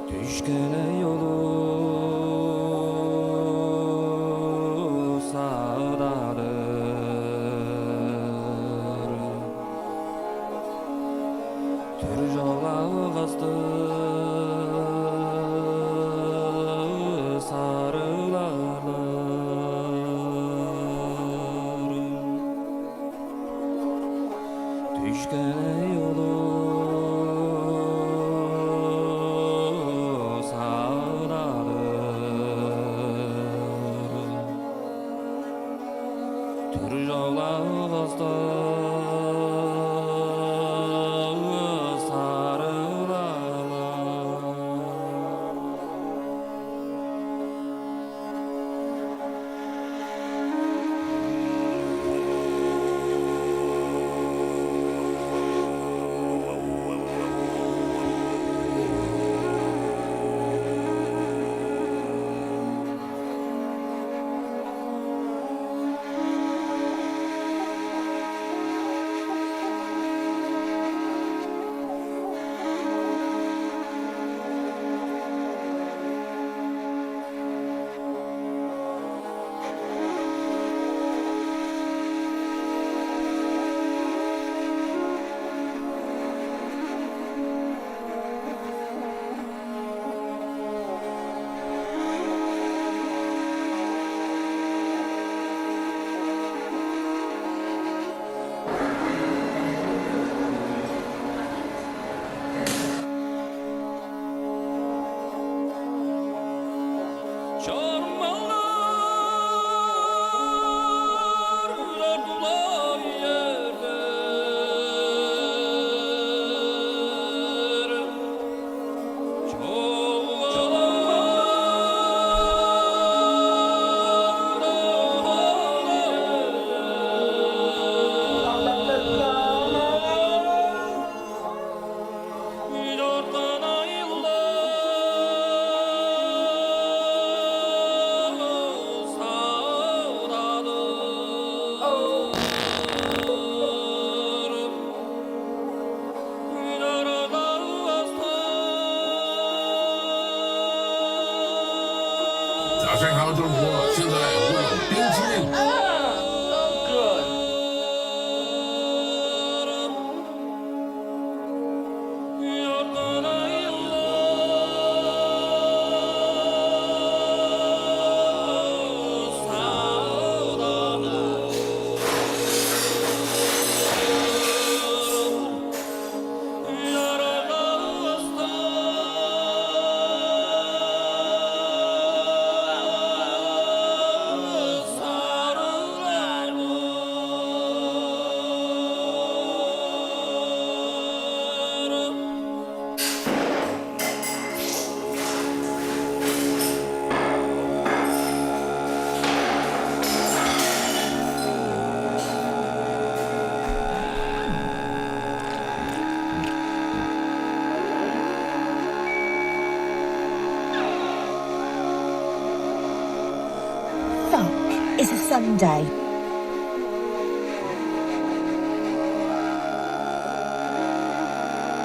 Düşkene yolu sağdadır. Tür jola kızdı sarılarlar. Düşkene yolu早上好，中午，现在我有冰淇淋。It's a Sunday.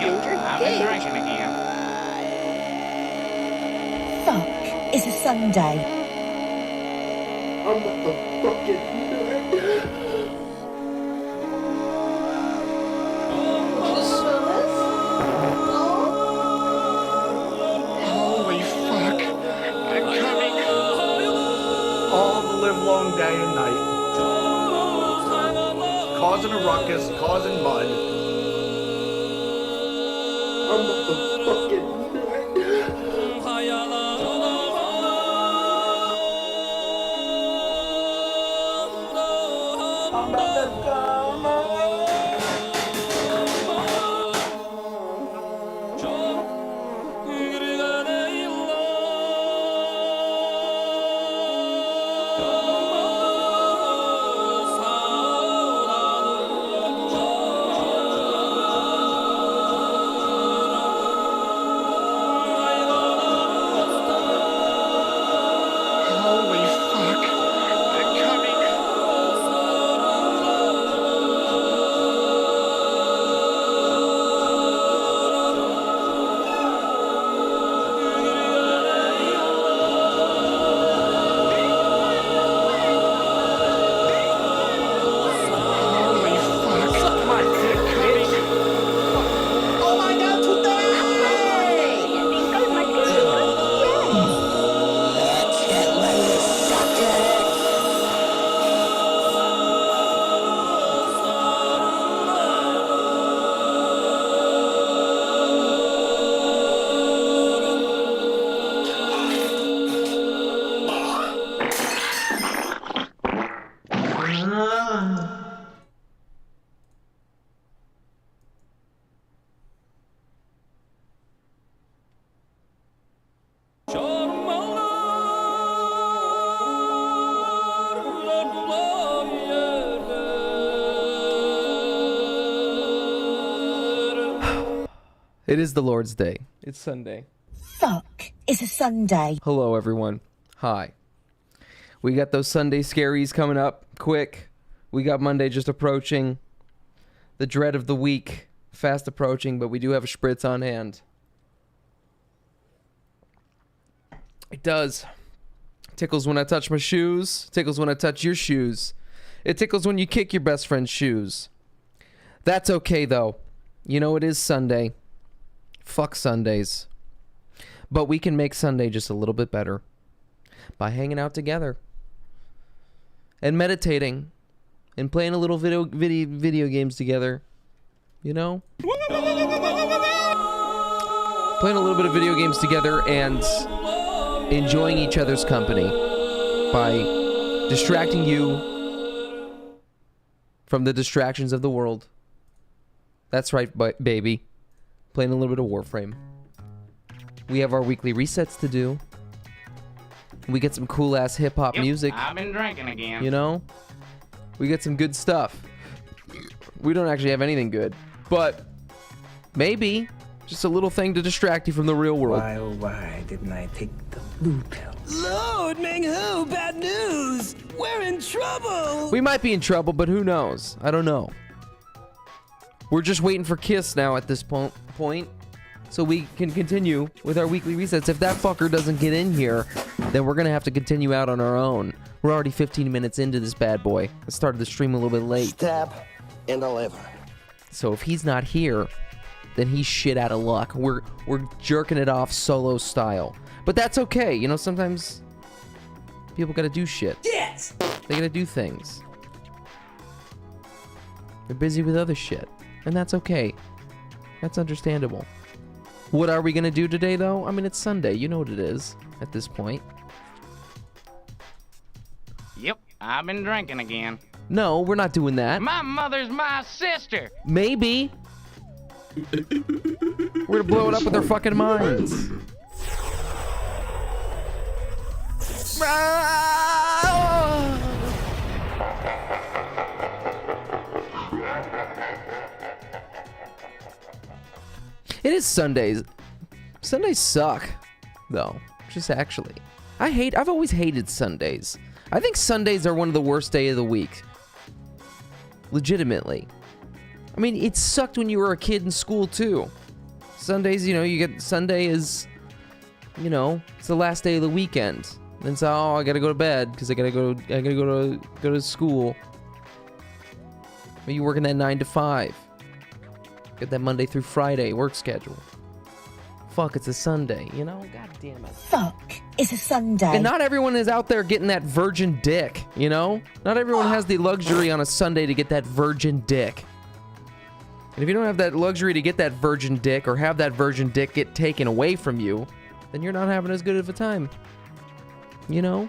I've been drinking again. Fuck, it's a Sunday. I'm not the fucking Holy fuck. I'm coming. All the live long day and night. Causing a ruckus, causing mud. I'm not the fucking I'm not the It is the Lord's Day. It's Sunday. Fuck is a Sunday. Hello, everyone. Hi. We got those Sunday scaries coming up quick. We got Monday just approaching. The dread of the week fast approaching, but we do have a spritz on hand. It does. Tickles when I touch my shoes. Tickles when I touch your shoes. It tickles when you kick your best friend's shoes. That's okay, though. You know, it is Sunday. Fuck Sundays. But we can make Sunday just a little bit better by hanging out together and meditating and playing a little video games together. You know? Playing a little bit of video games together and enjoying each other's company by distracting you from the distractions of the world. That's right, baby. Playing a little bit of Warframe. We have our weekly resets to do. We get some cool-ass hip-hop music. I've been drinking again. You know? We get some good stuff. We don't actually have anything good. But maybe just a little thing to distract you from the real world. Why, oh why didn't I take the blue pill? Lord Ming-Hu, bad news! We're in trouble! We might be in trouble, but who knows? I don't know. We're just waiting for Kiss now at this point, so we can continue with our weekly resets. If that fucker doesn't get in here, then we're gonna have to continue out on our own. We're already 15 minutes into this bad boy. I started the stream a little bit late. Stab in the liver. So if he's not here, then he's shit out of luck. We're jerking it off solo style. But that's okay. You know, sometimes people gotta do shit. Yes! They gotta do things. They're busy with other shit. And that's okay. That's understandable. What are we gonna do today, though? I mean, it's Sunday. You know what it is at this point. Yep, I've been drinking again. No, we're not doing that. My mother's my sister. Maybe. We're gonna blow it up with our fucking minds. It is Sundays. Sundays suck, though. Just actually. I've always hated Sundays. I think Sundays are one of the worst days of the week. Legitimately. I mean, it sucked when you were a kid in school, too. Sundays, you know, you get... Sunday is... You know, it's the last day of the weekend. And so, oh, I gotta go to bed, because I gotta go to school. Are you working that 9 to 5? Get that Monday through Friday work schedule. Fuck, it's a Sunday, you know? God damn it. Fuck is a Sunday. And not everyone is out there getting that virgin dick, you know? Not everyone has the luxury on a Sunday to get that virgin dick. And if you don't have that luxury to get that virgin dick or have that virgin dick get taken away from you, then you're not having as good of a time. You know?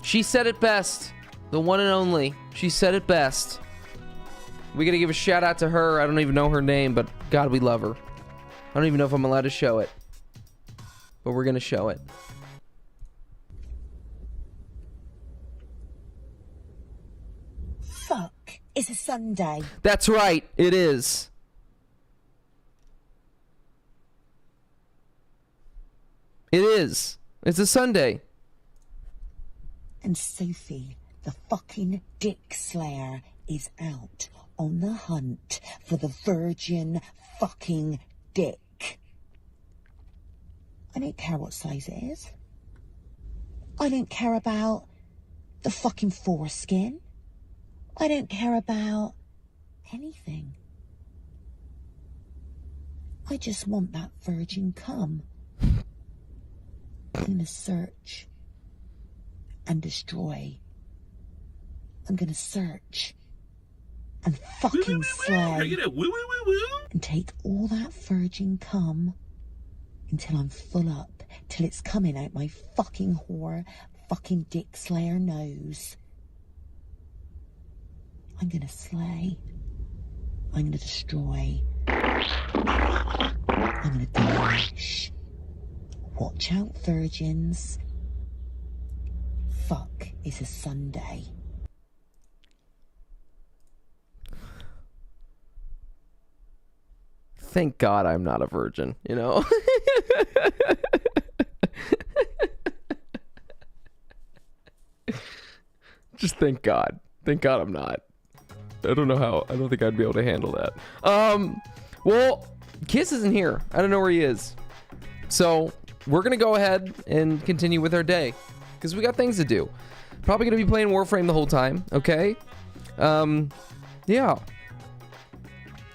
She said it best. The one and only. She said it best. We gotta give a shout out to her. I don't even know her name, but God, we love her. I don't even know if I'm allowed to show it. But we're gonna show it. Fuck is a Sunday. That's right, it is. It is. It's a Sunday. And Sophie, the fucking dick slayer, is out on the hunt for the virgin fucking dick. I don't care what size it is. I don't care about the fucking foreskin. I don't care about anything. I just want that virgin cum. I'm gonna search and destroy. I'm gonna search and fucking slay and take all that virgin cum until I'm full up, till it's coming out my fucking whore, fucking dick slayer nose. I'm gonna slay. I'm gonna destroy. I'm gonna demolish. Watch out, virgins. Fuck is a Sunday. thank God I'm not a virgin, you know? Just thank God. Thank God I'm not. I don't know how. I don't think I'd be able to handle that. Well, Kiss isn't here. I don't know where he is. So, we're going to go ahead and continue with our day. Because we got things to do. Probably going to be playing Warframe the whole time, okay? Yeah.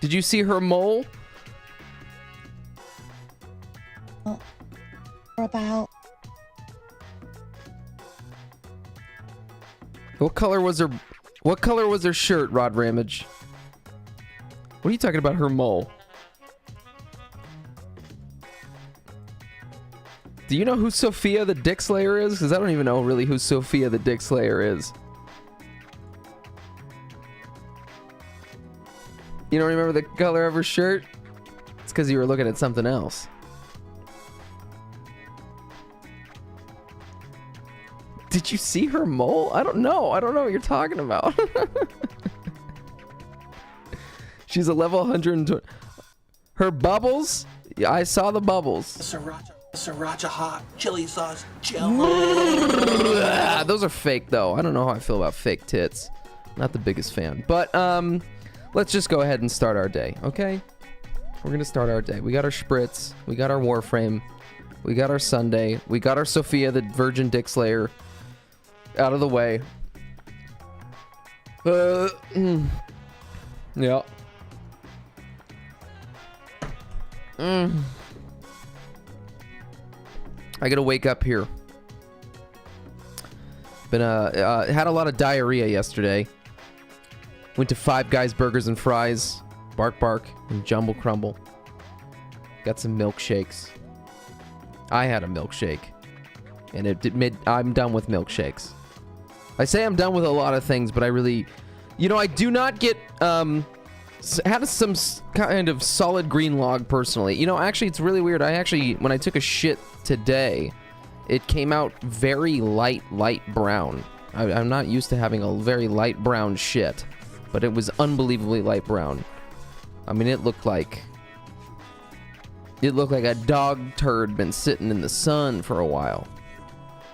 Did you see her mole? About What color was her shirt, Rod Ramage? What are you talking about, her mole? Do you know who Sophia the Dick Slayer is? Because I don't even know really who Sophia the Dick Slayer is. You don't remember the color of her shirt? It's because you were looking at something else. Did you see her mole? I don't know. I don't know what you're talking about. She's a level 120. Her bubbles? Yeah, I saw the bubbles. Sriracha hot chili sauce Those are fake though. I don't know how I feel about fake tits. Not the biggest fan. But let's just go ahead and start our day, okay? We're gonna start our day. We got our spritz, we got our Warframe, we got our Sunday, we got our Sophia the Virgin Dick Slayer out of the way. Yeah. I gotta wake up here. Been had a lot of diarrhea yesterday. Went to Five Guys Burgers and Fries, Bark Bark, and Jumble Crumble. Got some milkshakes. I had a milkshake, and I'm done with milkshakes. I say I'm done with a lot of things, but I really, you know, I do not get had some kind of solid green log personally. You know, actually, it's really weird. When I took a shit today, it came out very light brown. I'm not used to having a very light brown shit, but it was unbelievably light brown. I mean, it looked like a dog turd been sitting in the sun for a while.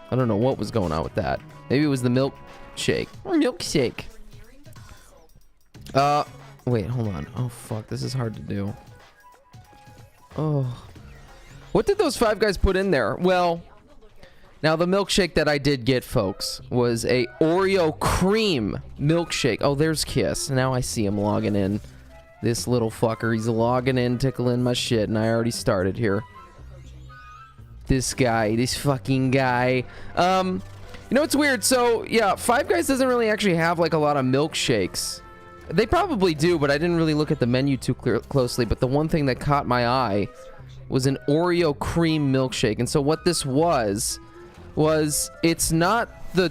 I don't know what was going on with that. Maybe it was the milkshake. Milkshake. Wait, hold on. Oh, fuck. This is hard to do. Oh. What did those Five Guys put in there? Well, now the milkshake that I did get, folks, was a Oreo cream milkshake. Oh, there's Kiss. Now I see him logging in. This little fucker. He's logging in, tickling my shit, and I already started here. This guy. This fucking guy. You know, it's weird. So, yeah, Five Guys doesn't really actually have, like, a lot of milkshakes. They probably do, but I didn't really look at the menu too closely. But the one thing that caught my eye was an Oreo cream milkshake. And so what this was it's not the...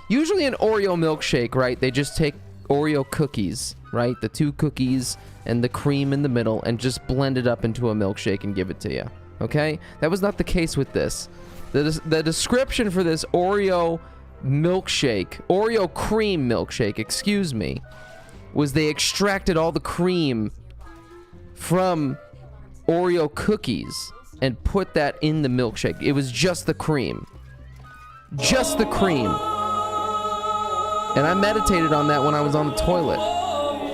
Usually an Oreo milkshake, right? They just take Oreo cookies, right? The 2 cookies and the cream in the middle and just blend it up into a milkshake and give it to you. Okay? That was not the case with this. The description for this Oreo milkshake, Oreo cream milkshake, excuse me, was they extracted all the cream from Oreo cookies and put that in the milkshake. It was just the cream. Just the cream. And I meditated on that when I was on the toilet.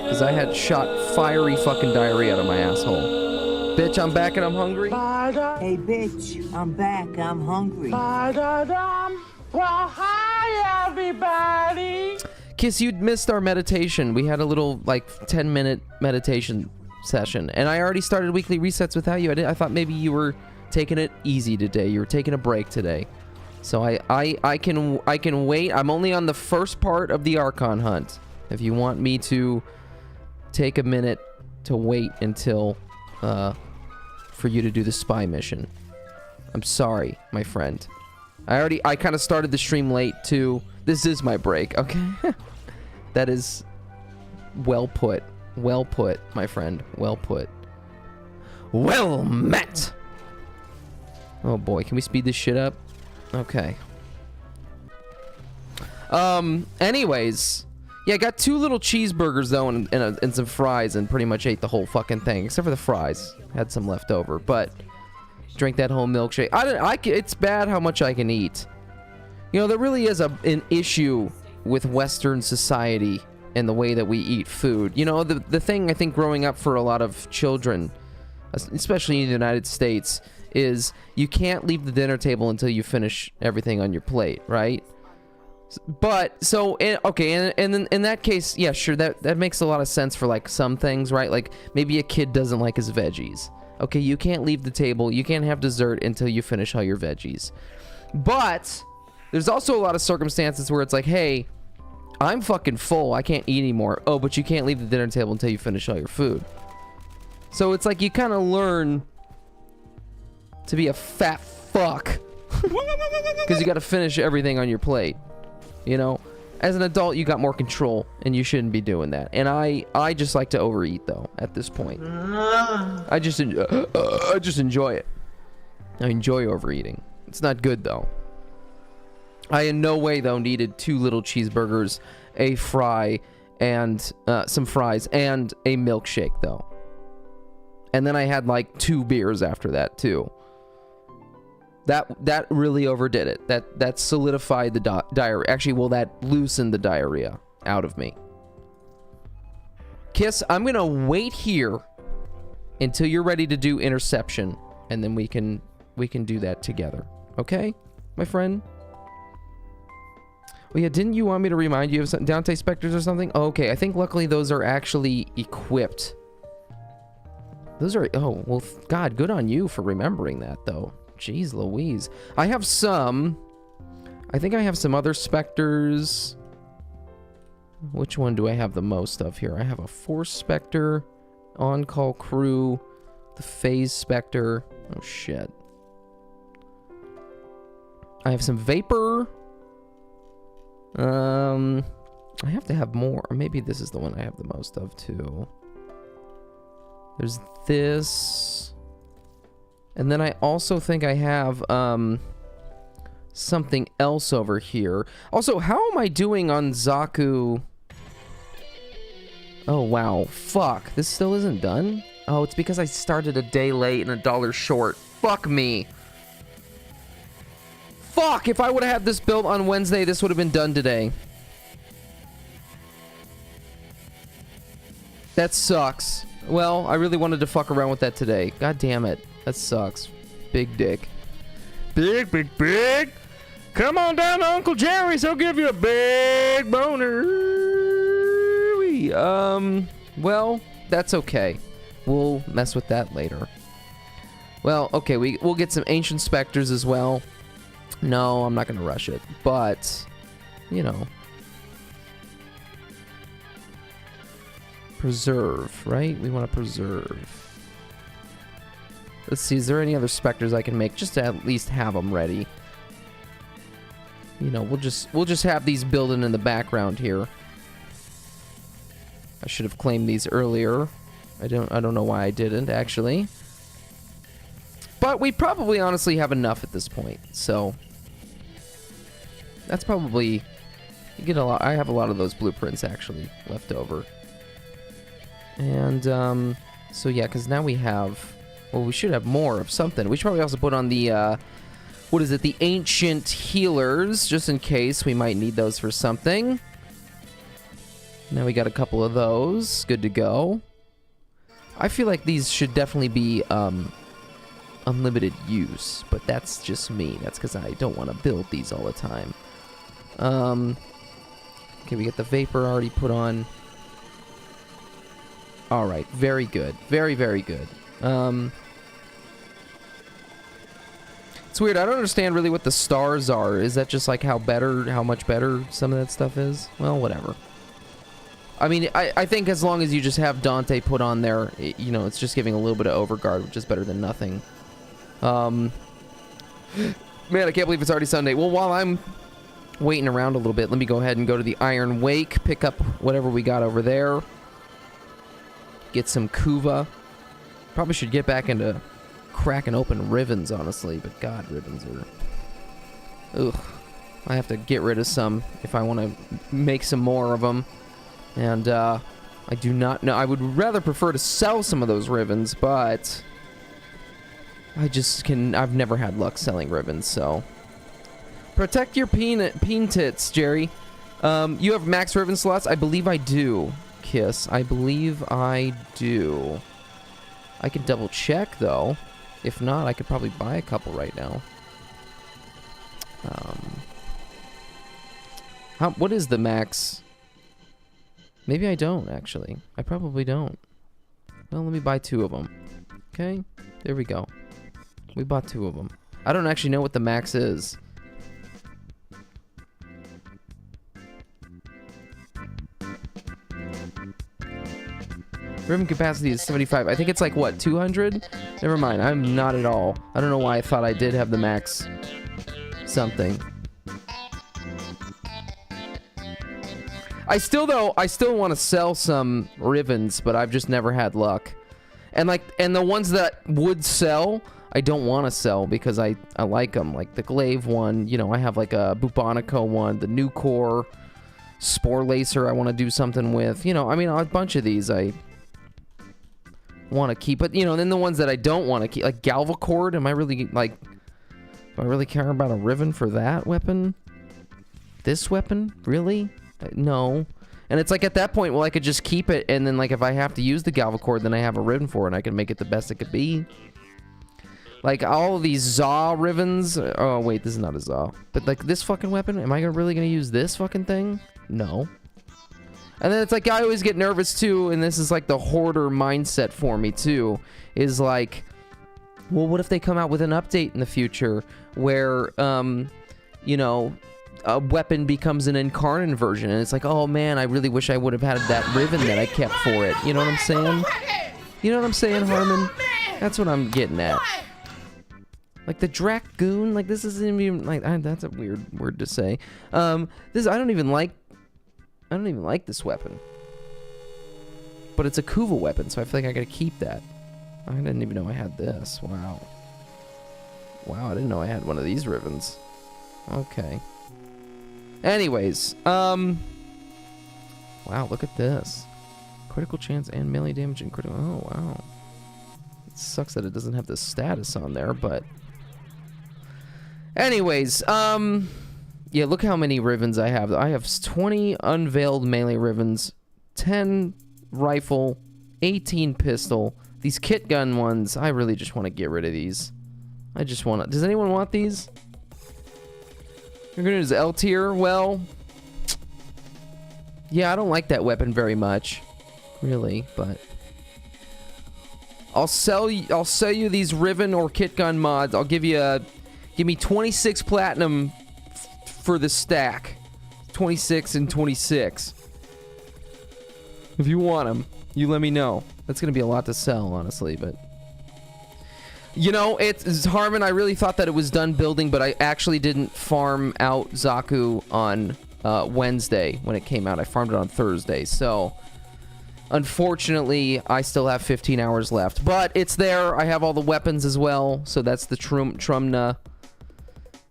Because I had shot fiery fucking diarrhea out of my asshole. Bitch, I'm back and I'm hungry. Hey, bitch, I'm back. I'm hungry. Well, hi, everybody. Kiss, you'd missed our meditation. We had a little, like, 10-minute meditation session. And I already started weekly resets without you. I thought maybe you were taking it easy today. You were taking a break today. So I can wait. I'm only on the first part of the Archon hunt. If you want me to take a minute to wait until for you to do the spy mission. I'm sorry, my friend. I kind of started the stream late too. This is my break, okay? That is well put. Well put, my friend. Well put. Well met! Oh boy, can we speed this shit up? Okay. Anyways, Yeah, I got 2 little cheeseburgers, though, and some fries, and pretty much ate the whole fucking thing, except for the fries. Had some left over, but drank that whole milkshake. It's bad how much I can eat. You know, there really is an issue with Western society and the way that we eat food. You know, the thing, I think, growing up for a lot of children, especially in the United States, is you can't leave the dinner table until you finish everything on your plate, right? But so okay, and then in that case, yeah, sure, that makes a lot of sense for like some things, right? Like maybe a kid doesn't like his veggies. Okay, you can't leave the table, you can't have dessert until you finish all your veggies. But there's also a lot of circumstances where it's like, hey, I'm fucking full, I can't eat anymore. Oh, but you can't leave the dinner table until you finish all your food. So it's like you kind of learn to be a fat fuck because you got to finish everything on your plate. You know, as an adult, you got more control, and you shouldn't be doing that. And I just like to overeat, though. At this point, I just enjoy it. I enjoy overeating. It's not good, though. I in no way, though, needed 2 little cheeseburgers, a fry, and some fries, and a milkshake, though. And then I had like 2 beers after that, too. That really overdid it. That solidified the diarrhea. Actually, well, that loosened the diarrhea out of me. Kiss, I'm gonna wait here until you're ready to do interception, and then we can do that together. Okay, my friend? Oh yeah, didn't you want me to remind you of some Dante Specters or something? Oh, okay, I think luckily those are actually equipped. Those are, oh, well, God, good on you for remembering that, though. Jeez Louise. I have some. I think I have some other Specters. Which one do I have the most of here? I have a Force Spectre, On-Call Crew, the Phase Spectre. Oh, shit. I have some Vapor. I have to have more. Or maybe this is the one I have the most of, too. There's this. And then I also think I have something else over here. Also, how am I doing on Zaku? Oh, wow. Fuck. This still isn't done? Oh, it's because I started a day late and $1 short. Fuck me. Fuck! If I would have had this built on Wednesday, this would have been done today. That sucks. Well, I really wanted to fuck around with that today. God damn it. That sucks. Big dick. Big. Come on down to Uncle Jerry's. He'll give you a big boner. Well, that's okay. We'll mess with that later. Well, okay, we'll get some Ancient Specters as well. No, I'm not going to rush it. But, you know. Preserve, right? We want to preserve. Let's see, is there any other Specters I can make just to at least have them ready? You know, we'll just have these building in the background here. I should have claimed these earlier. I don't know why I didn't, actually. But we probably honestly have enough at this point. So that's probably, you get a lot. I have a lot of those blueprints actually left over. And so yeah, because now we have, well, we should have more of something. We should probably also put on the what is it, the Ancient Healers, just in case we might need those for something. Now we got a couple of those, good to go. I feel like these should definitely be unlimited use, but that's just me. That's because I don't want to build these all the time. Okay, we get the Vapor already put on. All right, very good. Very, very good. It's weird. I don't understand really what the stars are. Is that just like how much better some of that stuff is? Well, whatever. I mean, I think as long as you just have Dante put on there, you know, it's just giving a little bit of overguard, which is better than nothing. Man, I can't believe it's already Sunday. Well, while I'm waiting around a little bit, let me go ahead and go to the Iron Wake, pick up whatever we got over there. Get some Kuva. Probably should get back into cracking open Rivens, honestly, but God, Rivens are... Ugh. I have to get rid of some if I want to make some more of them. And I do not know. I would rather prefer to sell some of those ribbons, but I've never had luck selling ribbons, so. Protect your peen tits, Jerry. You have max ribbon slots? I believe I do, Kiss. I believe I do. I can double check, though. If not, I could probably buy a couple right now. What is the max? Maybe I don't, actually. I probably don't. Well, let me buy 2 of them. Okay, there we go. We bought 2 of them. I don't actually know what the max is. Ribbon capacity is 75. I think it's like, what, 200? Never mind, I'm not at all. I don't know why I thought I did have the max something. I still want to sell some ribbons, but I've just never had luck. And the ones that would sell, I don't want to sell because I like them. Like the Glaive one, you know, I have like a Bubonico one, the New Core, Spore Lacer I want to do something with. You know, I mean, a bunch of these I want to keep, but you know, then the ones that I don't want to keep, like Galvacord, do I really care about a ribbon for that weapon? This weapon? Really? No. And it's like at that point, well, I could just keep it, and then like if I have to use the Galvacord, then I have a ribbon for it, and I can make it the best it could be. Like all of these Zaw ribbons. Oh wait, this is not a Zaw. But like this fucking weapon, am I really gonna use this fucking thing? No. And then it's like I always get nervous too, and this is like the hoarder mindset for me too, is like, well, what if they come out with an update in the future where, you know, a weapon becomes an incarnate version, and it's like, oh man, I really wish I would have had that ribbon that I kept for it. You know what I'm saying? You know what I'm saying, Harmon? That's what I'm getting at. Like the Dragoon, like this isn't even like that's a weird word to say. I don't even like this weapon. But it's a Kuva weapon, so I feel like I gotta keep that. I didn't even know I had this. Wow. Wow, I didn't know I had one of these ribbons. Okay. Anyways, wow, look at this. Critical chance and melee damage and critical. Oh, wow. It sucks that it doesn't have the status on there, but. Anyways, yeah, look how many ribbons I have. I have 20 unveiled melee ribbons, 10 rifle, 18 pistol. These kit gun ones, I really just want to get rid of these. I just want to. Does anyone want these? You're gonna use L tier? Well, yeah, I don't like that weapon very much, really. But I'll sell you these ribbon or kit gun mods. I'll give me 26 platinum for the stack, 26 and 26. If you want them, you let me know. That's gonna be a lot to sell, honestly, but. You know, it's Harmon, I really thought that it was done building, but I actually didn't farm out Zaku on Wednesday when it came out. I farmed it on Thursday, so unfortunately, I still have 15 hours left. But it's there. I have all the weapons as well, so that's the Trumna,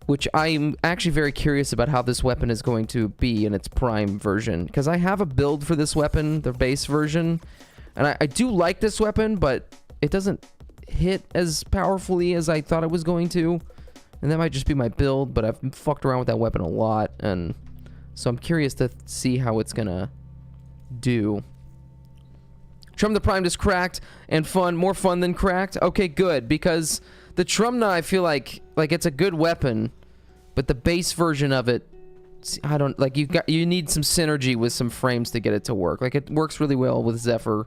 which I'm actually very curious about how this weapon is going to be in its prime version, because I have a build for this weapon, the base version, and I do like this weapon, but it doesn't hit as powerfully as I thought it was going to, and that might just be my build, but I've fucked around with that weapon a lot, and so I'm curious to see how it's gonna do. Trum the Primed is cracked and fun, more fun than cracked. Okay, good, because the Trumna, I feel like it's a good weapon, but the base version of it, I don't like. You need some synergy with some frames to get it to work. Like it works really well with Zephyr.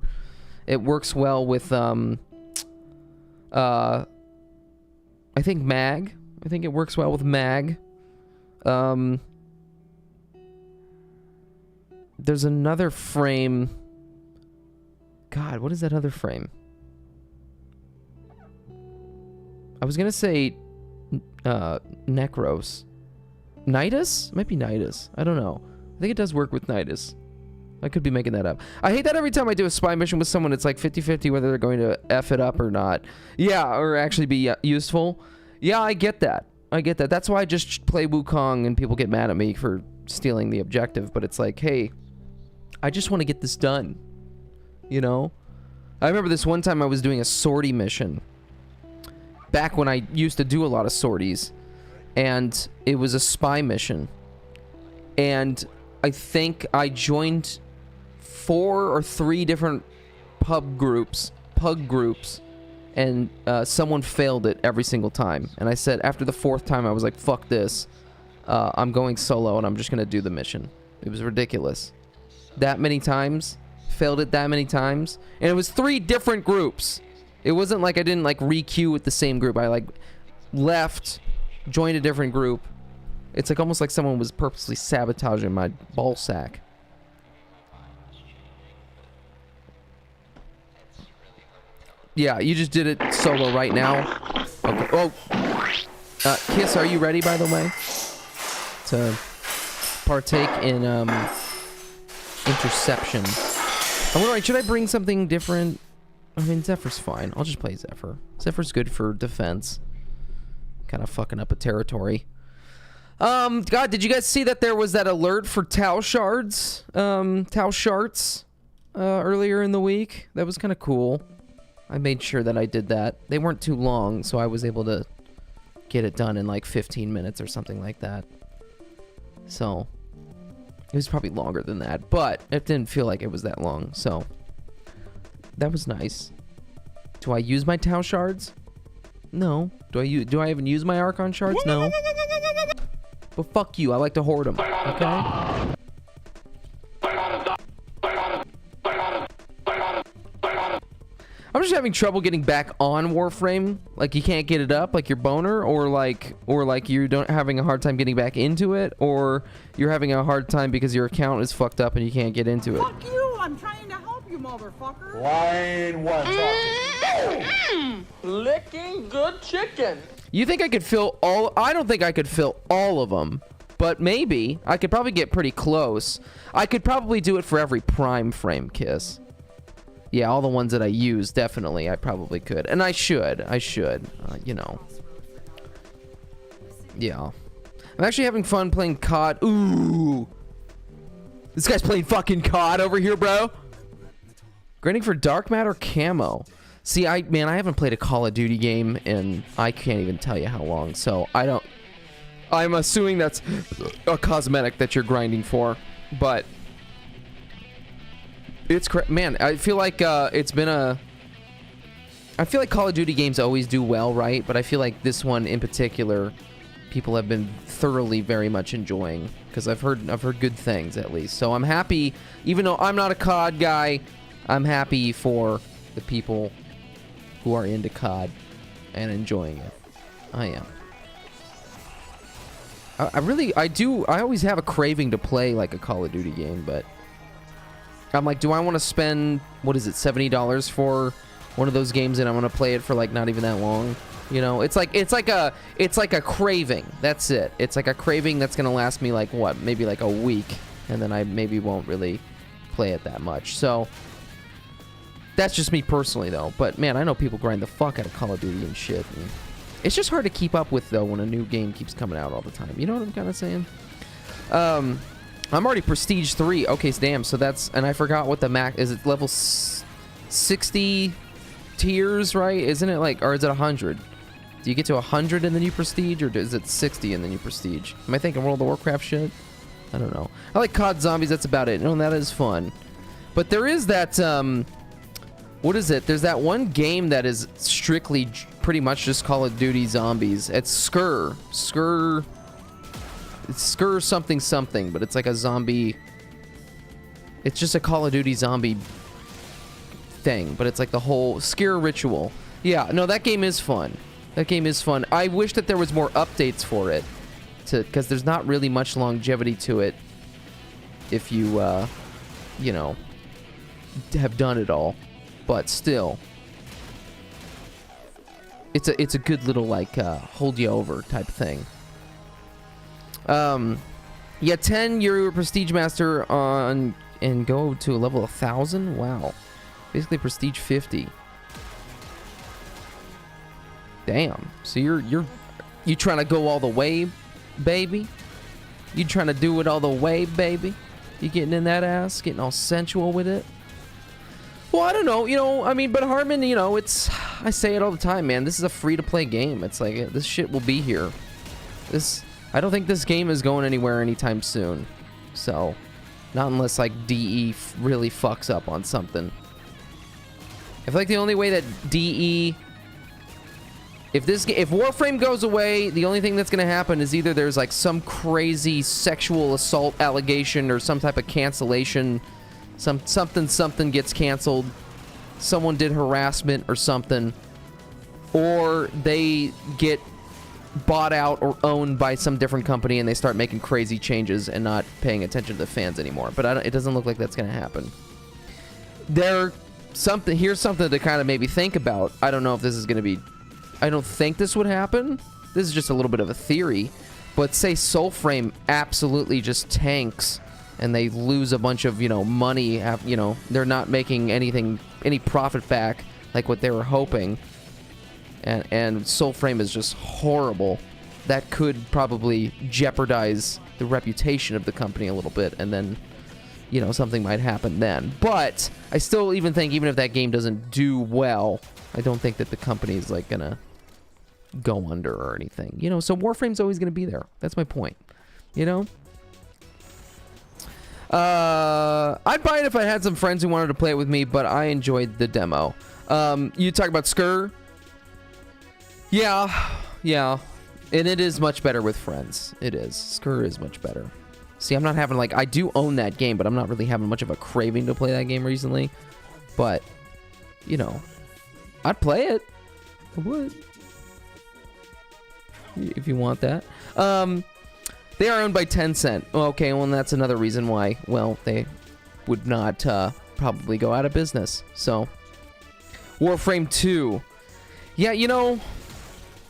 It works well with I think Mag. I think it works well with Mag. There's another frame. God, what is that other frame? I was gonna say Necros. Nidus? It might be Nidus. I don't know. I think it does work with Nidus. I could be making that up. I hate that every time I do a spy mission with someone, it's like 50-50 whether they're going to F it up or not. Yeah, or actually be useful. Yeah, I get that. I get that. That's why I just play Wukong and people get mad at me for stealing the objective. But it's like, hey, I just want to get this done. You know? I remember this one time I was doing a sortie mission. Back when I used to do a lot of sorties. And it was a spy mission. And I think I joined 4 or 3 different pug groups. And someone failed it every single time. And I said, after the 4th time, I was like, fuck this. I'm going solo and I'm just going to do the mission. It was ridiculous. That many times. Failed it that many times. And it was 3 different groups. It wasn't like I didn't like re-queue with the same group. I like left, joined a different group. It's like almost like someone was purposely sabotaging my ball sack. Yeah, you just did it solo right now. Okay. Oh, Kiss, are you ready, by the way, to partake in interception? I'm wondering, should I bring something different? I mean, Zephyr's fine. I'll just play Zephyr. Zephyr's good for defense. Kind of fucking up a territory. God, did you guys see that there was that alert for Tau shards? Tau shards earlier in the week? That was kind of cool. I made sure that I did that. They weren't too long, so I was able to get it done in like 15 minutes or something like that. So, it was probably longer than that, but it didn't feel like it was that long, so that was nice. Do I use my Tau shards? No. Do I even use my Archon shards? No. But fuck you, I like to hoard them, okay? I'm just having trouble getting back on Warframe. Like you can't get it up, like your boner, or like you don't having a hard time getting back into it, or you're having a hard time because your account is fucked up and you can't get into it. Fuck you! I'm trying to help you, motherfucker. Line 1 talking. Licking good chicken. You think I could fill all? I don't think I could fill all of them, but maybe I could probably get pretty close. I could probably do it for every Prime frame, Kiss. Yeah, all the ones that I use, definitely, I probably could. And I should, you know. Yeah. I'm actually having fun playing COD. Ooh! This guy's playing fucking COD over here, bro! Grinding for Dark Matter Camo. See, man, I haven't played a Call of Duty game, and I can't even tell you how long, so I'm assuming that's a cosmetic that you're grinding for, but it's man, I feel like it's been I feel like Call of Duty games always do well, right? But I feel like this one in particular, people have been thoroughly very much enjoying, because I've heard good things at least. So I'm happy, even though I'm not a COD guy, I'm happy for the people who are into COD and enjoying it. I am. I always have a craving to play like a Call of Duty game, but I'm like, do I want to spend, what is it, $70 for one of those games and I want to play it for like not even that long? You know, it's like a craving. That's it. It's like a craving that's gonna last me like what, maybe like a week, and then I maybe won't really play it that much. So that's just me personally though. But man, I know people grind the fuck out of Call of Duty and shit. And it's just hard to keep up with though when a new game keeps coming out all the time. You know what I'm kind of saying? I'm already Prestige 3. Okay, damn. So that's, and I forgot what the max is. It level 60 tiers, right? Isn't it like, or is it 100? Do you get to 100 and then you Prestige, or is it 60 and then you Prestige? Am I thinking World of Warcraft shit? I don't know. I like COD Zombies. That's about it. No, that is fun. But there is that, what is it? There's that one game that is strictly pretty much just Call of Duty Zombies. It's Skur. It's Skur something something, but it's like a zombie. It's just a Call of Duty zombie thing, but it's like the whole Scare Ritual. Yeah, no, that game is fun. That game is fun. I wish that there was more updates for it, because there's not really much longevity to it if you, you know, have done it all. But still, it's a good little like hold you over type thing. Yeah, 10, you're a Prestige Master on, and go to a level 1,000? Wow. Basically Prestige 50. Damn. So you trying to go all the way, baby? You trying to do it all the way, baby? You getting in that ass? Getting all sensual with it? Well, I don't know. You know, I mean, but Harmon, you know, it's... I say it all the time, man. This is a free-to-play game. It's like, this shit will be here. I don't think this game is going anywhere anytime soon. So, not unless, like, DE really fucks up on something. I feel like the only way that DE... If Warframe goes away, the only thing that's going to happen is either there's, like, some crazy sexual assault allegation or some type of cancellation. Something gets canceled. Someone did harassment or something. Or they get bought out or owned by some different company and they start making crazy changes and not paying attention to the fans anymore. But it doesn't look like that's going to happen. Here's something to kind of maybe think about. I don't know if this is going to be... I don't think this would happen. This is just a little bit of a theory. But say Soulframe absolutely just tanks and they lose a bunch of, you know, money. You know, they're not making any profit back like what they were hoping. And Soulframe is just horrible. That could probably jeopardize the reputation of the company a little bit. And then, you know, something might happen then. But I still even think even if that game doesn't do well, I don't think that the company is, like, gonna go under or anything. You know, so Warframe's always gonna be there. That's my point. You know? I'd buy it if I had some friends who wanted to play it with me, but I enjoyed the demo. You talk about Skur? Yeah. And it is much better with friends. It is. Skur is much better. See, I'm not having, like, I do own that game, but I'm not really having much of a craving to play that game recently. But, you know, I'd play it. I would. If you want that. They are owned by Tencent. Okay, well, that's another reason why, well, they would not probably go out of business. So, Warframe 2. Yeah, you know,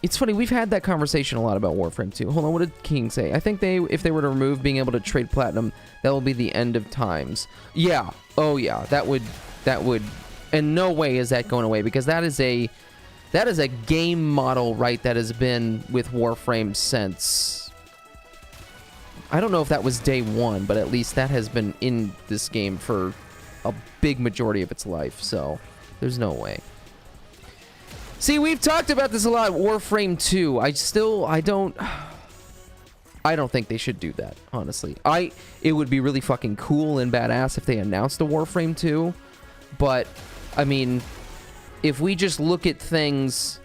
it's funny. We've had that conversation a lot about Warframe 2. Hold on, what did King say? I think if they were to remove being able to trade platinum, that will be the end of times. Yeah. Oh, yeah. That would... In no way is that going away, because that is a game model, right, that has been with Warframe since... I don't know if that was day one, but at least that has been in this game for a big majority of its life, so there's no way. See, we've talked about this a lot, Warframe 2. I don't think they should do that, honestly. It would be really fucking cool and badass if they announced a Warframe 2, but, I mean, if we just look at things...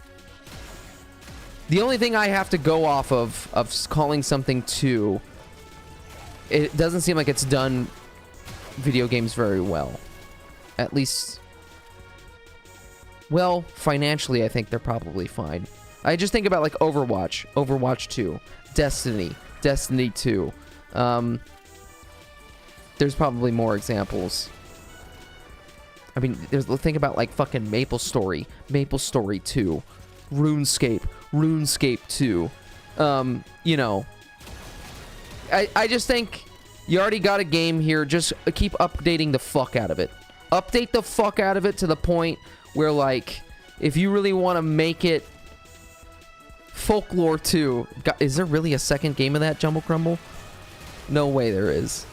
The only thing I have to go off of calling something 2... It doesn't seem like it's done video games very well. At least... Well, financially, I think they're probably fine. I just think about, like, Overwatch 2, Destiny 2. There's probably more examples. I mean, think about, like, fucking MapleStory 2, RuneScape 2. You know... I just think you already got a game here. Just keep updating the fuck out of it. Update the fuck out of it to the point where, like, if you really want to make it Folklore 2... Is there really a second game of that, Jumble Crumble? No way there is.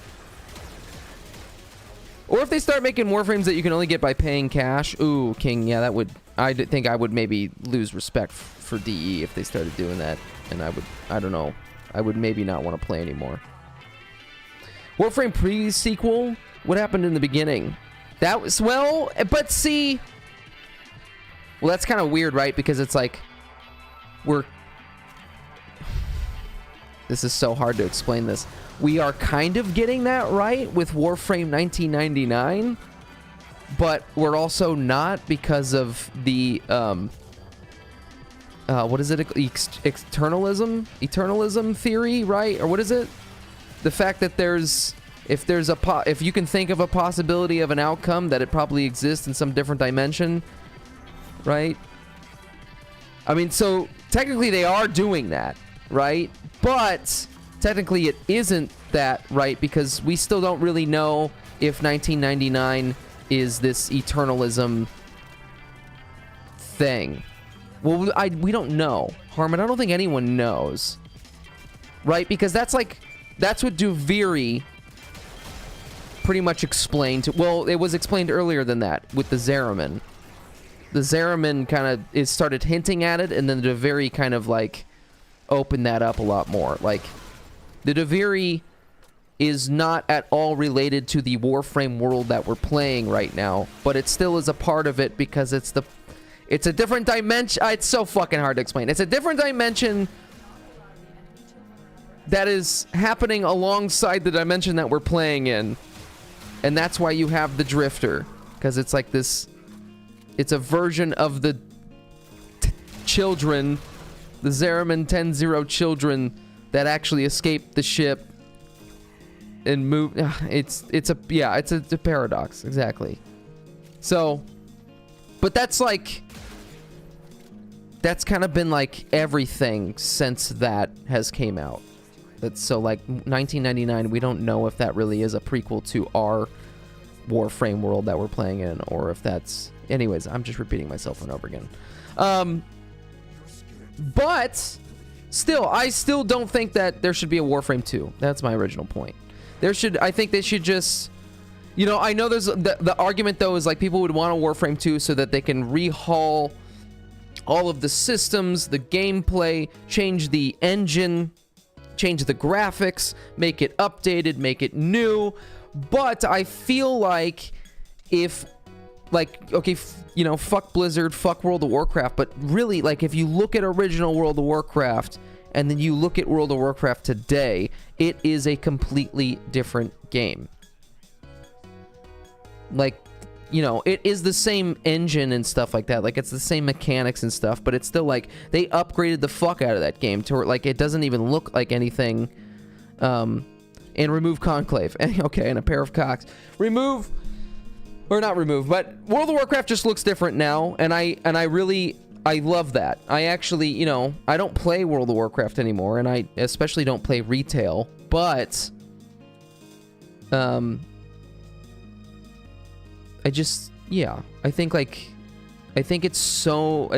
Or if they start making Warframes that you can only get by paying cash. Ooh, King, yeah, that would... I think I would maybe lose respect for DE if they started doing that. And I don't know. I would maybe not want to play anymore. Warframe pre-sequel? What happened in the beginning? That was... Well, but see... Well, that's kind of weird, right? Because it's like... This is so hard to explain this. We are kind of getting that right with Warframe 1999. But we're also not because of the... what is it? Eternalism theory, right? Or what is it? The fact that if you can think of a possibility of an outcome, that it probably exists in some different dimension, right? I mean, so technically they are doing that, right? But technically it isn't that, right? Because we still don't really know if 1999 is this eternalism thing. Well, we don't know. Harmon, I don't think anyone knows. Right? Because that's what Duviri pretty much explained. Well, it was explained earlier than that with the Zeramin. The Zeramin kind of started hinting at it, and then the Daviri kind of like opened that up a lot more. Like, the Daviri is not at all related to the Warframe world that we're playing right now, but it still is a part of it because it's a different dimension. It's so fucking hard to explain. It's a different dimension that is happening alongside the dimension that we're playing in, and that's why you have the Drifter, because it's like this. It's a version of the children, the Zeramin 10-0 children that actually escaped the ship and moved. It's a paradox, exactly. So, but that's kind of been like everything since that has came out. That's so like 1999. We don't know if that really is a prequel to our Warframe world that we're playing in, or if that's. Anyways, I'm just repeating myself over and over again. But still, I still don't think that there should be a Warframe 2. That's my original point. I think they should just, you know, I know there's the argument though is like people would want a Warframe 2 so that they can rehaul all of the systems, the gameplay, change the engine, change the graphics, make it updated, make it new. But I feel like if, like, okay, you know, fuck Blizzard, fuck World of Warcraft, but really, like, if you look at original World of Warcraft and then you look at World of Warcraft today, it is a completely different game. Like, you know, it is the same engine and stuff like that. Like, it's the same mechanics and stuff, but it's still, like, they upgraded the fuck out of that game to where, like, it doesn't even look like anything. And remove Conclave. Okay, and a pair of cocks. Remove... Or not remove, but World of Warcraft just looks different now, and I love that. I actually, you know, I don't play World of Warcraft anymore, and I especially don't play retail, but I just, yeah, I think it's so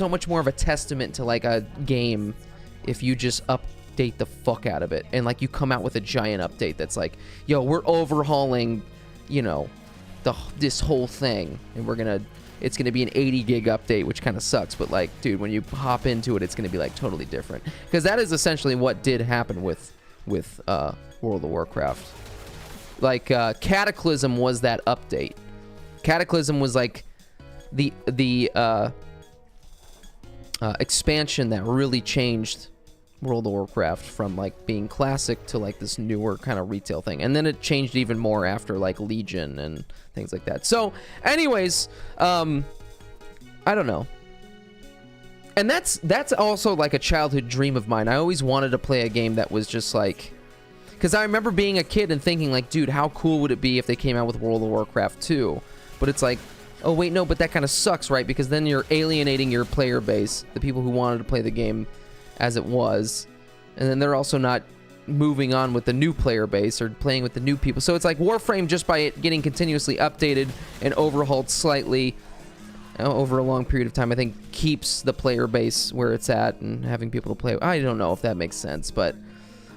much more of a testament to like a game if you just update the fuck out of it, and like you come out with a giant update that's like, yo, we're overhauling, you know, this whole thing, and it's gonna be an 80 gig update, which kind of sucks, but like, dude, when you hop into it, it's gonna be like totally different, because that is essentially what did happen with World of Warcraft. Like, Cataclysm was that update. Cataclysm was like the expansion that really changed World of Warcraft from like being classic to like this newer kind of retail thing, and then it changed even more after like Legion and things like that. So anyways, I don't know, and that's also like a childhood dream of mine. I always wanted to play a game that was just like, because I remember being a kid and thinking like, dude, how cool would it be if they came out with World of Warcraft 2? But it's like, oh wait, no, but that kind of sucks, right? Because then you're alienating your player base, the people who wanted to play the game as it was, and then they're also not moving on with the new player base or playing with the new people. So it's like Warframe, just by it getting continuously updated and overhauled slightly over a long period of time, I think keeps the player base where it's at and having people to play. I don't know if that makes sense, but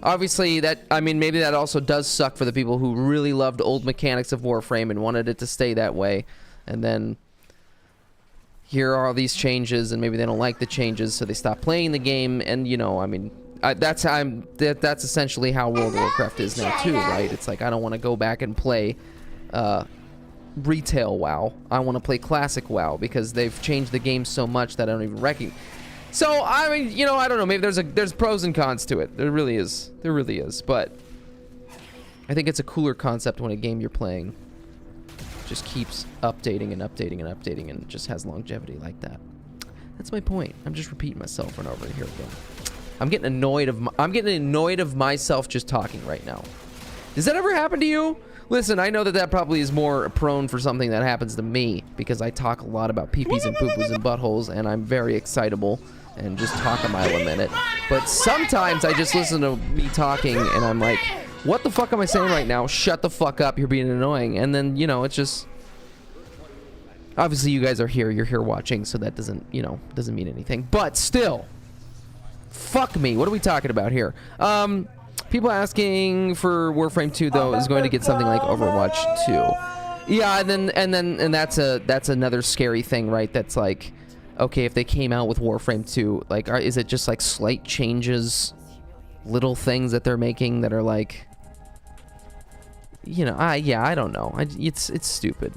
obviously that, I mean, maybe that also does suck for the people who really loved old mechanics of Warframe and wanted it to stay that way, and then here are all these changes, and maybe they don't like the changes, so they stop playing the game. And you know, I mean, that's essentially how World of Warcraft is now too, right? It's like, I don't want to go back and play retail WoW. I want to play classic WoW because they've changed the game so much that I don't even recognize. So I mean, you know, I don't know. Maybe there's pros and cons to it. There really is. There really is. But I think it's a cooler concept when a game you're playing just keeps updating and updating and updating and just has longevity like that. That's my point. I'm just repeating myself over and over here again. I'm getting annoyed of myself just talking right now. Does that ever happen to you? Listen, I know that probably is more prone for something that happens to me because I talk a lot about peepees and poo-poos and buttholes, and I'm very excitable and just talk a mile a minute. But sometimes I just listen to me talking and I'm like, what the fuck am I saying right now? Shut the fuck up, you're being annoying. And then, you know, it's just, obviously you guys are here, you're here watching, so that doesn't, you know, doesn't mean anything. But still, fuck me, what are we talking about here? People asking for Warframe 2 though is going to get something like Overwatch 2. Yeah, and that's another scary thing, right? That's like, okay, if they came out with Warframe 2, like, is it just like slight changes, little things that they're making that are like, you know, yeah, I don't know. It's stupid.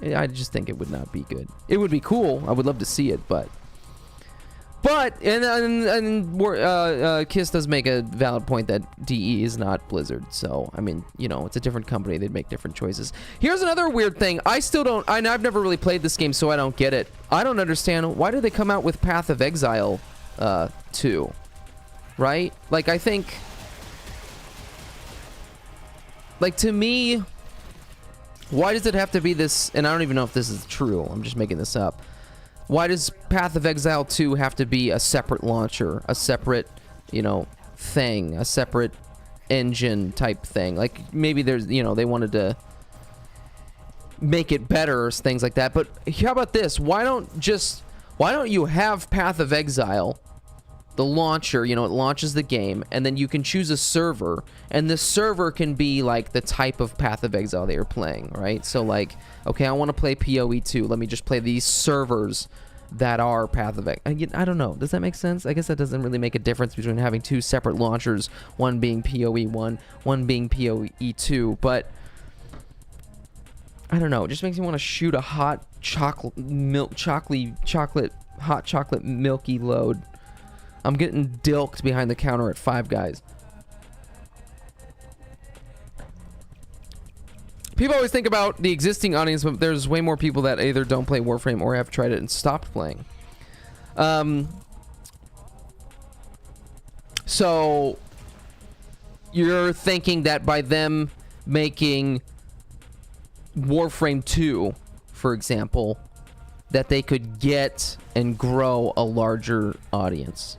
I just think it would not be good. It would be cool. I would love to see it, but Kiss does make a valid point that DE is not Blizzard. So, I mean, you know, it's a different company. They'd make different choices. Here's another weird thing. I've never really played this game, so I don't get it. I don't understand. Why did they come out with Path of Exile 2? Right? Like, I think, like, to me, why does it have to be this? And I don't even know if this is true. I'm just making this up. Why does Path of Exile 2 have to be a separate launcher, a separate, you know, thing, a separate engine type thing? Like, maybe there's, you know, they wanted to make it better or things like that. But how about this? Why don't you have Path of Exile, the launcher, you know, it launches the game, and then you can choose a server, and the server can be like the type of Path of Exile that you're playing, right? So like, okay, I want to play PoE 2. Let me just play these servers that are Path of Exile. I don't know. Does that make sense? I guess that doesn't really make a difference between having two separate launchers, one being PoE 1, one being PoE 2, but I don't know. It just makes me want to shoot a hot chocolate hot chocolate milky load. I'm getting dilked behind the counter at Five Guys. People always think about the existing audience, but there's way more people that either don't play Warframe or have tried it and stopped playing. So you're thinking that by them making Warframe 2, for example, that they could get and grow a larger audience.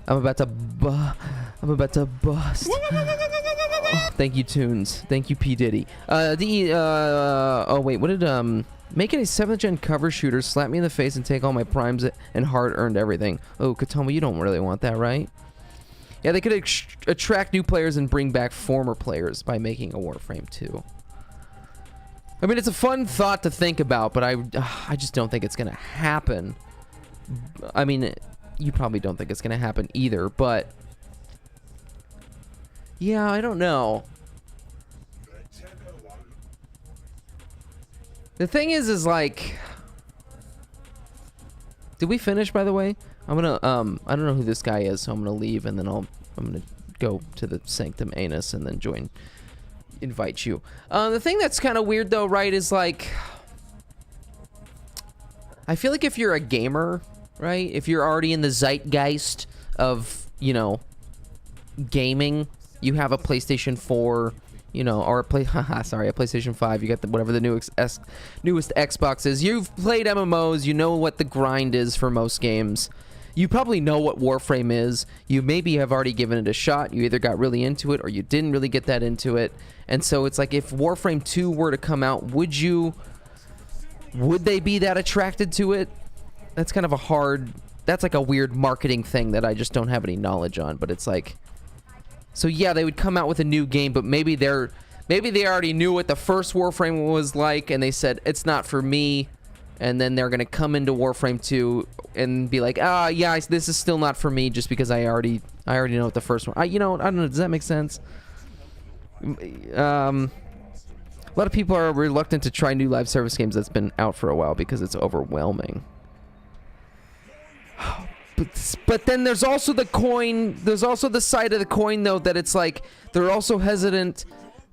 I'm about to bust. Oh, thank you, Tunes. Thank you, P. Diddy. Oh wait, what did make it a 7th gen cover shooter, slap me in the face and take all my primes and hard-earned everything. Oh, Katomo, you don't really want that, right? Yeah, they could attract new players and bring back former players by making a Warframe 2. I mean, it's a fun thought to think about, but I just don't think it's gonna happen. I mean, you probably don't think it's gonna happen either, but yeah, I don't know. The thing is like, did we finish, by the way? I'm gonna I don't know who this guy is, so I'm gonna leave and then I'm gonna go to the Sanctum Anus and then invite you. The thing that's kind of weird though, right, is like, I feel like if you're a gamer, right, if you're already in the zeitgeist of, you know, gaming, you have a PlayStation 4, you know, or a PlayStation 5, you got whatever the newest Xbox is. You've played MMOs, you know what the grind is for most games. You probably know what Warframe is. You maybe have already given it a shot. You either got really into it or you didn't really get that into it. And so it's like, if Warframe 2 were to come out, would they be that attracted to it? That's kind of that's like a weird marketing thing that I just don't have any knowledge on, but it's like, so yeah, they would come out with a new game, but maybe they already knew what the first Warframe was like and they said, it's not for me. And then they're going to come into Warframe 2 and be like, yeah, this is still not for me just because I already know what the first one. You know, I don't know, does that make sense? A lot of people are reluctant to try new live service games that's been out for a while because it's overwhelming. But then there's also the side of the coin though, that it's like they're also hesitant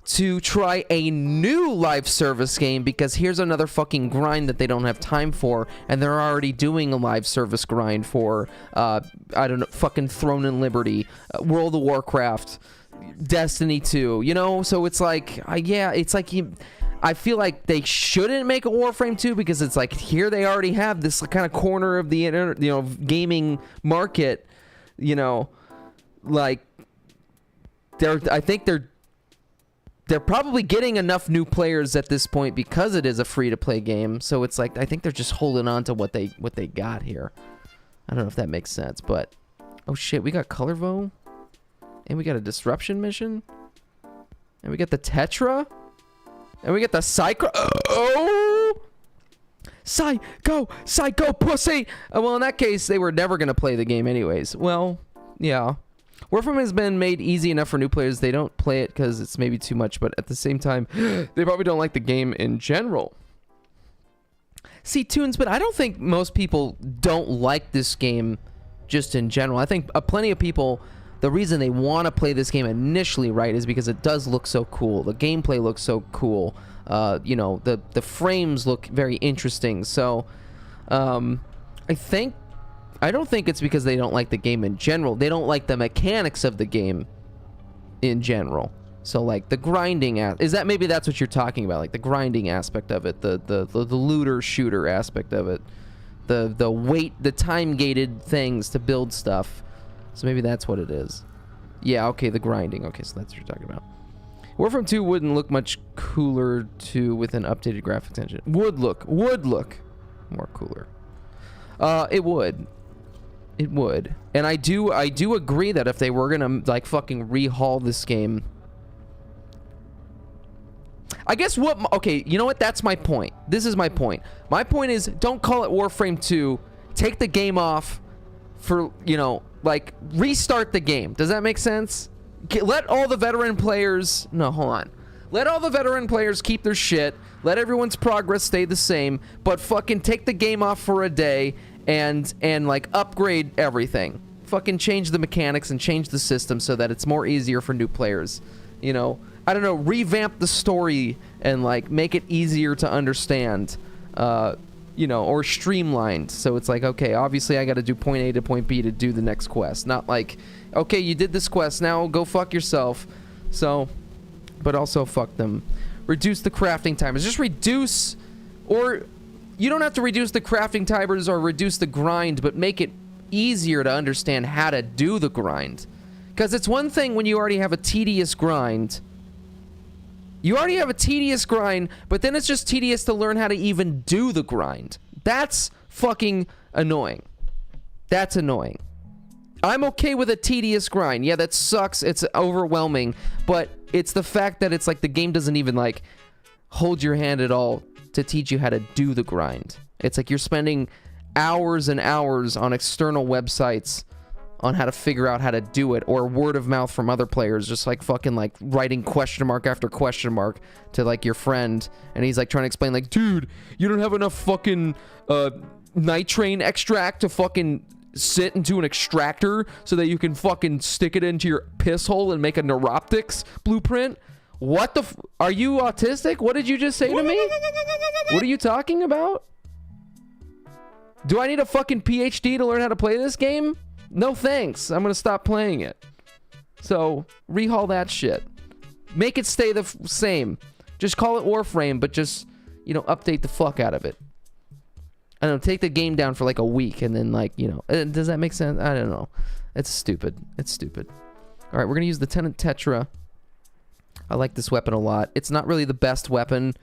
to try a new live service game because here's another fucking grind that they don't have time for, and they're already doing a live service grind for I don't know, fucking Throne and Liberty, World of Warcraft, Destiny 2, you know? So it's like, yeah, it's like I feel like they shouldn't make a Warframe 2 because it's like, here they already have this kind of corner of the internet, you know, gaming market, you know, like I think they're probably getting enough new players at this point because it is a free-to-play game. So it's like, I think they're just holding on to what they got here. I don't know if that makes sense, but oh shit, we got Colorvo. And we got a disruption mission. And we got the Tetra. And we get the Psycho. Oh! Psycho pussy! Well, in that case, they were never going to play the game anyways. Well, yeah. Warframe has been made easy enough for new players. They don't play it because it's maybe too much, but at the same time, they probably don't like the game in general. See, Tunes, but I don't think most people don't like this game just in general. I think plenty of people, the reason they want to play this game initially, right, is because it does look so cool. The gameplay looks so cool. You know, the frames look very interesting. So, I don't think it's because they don't like the game in general. They don't like the mechanics of the game in general. So, like, the grinding... maybe that's what you're talking about, like, the grinding aspect of it, the looter-shooter aspect of it, the time-gated things to build stuff. So maybe that's what it is. Yeah, okay, the grinding. Okay, so that's what you're talking about. Warframe 2 wouldn't look much cooler, too, with an updated graphics engine. Would look more cooler. It would. It would. And I do agree that if they were gonna, like, fucking rehaul this game... I guess what... Okay, you know what? That's my point. This is my point. My point is, don't call it Warframe 2. Take the game off for, you know, like, restart the game. Does that make sense? Let all the veteran players... No, hold on. Let all the veteran players keep their shit. Let everyone's progress stay the same. But fucking take the game off for a day and like, upgrade everything. Fucking change the mechanics and change the system so that it's more easier for new players. You know... I don't know, revamp the story and, like, make it easier to understand, you know, or streamlined. So it's like, okay, obviously I got to do point A to point B to do the next quest. Not like, okay, you did this quest, now go fuck yourself. So, but also fuck them. Reduce the crafting timers. Just reduce, or you don't have to reduce the crafting timers or reduce the grind, but make it easier to understand how to do the grind. Because it's one thing when you already have a tedious grind... You already have a tedious grind, but then it's just tedious to learn how to even do the grind. That's fucking annoying. That's annoying. I'm okay with a tedious grind. Yeah, that sucks. It's overwhelming. But it's the fact that it's like the game doesn't even, like, hold your hand at all to teach you how to do the grind. It's like you're spending hours and hours on external websites on how to figure out how to do it, or word of mouth from other players, just like fucking like writing question mark after question mark to like your friend, and he's like trying to explain like, dude, you don't have enough fucking nitrane extract to fucking sit into an extractor so that you can fucking stick it into your piss hole and make a neuroptics blueprint. What the are you autistic? What did you just say to me? What are you talking about? Do I need a fucking PhD to learn how to play this game? No thanks. I'm gonna stop playing it. So, rehaul that shit. Make it stay the same. Just call it Warframe, but just, you know, update the fuck out of it. I don't know, take the game down for like a week and then, like, you know, does that make sense? I don't know. It's stupid. It's stupid. Alright, we're gonna use the Tenant Tetra. I like this weapon a lot. It's not really the best weapon,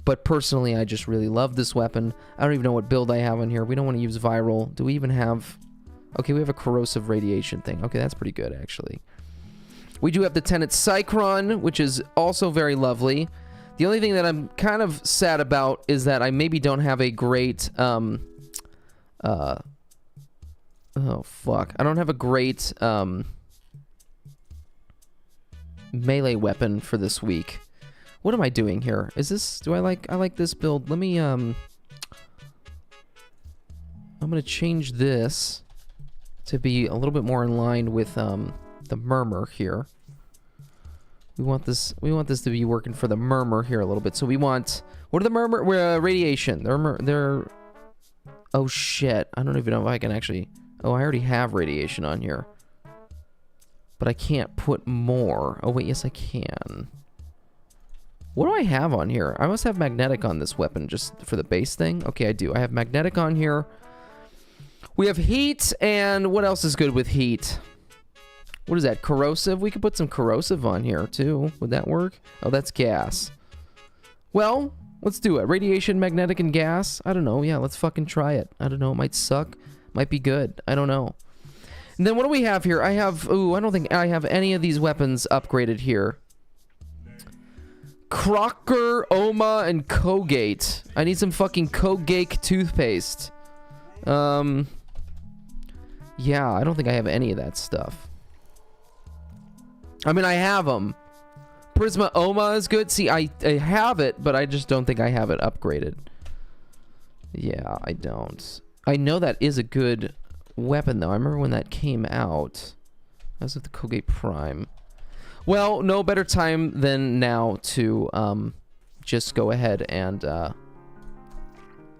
but personally, I just really love this weapon. I don't even know what build I have on here. We don't want to use viral. Do we even have... Okay, we have a corrosive radiation thing. Okay, that's pretty good, actually. We do have the Tenant Cycron, which is also very lovely. The only thing that I'm kind of sad about is that I maybe don't have a great... oh, fuck. I don't have a great... melee weapon for this week. What am I doing here? Is this... Do I like this build? Let me, I'm gonna change this to be a little bit more in line with the murmur here. We want this to be working for the murmur here a little bit. So we want, what are the murmur? Radiation. They're oh shit. I don't even know if I can actually, oh, I already have radiation on here. But I can't put more. Oh wait, yes I can. What do I have on here? I must have magnetic on this weapon just for the base thing. Okay, I do. I have magnetic on here. We have heat, and what else is good with heat? What is that? Corrosive? We could put some corrosive on here, too. Would that work? Oh, that's gas. Well, let's do it. Radiation, magnetic, and gas? I don't know. Yeah, let's fucking try it. I don't know. It might suck. Might be good. I don't know. And then what do we have here? I have... Ooh, I don't think I have any of these weapons upgraded here. Crocker, Oma, and Colgate. I need some fucking Colgate toothpaste. Yeah, I don't think I have any of that stuff. I mean, I have them. Prisma Oma is good. See, I have it, but I just don't think I have it upgraded. Yeah, I don't. I know that is a good weapon, though. I remember when that came out. That was with the Colgate Prime. Well, no better time than now to just go ahead and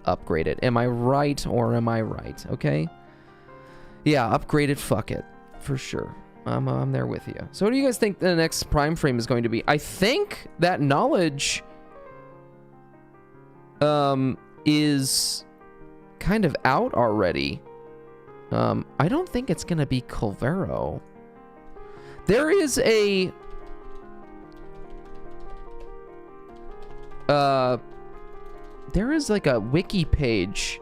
upgrade it. Am I right or am I right? Okay? Yeah, upgrade it. Fuck it. For sure. I'm there with you. So what do you guys think the next Prime frame is going to be? I think that knowledge is kind of out already. I don't think it's going to be Culvero. There is a... there is like a wiki page.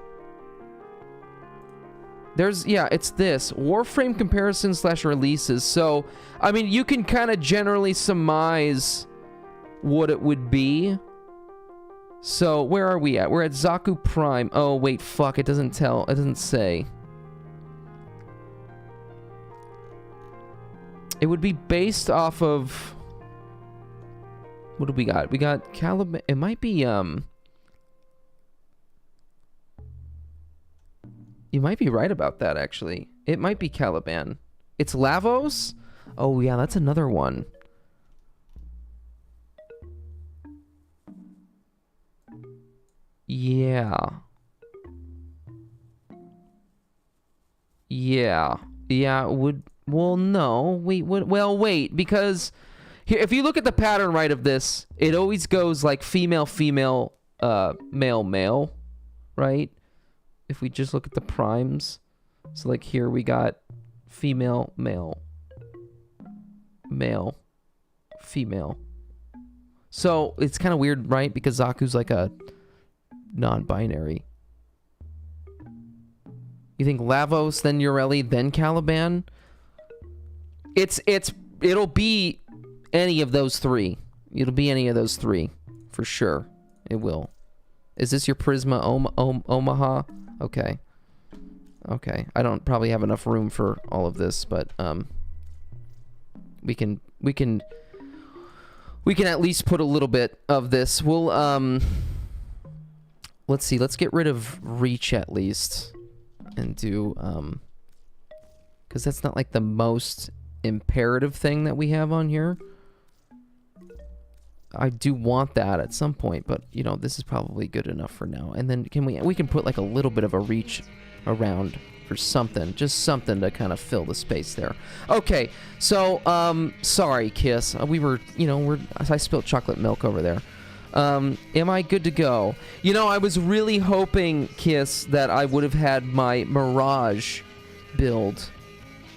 There's, yeah, it's this. Warframe comparison / releases. So, I mean, you can kind of generally surmise what it would be. So, where are we at? We're at Zaku Prime. Oh, wait, fuck. It doesn't tell. It doesn't say. It would be based off of... What do we got? We got Caliban. It might be, You might be right about that, actually. It might be Caliban. It's Lavos? Oh, yeah, that's another one. Yeah. Yeah. Yeah, would... Well, no. Wait, well, wait, because... Here, if you look at the pattern, right, of this, it always goes, like, female, female, male, male, right? If we just look at the primes, so like here we got female, male, male, female. So it's kind of weird, right? Because Zaku's like a non-binary. You think Lavos, then Ureli, then Caliban? It'll be any of those three. It'll be any of those three, for sure. It will. Is this your Prisma Omaha? Okay. Okay. I don't probably have enough room for all of this, but we can at least put a little bit of this. We'll let's see. Let's get rid of reach at least and do cuz that's not like the most imperative thing that we have on here. I do want that at some point, but you know, this is probably good enough for now. And then we can put like a little bit of a reach around for something, just something to kind of fill the space there. Okay, so sorry, Kiss. I spilled chocolate milk over there. Am I good to go? You know, I was really hoping, Kiss, that I would have had my Mirage build,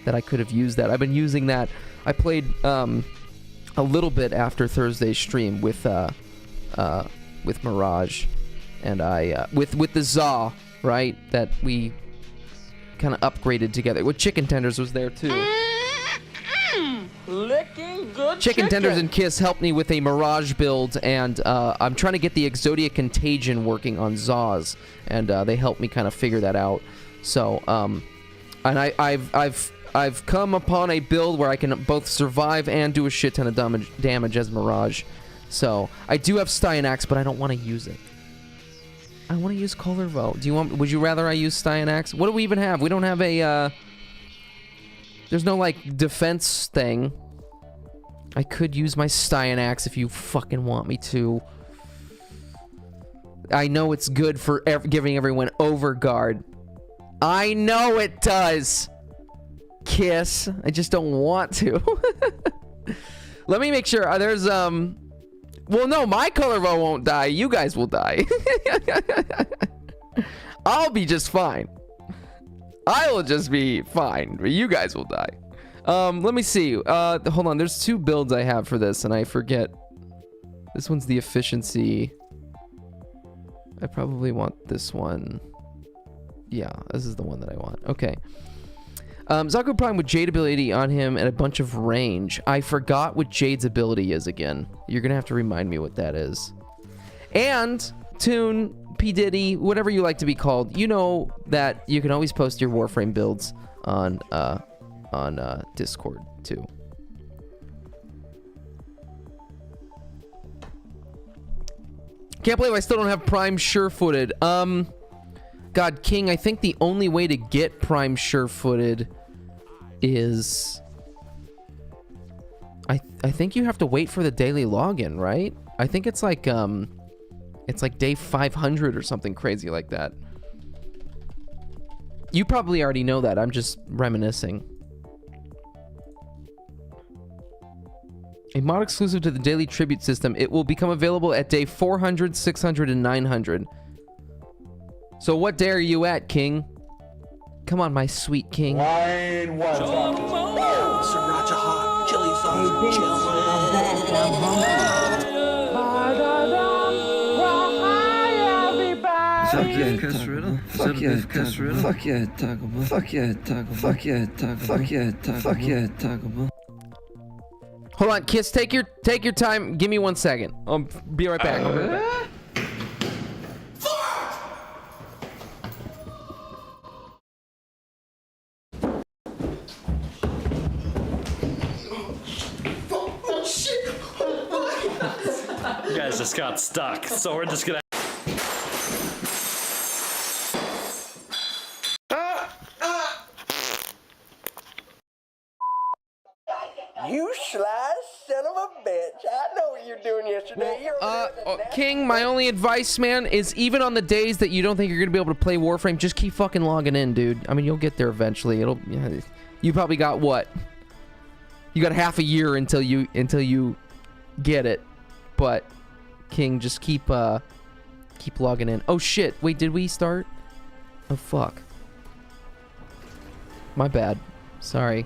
that I could have used that. I've been using that. I played a little bit after Thursday's stream with Mirage, and I with the Za, right, that we kind of upgraded together. With Chicken Tenders was there too. Licking good Chicken Tenders and Kiss helped me with a Mirage build, and I'm trying to get the Exodia Contagion working on Zaz, and they helped me kind of figure that out. So and I've come upon a build where I can both survive and do a shit ton of damage as Mirage. So, I do have Styanax, but I don't want to use it. I want to use Colorvo. Would you rather I use Styanax? What do we even have? We don't have a, there's no, like, defense thing. I could use my Styanax if you fucking want me to. I know it's good for giving everyone overguard. I know it does! Kiss. I just don't want to. Let me make sure. There's, well, no, my Colorvo won't die. You guys will die. I'll be just fine. I will just be fine, but you guys will die. Let me see. Hold on. There's two builds I have for this, and I forget. This one's the efficiency. I probably want this one. Yeah, this is the one that I want. Okay. Zaku Prime with Jade ability on him and a bunch of range. I forgot what Jade's ability is again. You're gonna have to remind me what that is. And Toon, P. Diddy, whatever you like to be called, you know that you can always post your Warframe builds on Discord too. Can't believe I still don't have Prime sure-footed. God, King, I think the only way to get Prime sure-footed is... I think you have to wait for the daily login, right? I think it's like day 500 or something crazy like that. You probably already know that. I'm just reminiscing. A mod exclusive to the daily tribute system. It will become available at day 400, 600, and 900. So what day are you at, King? Come on, my sweet King. Line one. Sriracha hot, chili sauce, Fuck yeah, casserole. Fuck yeah, casserole. Fuck yeah, Taco Bell. Fuck yeah, Taco. Fuck yeah, Taco. Fuck yeah, Taco. Fuck yeah, Taco Bell. Hold on, Kiss. Take your time. Give me 1 second. I'll be right back. You guys just got stuck, so we're just gonna. You sly son of a bitch. I know what you're doing yesterday. King, my only advice, man, is even on the days that you don't think you're gonna be able to play Warframe, just keep fucking logging in, dude. I mean, you'll get there eventually. You probably got what? You got half a year until you get it. But King, just keep logging in. Oh shit! Wait, did we start? Oh fuck. My bad. Sorry.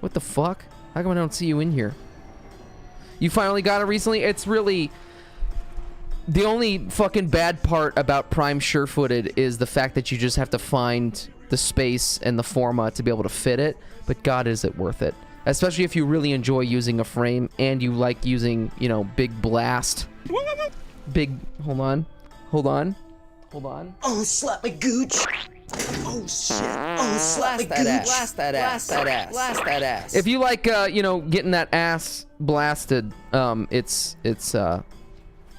What the fuck? How come I don't see you in here? You finally got it recently? It's really... The only fucking bad part about Prime sure-footed is the fact that you just have to find the space and the forma to be able to fit it. But God, is it worth it. Especially if you really enjoy using a frame and you like using, you know, big blast. Big... Hold on. Hold on. Hold on. Oh, slap my gooch. Oh shit. Oh, slap my gooch. Blast that ass. Blast that ass. If you like, you know, getting that ass blasted, it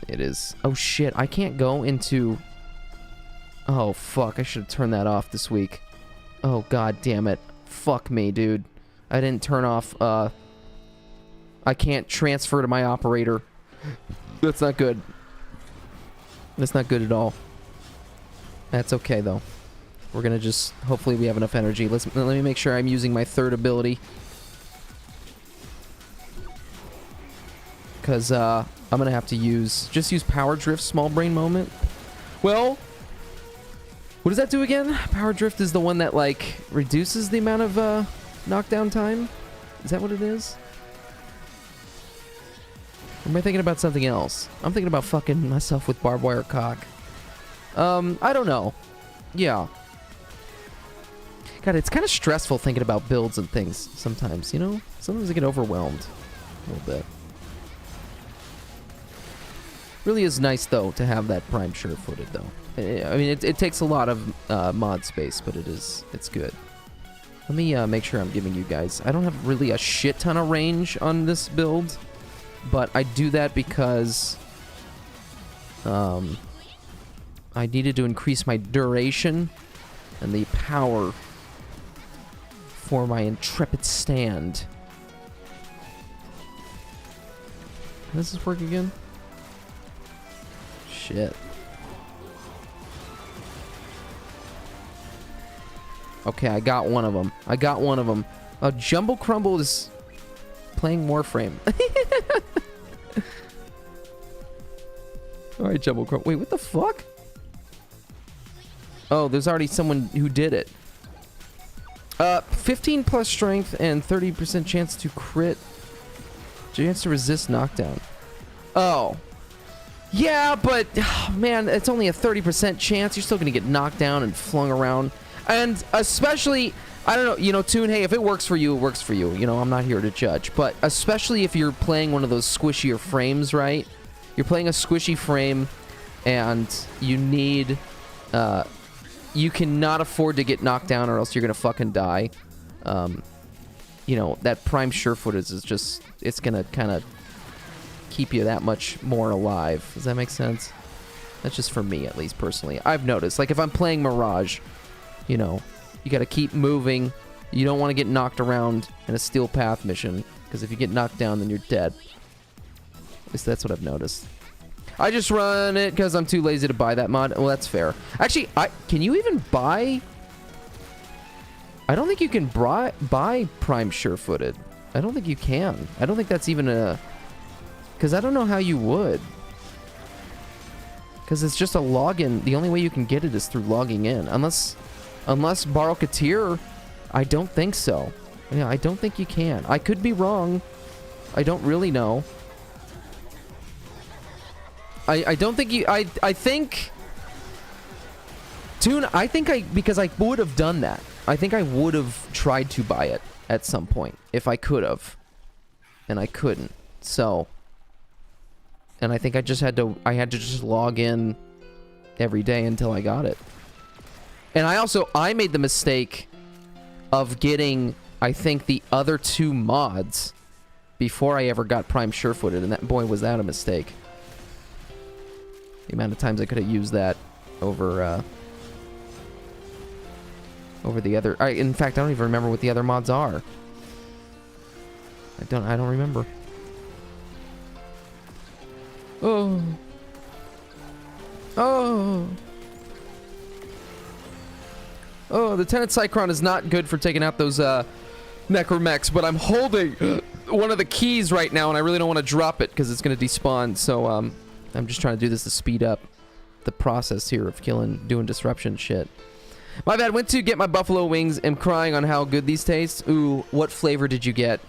is. Oh shit, I can't go into... Oh fuck, I should have turned that off this week. Oh god damn it. Fuck me, dude. I didn't turn off, I can't transfer to my operator. That's not good. That's not good at all. That's okay though. We're gonna just... Hopefully we have enough energy. Let me make sure I'm using my third ability. Because, I'm gonna have to use... Just use Power Drift Small Brain Moment. Well... What does that do again? Power Drift is the one that, like, reduces the amount of, knockdown time? Is that what it is? Or am I thinking about something else? I'm thinking about fucking myself with barbed wire cock. I don't know. Yeah. God, it's kind of stressful thinking about builds and things sometimes, you know? Sometimes I get overwhelmed a little bit. Really is nice, though, to have that Prime sure-footed, though. I mean, it takes a lot of mod space, but it's good. Let me make sure I'm giving you guys... I don't have really a shit ton of range on this build, but I do that because... I needed to increase my duration and the power for my intrepid stand. How does this work again? Shit. Okay, I got one of them. I got one of them. Jumbo Crumble is playing Warframe. Alright, Jumbo Crumble. Wait, what the fuck? Oh, there's already someone who did it. 15 plus strength and 30% chance to crit. Chance to resist knockdown. Oh. Yeah, but, man, it's only a 30% chance. You're still going to get knocked down and flung around. And especially I don't know, you know, Toon, hey, if it works for you, it works for you. You know, I'm not here to judge. But especially if you're playing one of those squishier frames, right? You're playing a squishy frame, and you need... you cannot afford to get knocked down or else you're gonna fucking die. You know, that prime sure-footed is just... It's gonna kind of keep you that much more alive. Does that make sense? That's just for me, at least, personally. I've noticed. Like, if I'm playing Mirage, you know... You gotta keep moving. You don't want to get knocked around in a steel path mission, because if you get knocked down, then you're dead. At least that's what I've noticed. I just run it because I'm too lazy to buy that mod. Well, that's fair. Actually, can you even buy... I don't think you can buy Prime Sure-Footed. I don't think you can. I don't think that's even a... Because I don't know how you would. Because it's just a login. The only way you can get it is through logging in. Unless Borrow Katir, I don't think so. Yeah, I don't think you can. I could be wrong. I don't really know. I don't think you... I think... Toon, I think because I would have done that. I think I would have tried to buy it at some point. If I could have. And I couldn't. So... And I think I had to just log in every day until I got it. And I made the mistake of getting, I think, the other 2 mods before I ever got Prime Sure-Footed, and that, boy, was that a mistake. The amount of times I could have used that over the other... in fact, I don't even remember what the other mods are. I don't remember. Oh. Oh. Oh, Lieutenant Cycron is not good for taking out those necromechs, but I'm holding one of the keys right now, and I really don't want to drop it because it's going to despawn. So I'm just trying to do this to speed up the process here of doing disruption shit. My bad. Went to get my buffalo wings. Am crying on how good these taste. Ooh, what flavor did you get?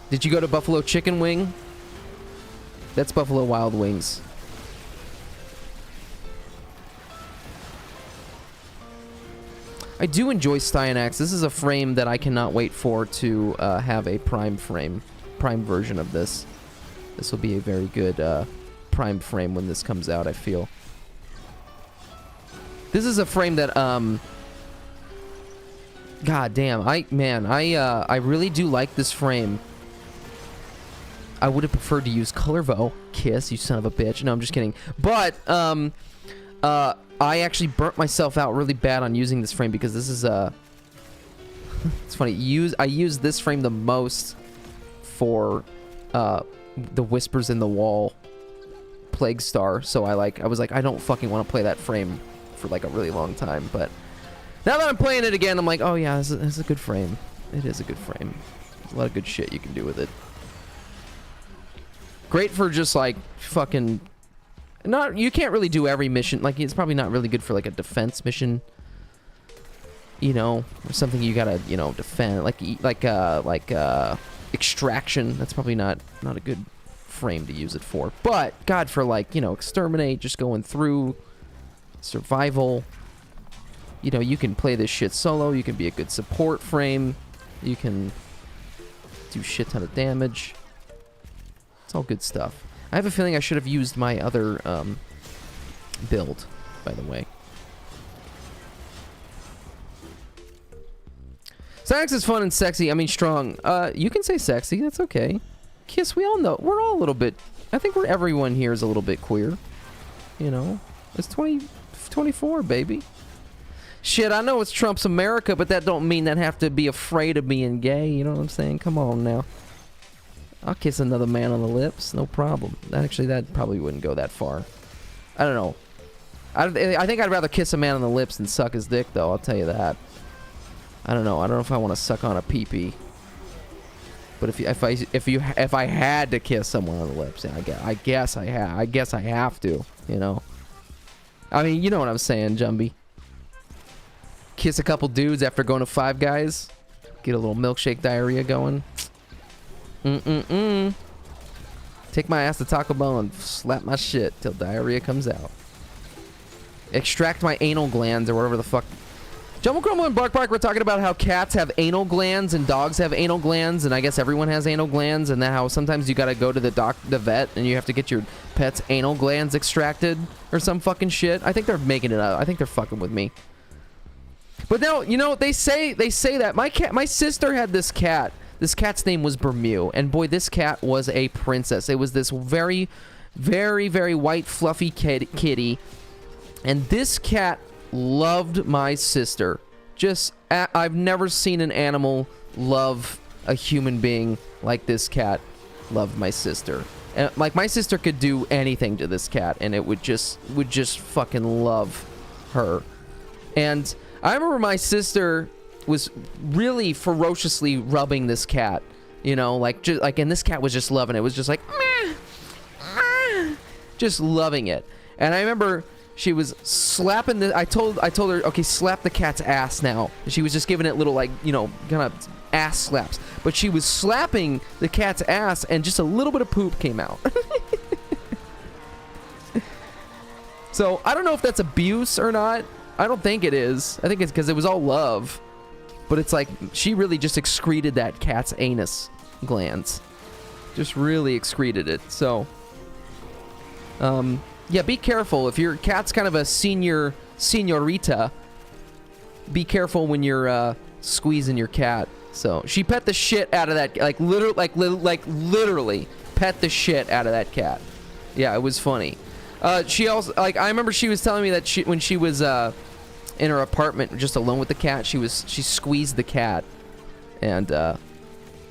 Did you go to Buffalo Chicken Wing? That's Buffalo Wild Wings. I do enjoy Styanax. This is a frame that I cannot wait for to have a prime version of this. This will be a very good prime frame when this comes out, I feel. This is a frame that, god damn, I really do like this frame. I would have preferred to use Colorvo. Kiss, you son of a bitch. No, I'm just kidding. But, I actually burnt myself out really bad on using this frame because this is it's funny. I use this frame the most for the Whispers in the Wall Plague Star. So I was like, I don't fucking want to play that frame for like a really long time. But now that I'm playing it again, I'm like, oh yeah, this is a good frame. It is a good frame. There's a lot of good shit you can do with it. Great for just like fucking... you can't really do every mission. Like, it's probably not really good for like a defense mission, you know, or something you gotta, you know, defend, like extraction. That's probably not a good frame to use it for. But god, for like, you know, exterminate, just going through survival, you know, you can play this shit solo. You can be a good support frame. You can do shit ton of damage. It's all good stuff. I have a feeling I should have used my other build, by the way. Styanax is fun and sexy. I mean, strong. You can say sexy. That's okay. Kiss, we all know. We're all a little bit... I think everyone here is a little bit queer. You know? It's 2024, baby. Shit, I know it's Trump's America, but that don't mean that I have to be afraid of being gay. You know what I'm saying? Come on now. I'll kiss another man on the lips, no problem. Actually, that probably wouldn't go that far. I don't know. I think I'd rather kiss a man on the lips than suck his dick, though. I'll tell you that. I don't know. I don't know if I want to suck on a pee-pee. But if I had to kiss someone on the lips, yeah, I guess I have to. You know. I mean, you know what I'm saying, Jumby. Kiss a couple dudes after going to Five Guys. Get a little milkshake diarrhea going. Take my ass to Taco Bell and slap my shit till diarrhea comes out. Extract my anal glands or whatever the fuck Jumble Crumble and Bark Bark were talking about how cats have anal glands and dogs have anal glands, and I guess everyone has anal glands, and then how sometimes you gotta go to the vet and you have to get your pet's anal glands extracted or some fucking shit. I think they're making it up. I think they're fucking with me. But now, you know, they say that my sister had this cat. This cat's name was Bermew, and boy, this cat was a princess. It was this very, very, very white, fluffy kitty, and this cat loved my sister. I've never seen an animal love a human being like this cat loved my sister. And like, my sister could do anything to this cat, and it would just fucking love her. And I remember my sister was really ferociously rubbing this cat, you know, and this cat was just loving it. It was just like, meh, just loving it. And I remember she was slapping I told her, okay, slap the cat's ass now. And she was just giving it little, like, you know, kind of ass slaps. But she was slapping the cat's ass, and just a little bit of poop came out. So I don't know if that's abuse or not. I don't think it is. I think it's because it was all love. But it's like, she really just excreted that cat's anus glands. Just really excreted it. So, yeah, be careful. If your cat's kind of a senorita, be careful when you're squeezing your cat. So she pet the shit out of that, like literally pet the shit out of that cat. Yeah, it was funny. She also, like, I remember she was telling me that when she was in her apartment just alone with the cat, she squeezed the cat, and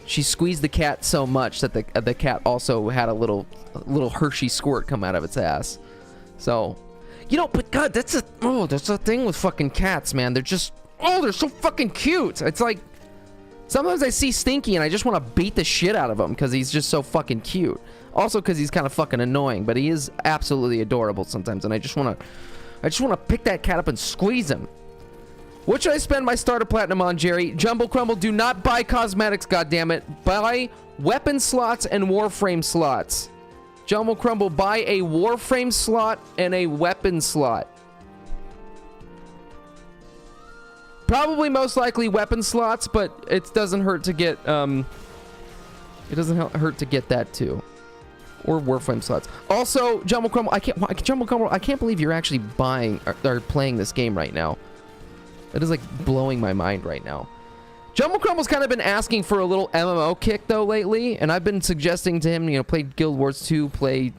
she squeezed the cat so much that the cat also had a little Hershey squirt come out of its ass. So, you know, but God, that's the thing with fucking cats, man. They're so fucking cute. It's like, sometimes I see Stinky and I just want to beat the shit out of him because he's just so fucking cute. Also because he's kind of fucking annoying, but he is absolutely adorable sometimes, and I just want to pick that cat up and squeeze him. What should I spend my starter platinum on, Jerry? Jumble Crumble, do not buy cosmetics, goddammit. Buy weapon slots and warframe slots. Jumble Crumble, buy a warframe slot and a weapon slot. Probably most likely weapon slots, but it doesn't hurt to get that too. Or warframe slots. Also, Jumble Crumble, I can't believe you're actually buying or playing this game right now. That is like blowing my mind right now. Jumble Crumble's kind of been asking for a little MMO kick though lately, and I've been suggesting to him, you know, play Guild Wars 2, play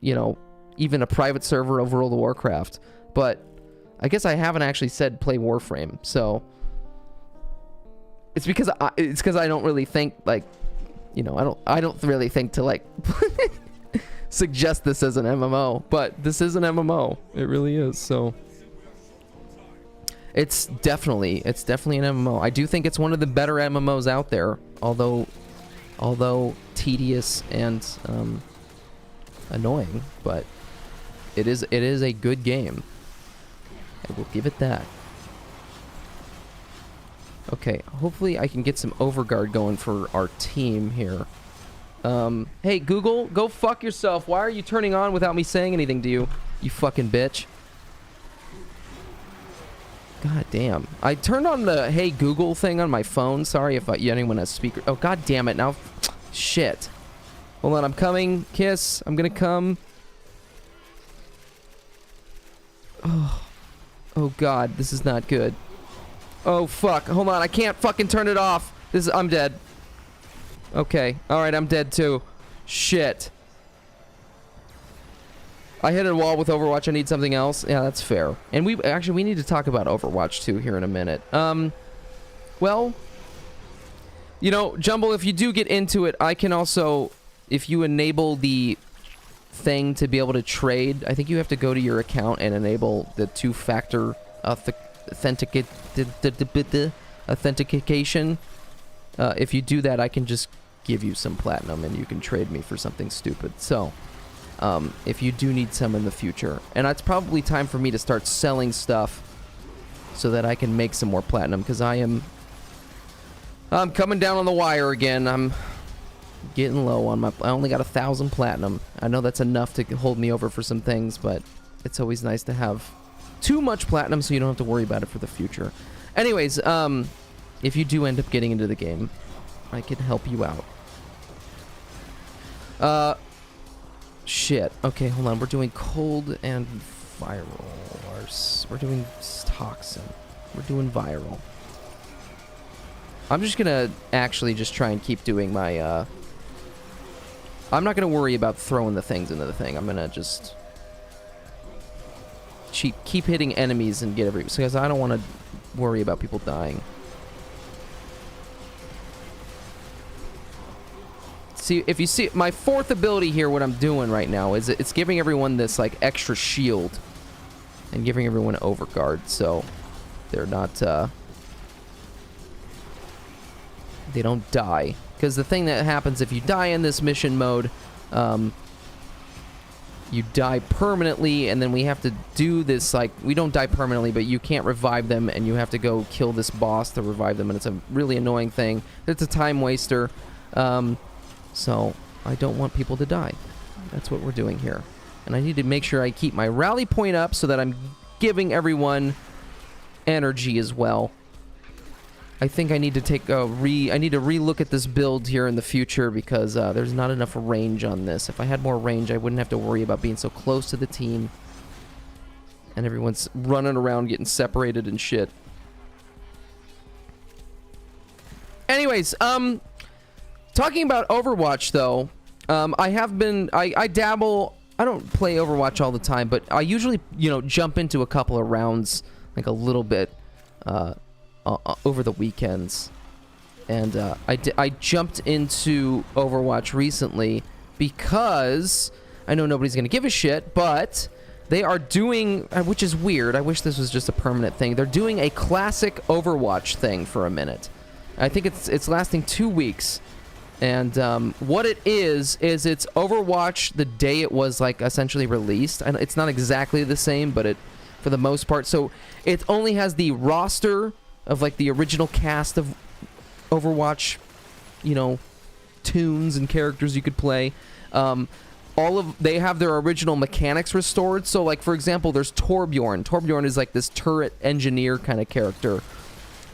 you know, even a private server of World of Warcraft. But I guess I haven't actually said play Warframe, so it's because I don't really think, like, you know, I don't really think to, like, suggest this as an MMO, but this is an MMO. It really is. So it's definitely an MMO. I do think it's one of the better MMOs out there, although tedious and annoying, but it is a good game. I will give it that. Okay, hopefully I can get some overguard going for our team here. Hey, Google, go fuck yourself. Why are you turning on without me saying anything to you, you fucking bitch? God damn. I turned on the Hey Google thing on my phone. Sorry if anyone has speaker. Oh, god damn it. Now, shit. Hold on, I'm coming. Kiss. I'm gonna come. Oh god, this is not good. Oh fuck. Hold on, I can't fucking turn it off. I'm dead. Okay. Alright, I'm dead too. Shit. I hit a wall with Overwatch. I need something else. Yeah, that's fair. And we need to talk about Overwatch 2 here in a minute. Well, you know, Jumble, if you do get into it, I can also, if you enable the thing to be able to trade, I think you have to go to your account and enable the two-factor authentication. If you do that, I can just give you some platinum and you can trade me for something stupid. So, if you do need some in the future. And it's probably time for me to start selling stuff so that I can make some more platinum, because I'm coming down on the wire again. I'm getting low on my... I only got 1,000 platinum. I know that's enough to hold me over for some things, but it's always nice to have too much platinum so you don't have to worry about it for the future. Anyways, if you do end up getting into the game, I can help you out. Shit. Okay, hold on. We're doing cold and viral. We're doing toxin. We're doing viral. I'm just gonna actually just try and keep doing my, I'm not gonna worry about throwing the things into the thing. I'm gonna just keep hitting enemies and get because I don't want to worry about people dying. See, if you see my fourth ability here, what I'm doing right now is it's giving everyone this like extra shield and giving everyone overguard, so they're not they don't die. Because the thing that happens if you die in this mission mode, you die permanently, and then we have to do this, like, we don't die permanently, but you can't revive them, and you have to go kill this boss to revive them, and it's a really annoying thing. It's a time waster. So I don't want people to die. That's what we're doing here. And I need to make sure I keep my rally point up so that I'm giving everyone energy as well. I think I need to take I need to re-look at this build here in the future because there's not enough range on this. If I had more range, I wouldn't have to worry about being so close to the team. And everyone's running around getting separated and shit. Anyways, talking about Overwatch, though, I dabble. I don't play Overwatch all the time, but I usually, jump into a couple of rounds, like a little bit, over the weekends. And I jumped into Overwatch recently because I know nobody's going to give a shit, but they are doing, which is weird. I wish this was just a permanent thing. They're doing a classic Overwatch thing for a minute. I think it's lasting 2 weeks. And what it is it's Overwatch the day it was like essentially released. And it's not exactly the same, but for the most part. So it only has the roster of like the original cast of Overwatch, tunes and characters you could play. They have their original mechanics restored. So like, for example, there's Torbjorn. Torbjorn is like this turret engineer kind of character.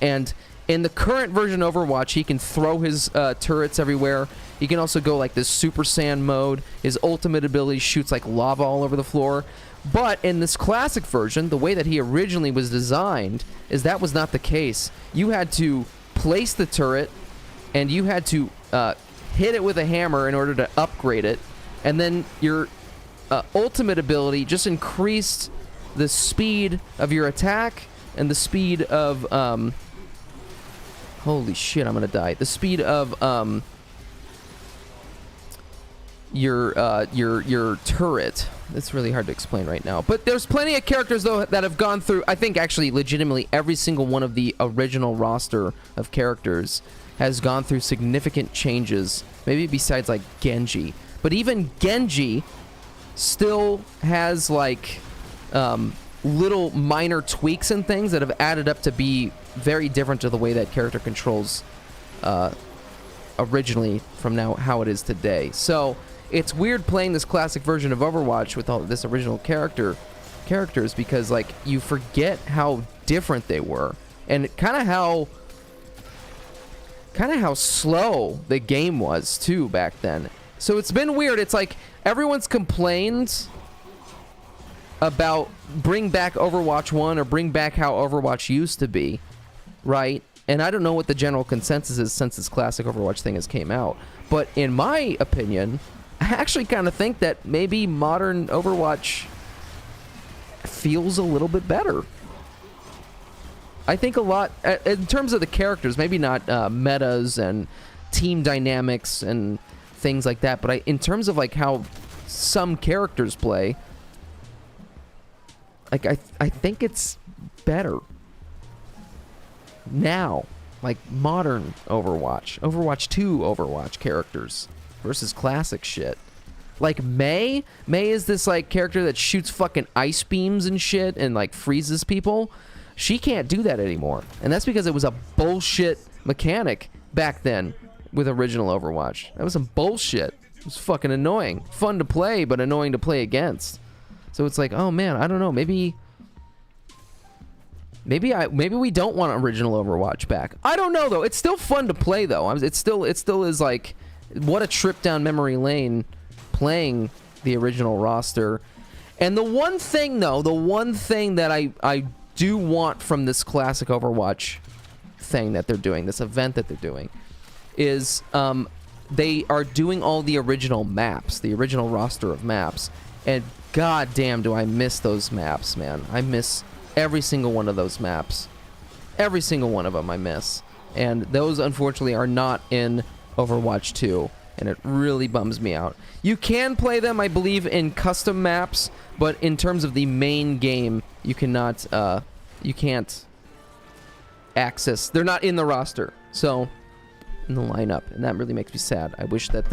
And in the current version of Overwatch, he can throw his turrets everywhere. He can also go like this Super Saiyan mode. His ultimate ability shoots like lava all over the floor. But in this classic version, the way that he originally was designed is that was not the case. You had to place the turret, and you had to hit it with a hammer in order to upgrade it. And then your ultimate ability just increased the speed of your attack and the speed of... holy shit, I'm gonna die. The speed of your turret. It's really hard to explain right now. But there's plenty of characters though that have gone through, I think actually legitimately every single one of the original roster of characters has gone through significant changes. Maybe besides like Genji. But even Genji still has like little minor tweaks and things that have added up to be very different to the way that character controls originally from now how it is today. So it's weird playing this classic version of Overwatch with all this original characters because like you forget how different they were and kind of how slow the game was too back then. So it's been weird. It's like everyone's complained about bring back Overwatch 1 or bring back how Overwatch used to be, right? And I don't know what the general consensus is since this classic Overwatch thing has came out. But in my opinion, I actually kind of think that maybe modern Overwatch feels a little bit better. I think a lot, in terms of the characters, maybe not metas and team dynamics and things like that, but in terms of like how some characters play, like I think it's better now, like modern Overwatch 2 Overwatch characters versus classic shit. Like Mei is this like character that shoots fucking ice beams and shit and like freezes people. She can't do that anymore, and that's because it was a bullshit mechanic back then with original Overwatch. That was some bullshit. It was fucking annoying. Fun to play, but annoying to play against. So it's like, oh man, I don't know, maybe Maybe we don't want original Overwatch back. I don't know though. It's still fun to play though. It still is like, what a trip down memory lane playing the original roster. And the one thing though, that I do want from this classic Overwatch thing that they're doing, this event that they're doing, is they are doing all the original maps, the original roster of maps, and god damn do I miss those maps, man. I miss every single one of those maps. Every single one of them I miss. And those unfortunately are not in Overwatch 2, and it really bums me out. You can play them, I believe, in custom maps, but in terms of the main game, you cannot, you can't access, they're not in the roster, so, in the lineup, and that really makes me sad. I wish that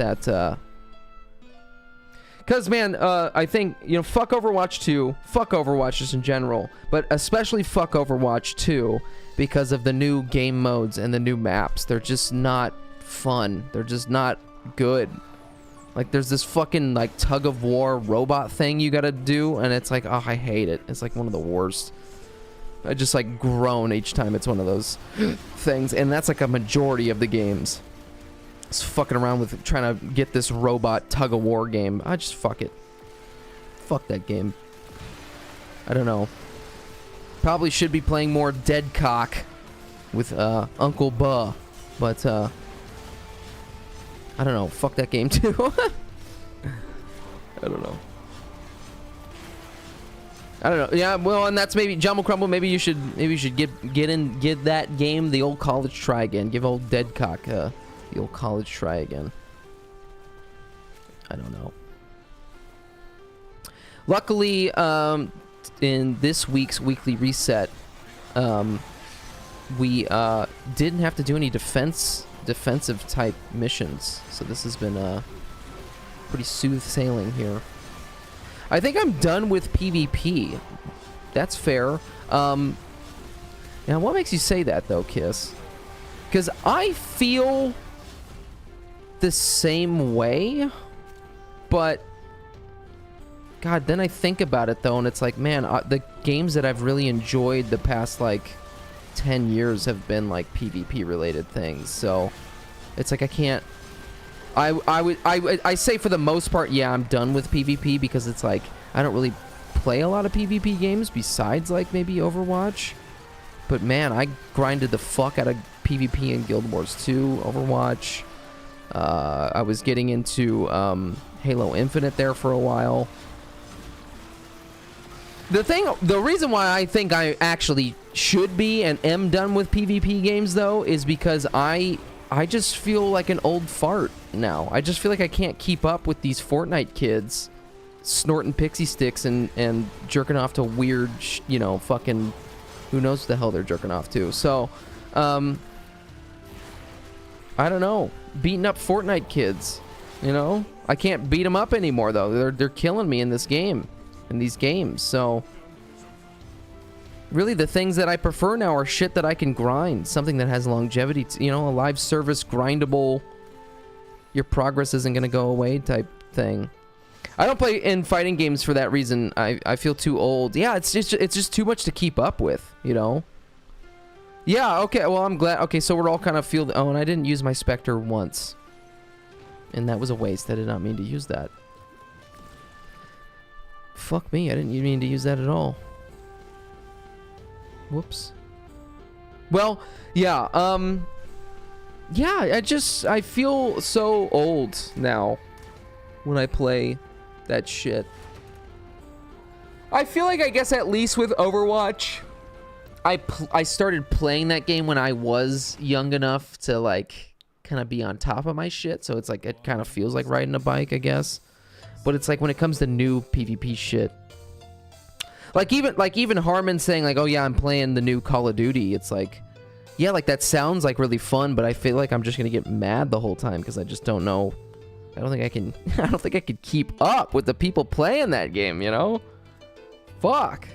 because, man, I think, you know, fuck Overwatch 2, fuck Overwatch just in general, but especially fuck Overwatch 2 because of the new game modes and the new maps. They're just not fun. They're just not good. Like, there's this fucking, like, tug-of-war robot thing you gotta do, and it's like, oh, I hate it. It's, like, one of the worst. I just, like, groan each time it's one of those things, and that's, like, a majority of the games. Just fucking around with trying to get this robot tug-of-war game. I just fuck it. Fuck that game. I don't know. Probably should be playing more Dead Cock with, Uncle Buh, but, I don't know. Fuck that game too. I don't know. I don't know. Yeah, well, and that's maybe Jumble Crumble. Maybe you should get that game the old college try again. Give old Deadcock the old college try again. I don't know. Luckily, in this week's weekly reset, we didn't have to do any defensive type missions, so this has been pretty smooth sailing here. I think I'm done with PvP. That's fair. Now, what makes you say that though, Kiss? Because I feel the same way, but god, then I think about it though, and it's like, man, the games that I've really enjoyed the past like 10 years have been like PvP related things, so it's like I can't. I say for the most part, yeah, I'm done with PvP because it's like I don't really play a lot of PvP games besides like maybe Overwatch. But man, I grinded the fuck out of PvP in Guild Wars 2, Overwatch. I was getting into Halo Infinite there for a while. The reason why I think I actually should be and am done with PvP games though is because I just feel like an old fart now. I just feel like I can't keep up with these Fortnite kids snorting pixie sticks and jerking off to weird, you know, fucking who knows what the hell they're jerking off to. So, I don't know. Beating up Fortnite kids, you know? I can't beat them up anymore though. They're killing me in this game, in these games. So, really the things that I prefer now are shit that I can grind. Something that has longevity, you know, a live service, grindable, your progress isn't going to go away type thing. I don't play in fighting games for that reason. I feel too old. Yeah, it's just too much to keep up with, you know? Yeah, okay, well, I'm glad. Okay, so we're all kind of feel... Oh, and I didn't use my Spectre once. And that was a waste. I did not mean to use that. Fuck me, I didn't mean to use that at all. Whoops. Well, yeah, yeah, I feel so old now when I play that shit. I feel like, I guess, at least with Overwatch, I started playing that game when I was young enough to, like, kind of be on top of my shit, so it's like, it kind of feels like riding a bike, I guess. But it's like, when it comes to new PvP shit, like even Harmon saying, like, oh yeah, I'm playing the new Call of Duty, it's like, yeah, like, that sounds like really fun, but I feel like I'm just gonna get mad the whole time, because I just don't know. I don't think I could keep up with the people playing that game, you know? Fuck.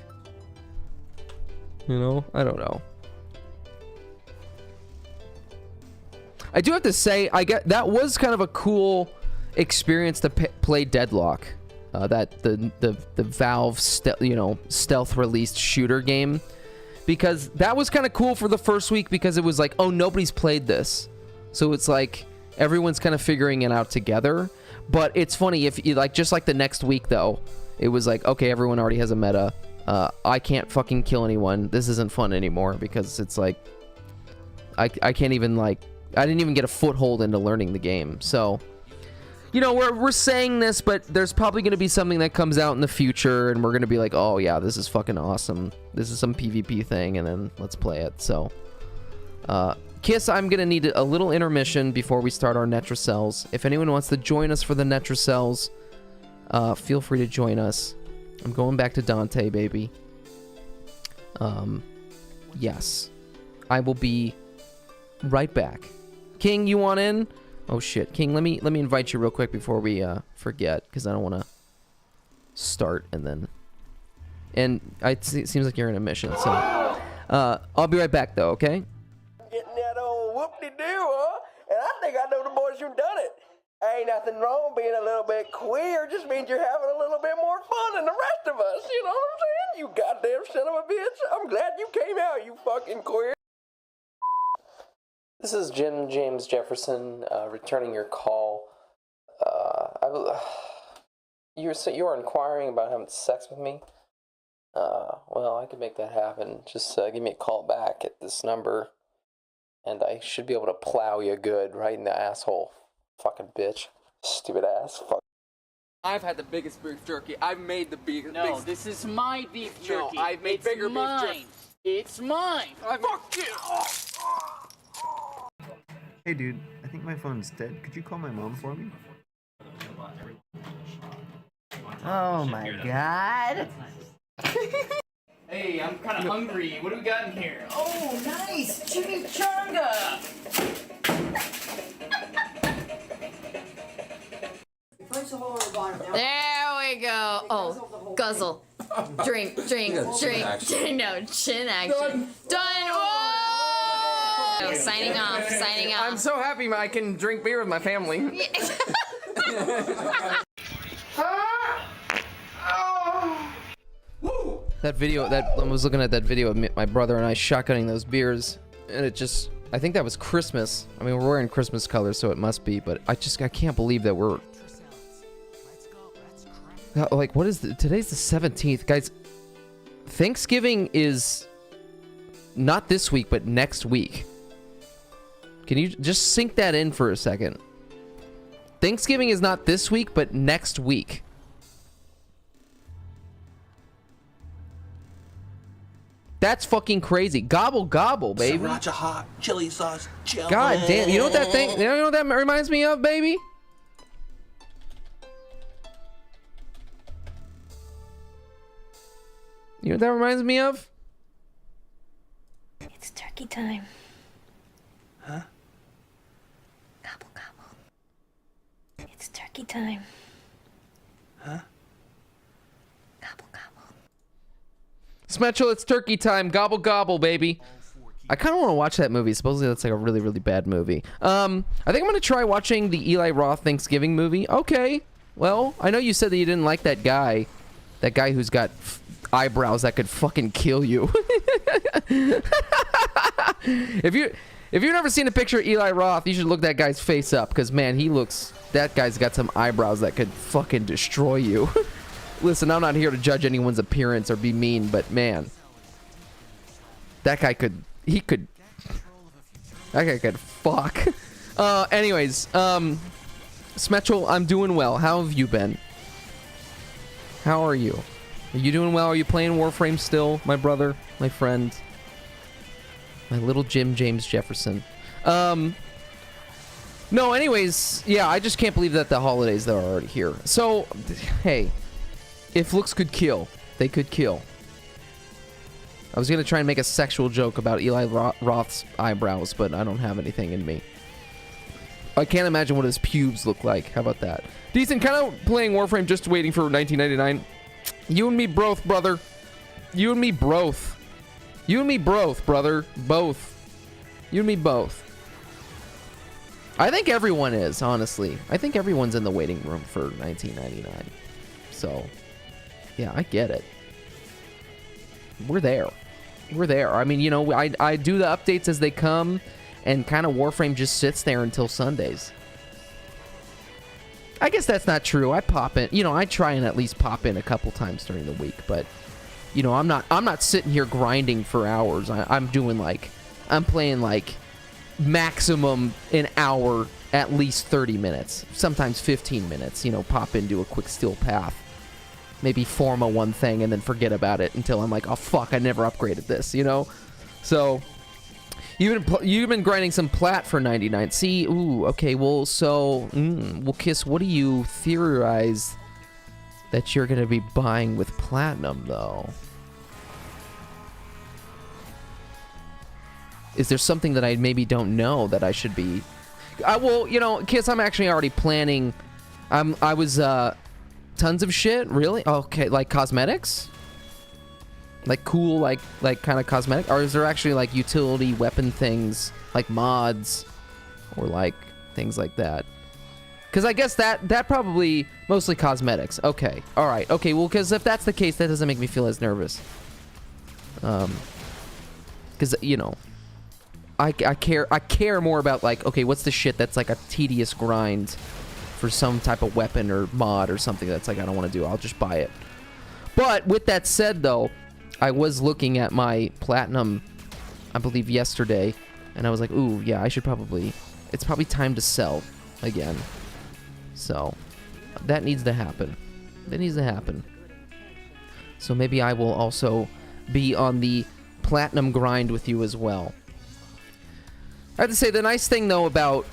You know? I don't know. I do have to say, that was kind of a cool experience to play Deadlock. That the Valve stealth released shooter game, because that was kind of cool for the first week because it was like, oh, nobody's played this. So it's like everyone's kind of figuring it out together. But it's funny if you like, just like the next week though, it was like, okay, everyone already has a meta. I can't fucking kill anyone. This isn't fun anymore because it's like, I can't even like, I didn't even get a foothold into learning the game. So, you know, we're saying this, but there's probably going to be something that comes out in the future and we're going to be like, oh yeah, this is fucking awesome. This is some PvP thing and then let's play it. So, Kiss, I'm going to need a little intermission before we start our Netracels. If anyone wants to join us for the Netracels, feel free to join us. I'm going back to Dante, baby. Yes. I will be right back. King, you want in? Oh shit. King, let me invite you real quick before we forget, because I don't want to start and then... And it seems like you're in a mission, so... I'll be right back though, okay? Getting that old whoop-de-doo, huh? And I think I know the boys who done it. Ain't nothing wrong being a little bit queer. Just means you're having a little bit more fun than the rest of us. You know what I'm saying? You goddamn son of a bitch. I'm glad you came out, you fucking queer. This is Jim James Jefferson returning your call. You're inquiring about having sex with me? Well, I could make that happen. Just give me a call back at this number, and I should be able to plow you good right in the asshole. Fucking bitch. Stupid ass. Fuck. I've had the biggest beef jerky. I've made the biggest. No, this is my beef jerky. No, I've made bigger beef jerky. It's mine. Fuck you. Hey dude, I think my phone's dead. Could you call my mom for me? Oh my god. Hey, I'm kind of hungry. What do we got in here? Oh, nice! Chimichanga! There we go. Oh, guzzle. Drink. No, chin action. Done. Whoa! Signing off. I'm so happy I can drink beer with my family. That video, I was looking at that video of my brother and I shotgunning those beers, and it just, I think that was Christmas. I mean, we're wearing Christmas colors, so it must be, but I can't believe that we're, like, what is today's the 17th, guys. Thanksgiving is not this week, but next week. Can you just sink that in for a second? Thanksgiving is not this week, but next week. That's fucking crazy. Gobble gobble, baby. Sriracha hot, chili sauce, jelly. God damn, you know what that thing, you know what that reminds me of, baby? You know what that reminds me of? It's turkey time. Huh? Gobble gobble. It's turkey time. Huh? Gobble gobble. Smetchel, it's turkey time. Gobble gobble, baby. I kind of want to watch that movie. Supposedly that's like a really, really bad movie. I think I'm going to try watching the Eli Roth Thanksgiving movie. Okay. Well, I know you said that you didn't like that guy. That guy who's got eyebrows that could fucking kill you. If you've never seen a picture of Eli Roth, you should look that guy's face up, because man, that guy's got some eyebrows that could fucking destroy you. Listen, I'm not here to judge anyone's appearance or be mean, but man, that guy could fuck. Anyways, Smetchel, I'm doing well. How have you been? How are you? Are you doing well? Are you playing Warframe still, my brother, my friend, my little Jim James Jefferson? No, anyways, yeah, I just can't believe that the holidays are already here. So, hey, if looks could kill, they could kill. I was going to try and make a sexual joke about Eli Roth's eyebrows, but I don't have anything in me. I can't imagine what his pubes look like. How about that? Decent, kind of playing Warframe, just waiting for 1999. You and me both, brother. You and me both. You and me both, brother. Both. You and me both. I think everyone is, honestly. I think everyone's in the waiting room for 1999. So, yeah, I get it. We're there. we're there. I mean, you know, I do the updates as they come, and kind of Warframe just sits there until Sundays. I guess that's not true. I pop in, you know, I try and at least pop in a couple times during the week, but you know, I'm not sitting here grinding for hours. I'm doing like, I'm playing like maximum an hour, at least 30 minutes, sometimes 15 minutes, you know, pop into a quick steel path, maybe form a one thing and then forget about it until I'm like, oh fuck, I never upgraded this, you know? So you've been grinding some plat for 99. See, ooh, okay, well, so, well, Kiss, what do you theorize that you're going to be buying with platinum, though? Is there something that I maybe don't know that I should be... well, you know, Kiss, I'm actually already planning... I was, tons of shit? Really? Okay, like cosmetics? Like cool, like kind of cosmetic? Or is there actually like utility weapon things, like mods, or like things like that? Because I guess that probably mostly cosmetics. Okay, all right, okay. Well, because if that's the case, that doesn't make me feel as nervous. Because you know, I care more about like, okay, what's the shit that's like a tedious grind for some type of weapon or mod or something that's like I don't want to do. I'll just buy it. But with that said, though, I was looking at my platinum, I believe yesterday, and I was like, ooh, yeah, I should probably, it's probably time to sell again. So that needs to happen. That needs to happen. So maybe I will also be on the platinum grind with you as well. I have to say, the nice thing though about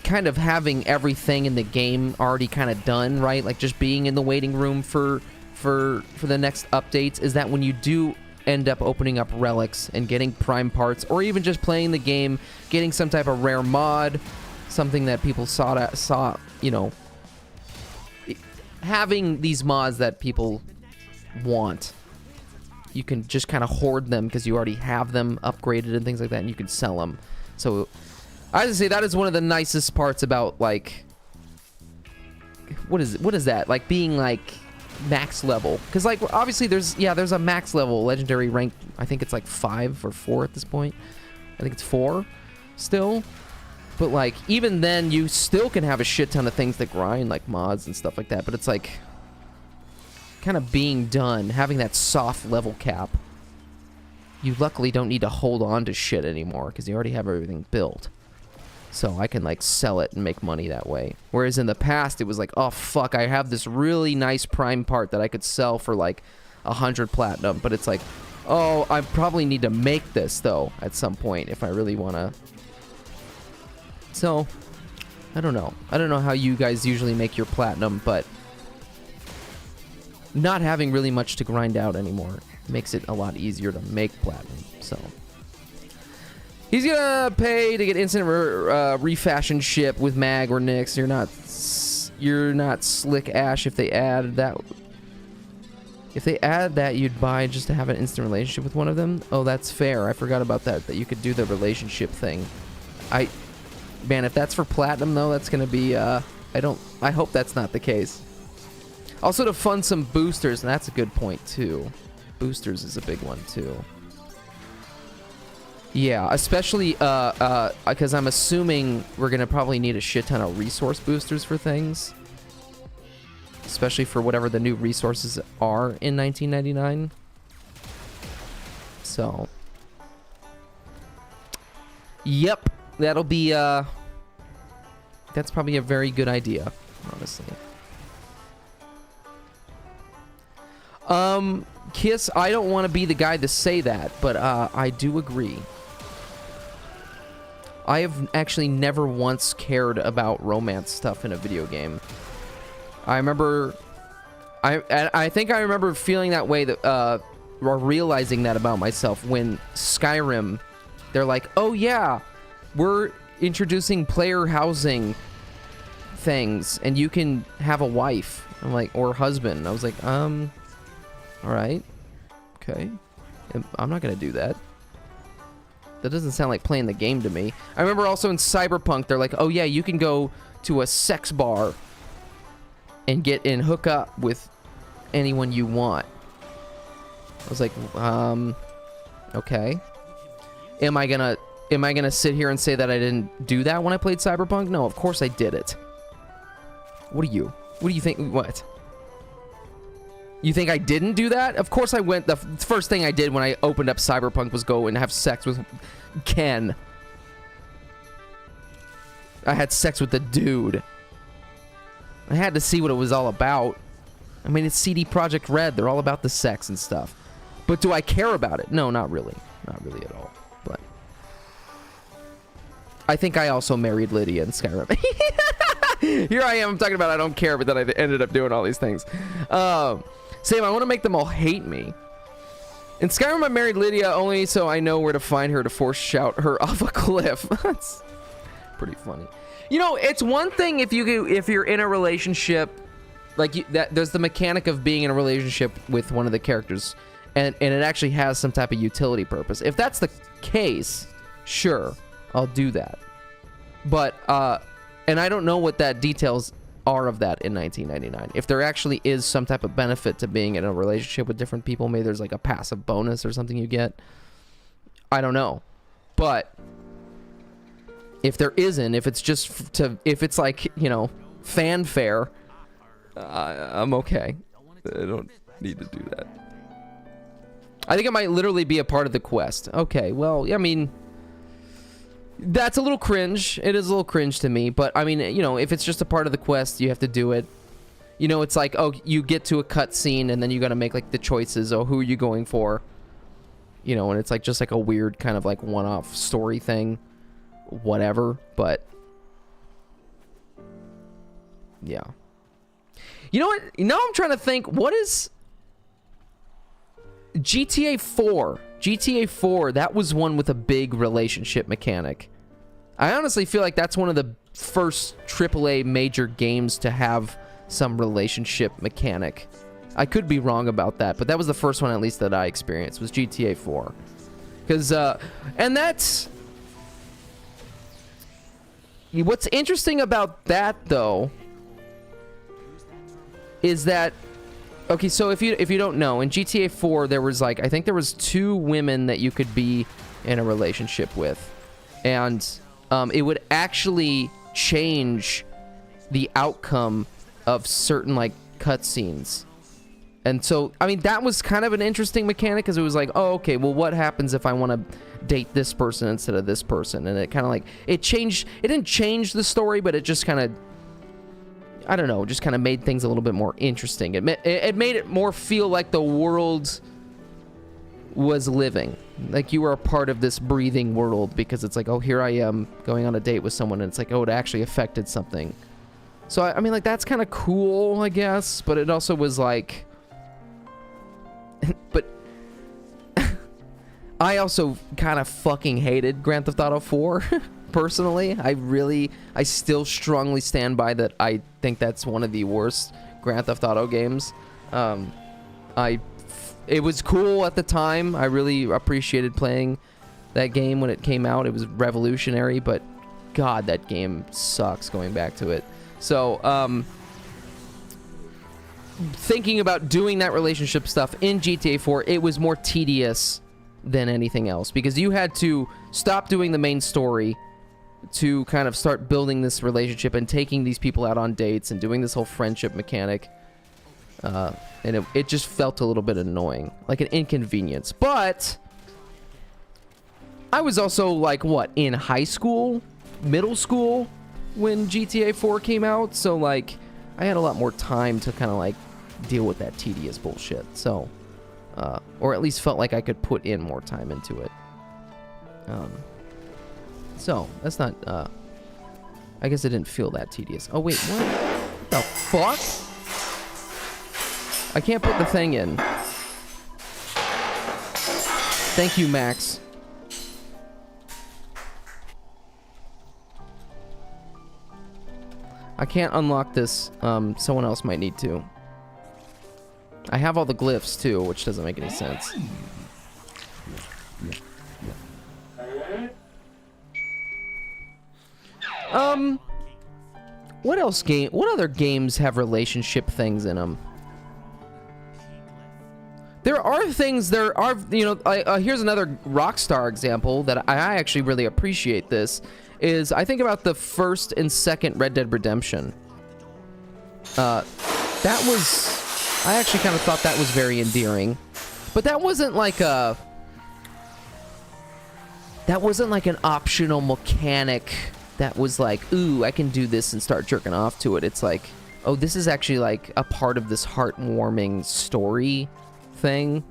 kind of having everything in the game already kind of done, right? Like just being in the waiting room for the next updates, is that when you do end up opening up relics and getting prime parts, or even just playing the game, getting some type of rare mod, something that people saw, you know, having these mods that people want, you can just kind of hoard them because you already have them upgraded and things like that, and you can sell them. So I would say that is one of the nicest parts about, like, what is that, like being like max level, because like obviously there's a max level legendary rank. I think it's like 5 or 4 at this point. I think it's 4 still, but like even then you still can have a shit ton of things that grind, like mods and stuff like that, but it's like kind of being done, having that soft level cap. You luckily don't need to hold on to shit anymore because you already have everything built. So I can like sell it and make money that way. Whereas in the past, it was like, oh fuck, I have this really nice prime part that I could sell for like 100 platinum. But it's like, oh, I probably need to make this though at some point if I really want to. So, I don't know. I don't know how you guys usually make your platinum, but not having really much to grind out anymore makes it a lot easier to make platinum. So he's gonna pay to get instant refashion ship with Mag or Nyx. You're not Slick Ash if they add that. If they add that, you'd buy just to have an instant relationship with one of them. Oh, that's fair. I forgot about that. That you could do the relationship thing. Man, if that's for platinum though, that's gonna be. I hope that's not the case. Also to fund some boosters, and that's a good point too. Boosters is a big one too. Yeah, especially because I'm assuming we're gonna probably need a shit ton of resource boosters for things, especially for whatever the new resources are in 1999. So, yep, that'll be that's probably a very good idea, honestly. Kiss, I don't want to be the guy to say that, but I do agree. I have actually never once cared about romance stuff in a video game. I remember, I think I remember feeling that way, that or realizing that about myself when Skyrim, they're like, oh yeah, we're introducing player housing things, and you can have a wife. I'm like, or husband. I was like, all right, okay. I'm not gonna do that. That doesn't sound like playing the game to me. I remember also in Cyberpunk, they're like, oh yeah, you can go to a sex bar and hook up with anyone you want. I was like, okay. Am I gonna sit here and say that I didn't do that when I played Cyberpunk? No, of course I did it. What do you think? What? You think I didn't do that? Of course I went. The first thing I did when I opened up Cyberpunk was go and have sex with Ken. I had sex with the dude. I had to see what it was all about. I mean, it's CD Projekt Red. They're all about the sex and stuff. But do I care about it? No, not really. Not really at all. But I think I also married Lydia in Skyrim. Here I am. I'm talking about I don't care, but then I ended up doing all these things. Sam, I want to make them all hate me. In Skyrim, I married Lydia only so I know where to find her to force shout her off a cliff. That's pretty funny. You know, it's one thing if you're in a relationship, like there's the mechanic of being in a relationship with one of the characters, and it actually has some type of utility purpose. If that's the case, sure, I'll do that. But and I don't know what that details are of that in 1999. If there actually is some type of benefit to being in a relationship with different people, maybe there's like a passive bonus or something you get. I don't know, but if there isn't, if it's just if it's like, you know, fanfare, I'm okay. I don't need to do that. I think it might literally be a part of the quest. Okay, well, I mean, that's a little cringe. It is a little cringe to me, but I mean, you know, if it's just a part of the quest, you have to do it. You know, it's like, oh, you get to a cutscene and then you got to make like the choices. Oh, who are you going for? You know, and it's like just like a weird kind of like one-off story thing. Whatever, but yeah. You know what? Now I'm trying to think, what is GTA 4? GTA 4, that was one with a big relationship mechanic. I honestly feel like that's one of the first AAA major games to have some relationship mechanic. I could be wrong about that, but that was the first one at least that I experienced, was GTA 4. Because, and that's... What's interesting about that, though, is that, okay, so if you don't know, in GTA 4 there was like, I think there was 2 women that you could be in a relationship with, and it would actually change the outcome of certain like cutscenes. And so, I mean, that was kind of an interesting mechanic, because it was like, oh, okay, well, what happens if I want to date this person instead of this person? And it kind of like, it didn't change the story, but it just kind of, I don't know, just kind of made things a little bit more interesting. It made it more feel like the world was living. Like you were a part of this breathing world, because it's like, oh, here I am going on a date with someone, and it's like, oh, it actually affected something. So, I mean, like, that's kind of cool, I guess, but it also was like... But I also kind of fucking hated Grand Theft Auto 4, personally. I still strongly stand by that. I think that's one of the worst Grand Theft Auto games. It was cool at the time. I really appreciated playing that game when it came out. It was revolutionary, but God, that game sucks going back to it. So, thinking about doing that relationship stuff in GTA 4, it was more tedious than anything else, because you had to stop doing the main story to kind of start building this relationship and taking these people out on dates and doing this whole friendship mechanic. And it just felt a little bit annoying, like an inconvenience. But I was also like, what, in high school, middle school when GTA 4 came out, so like I had a lot more time to kind of like deal with that tedious bullshit. So or at least felt like I could put in more time into it. So that's not I guess it didn't feel that tedious. Oh wait, what the fuck? I can't put the thing in. Thank you, Max. I can't unlock this. Someone else might need to. I have all the glyphs too, which doesn't make any sense. What other games have relationship things in them? There are things, there are, you know, here's another Rockstar example that I actually really appreciate this, is I think about the first and second Red Dead Redemption. That was, I actually kind of thought that was very endearing. But that wasn't like a, that wasn't like an optional mechanic that was like, ooh, I can do this and start jerking off to it. It's like, oh, this is actually like a part of this heartwarming story thing.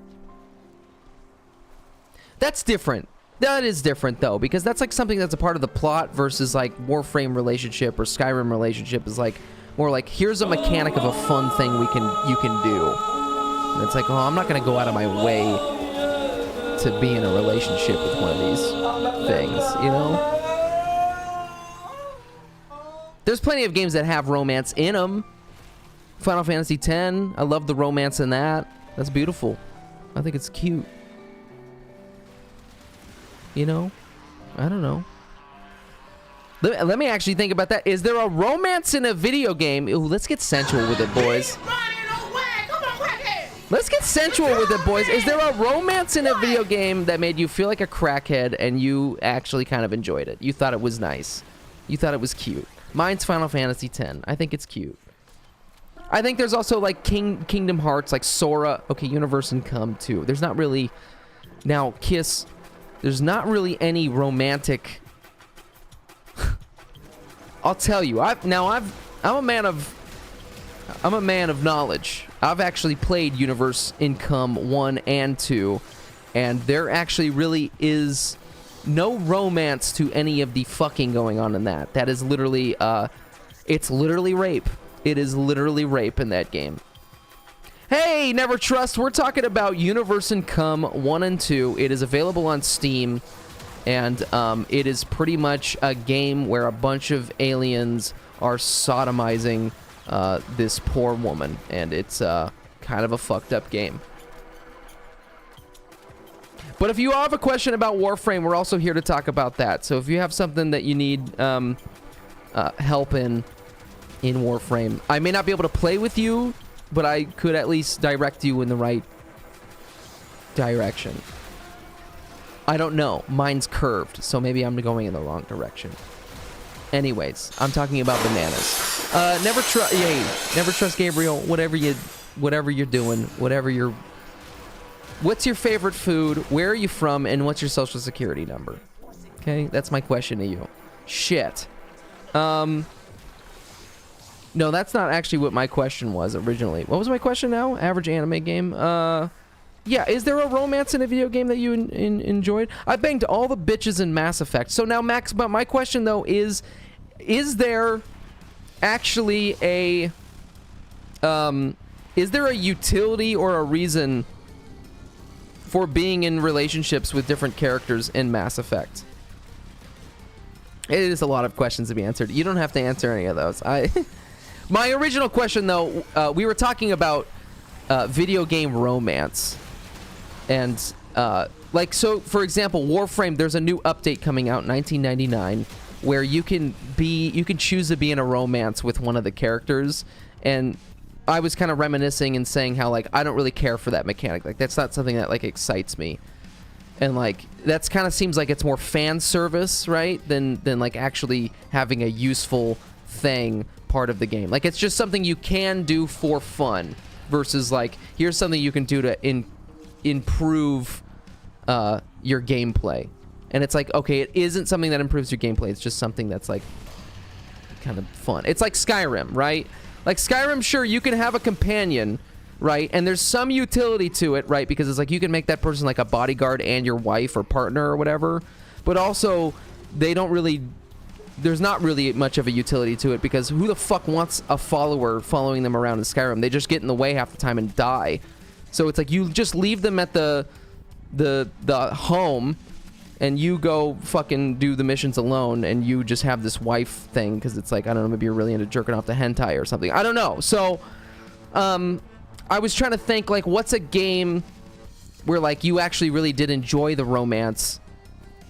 That's different. That is different though, because that's like something that's a part of the plot versus like Warframe relationship or Skyrim relationship is like more like, here's a mechanic of a fun thing you can do. And it's like, oh, I'm not gonna go out of my way to be in a relationship with one of these things, you know? There's plenty of games that have romance in them. Final Fantasy X, I love the romance in that. That's beautiful. I think it's cute. You know? I don't know. Let me actually think about that. Is there a romance in a video game? Ooh, let's get sensual with it, boys. Let's get sensual with it, boys. Is there a romance in a video game that made you feel like a crackhead and you actually kind of enjoyed it? You thought it was nice. You thought it was cute. Mine's Final Fantasy X. I think it's cute. I think there's also like Kingdom Hearts, like Sora. Okay, Universe and Come too. There's not really, now Kiss, there's not really any romantic. I'll tell you, I'm a man of knowledge. I've actually played Universe Income 1 and 2, and there actually really is no romance to any of the fucking going on in that. That is literally, it's literally rape. It is literally rape in that game. Hey, Never Trust, we're talking about Universe Income 1 and 2. It is available on Steam, and it is pretty much a game where a bunch of aliens are sodomizing this poor woman, and it's kind of a fucked up game. But if you have a question about Warframe, we're also here to talk about that. So if you have something that you need help in Warframe, I may not be able to play with you, but I could at least direct you in the right direction. I don't know. Mine's curved, so maybe I'm going in the wrong direction. Anyways, I'm talking about bananas. Never trust Gabriel. Whatever you're doing, what's your favorite food? Where are you from? And what's your social security number? Okay, that's my question to you. Shit. No, that's not actually what my question was originally. What was my question now? Average anime game? Yeah, is there a romance in a video game that you enjoyed? I banged all the bitches in Mass Effect. So now, Max, but my question, though, is there actually a utility or a reason for being in relationships with different characters in Mass Effect? It is a lot of questions to be answered. You don't have to answer any of those. My original question, though, we were talking about video game romance. And, like, so, for example, Warframe, there's a new update coming out in 1999 where you can choose to be in a romance with one of the characters. And I was kind of reminiscing and saying how, like, I don't really care for that mechanic. Like, that's not something that, like, excites me. And, like, that's kind of seems like it's more fan service, right? Than like, actually having a useful thing part of the game. Like, it's just something you can do for fun versus, like, here's something you can do to improve your gameplay. And it's like, okay, it isn't something that improves your gameplay. It's just something that's, like, kind of fun. It's like Skyrim, right? Like, Skyrim, sure, you can have a companion, right? And there's some utility to it, right? Because it's like you can make that person like a bodyguard and your wife or partner or whatever. But also, they don't really... There's not really much of a utility to it because who the fuck wants a follower following them around in Skyrim? They just get in the way half the time and die. So it's like you just leave them at the home and you go fucking do the missions alone and you just have this wife thing because it's like, I don't know, maybe you're really into jerking off the hentai or something. I don't know. So I was trying to think, like, what's a game where, like, you actually really did enjoy the romance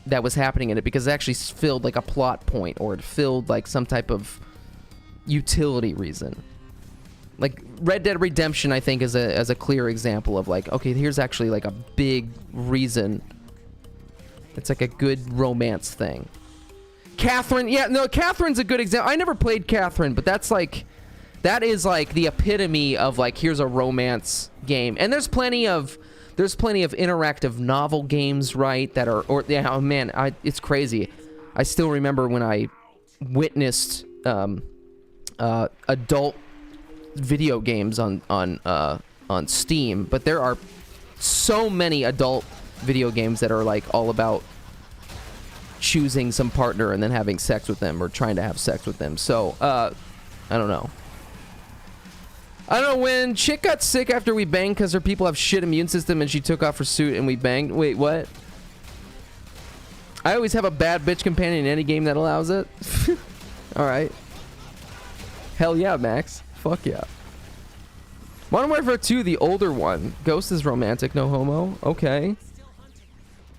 that was happening in it because it actually filled, like, a plot point or it filled, like, some type of utility reason. Like Red Dead Redemption, I think, is a clear example of like, okay, here's actually like a big reason. It's like a good romance thing. Catherine, yeah, no, Catherine's a good example. I never played Catherine, but that is like the epitome of like, here's a romance game. And there's plenty of interactive novel games, right? That are, or yeah, oh man, it's crazy. I still remember when I witnessed adult video games on Steam, but there are so many adult video games that are like all about choosing some partner and then having sex with them or trying to have sex with them. So I don't know. When chick got sick after we banged because her people have shit immune system and she took off her suit and we banged. Wait, what? I always have a bad bitch companion in any game that allows it. All right. Hell yeah, Max. Fuck yeah. Modern Warfare 2, the older one. Ghost is romantic, no homo. Okay.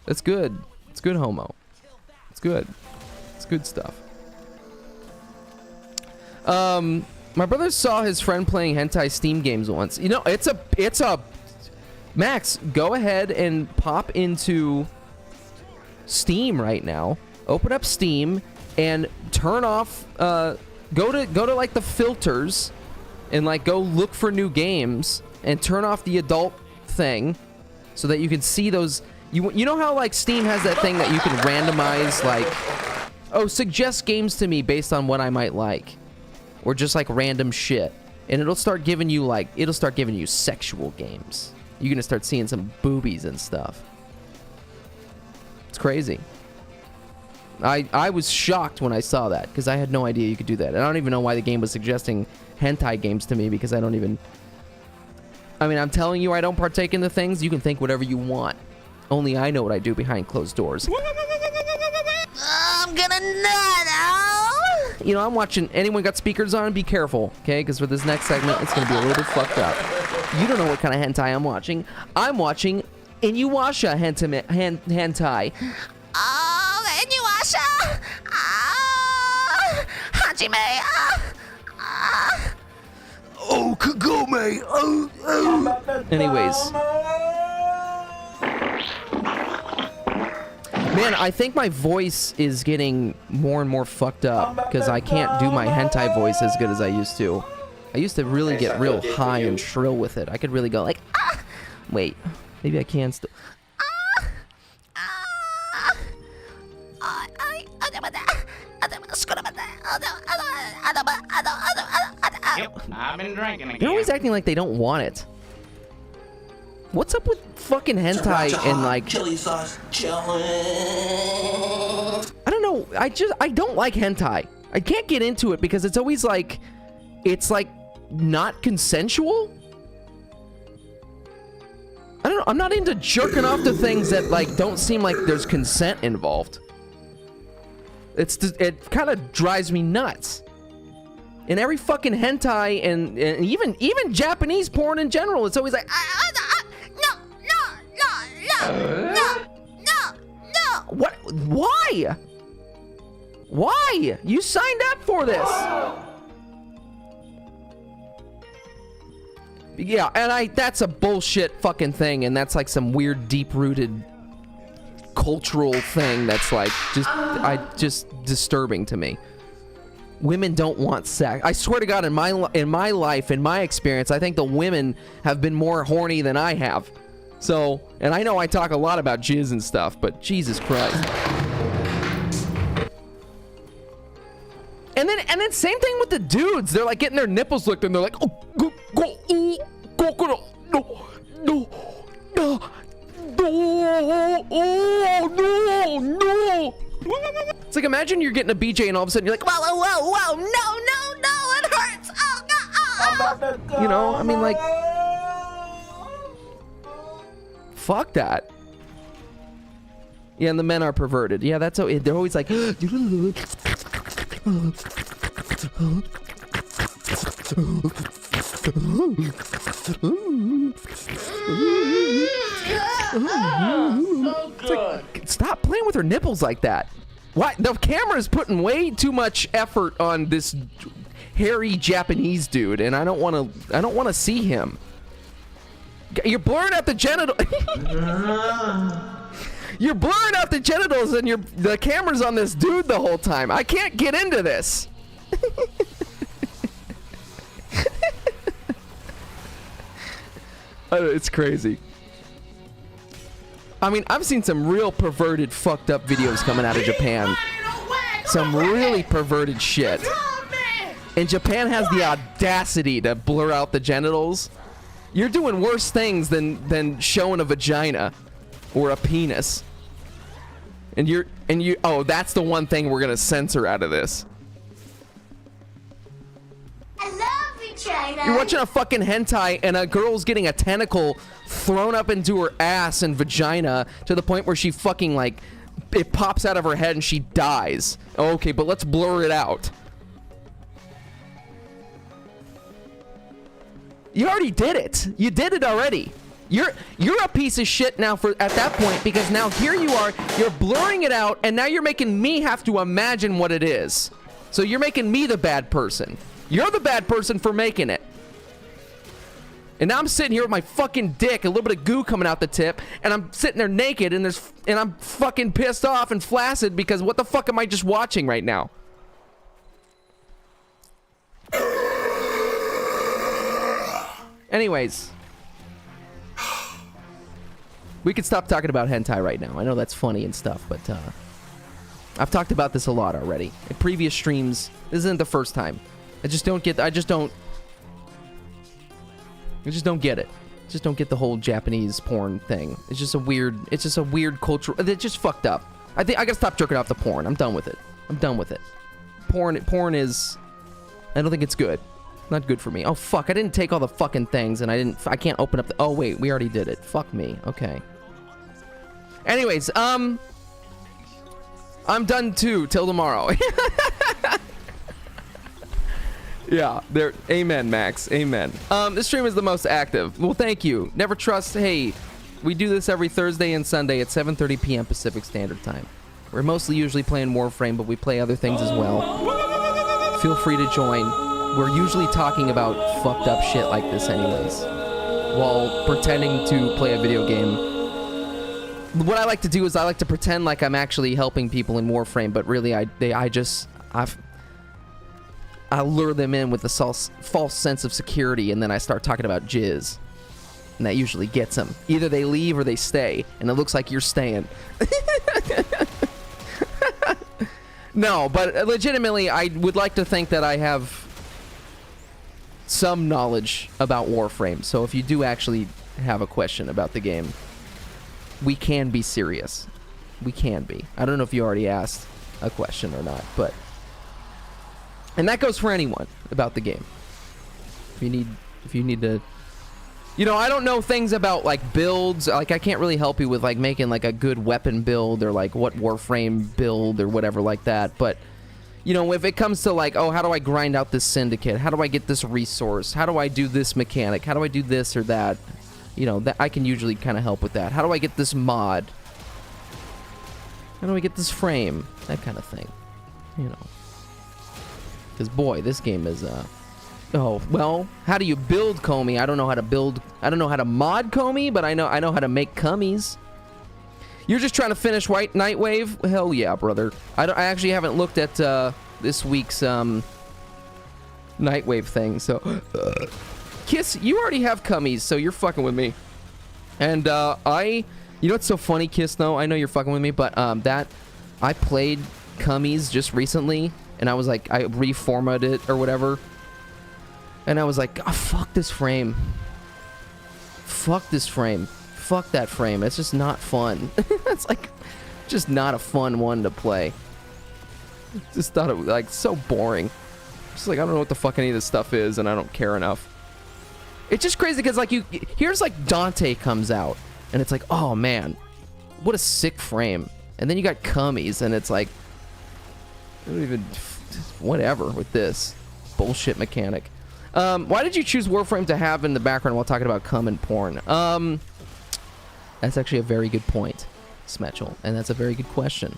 That's good. It's good homo. It's good. It's good stuff. My brother saw his friend playing hentai Steam games once. You know, it's a Max, go ahead and pop into Steam right now. Open up Steam and turn off go to like the filters and like go look for new games and turn off the adult thing so that you can see those. You know how like Steam has that thing that you can randomize, like, oh, suggest games to me based on what I might like, or just like random shit, and it'll start giving you sexual games. You're gonna start seeing some boobies and stuff. It's crazy. I was shocked when I saw that because I had no idea you could do that. And I don't even know why the game was suggesting hentai games to me because I mean, I'm telling you, I don't partake in the things. You can think whatever you want. Only I know what I do behind closed doors. I'm gonna nut. You know, I'm watching. Anyone got speakers on? Be careful, okay? Because for this next segment, it's gonna be a little bit fucked up. You don't know what kind of hentai I'm watching. I'm watching Inuyasha hentai. Oh, Inuyasha. Hajime. Oh, Kagome. Oh. Anyways. Man, I think my voice is getting more and more fucked up because I can't do my hentai voice as good as I used to. I used to really get real high and shrill with it. I could really go like, ah! Wait, maybe I can still. Yep, I've been drinking again. They're always acting like they don't want it. What's up with fucking hentai and like chili sauce challenge? I don't know. I don't like hentai. I can't get into it because it's always like not consensual. I don't know. I'm not into jerking off to things that like don't seem like there's consent involved. It kind of drives me nuts. In every fucking hentai and even Japanese porn in general, it's always like no. What? Why? Why? You signed up for this. Yeah, and that's a bullshit fucking thing, and that's like some weird deep-rooted cultural thing that's like just disturbing to me. Women don't want sex. I swear to God, in my life, in my experience, I think the women have been more horny than I have. So, and I know I talk a lot about jizz and stuff, but Jesus Christ. And then same thing with the dudes. They're like getting their nipples licked, and they're like, oh, no. It's like, imagine you're getting a BJ and all of a sudden you're like, whoa, no, it hurts. Oh, no. You know, I mean, like, fuck that. Yeah, and the men are perverted. Yeah, that's how they're always like, like, stop playing with her nipples like that. Why? The camera's putting way too much effort on this hairy Japanese dude, and I don't want to see him. You're blurring out the genital. You're blurring out the genitals, and the camera's on this dude the whole time. I can't get into this. It's crazy. I mean, I've seen some real perverted, fucked up videos coming out of Japan. Some really perverted shit. And Japan has the audacity to blur out the genitals. You're doing worse things than showing a vagina or a penis. And you oh, that's the one thing we're gonna censor out of this. I love vagina. You're watching a fucking hentai and a girl's getting a tentacle thrown up into her ass and vagina to the point where she fucking like it pops out of her head and she dies. Okay, but let's blur it out. You already did it. You did it already. You're a piece of shit now at that point, because now here you are, you're blurring it out, and now you're making me have to imagine what it is. So you're making me the bad person. You're the bad person for making it. And now I'm sitting here with my fucking dick, a little bit of goo coming out the tip, and I'm sitting there naked, and I'm fucking pissed off and flaccid because what the fuck am I just watching right now? Anyways, we could stop talking about hentai right now. I know that's funny and stuff, but I've talked about this a lot already in previous streams. This isn't the first time. I just don't get it. Just don't get the whole Japanese porn thing. It's just a weird cultural. It's just fucked up. I think I gotta stop jerking off the porn. I'm done with it. Porn is. I don't think it's good. Not good for me. Oh fuck! I didn't take all the fucking things, and I can't open up the. Oh wait, we already did it. Fuck me. Okay. Anyways, I'm done too. Till tomorrow. Yeah, there. Amen, Max. Amen. This stream is the most active. Well, thank you. Never trust. Hey, we do this every Thursday and Sunday at 7:30 p.m. Pacific Standard Time. We're mostly usually playing Warframe, but we play other things as well. Feel free to join. We're usually talking about fucked up shit like this anyways, while pretending to play a video game. What I like to do is I like to pretend like I'm actually helping people in Warframe, but really I lure them in with a false sense of security, and then I start talking about jizz. And that usually gets them. Either they leave or they stay, and it looks like you're staying. No, but legitimately, I would like to think that I have some knowledge about Warframe. So if you do actually have a question about the game, we can be serious. We can be. I don't know if you already asked a question or not, but... And that goes for anyone about the game. If you need to... You know, I don't know things about, like, builds. Like, I can't really help you with, like, making, like, a good weapon build or, like, what Warframe build or whatever like that. But, you know, if it comes to, like, oh, how do I grind out this syndicate? How do I get this resource? How do I do this mechanic? How do I do this or that? You know, that I can usually kind of help with that. How do I get this mod? How do I get this frame? That kind of thing. You know. Because, boy, this game is, Oh, well, how do you build Comey? I don't know how to build... I don't know how to mod Comey, but I know how to make Cummies. You're just trying to finish Nightwave? Hell yeah, brother. I actually haven't looked at this week's Nightwave thing, so... Kiss, you already have Cummies, so you're fucking with me. And you know what's so funny, Kiss, though? I know you're fucking with me, but I played Cummies just recently, and I was like, I reformatted it or whatever. And I was like, oh, fuck this frame. Fuck this frame. Fuck that frame. It's just not fun. It's like, just not a fun one to play. Just thought it was like so boring. Just like, I don't know what the fuck any of this stuff is, and I don't care enough. It's just crazy because like here's like Dante comes out, and it's like, oh man, what a sick frame. And then you got Cummies, and it's like, I don't even, whatever with this bullshit mechanic. Why did you choose Warframe to have in the background while talking about cum and porn? That's actually a very good point, Smetchel, and that's a very good question.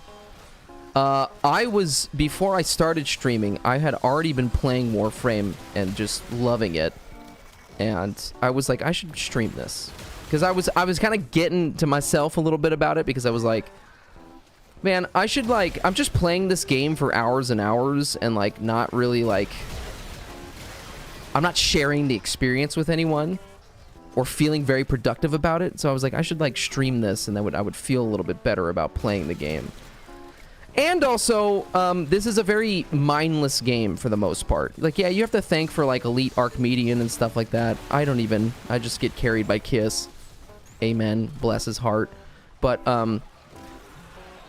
Before I started streaming, I had already been playing Warframe and just loving it. And I was like, I should stream this. Because I was kind of getting to myself a little bit about it, because I was like, man, I should, like, I'm just playing this game for hours and hours and, like, not really, like, I'm not sharing the experience with anyone or feeling very productive about it. So I was like, I should, like, stream this, and I would feel a little bit better about playing the game. And also, this is a very mindless game for the most part. Like, yeah, you have to thank for, like, Elite Archmedian and stuff like that. I just get carried by Kiss. Amen. Bless his heart. But,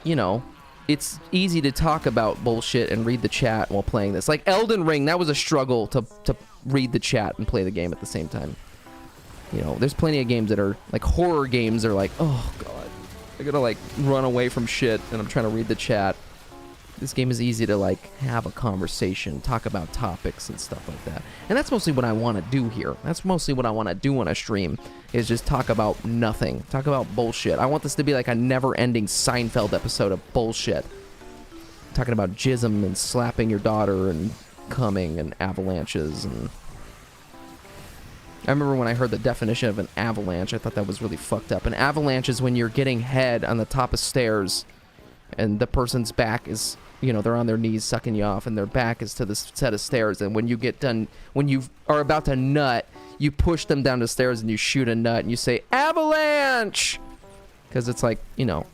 you know, it's easy to talk about bullshit and read the chat while playing this. Like Elden Ring, that was a struggle to read the chat and play the game at the same time. You know, there's plenty of games that are, like, horror games are like, oh, God. I gotta, like, run away from shit, and I'm trying to read the chat. This game is easy to, like, have a conversation, talk about topics and stuff like that. And that's mostly what I want to do here. That's mostly what I want to do on a stream, is just talk about nothing. Talk about bullshit. I want this to be like a never-ending Seinfeld episode of bullshit. Talking about jism and slapping your daughter and coming and avalanches and... I remember when I heard the definition of an avalanche, I thought that was really fucked up. An avalanche is when you're getting head on the top of stairs and the person's back is, you know, they're on their knees sucking you off and their back is to the set of stairs. And when you get done, when you are about to nut, you push them down the stairs and you shoot a nut and you say, avalanche! Because it's like, you know,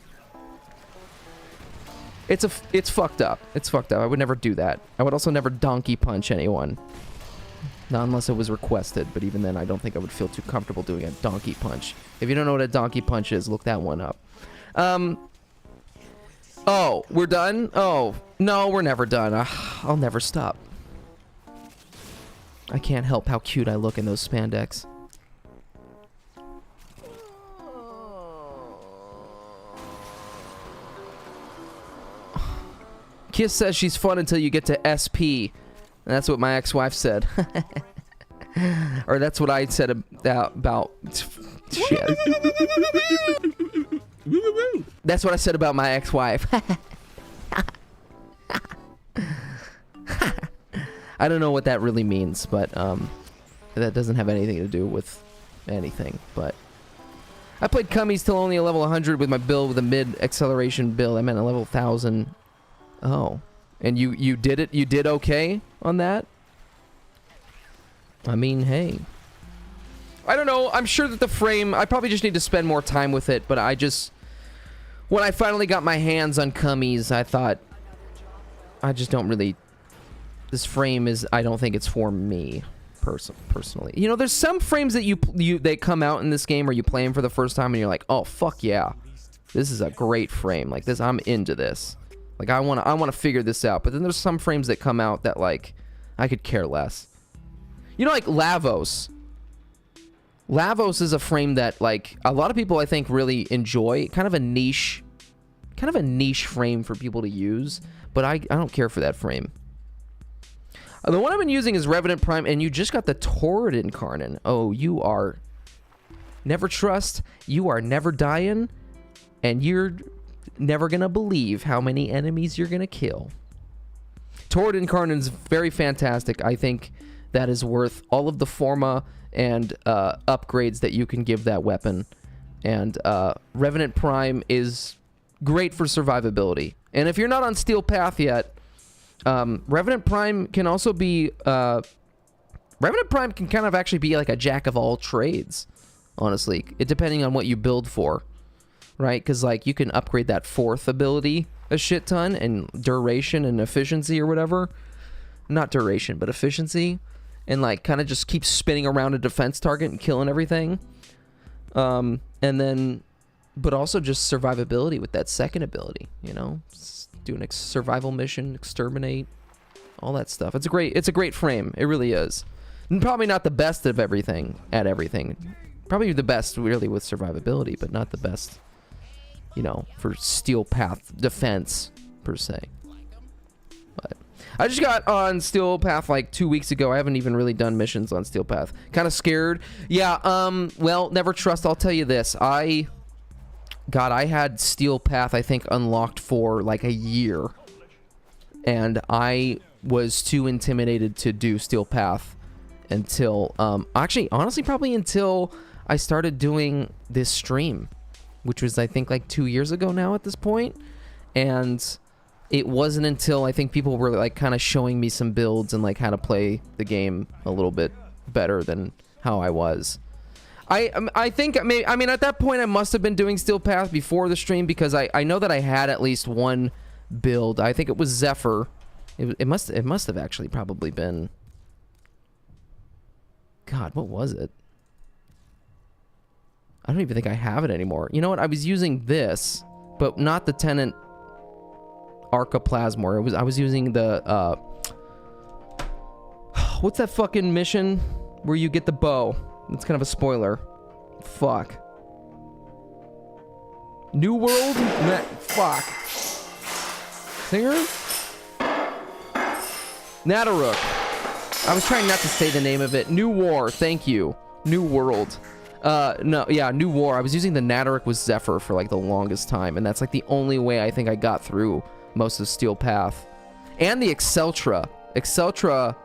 it's fucked up. It's fucked up. I would never do that. I would also never donkey punch anyone. Not unless it was requested, but even then I don't think I would feel too comfortable doing a donkey punch. If you don't know what a donkey punch is, look that one up. Oh, we're done? Oh, no, we're never done. I'll never stop. I can't help how cute I look in those spandex. Kiss says she's fun until you get to SP. And that's what my ex-wife said. Or that's what I said about shit. That's what I said about my ex-wife. I don't know what that really means, but that doesn't have anything to do with anything. But I played Cummies till only a level 100 with my build with a mid-acceleration build. I meant a level 1000. Oh. And you did it? You did okay on that? I mean, hey. I don't know. I'm sure that the frame... I probably just need to spend more time with it, but I just... When I finally got my hands on Cummies, I thought... I just don't really... This frame is... I don't think it's for me, personally. You know, there's some frames that they come out in this game or you play them for the first time and you're like, oh, fuck yeah. This is a great frame. Like, this, I'm into this. Like, I want to figure this out. But then there's some frames that come out that, like, I could care less. You know, like Lavos. Lavos is a frame that, like, a lot of people, I think, really enjoy. Kind of a niche frame for people to use. But I don't care for that frame. The one I've been using is Revenant Prime, and you just got the Torrid Incarnate. Oh, you are... Never trust. You are never dying. And you're... never gonna believe how many enemies you're gonna kill. Torrid Incarnate is very fantastic. I think that is worth all of the forma and upgrades that you can give that weapon. And Revenant Prime is great for survivability. And if you're not on Steel Path yet, Revenant Prime can also be... Revenant Prime can kind of actually be like a jack of all trades, honestly. Depending on what you build for. Right? Because, like, you can upgrade that 4th ability a shit ton, and duration and efficiency or whatever. Not duration, but efficiency. And, like, kind of just keep spinning around a defense target and killing everything. And then... But also just survivability with that 2nd ability, you know? Just do a survival mission, exterminate, all that stuff. It's a great frame. It really is. And probably not the best of everything, at everything. Probably the best, really, with survivability, but not the best... You know, for Steel Path defense, per se. But I just got on Steel Path like 2 weeks ago. I haven't even really done missions on Steel Path. Kind of scared. Yeah, well, never trust. I'll tell you this. I had Steel Path, I think, unlocked for like a year. and I was too intimidated to do Steel Path until actually, honestly, probably until I started doing this stream, which was I think like 2 years ago now at this point. And it wasn't until I think people were like kind of showing me some builds and like how to play the game a little bit better than how I was. I think I mean at that point I must have been doing Steel Path before the stream, because I know that I had at least one build. I think it was Zephyr. It must have actually probably been, God, what was it? I don't even think I have it anymore. You know what? I was using this, but not the Tenant Archiplasmor. I was using the what's that fucking mission where you get the bow? It's kind of a spoiler. Fuck. New World? Fuck. Singer? Nataruk. I was trying not to say the name of it. New War. Thank you. New World. No, yeah, New War. I was using the Nataruk with Zephyr for like the longest time, and that's like the only way I think I got through most of Steel Path. And the Exceltra. Exceltra's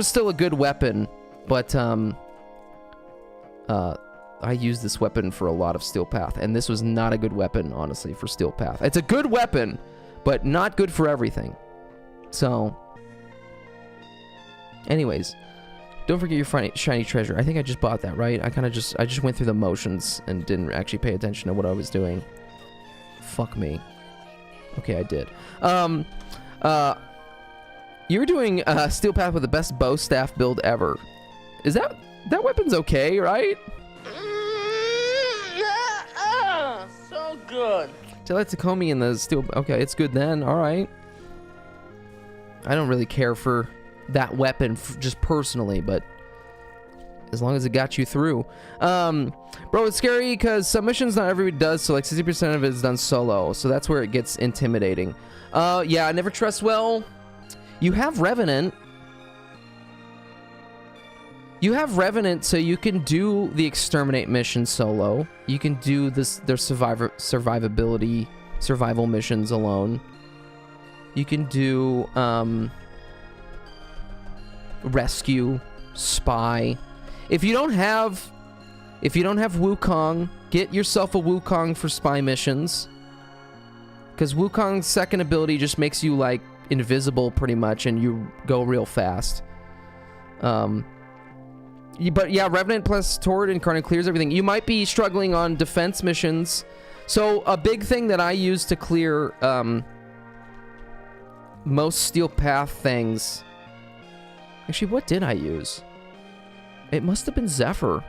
still a good weapon, but I used this weapon for a lot of Steel Path, and this was not a good weapon, honestly, for Steel Path. It's a good weapon, but not good for everything. So, anyways, don't forget your shiny treasure. I think I just bought that, right? I just went through the motions and didn't actually pay attention to what I was doing. Fuck me. Okay, I did. You're doing Steel Path with the best bow staff build ever. Is that weapon's okay, right? So good. So that's Takomi in the steel. Okay, it's good then. All right. I don't really care for that weapon just personally, but as long as it got you through. Bro, it's scary because submissions not everybody does, so like 60% of it is done solo, so that's where it gets intimidating. Yeah, I never trust. Well, you have Revenant. You have Revenant, so you can do the Exterminate mission solo. You can do their survival missions alone. You can do rescue, spy. If you don't have Wukong, get yourself a Wukong for spy missions. Because Wukong's second ability just makes you like invisible pretty much, and you go real fast. But yeah, Revenant plus Torrid Incarnate clears everything. You might be struggling on defense missions. So a big thing that I use to clear most Steel Path things. Actually, what did I use? It must have been Zephyr.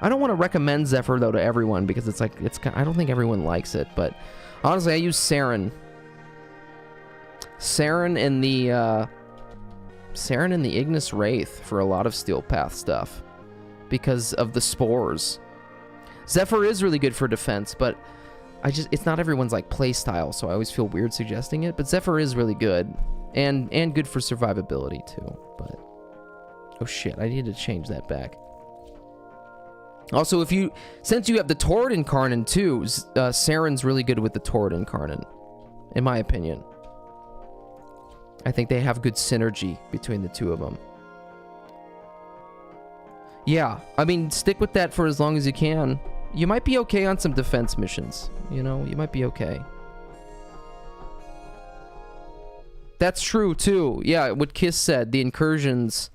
I don't want to recommend Zephyr though to everyone, because it's I don't think everyone likes it, but honestly I use Saren. Saren and the Ignis Wraith for a lot of Steel Path stuff because of the spores. Zephyr is really good for defense, but it's not everyone's like play style, so I always feel weird suggesting it, but Zephyr is really good and good for survivability too. But oh shit, I need to change that back. Also, since you have the Torrid Incarnate too, Saren's really good with the Torrid Incarnate, in my opinion. I think they have good synergy between the two of them. Yeah, I mean, stick with that for as long as you can. You might be okay on some defense missions. You know, you might be okay. That's true too. Yeah, what Kiss said, the incursions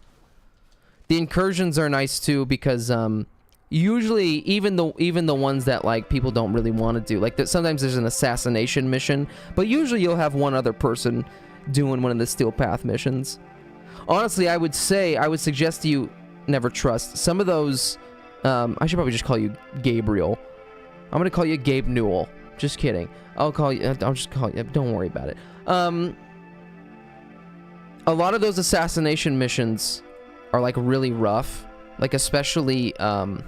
are nice too, because usually even the ones that like people don't really want to do, like sometimes there's an assassination mission, but usually you'll have one other person doing one of the Steel Path missions. Honestly, I would suggest you never trust some of those. I should probably just call you Gabriel. I'm gonna call you Gabe Newell. Just kidding. I'll just call you. Don't worry about it. A lot of those assassination missions are like really rough. Like especially where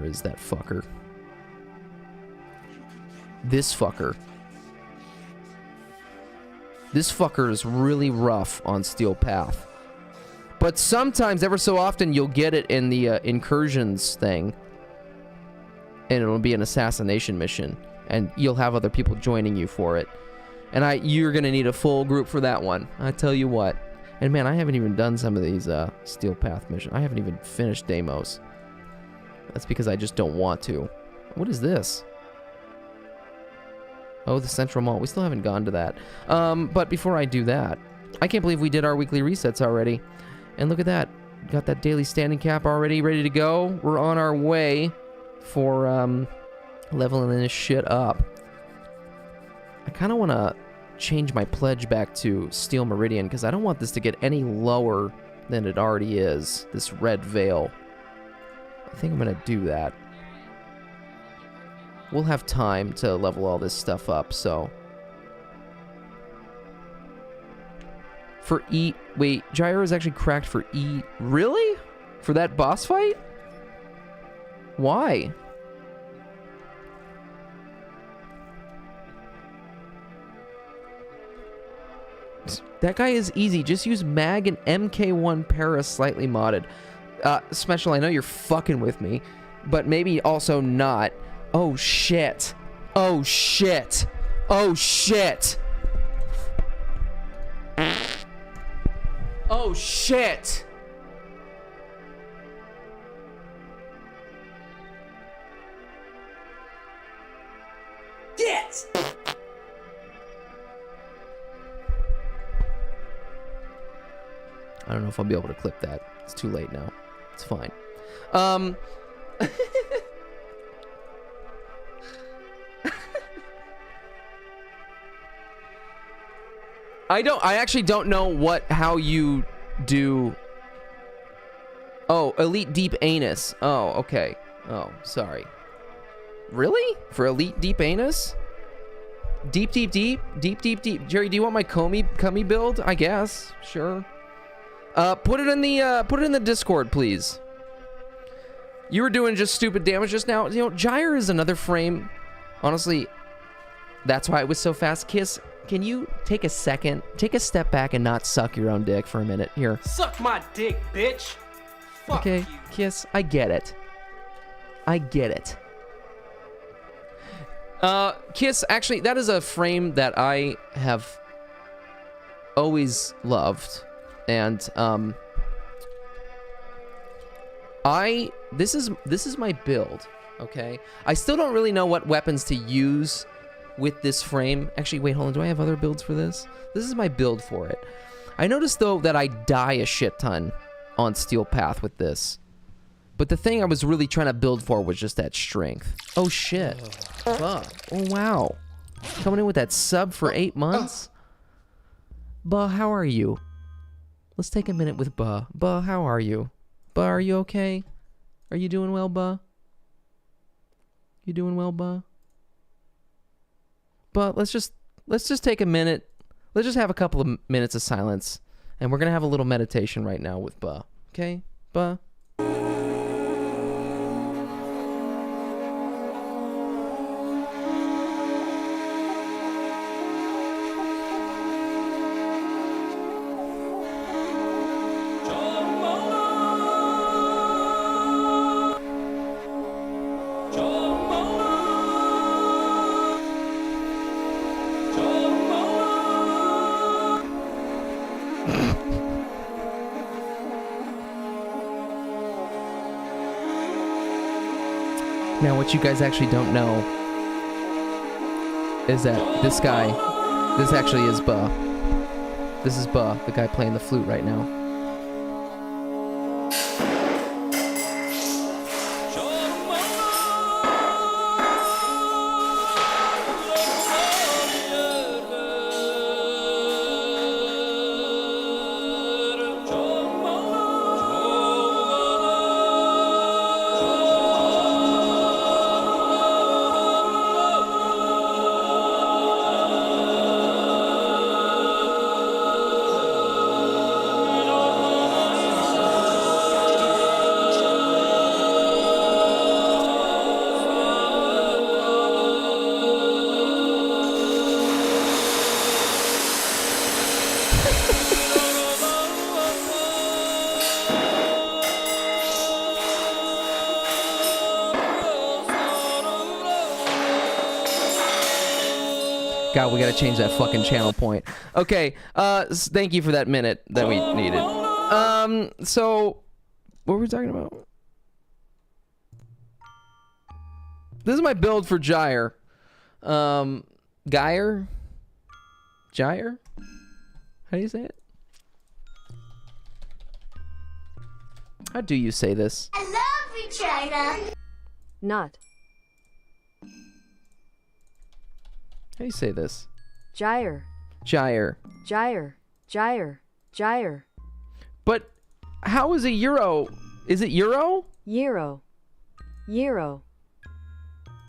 is that fucker? This fucker. This fucker is really rough on Steel Path. But sometimes, ever so often, you'll get it in the incursions thing. And it'll be an assassination mission. And you'll have other people joining you for it. And you're gonna need a full group for that one. I tell you what. And man, I haven't even done some of these Steel Path missions. I haven't even finished Deimos. That's because I just don't want to. What is this? Oh, the Central Mall. We still haven't gone to that. But before I do that, I can't believe we did our weekly resets already. And look at that. Got that daily standing cap already ready to go. We're on our way for leveling this shit up. I kind of want to change my pledge back to Steel Meridian because I don't want this to get any lower than it already is, this red veil. I think I'm going to do that. We'll have time to level all this stuff up, so. For E... Wait, Gyro is actually cracked for E... Really? For that boss fight? Why? That guy is easy. Just use Mag and MK1 Para slightly modded. Special, I know you're fucking with me, but maybe also not. Oh shit. Oh shit. Oh shit. Oh shit. Yes! I don't know if I'll be able to clip that. It's too late now. It's fine. I actually don't know how you do. Oh, Elite Deep Anus. Oh, okay. Oh, sorry. Really? For Elite Deep Anus? Deep, deep, deep? Deep, deep, deep. Jerry, do you want my cummy build? I guess. Sure. Put it in the Discord, please. You were doing just stupid damage just now. You know, Gyre is another frame. Honestly, that's why it was so fast. Kiss, can you take a second? Take a step back and not suck your own dick for a minute. Here. Suck my dick, bitch. Fuck okay, you. Kiss, I get it. I get it. Kiss, actually, that is a frame that I have always loved. And, this is my build, okay? I still don't really know what weapons to use with this frame. Actually, wait, hold on. Do I have other builds for this? This is my build for it. I noticed, though, that I die a shit ton on Steel Path with this. But the thing I was really trying to build for was just that strength. Oh, shit. Oh, wow. Coming in with that sub for 8 months? Buh, how are you? Let's take a minute with Buh. Buh, how are you? Buh, are you okay? Are you doing well, Buh? You doing well, Buh? Buh, let's just take a minute. Let's just have a couple of minutes of silence. And we're gonna have a little meditation right now with Buh. Okay? Buh? Now, what you guys actually don't know is that this actually is Buh. This is Buh, the guy playing the flute right now. Oh, God, we gotta change that fucking channel point. Okay, thank you for that minute that we needed. So, what were we talking about? This is my build for Gyre. Gyre? Gyre? How do you say it? How do you say this? I love you, China. Not. How do you say this? Gyre. Gyre. Gyre. Gyre. Gyre. But how is a euro? Is it euro? Euro. Euro.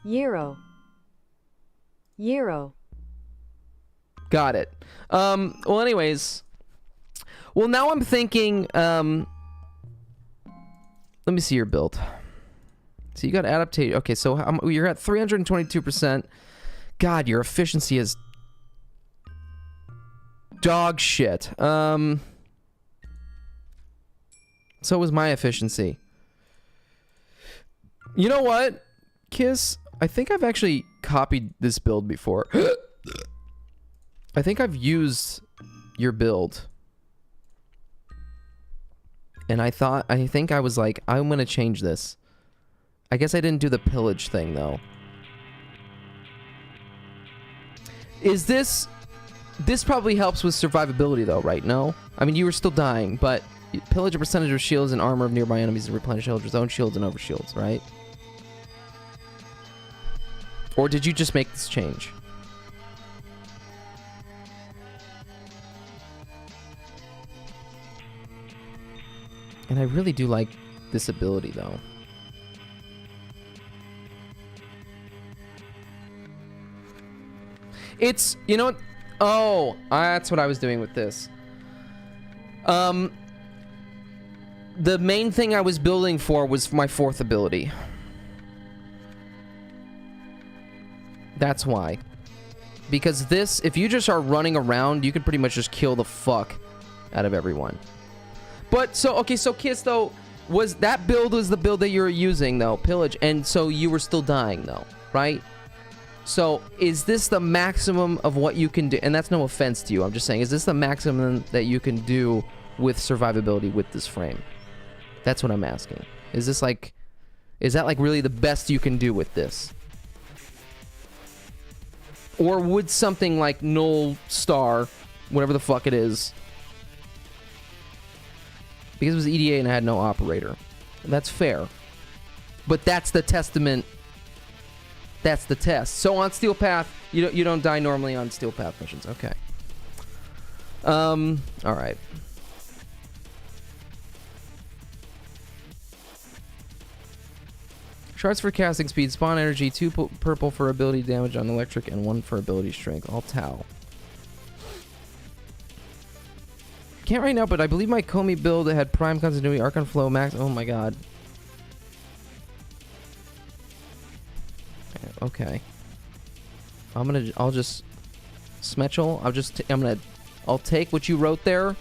Euro. Euro. Got it. Well, anyways. Well, now I'm thinking, let me see your build. So you got adaptation. Okay, so you're at 322%. God, your efficiency is dog shit. So was my efficiency. You know what, Kiss? I think I've actually copied this build before. I think I've used your build. And I think I was like, I'm gonna change this. I guess I didn't do the pillage thing, though. Is this probably helps with survivability, though, right? No? I mean, you were still dying, but pillage a percentage of shields and armor of nearby enemies and replenish Eldrit's own shields and overshields, right? Or did you just make this change? And I really do like this ability, though. It's, you know what? Oh, that's what I was doing with this. The main thing I was building for was my 4th ability. That's why. Because this, if you just are running around, you can pretty much just kill the fuck out of everyone. But, so, okay, so Kiss, though, was that build was the build that you were using, though, pillage, and so you were still dying, though, right? So, is this the maximum of what you can do? And that's no offense to you, I'm just saying, is this the maximum that you can do with survivability with this frame? That's what I'm asking. Is this like, is that like really the best you can do with this? Or would something like Null Star, whatever the fuck it is, because it was EDA and I had no operator. That's fair. But that's the testament. That's the test. So on Steel Path, you don't die normally on Steel Path missions. Okay. All right. Shards for casting speed, spawn energy, 2 purple for ability damage on electric, and 1 for ability strength. All Tau. Can't right now, but I believe my Comey build had Prime Continuity, Archon Flow, Max. Oh my god. Okay. I'll just Smetchel, I'll take what you wrote there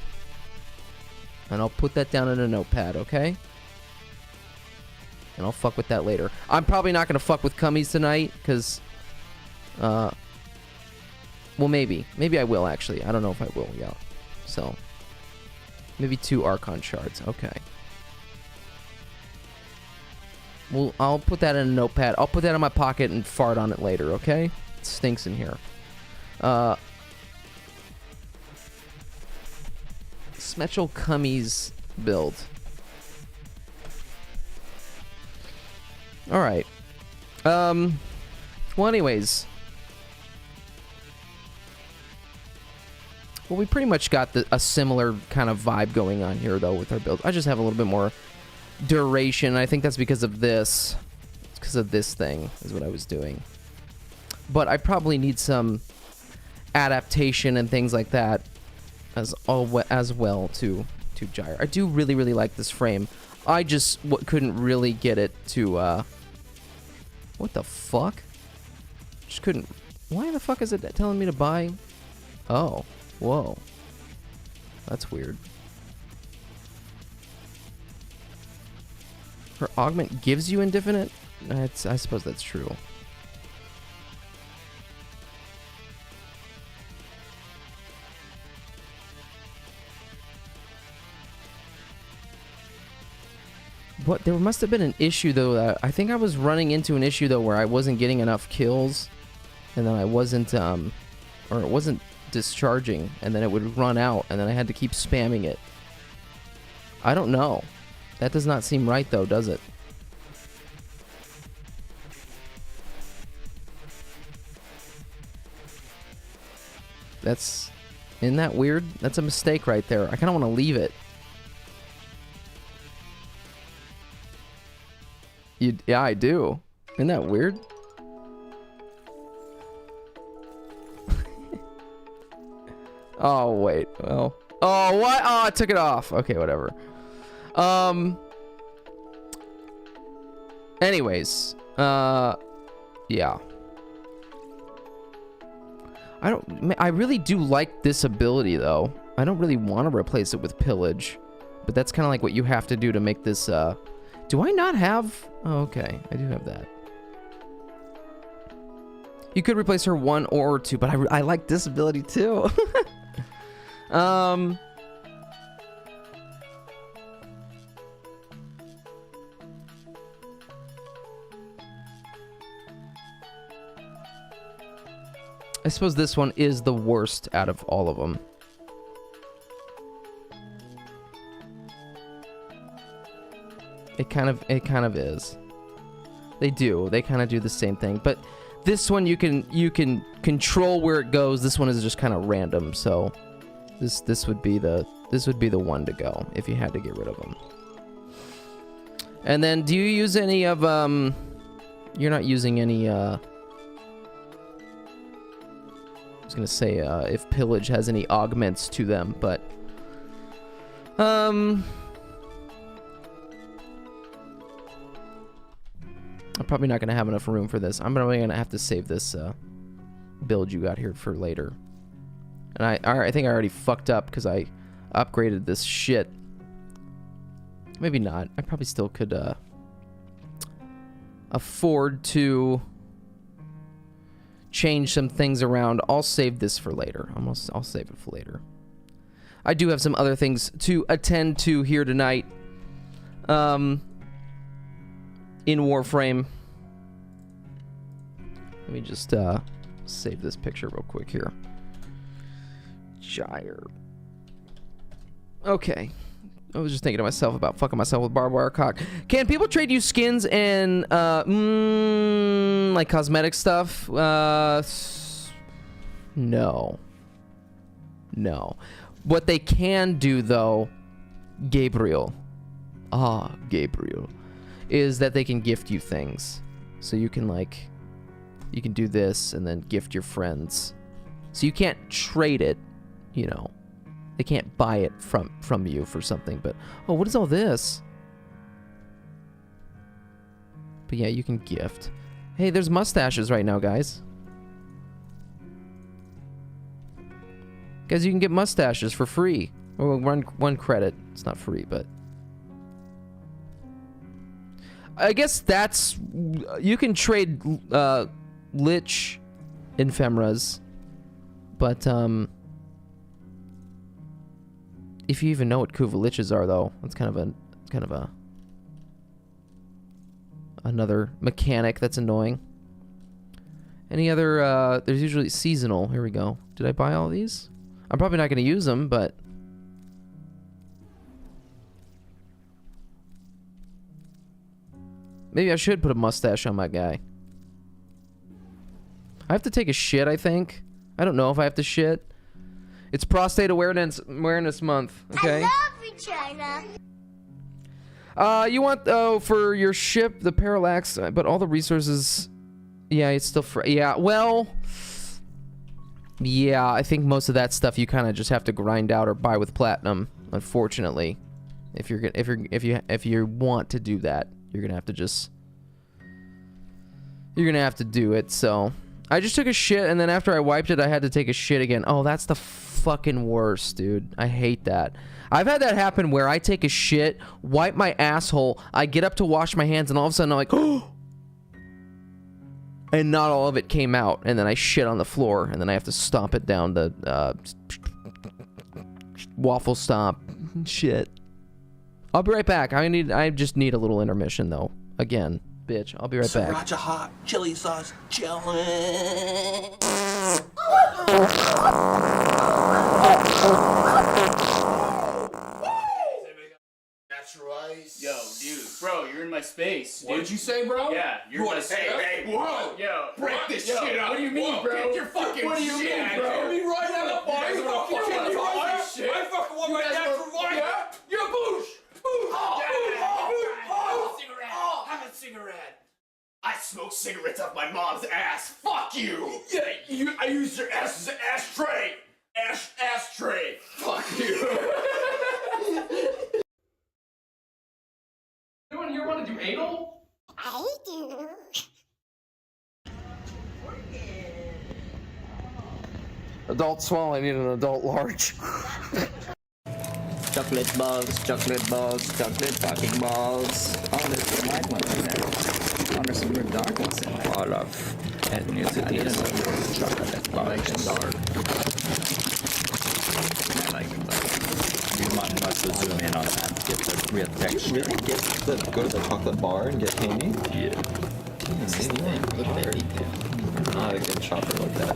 and I'll put that down in a notepad, okay? And I'll fuck with that later. I'm probably not gonna fuck with Cummies tonight, because well, maybe I will, actually. I don't know if I will. Yeah, so maybe 2 Archon shards. Okay. Well, I'll put that in a notepad. I'll put that in my pocket and fart on it later, okay? It stinks in here. Smetchel Cummies build. Alright. Well, anyways. Well, we pretty much got a similar kind of vibe going on here, though, with our build. I just have a little bit more duration. I think that's because of this. It's because of this thing is what I was doing. But I probably need some adaptation and things like that as well to Gyre. I do really, really like this frame. I just couldn't really get it to, what the fuck? Just couldn't. Why the fuck is it telling me to buy? Oh. Whoa. That's weird. Her augment gives you indefinite? I suppose that's true. What? There must have been an issue though. I think I was running into an issue though where I wasn't getting enough kills, and then I wasn't or it wasn't discharging, and then it would run out, and then I had to keep spamming it. I don't know. That does not seem right though, does it? Isn't that weird? That's a mistake right there. I kind of want to leave it. Yeah, I do. Isn't that weird? Oh, wait. Well. Oh, what? Oh, I took it off. Okay, whatever. Anyways. Yeah. I really do like this ability, though. I don't really want to replace it with pillage. But that's kind of like what you have to do to make this, Do I not have... Oh, okay. I do have that. You could replace her 1 or 2, but I like this ability, too. I suppose this one is the worst out of all of them. It kind of is. They kind of do the same thing, but this one you can control where it goes. This one is just kind of random, so this would be the one to go if you had to get rid of them. And then do you use any of you're not using any I was gonna say if pillage has any augments to them, but I'm probably not gonna have enough room for this. I'm probably gonna have to save this build you got here for later. And I think I already fucked up because I upgraded this shit. Maybe not. I probably still could afford to change some things around. I'll save this for later. I'll save it for later. I do have some other things to attend to here tonight. In Warframe. Let me just save this picture real quick here. Gyre. Okay. I was just thinking to myself about fucking myself with barbed wire cock. Can people trade you skins and like cosmetic stuff? No. No. What they can do though, Gabriel, is that they can gift you things. So you can do this and then gift your friends. So you can't trade it, you know. They can't buy it from you for something, but oh, what is all this? But yeah, you can gift. Hey, there's mustaches right now, guys. Guys, you can get mustaches for free. Or one credit. It's not free, but I guess that's... You can trade Lich Ephemeras, but if you even know what Kuva Liches are, though, that's kind of a another mechanic that's annoying. Any other? There's usually seasonal. Here we go. Did I buy all these? I'm probably not going to use them, but maybe I should put a mustache on my guy. I have to take a shit, I think. I don't know if I have to shit. It's Prostate Awareness Month, okay? I love you, China. You want, for your ship, the parallax, but all the resources... Yeah, it's still free. Yeah, well... Yeah, I think most of that stuff you kind of just have to grind out or buy with platinum, unfortunately. If you want to do that, you're gonna have to just... You're gonna have to do it, so... I just took a shit, and then after I wiped it, I had to take a shit again. Oh, that's the fucking worst, dude. I hate that. I've had that happen where I take a shit, wipe my asshole, I get up to wash my hands, and all of a sudden I'm like, oh! And not all of it came out, and then I shit on the floor, and then I have to stomp it down the waffle stomp. Shit. I'll be right back. I just need a little intermission though. Again, bitch. I'll be right back. Sriracha hot chili sauce jelly. Natural ice. Yo, dude, bro, you're in my space. What did you say, bro? Yeah, You want to say, hey, whoa, yo, break this shit up. What do you mean, Whoa, bro? Get your fucking what do you shit mean, out bro? of here. Me right out of the You guys wanna fucking I fucking want my natural life. Yeah? You boosh. Have a cigarette. I smoke cigarettes off my mom's ass. Fuck you. Yeah, I used your ass as an ashtray. Ashtray. Fuck you. Anyone here want to do anal? I do. Adult small, I need an adult large. Chocolate balls, chocolate fucking balls. Oh, there's some light ones in there. Oh, there's some real dark ones in there. All of ethnicities. Chocolate balls. Dark. I like them dark. You must zoom in on that. Get the real texture. Really? Go to the chocolate bar and get candy? Yeah. I get chocolate like that.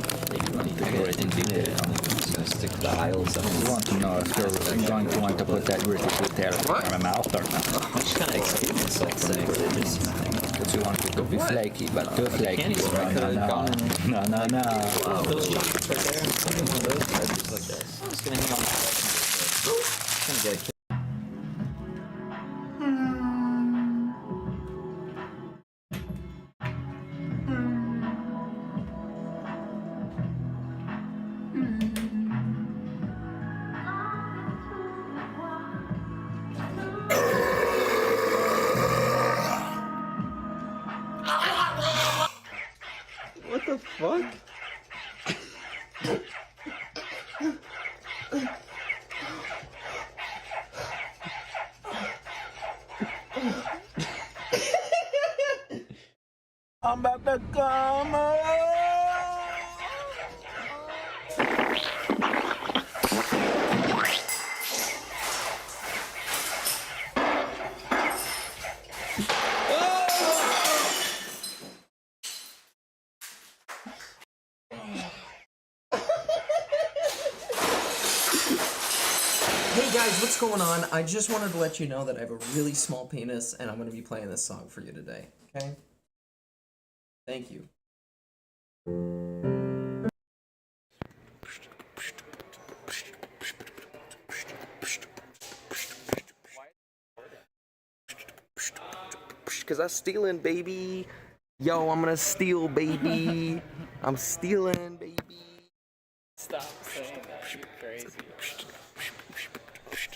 Stick to the aisles. You want to know if you're going to want to put that really good there in my mouth or not? I just kind of excuse myself saying religious thing. Because you want it to be flaky, but too flaky. No. Wow, those chocolates right there. I'm one of those characters like this. I'm just going to hang on to that. I'm going to get a What the fuck? I'm about to come Hey guys, what's going on? I just wanted to let you know that I have a really small penis and I'm going to be playing this song for you today, okay? Thank you. Cause I'm stealing, baby. Yo, I'm gonna steal, baby. I'm stealing, baby. Stop saying that. You're crazy.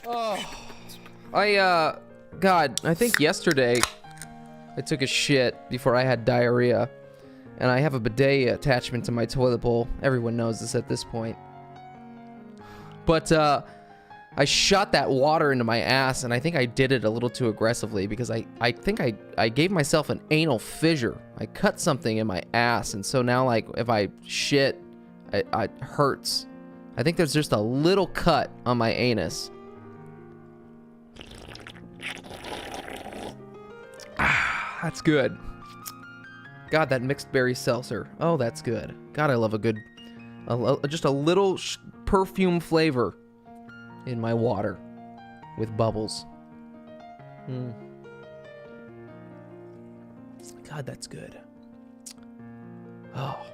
Oh, God, I think yesterday I took a shit before I had diarrhea, and I have a bidet attachment to my toilet bowl. Everyone knows this at this point. But, I shot that water into my ass, and I think I did it a little too aggressively because I think I gave myself an anal fissure. I cut something in my ass, and so now, like, if I shit, it hurts. I think there's just a little cut on my anus. That's good. God, that mixed berry seltzer. Oh, that's good. God, I love a good, just a little perfume flavor in my water with bubbles. God, that's good. Oh.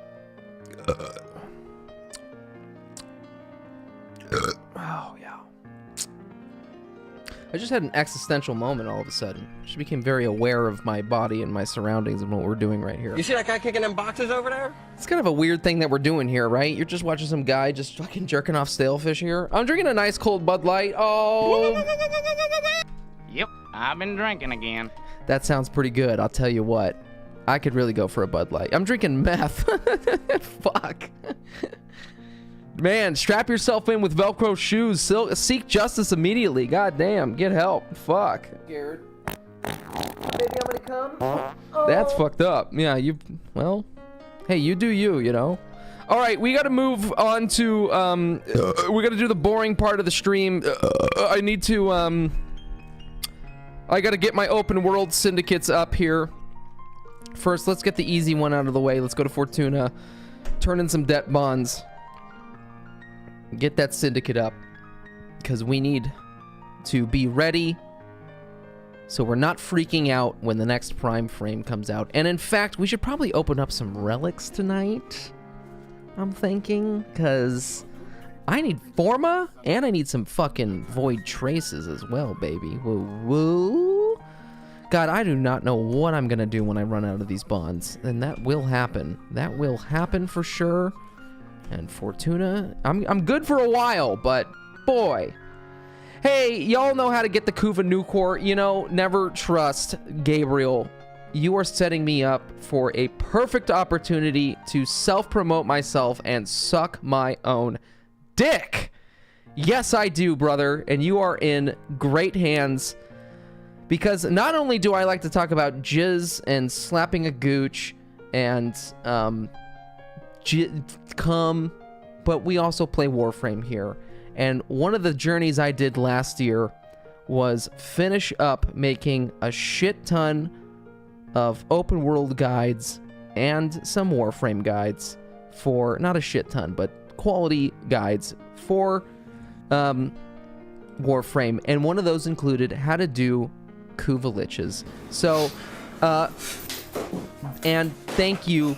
Oh, yeah. I just had an existential moment all of a sudden. I just became very aware of my body and my surroundings and what we're doing right here. You see that guy kicking them boxes over there? It's kind of a weird thing that we're doing here, right? You're just watching some guy just fucking jerking off stalefish here. I'm drinking a nice cold Bud Light. Oh. Yep, I've been drinking again. That sounds pretty good, I'll tell you what. I could really go for a Bud Light. I'm drinking meth. Fuck. Man, strap yourself in with Velcro shoes. Seek justice immediately. God damn, get help. Fuck. Scared. Baby, I'm gonna come. Oh. That's fucked up. Yeah, well, hey, you do you, you know. All right, we got to move on to, we got to do the boring part of the stream. I need to, I gotta get my open world syndicates up here. First, let's get the easy one out of the way. Let's go to Fortuna. Turn in some debt bonds. Get that syndicate up. Because we need to be ready so we're not freaking out when the next Prime frame comes out. And in fact, we should probably open up some relics tonight, I'm thinking. Because I need Forma and I need some fucking Void Traces as well, baby. Woo woo. God, I do not know what I'm gonna do when I run out of these bonds. And that will happen. That will happen for sure. And Fortuna, I'm good for a while, but boy. Hey, y'all know how to get the Kuva Nucor. You know, never trust Gabriel. You are setting me up for a perfect opportunity to self-promote myself and suck my own dick. Yes, I do, brother. And you are in great hands. Because not only do I like to talk about jizz and slapping a gooch and cum, but we also play Warframe here. And one of the journeys I did last year was finish up making a shit ton of open world guides and some Warframe guides for, not a shit ton, but quality guides for Warframe. And one of those included how to do Kuva Liches. So, and thank you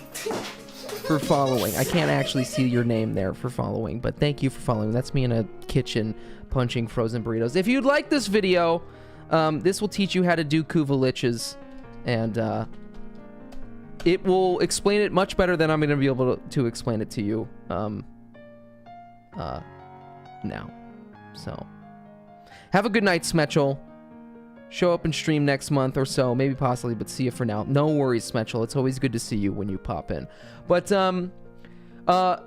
for following. I can't actually see your name there for following, but thank you for following. That's me in a kitchen punching frozen burritos. If you'd like this video, this will teach you how to do Kuva Liches, and it will explain it much better than I'm going to be able to explain it to you now. So, have a good night, Smetchel. Show up and stream next month or so, maybe possibly, but see you for now. No worries, Smetchel. It's always good to see you when you pop in. But, I'll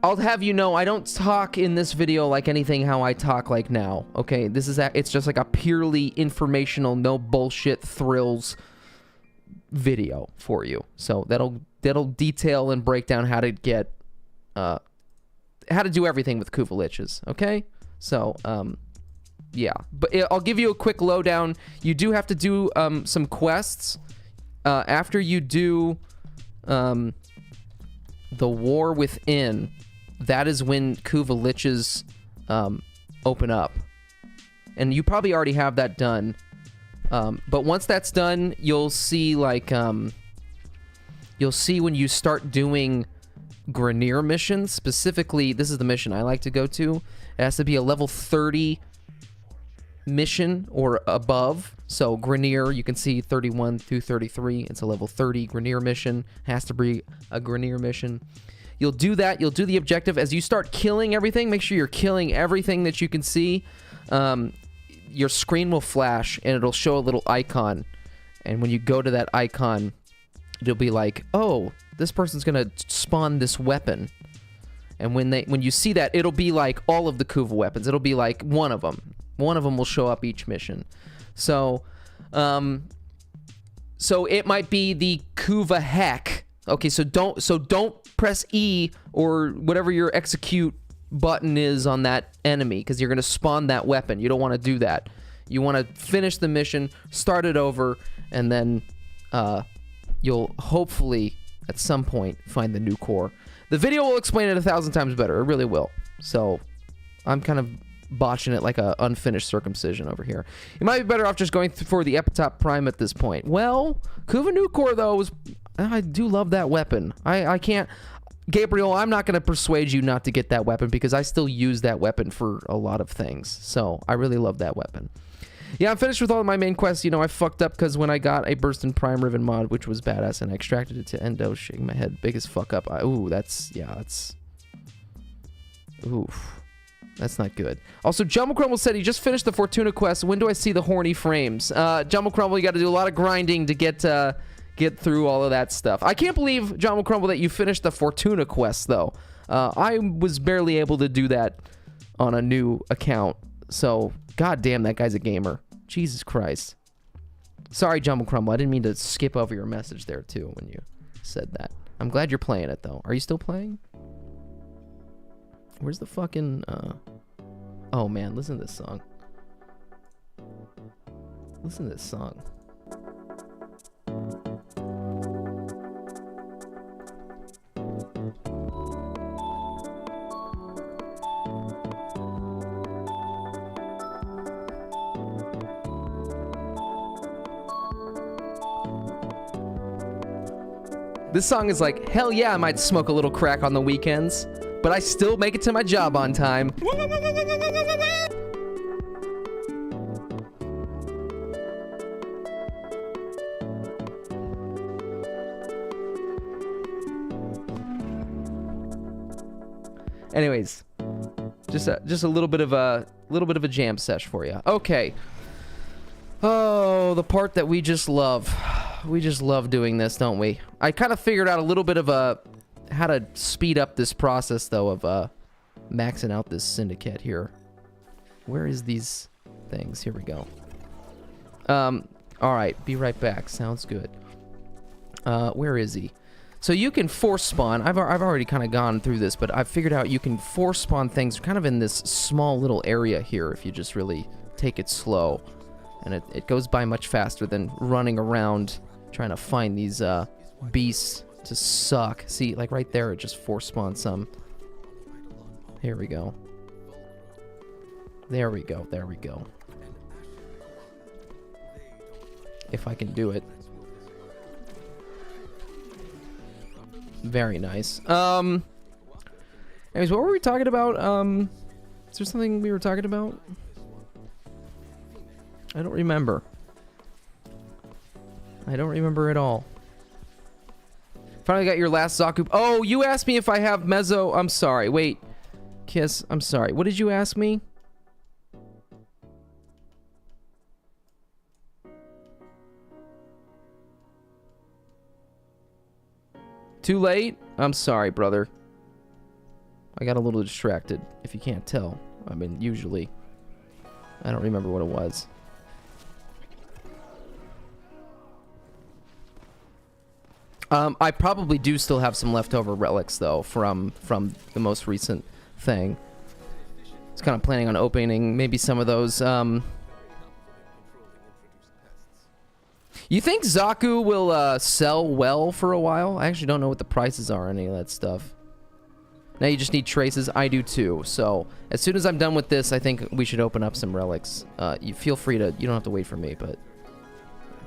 have you know, I don't talk in this video like anything how I talk like now, okay? This is, it's just like a purely informational, no bullshit thrills video for you. So that'll detail and break down how to get, how to do everything with Kuva Liches, okay? So, yeah, but I'll give you a quick lowdown. You do have to do some quests. After you do the War Within, that is when Kuva Liches open up. And you probably already have that done. But once that's done, you'll see like you'll see when you start doing Grineer missions. Specifically, this is the mission I like to go to. It has to be a level 30 mission or above. So Grineer, you can see 31 through 33. It's a level 30 Grineer mission. Has to be a Grineer mission. You'll do that. You'll do the objective. As you start killing everything, make sure you're killing everything that you can see. Your screen will flash and it'll show a little icon. And when you go to that icon, it'll be like, oh, this person's gonna spawn this weapon. And when you see that, it'll be like all of the Kuva weapons. It'll be like one of them. One of them will show up each mission. So, so it might be the Kuva Heck. Okay, so don't press E or whatever your execute button is on that enemy, because you're gonna spawn that weapon. You don't want to do that. You want to finish the mission, start it over, and then you'll hopefully at some point find the new core. The video will explain it 1,000 times better. It really will. So I'm kind of botching it like a unfinished circumcision over here. You might be better off just going for the Epitaph Prime at this point. Well, Kuva Nucor though I do love that weapon. I can't, Gabriel, I'm not going to persuade you not to get that weapon because I still use that weapon for a lot of things. So I really love that weapon. Yeah, I'm finished with all of my main quests. You know, I fucked up because when I got a Burst in Prime Riven mod, which was badass, and I extracted it to Endo, shaking my head. Biggest fuck up. Ooh, that's oof. That's not good. Also, Jumble Crumble said he just finished the Fortuna quest. When do I see the horny frames? Jumble Crumble, you got to do a lot of grinding to get through all of that stuff. I can't believe, Jumble Crumble, that you finished the Fortuna quest, though. I was barely able to do that on a new account. So, goddamn, that guy's a gamer. Jesus Christ. Sorry, Jumble Crumble. I didn't mean to skip over your message there, too, when you said that. I'm glad you're playing it, though. Are you still playing? Where's the fucking, oh man, listen to this song. Listen to this song. This song is like, hell yeah, I might smoke a little crack on the weekends, but I still make it to my job on time. Anyways, just a little bit of a jam sesh for you. Okay. Oh, the part that we just love. We just love doing this, don't we? I kind of figured out a little bit of how to speed up this process, though, of maxing out this syndicate here. Where is these things? Here we go. All right, be right back. Sounds good. Where is he? So you can force spawn. I've already kind of gone through this, but I've figured out you can force spawn things kind of in this small little area here if you just really take it slow. And it goes by much faster than running around trying to find these beasts to suck. See, like right there, it just force spawned some. Here we go. There we go. There we go. If I can do it. Very nice. Anyways, what were we talking about? Is there something we were talking about? I don't remember. I don't remember at all. Finally got your last Zaku. Oh, you asked me if I have Mezzo. I'm sorry. Wait. Kiss. I'm sorry. What did you ask me? Too late? I'm sorry, brother. I got a little distracted, if you can't tell. I mean, usually. I don't remember what it was. I probably do still have some leftover relics, though, from the most recent thing. I was kind of planning on opening maybe some of those. You think Zaku will sell well for a while? I actually don't know what the prices are on any of that stuff. Now you just need traces. I do too. So as soon as I'm done with this, I think we should open up some relics. You feel free to. You don't have to wait for me, but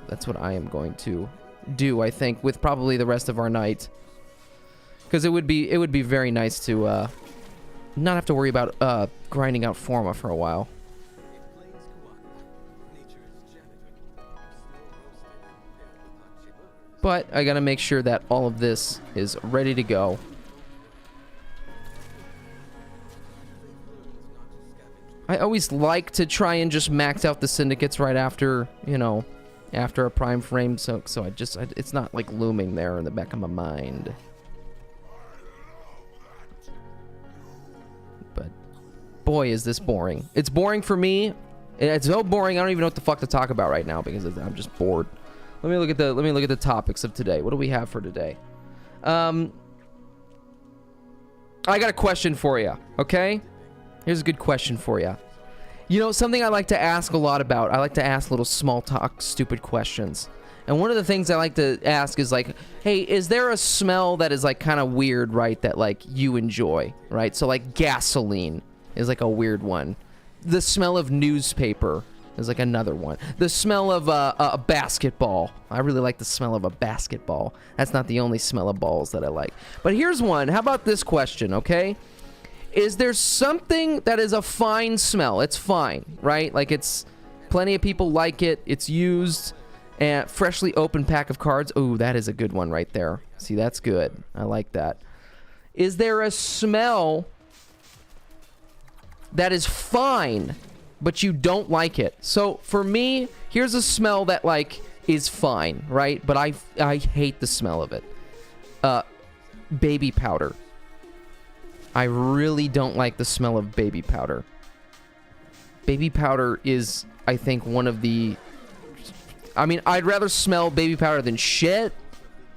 that's what I am going to do. I think with probably the rest of our night, because it would be very nice to not have to worry about grinding out Forma for a while. But I gotta make sure that all of this is ready to go. I always like to try and just max out the syndicates right after, you know, after a prime frame, so it's not like looming there in the back of my mind. But boy, is this boring. It's boring for me. It's so boring I don't even know what the fuck to talk about right now because I'm just bored. Let me look at the topics of today. What do we have for today? I got a question for you, okay? Here's a good question for you. You know, something I like to ask a lot about. I like to ask little small talk, stupid questions. And one of the things I like to ask is like, hey, is there a smell that is like kind of weird, right? That like you enjoy, right? So like gasoline is like a weird one. The smell of newspaper is like another one. The smell of a basketball. I really like the smell of a basketball. That's not the only smell of balls that I like. But here's one. How about this question, okay? Is there something that is a fine smell? It's fine, right? Like it's, plenty of people like it. It's used. And freshly opened pack of cards. Ooh, that is a good one right there. See, that's good. I like that. Is there a smell that is fine, but you don't like it? So for me, here's a smell that like is fine, right? But I hate the smell of it. Baby powder. I really don't like the smell of baby powder. Baby powder is, I think, one of the... I mean, I'd rather smell baby powder than shit.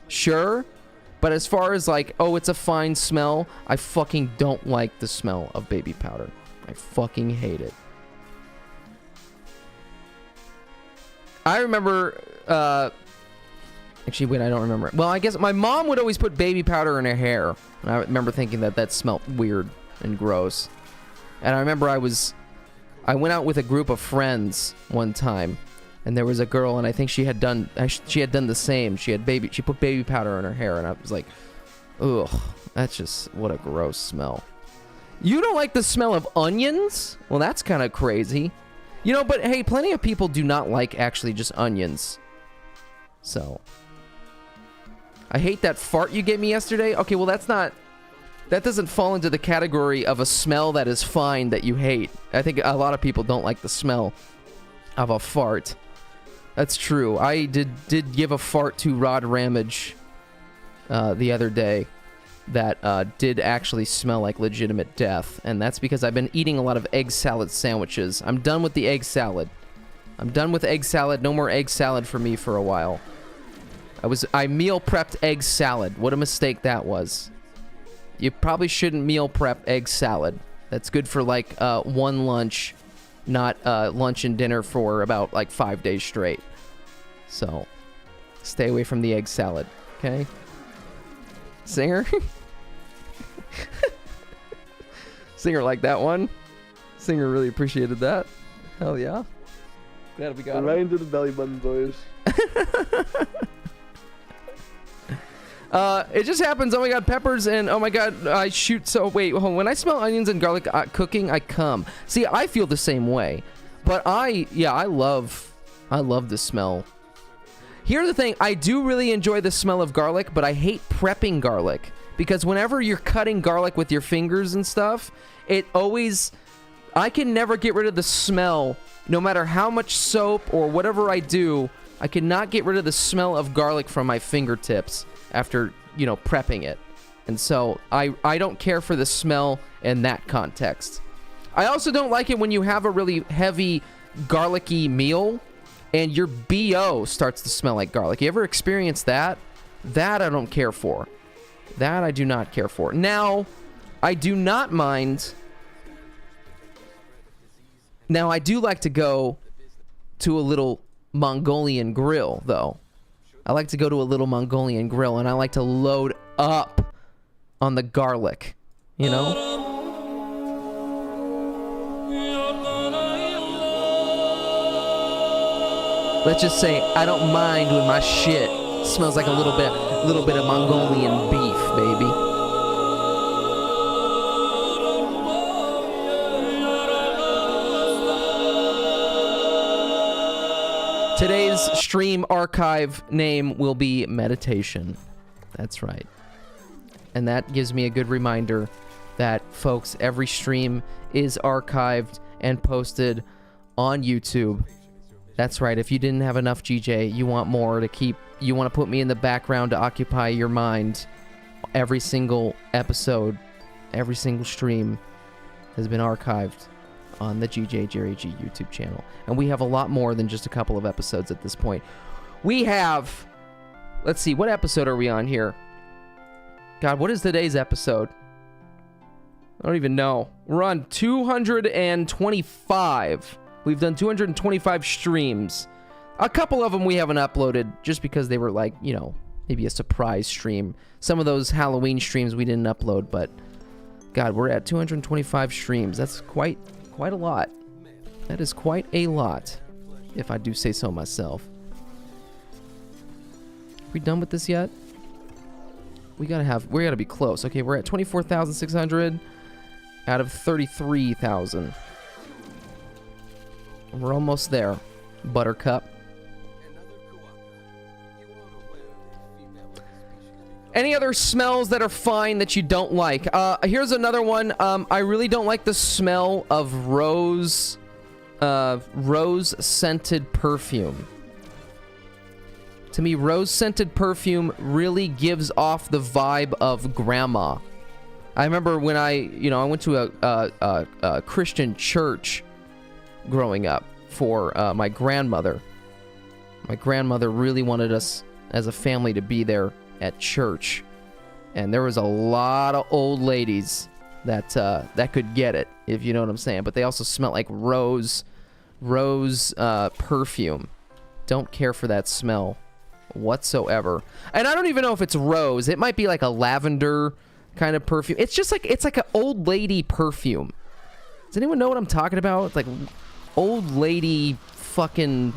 Sure. But as far as like, oh, it's a fine smell, I fucking don't like the smell of baby powder. I fucking hate it. I remember, actually, wait, I don't remember. Well, I guess my mom would always put baby powder in her hair. And I remember thinking that that smelled weird and gross. And I remember I went out with a group of friends one time, and there was a girl, and I think she had done the same. She put baby powder in her hair, and I was like, ugh, that's just, what a gross smell. You don't like the smell of onions? Well, that's kind of crazy. You know, but hey, plenty of people do not like actually just onions. So, I hate that fart you gave me yesterday. Okay, well, that doesn't fall into the category of a smell that is fine that you hate. I think a lot of people don't like the smell of a fart. That's true. I did give a fart to Rod Ramage the other day that did actually smell like legitimate death, and that's because I've been eating a lot of egg salad sandwiches. I'm done with the egg salad. I'm done with egg salad. No more egg salad for me for a while. I meal prepped egg salad. What a mistake that was. You probably shouldn't meal prep egg salad. That's good for like one lunch, not lunch and dinner for about like 5 days straight. So, stay away from the egg salad, okay? Singer? Singer like that one. Singer really appreciated that. Hell yeah. Glad we got it. Right into the belly button, boys. It just happens. Oh my god, peppers and oh my god, I shoot. So wait, when I smell onions and garlic cooking, I come. See, I feel the same way, but I love the smell. Here's the thing, I do really enjoy the smell of garlic, but I hate prepping garlic because whenever you're cutting garlic with your fingers and stuff, I can never get rid of the smell, no matter how much soap or whatever I do. I cannot get rid of the smell of garlic from my fingertips after, you know, prepping it. And so I don't care for the smell in that context. I also don't like it when you have a really heavy garlicky meal and your BO starts to smell like garlic. You ever experienced that? That I don't care for. That I do not care for. Now, I do not mind. Now, I do like to go to a little Mongolian grill, though. I like to go to a little Mongolian grill, and I like to load up on the garlic, you know? Let's just say I don't mind when my shit smells like a little bit of Mongolian beef, baby. Today's stream archive name will be meditation. That's right. And that gives me a good reminder that, folks, every stream is archived and posted on YouTube. That's right. If you didn't have enough GJ, you want more to keep, you want to put me in the background to occupy your mind. Every single episode, every single stream has been archived on the JerryG YouTube channel. And we have a lot more than just a couple of episodes at this point. We have, let's see, what episode are we on here? God, what is today's episode? I don't even know. We're on 225. We've done 225 streams. A couple of them we haven't uploaded just because they were like, you know, maybe a surprise stream. Some of those Halloween streams we didn't upload, but God, we're at 225 streams. That's quite a lot. That is quite a lot, if I do say so myself. Are we done with this yet? We gotta be close. Okay, we're at 24,600 out of 33,000. We're almost there, Buttercup. Any other smells that are fine that you don't like? Here's another one. I really don't like the smell of rose-scented perfume. To me, rose-scented perfume really gives off the vibe of grandma. I remember when I went to a Christian church growing up for my grandmother. My grandmother really wanted us as a family to be there at church, and there was a lot of old ladies that could get it, if you know what I'm saying. But they also smelled like rose perfume. don't care for that smell whatsoever. And I don't even know if it's rose. It might be like a lavender kind of perfume. It's just like, it's like an old lady perfume. Does anyone know what I'm talking about? It's like old lady fucking,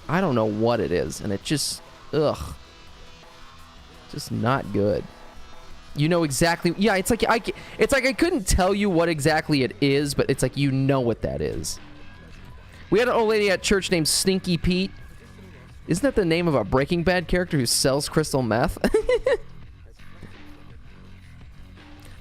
I don't know what it is. And it just, ugh. Just not good. You know exactly, yeah, it's like I couldn't tell you what exactly it is, but it's like you know what that is. We had an old lady at church named Stinky Pete. Isn't that the name of a Breaking Bad character who sells crystal meth?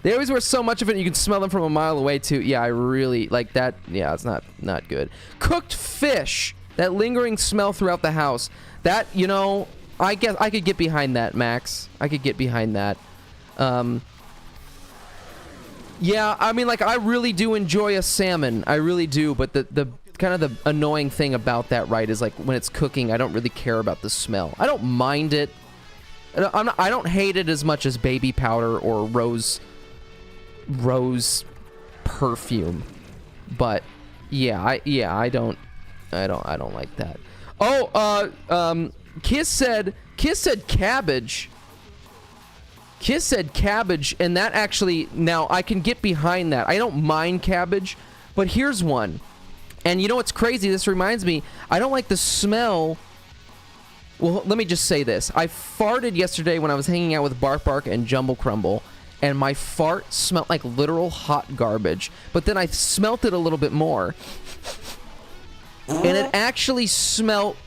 They always wear so much of it you can smell them from a mile away too. Yeah, I really like that. Yeah, it's not good. Cooked fish, that lingering smell throughout the house. That, you know, I guess I could get behind that, Max. I could get behind that. Yeah, I mean, like, I really do enjoy a salmon. I really do, but the kind of the annoying thing about that, right, is like when it's cooking, I don't really care about the smell. I don't mind it. I don't hate it as much as baby powder or rose perfume. But yeah, I don't like that. Oh, Kiss said cabbage. Kiss said cabbage, and that actually, now I can get behind that. I don't mind cabbage, but here's one. And you know what's crazy? This reminds me, I don't like the smell. Well, let me just say this. I farted yesterday when I was hanging out with Bark Bark and Jumble Crumble, and my fart smelled like literal hot garbage. But then I smelt it a little bit more, and it actually smelled...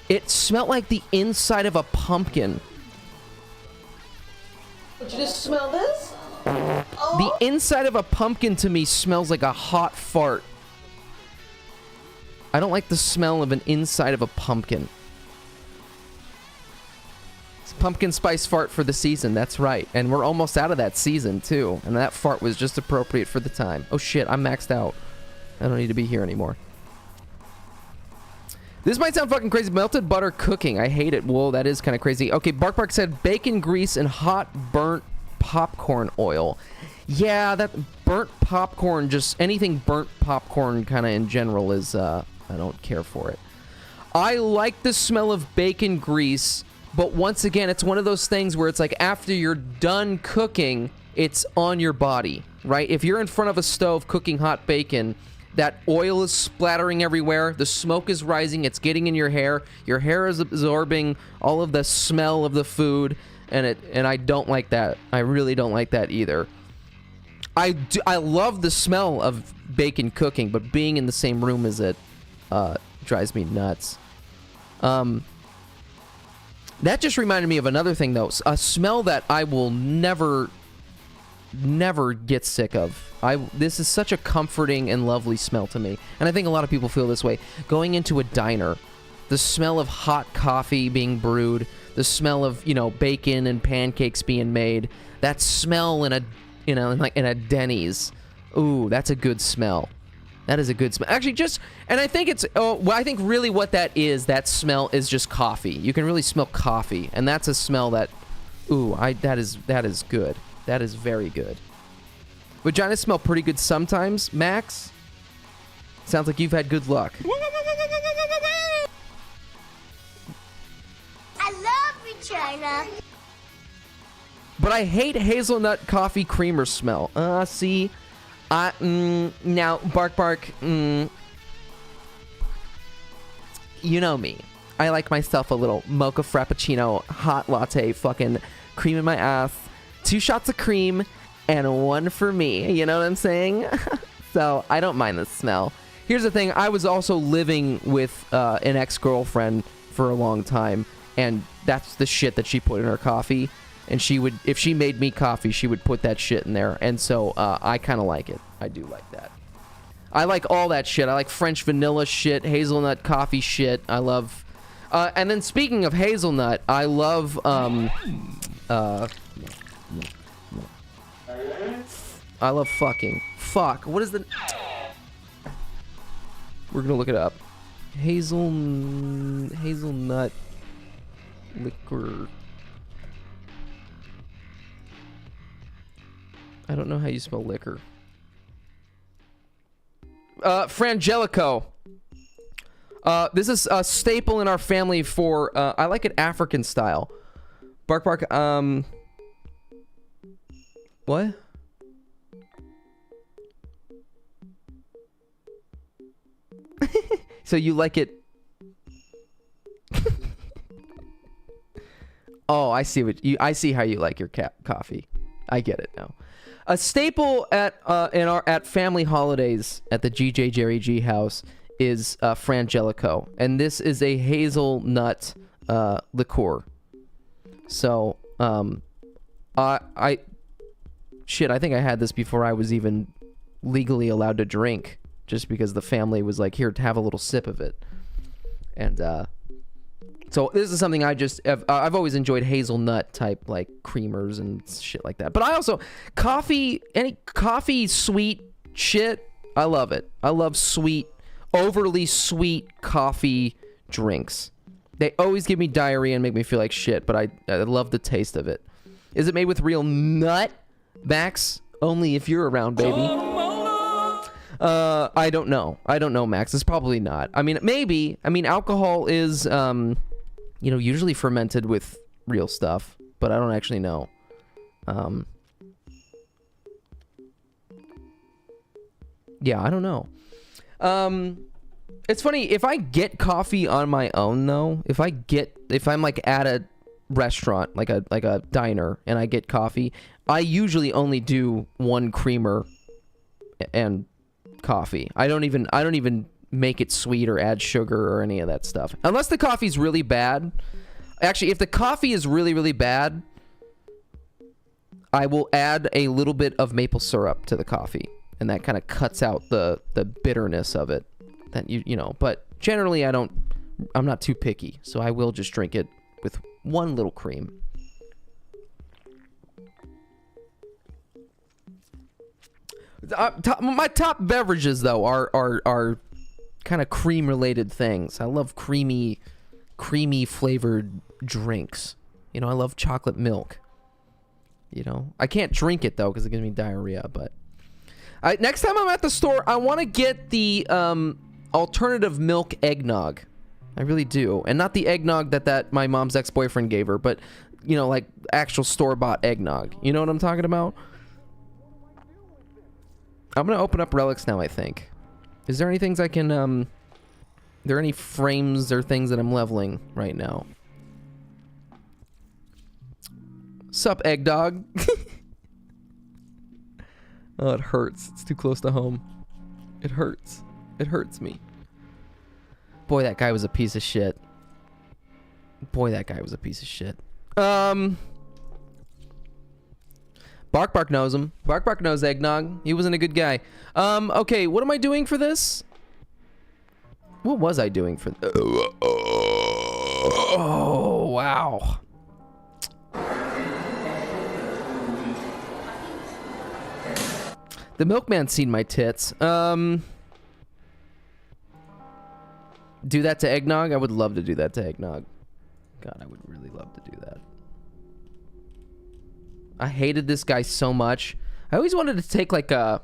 It smelled like the inside of a pumpkin. Did you just smell this? The inside of a pumpkin to me smells like a hot fart. I don't like the smell of an inside of a pumpkin. It's pumpkin spice fart for the season, that's right. And we're almost out of that season, too. And that fart was just appropriate for the time. Oh shit, I'm maxed out. I don't need to be here anymore. This might sound fucking crazy. Melted butter cooking. I hate it. Whoa, that is kind of crazy. Okay, Bark Bark said bacon grease and hot burnt popcorn oil. Yeah, that burnt popcorn, just anything burnt popcorn kind of in general is, I don't care for it. I like the smell of bacon grease, but once again, it's one of those things where it's like after you're done cooking, it's on your body, right? If you're in front of a stove cooking hot bacon, that oil is splattering everywhere, the smoke is rising, it's getting in your hair is absorbing all of the smell of the food, and I don't like that. I really don't like that either. I love the smell of bacon cooking, but being in the same room as it drives me nuts. That just reminded me of another thing, though. A smell that I will never get sick of. This is such a comforting and lovely smell to me, and I think a lot of people feel this way. Going into a diner, the smell of hot coffee being brewed, the smell of, you know, bacon and pancakes being made, that smell in a, you know, like in a Denny's. Ooh, that's a good smell. That is a good smell. Actually, and I think it's, well, I think really what that smell is just coffee. You can really smell coffee, and that's a smell that, ooh, that is good. That is very good. Vaginas smell pretty good sometimes, Max. Sounds like you've had good luck. I love vagina. But I hate hazelnut coffee creamer smell. See, now Bark Bark. You know me. I like myself a little mocha frappuccino, hot latte, fucking cream in my ass, 2 shots of cream, and 1 for me. You know what I'm saying? So I don't mind the smell. Here's the thing. I was also living with an ex-girlfriend for a long time, and that's the shit that she put in her coffee. And she would, if she made me coffee, she would put that shit in there. And so I kind of like it. I do like that. I like all that shit. I like French vanilla shit, hazelnut coffee shit. I love... and then speaking of hazelnut, I love... I love fucking. Fuck. What is the... We're gonna look it up. Hazelnut liquor. I don't know how you spell liquor. Frangelico. This is a staple in our family for, I like it African style. Bark bark, what? So you like it... Oh, I see what you... I see how you like your coffee. I get it now. A staple at at family holidays at the JerryG house is Frangelico, and this is a hazelnut liqueur. So, shit, I think I had this before I was even legally allowed to drink, just because the family was like, here, to have a little sip of it. And, so this is something I've always enjoyed, hazelnut type, like, creamers and shit like that. But I also, any coffee sweet shit, I love it. I love sweet, overly sweet coffee drinks. They always give me diarrhea and make me feel like shit, but I love the taste of it. Is it made with real nut? Max, only if you're around, baby. I don't know. I don't know, Max. It's probably not. I mean, maybe. I mean, alcohol is, you know, usually fermented with real stuff, but I don't actually know. Yeah, I don't know. It's funny, if I get coffee on my own, though, if I'm like at a restaurant, like a diner, and I get coffee, I usually only do one creamer and coffee. I don't even make it sweet or add sugar or any of that stuff. Unless the coffee's really bad. Actually, if the coffee is really, really bad, I will add a little bit of maple syrup to the coffee, and that kind of cuts out the bitterness of it. That you know, but generally I'm not too picky, so I will just drink it with one little cream. My top beverages, though, are kind of cream related things. I love creamy flavored drinks. You know, I love chocolate milk. You know, I can't drink it though because it gives me diarrhea. But next time I'm at the store, I want to get the alternative milk eggnog. I really do, and not the eggnog that my mom's ex-boyfriend gave her, but you know, like actual store-bought eggnog. You know what I'm talking about? I'm gonna open up relics now, I think. Is there any things I can, are there any frames or things that I'm leveling right now? Sup, egg dog? Oh, it hurts. It's too close to home. It hurts. It hurts me. Boy, that guy was a piece of shit. Boy, that guy was a piece of shit. Bark Bark knows him. Bark Bark knows Eggnog. He wasn't a good guy. Okay, what am I doing for this? What was I doing for... Oh, wow. The milkman's seen my tits. Do that to Eggnog? I would love to do that to Eggnog. God, I would really love to do that. I hated this guy so much. I always wanted to take like a...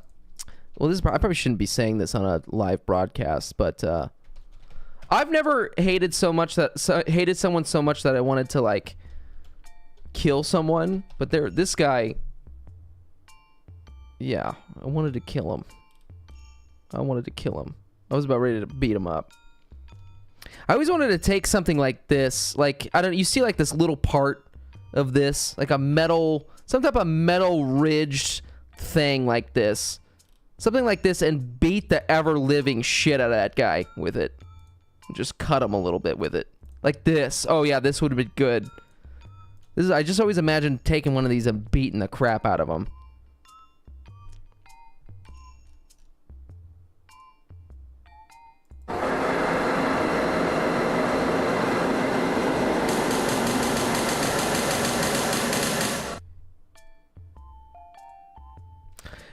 Well, I probably shouldn't be saying this on a live broadcast, but I've never hated someone so much that I wanted to like kill someone. But this guy, yeah, I wanted to kill him. I wanted to kill him. I was about ready to beat him up. I always wanted to take something like this, like you see like this little part of this, like a metal, some type of metal ridged thing like this. Something like this, and beat the ever-living shit out of that guy with it. Just cut him a little bit with it. Like this. Oh yeah, this would have been good. I just always imagined taking one of these and beating the crap out of him.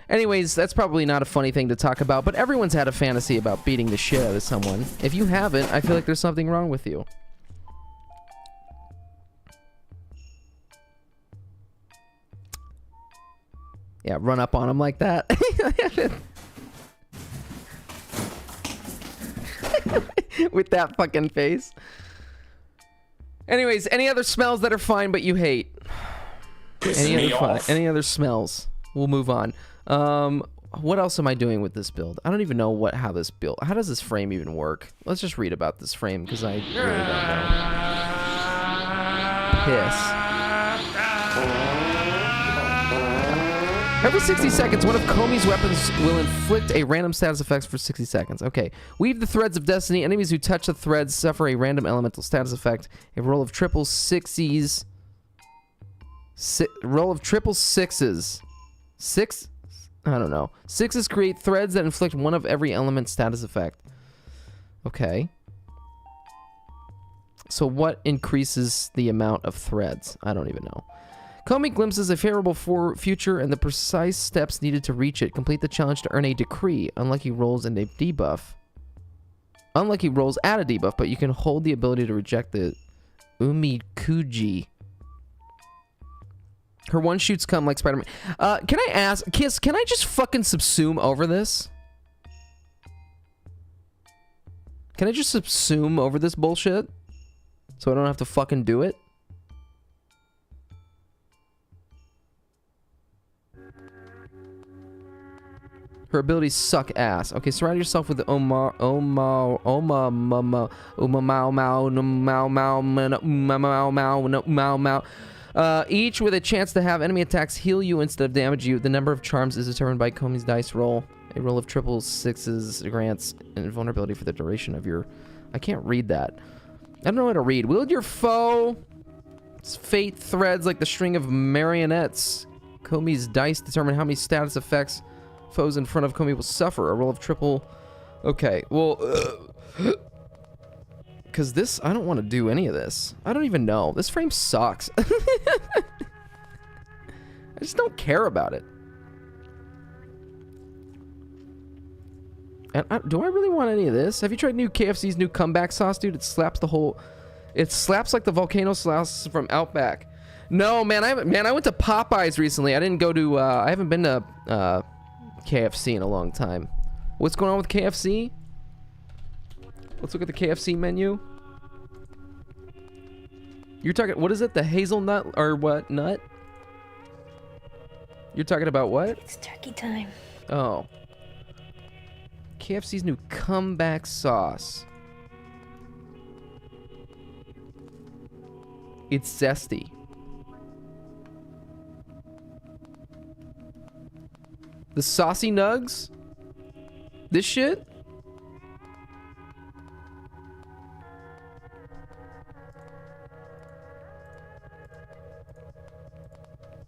Anyways, that's probably not a funny thing to talk about, but everyone's had a fantasy about beating the shit out of someone. If you haven't, I feel like there's something wrong with you. Yeah, run up on him like that. With that fucking face. Anyways, any other smells that are fine but you hate? Any other smells? We'll move on. What else am I doing with this build? I don't even know how this build. How does this frame even work? Let's just read about this frame because I really don't know. Piss. Every 60 seconds, one of Komi's weapons will inflict a random status effect for 60 seconds. Okay. Weave the threads of destiny. Enemies who touch the threads suffer a random elemental status effect. A roll of triple sixes. Roll of triple sixes. Six? I don't know. Sixes create threads that inflict one of every element status effect. Okay. So what increases the amount of threads? I don't even know. Komi glimpses a favorable future and the precise steps needed to reach it. Complete the challenge to earn a decree. Unlucky rolls and a debuff. Unlucky rolls add a debuff, but you can hold the ability to reject the Umikuji. Her one shoots come like Spider-Man. Can I ask, Kiss, can I just fucking subsume over this? Can I just subsume over this bullshit? So I don't have to fucking do it? Her abilities suck ass. Okay, surround yourself with the each with a chance to have enemy attacks heal you instead of damage you. The number of charms is determined by Komi's dice roll. A roll of triple sixes grants invulnerability for the duration of your... I can't read that. I don't know how to read. Wield your foe. Its fate threads like the string of marionettes. Komi's dice determine how many status effects foes in front of Komi will suffer. A roll of triple... Okay, well... Because this... I don't want to do any of this. I don't even know. This frame sucks. I just don't care about it. And do I really want any of this? Have you tried new KFC's new comeback sauce, dude? It slaps the whole... It slaps like the volcano sauce from Outback. No, man, I went to Popeyes recently. I didn't go to... I haven't been to... KFC in a long time. What's going on with KFC? Let's look at the KFC menu. You're talking, what is it? The hazelnut or what nut? You're talking about what? It's turkey time. Oh. KFC's new comeback sauce. It's zesty. The saucy nugs? This shit?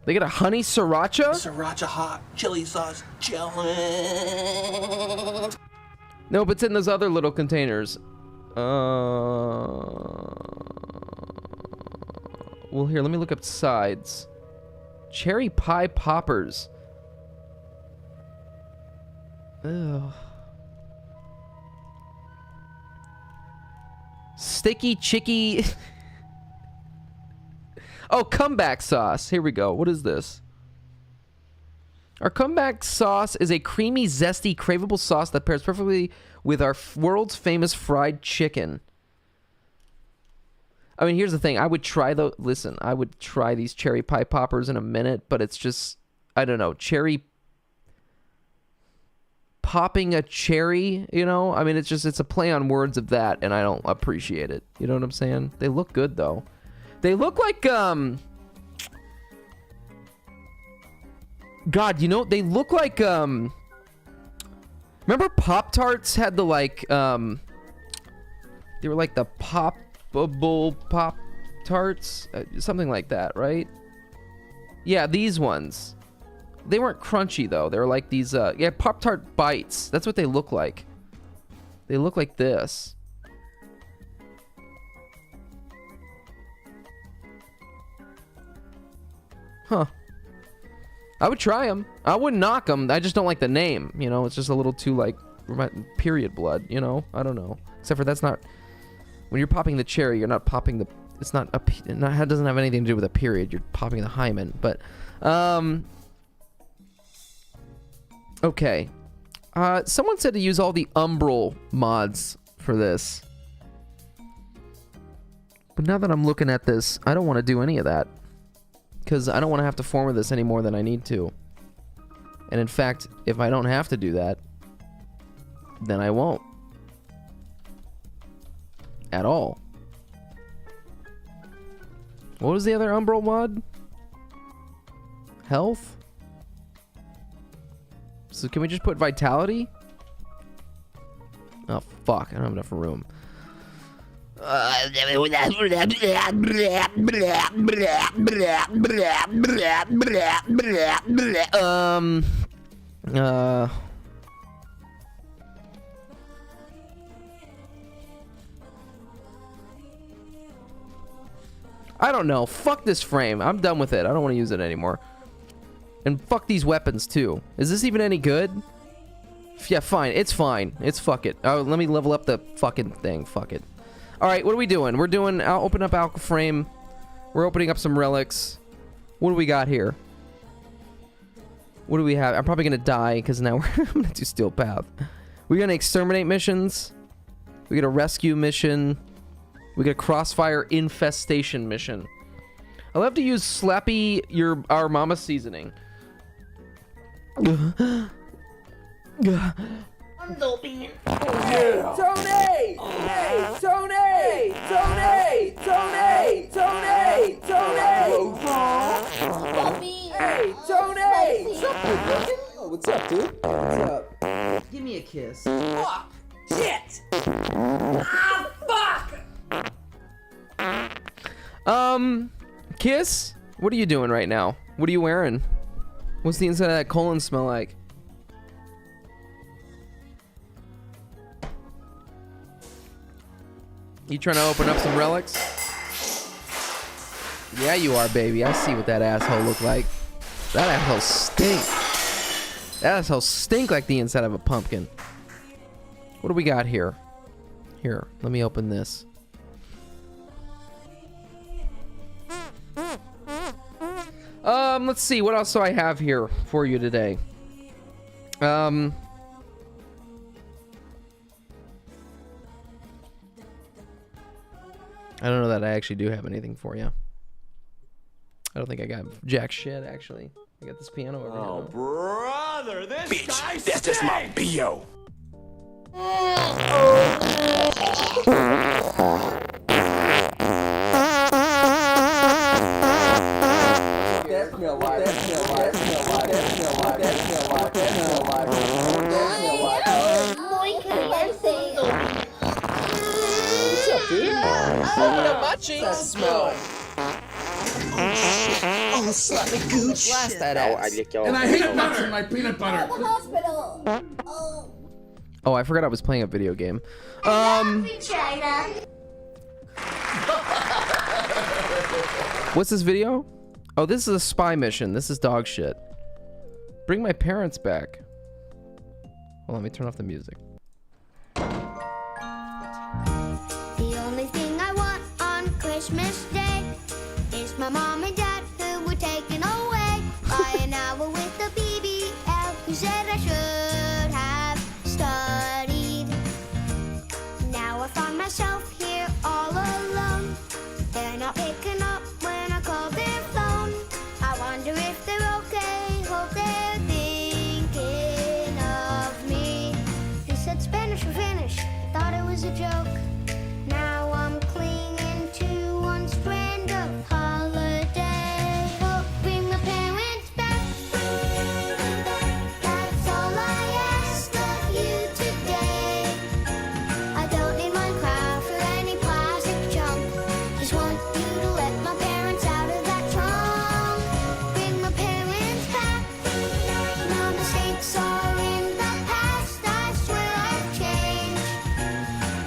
They got a honey sriracha? Sriracha hot chili sauce challenge. No, but it's in those other little containers. Well, here, let me look up sides. Cherry pie poppers. Ugh. Sticky chicky. Oh, comeback sauce. Here we go. What is this? Our comeback sauce is a creamy, zesty, craveable sauce that pairs perfectly with our world's famous fried chicken. I mean, here's the thing. I would try listen, I would try these cherry pie poppers in a minute, but it's just, I don't know, cherry popping a cherry, you know? I mean, it's a play on words of that, and I don't appreciate it. You know what I'm saying? They look good, though. They look like, God, you know, they look like, remember Pop-Tarts had the, like, they were like the poppable Pop-Tarts? Something like that, right? Yeah, these ones. They weren't crunchy, though. They were like these, yeah, Pop-Tart bites. That's what they look like. They look like this. Huh. I would try them. I wouldn't knock them. I just don't like the name, you know? It's just a little too, like, period blood, you know? I don't know. Except for that's not... When you're popping the cherry, you're not popping the... It's not... It doesn't have anything to do with a period. You're popping the hymen. But, okay. Someone said to use all the Umbral mods for this. But now that I'm looking at this, I don't want to do any of that. Because I don't want to have to form this any more than I need to. And in fact, if I don't have to do that, then I won't. At all. What was the other Umbral mod? Health? So can we just put Vitality? Oh, fuck. I don't have enough room. I don't know. Fuck this frame. I'm done with it. I don't want to use it anymore. And fuck these weapons too. Is this even any good? Yeah, fine. It's fine. It's fuck it. Oh, let me level up the fucking thing. Fuck it. Alright, what are we doing? We're doing... I'll open up Alka Frame. We're opening up some relics. What do we got here? What do we have? I'm probably gonna die, because now I'm gonna do Steel Path. We're gonna exterminate missions. We got a rescue mission. We got a crossfire infestation mission. I'll have to use Slappy our mama seasoning. I'm doping. Hey, Tony! Hey, Tony! Tony! Tony! Tony! Tony! Puppy! Hey, Tony! What's up, dude? Oh, what's up, dude? What's up? Give me a kiss. Fuck! Shit! Ah, fuck! Kiss? What are you doing right now? What are you wearing? What's the inside of that colon smell like? You trying to open up some relics? Yeah, you are, baby. I see what that asshole look like. That asshole stink. That asshole stink like the inside of a pumpkin. What do we got here? Here, let me open this. Let's see. What else do I have here for you today? I don't know that I actually do have anything for you. I don't think I got jack shit, actually. I got this piano over here. Oh, brother, this guy That's just my B.O. What's up, dude? That smell. Oh, slightly gooch. Blast that ass. And I hate nuts in my peanut butter. Hospital. Oh, I forgot I was playing a video game. China. What's this video? Oh, this is a spy mission. This is dog shit. Bring my parents back. Well, let me turn off the music. The only thing I want on Christmas Day is my mom and dad who were taken away by an owl with a BBL who said I should have studied. Now I find myself here all alone. They're not picking up when I call their phone. I wonder if they're okay. Hope they're thinking of me. He said Spanish or Finnish. Thought it was a joke. Now I'm clinging to one strand of holiday. Hope bring my parents back. That's all I ask of you today. I don't need Minecraft or any plastic junk. Just want you to let my parents out of that trunk. Bring my parents back. No mistakes are in the past. I swear I've changed.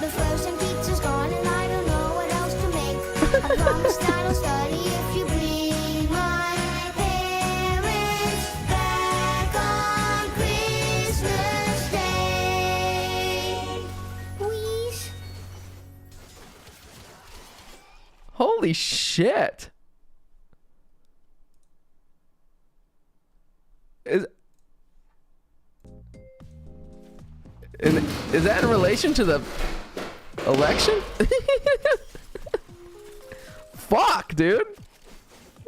The frozen pizza's gone and I don't know what else to make. I promise that I'll study if you bring my parents back on Christmas Day. Please. Holy shit. Is that in relation to the election? fuck, dude?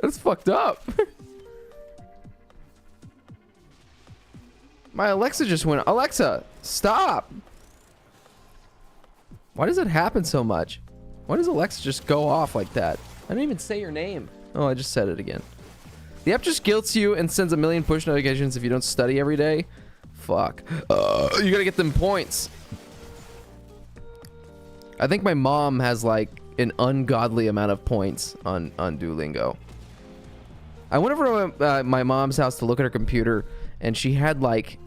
That's fucked up. My Alexa just went. Alexa, stop. Why does it happen so much? Why does Alexa just go off like that? I didn't even say your name. Oh, I just said it again. The app just guilts you and sends a million push notifications if you don't study every day. Fuck. You gotta get them points. I think my mom has like an ungodly amount of points on Duolingo. I went over to my mom's house to look at her computer, and she had like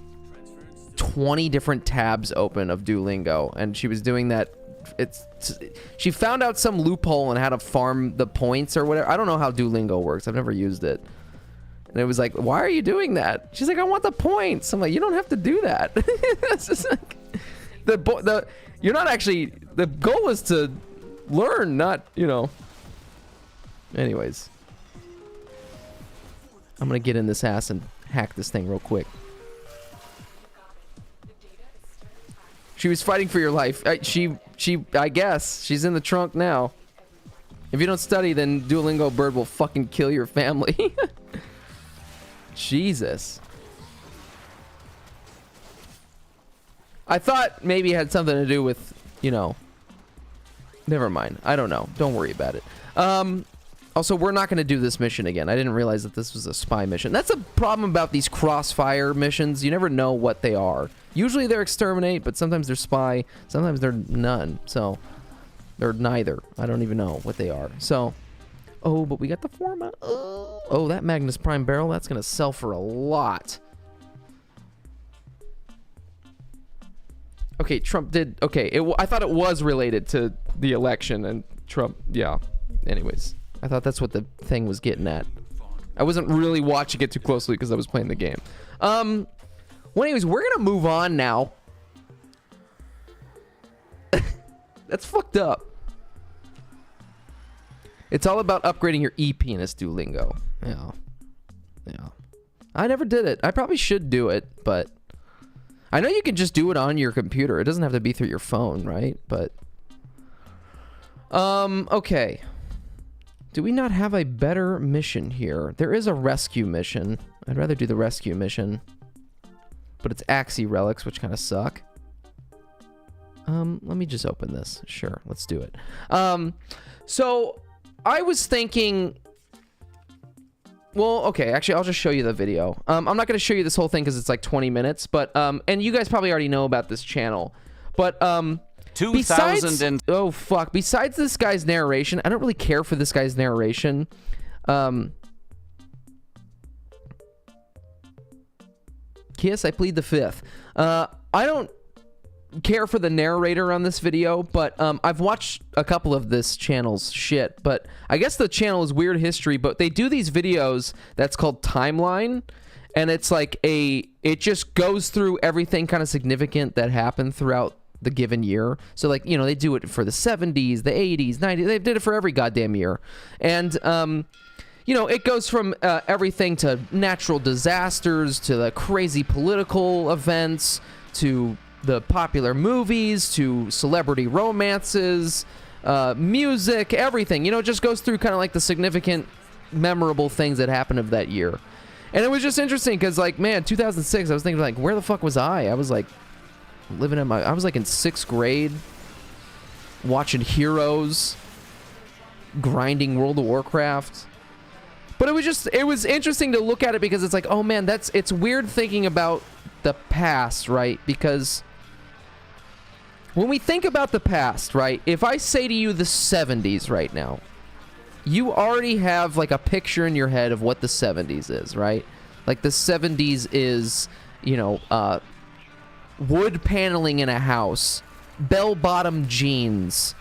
20 different tabs open of Duolingo, and she was doing that. She found out some loophole and how to farm the points or whatever. I don't know how Duolingo works. I've never used it. And it was like, why are you doing that? She's like, I want the points. I'm like, you don't have to do that. It's just like, you're not actually, the goal is to learn, not, you know. Anyways. I'm gonna get in this ass and hack this thing real quick. She was fighting for your life. I guess. She's in the trunk now. If you don't study, then Duolingo Bird will fucking kill your family. Jesus. I thought maybe it had something to do with, you know. Never mind. I don't know. Don't worry about it. Also, we're not going to do this mission again. I didn't realize that this was a spy mission. That's a problem about these crossfire missions. You never know what they are. Usually they're exterminate, but sometimes they're spy. Sometimes they're none. So, they're neither. I don't even know what they are. So, oh, but we got the format. Oh, that Magnus Prime barrel, that's going to sell for a lot. Okay, Trump did... Okay, I thought it was related to the election, and Trump... Yeah. Anyways, I thought that's what the thing was getting at. I wasn't really watching it too closely because I was playing the game. Well, anyways, we're going to move on now. That's fucked up. It's all about upgrading your e-penis, Duolingo. Yeah. Yeah. I never did it. I probably should do it, but... I know you can just do it on your computer. It doesn't have to be through your phone, right? But... okay. Do we not have a better mission here? There is a rescue mission. I'd rather do the rescue mission. But it's Axie relics, which kind of suck. Let me just open this. Sure, let's do it. So... I was thinking, well, okay, actually, I'll just show you the video. I'm not going to show you this whole thing because it's like 20 minutes, but, and you guys probably already know about this channel, but, besides this guy's narration, I don't really care for this guy's narration. Kiss, I plead the fifth. I don't care for the narrator on this video, but I've watched a couple of this channel's shit, but I guess the channel is Weird History, but they do these videos that's called Timeline, and it's like it just goes through everything kind of significant that happened throughout the given year. So like, you know, they do it for the 70s, the 80s, 90s, they did it for every goddamn year. And you know, it goes from everything to natural disasters to the crazy political events to the popular movies to celebrity romances, music, everything. You know, it just goes through kind of like the significant, memorable things that happened of that year. And it was just interesting because, like, man, 2006, I was thinking, like, where the fuck was I? I was, like, I was, like, in 6th grade, watching Heroes, grinding World of Warcraft. But it was interesting to look at it because it's like, oh, man, it's weird thinking about the past, right? Because... when we think about the past, right, if I say to you the 70s right now, you already have, like, a picture in your head of what the 70s is, right? Like, the 70s is, you know, wood paneling in a house, bell-bottom jeans,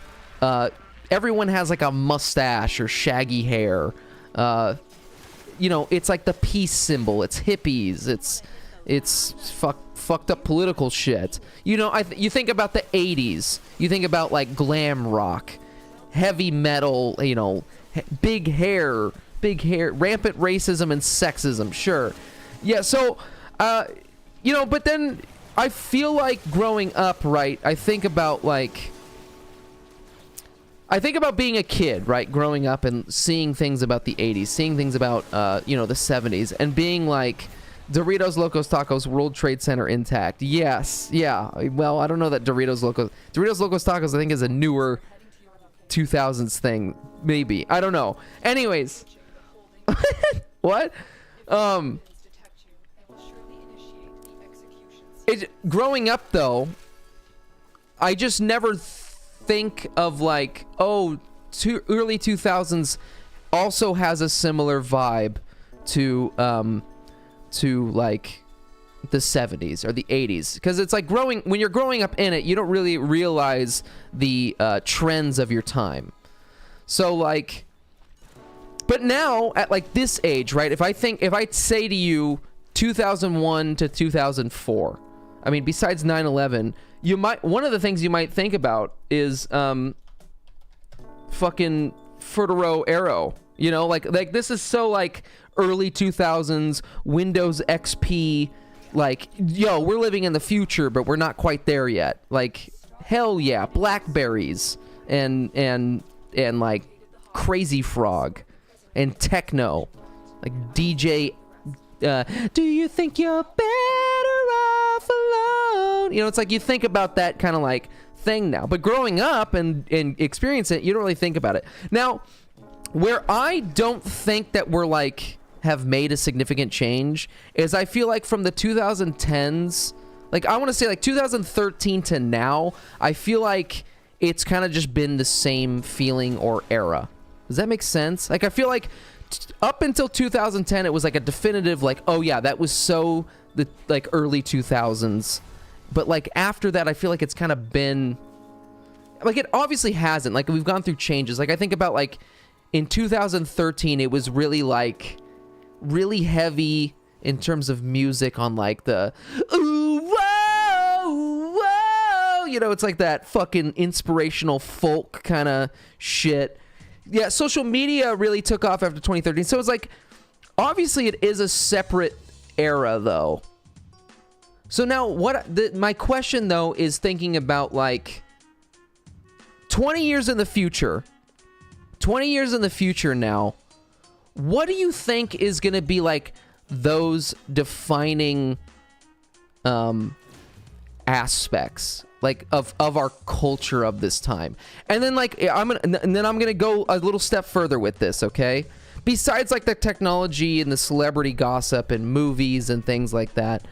everyone has, like, a mustache or shaggy hair, you know, it's like the peace symbol, it's hippies, it's fucked up political shit. You know, you think about the 80s. You think about, like, glam rock, heavy metal, you know, big hair, rampant racism and sexism, sure. Yeah, so, you know, but then I feel like growing up, right, I think about, like, I think about being a kid, right? Growing up and seeing things about the 80s, seeing things about, you know, the 70s, and being like, Doritos Locos Tacos World Trade Center intact. Yes. Yeah. Well, I don't know that Doritos Locos Tacos, I think, is a newer 2000s thing. Maybe. I don't know. Anyways. What? Growing up, though, I just never think of like, oh, early 2000s also has a similar vibe to like the 70s or the 80s, because it's like when you're growing up in it, you don't really realize the trends of your time. So like, but now at like this age, right, if I say to you 2001 to 2004, I mean, besides 9/11, one of the things you might think about is fucking Futuro Arrow, you know, like this is so like early 2000s, Windows XP, like, yo, we're living in the future, but we're not quite there yet. Like, hell yeah, Blackberries and like Crazy Frog and techno, like DJ. Do you think you're better off alone? You know, it's like you think about that kind of like thing now. But growing up and experience it, you don't really think about it. Now, where I don't think that we're like have made a significant change is I feel like from the 2010s, like I want to say like 2013 to now, I feel like it's kind of just been the same feeling or era. Does that make sense? Like I feel like up until 2010 it was like a definitive like, oh yeah, that was so the like early 2000s. But like after that, I feel like it's kind of been like, it obviously hasn't. Like we've gone through changes. Like I think about like in 2013 it was really like really heavy in terms of music on like the ooh, whoa, whoa, you know, it's like that fucking inspirational folk kind of shit. Yeah, social media really took off after 2013. So it's like, obviously it is a separate era though. So now my question though is thinking about like 20 years in the future now, what do you think is going to be like those defining aspects like of our culture of this time? And then like I'm gonna go a little step further with this, okay? Besides like the technology and the celebrity gossip and movies and things like that,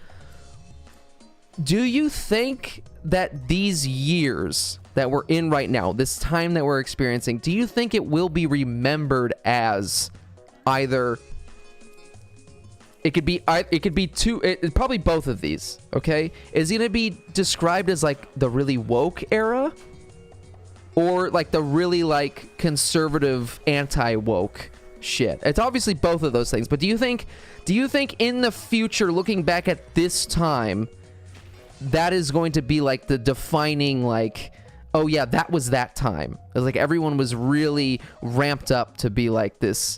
do you think that these years that we're in right now, this time that we're experiencing, do you think it will be remembered as either probably both of these, okay? Is it gonna be described as like the really woke era or like the really like conservative anti-woke shit? It's obviously both of those things, but do you think in the future, looking back at this time, that is going to be like the defining like, oh yeah, that was that time. It was like everyone was really ramped up to be like this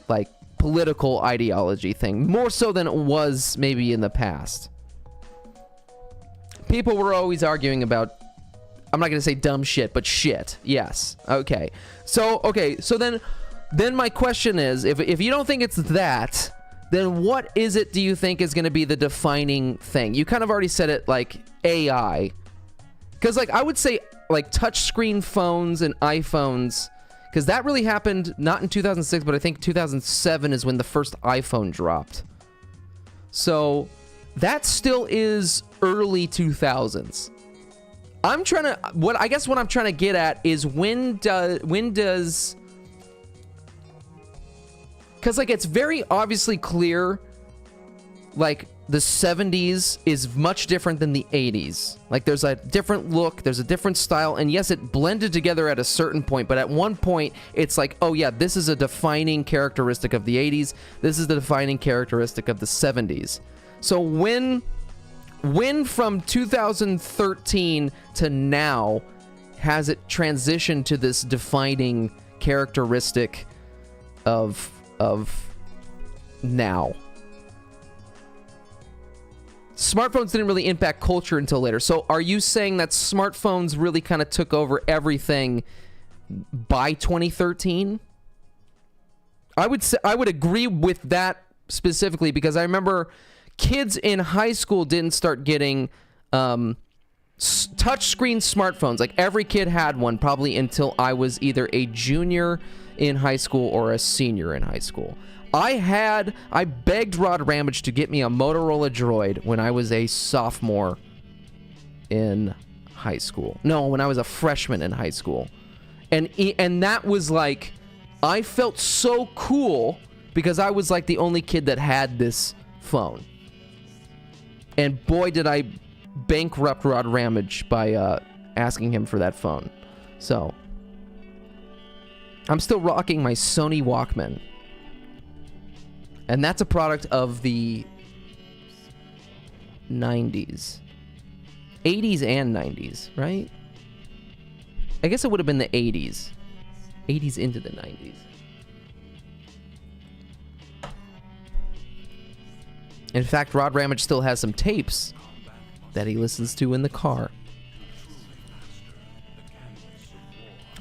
like political ideology thing, more so than it was maybe in the past. People were always arguing about, I'm not gonna say dumb shit, but shit. Yes. Okay. So then my question is, if you don't think it's that, then what is it do you think is gonna be the defining thing? You kind of already said it, like AI. Because like I would say like touchscreen phones and iPhones, because that really happened not in 2006, but I think 2007 is when the first iPhone dropped. So that still is early 2000s. What I'm trying to get at is when does, because like it's very obviously clear like the 70s is much different than the 80s. Like there's a different look, there's a different style, and yes, it blended together at a certain point, but at one point it's like, oh yeah, this is a defining characteristic of the 80s, this is the defining characteristic of the 70s. So when from 2013 to now has it transitioned to this defining characteristic of now? Smartphones didn't really impact culture until later. So are you saying that smartphones really kind of took over everything by 2013. I would agree with that specifically because I remember kids in high school didn't start getting touchscreen smartphones. Like every kid had one probably until I was either a junior in high school or a senior in high school. I begged Rod Ramage to get me a Motorola Droid when I was a sophomore in high school. No, when I was a freshman in high school. And that was like, I felt so cool because I was like the only kid that had this phone. And boy, did I bankrupt Rod Ramage by asking him for that phone. So, I'm still rocking my Sony Walkman. And that's a product of the 90s. 80s and 90s, right? I guess it would have been the 80s. 80s into the 90s. In fact, Rod Ramage still has some tapes that he listens to in the car.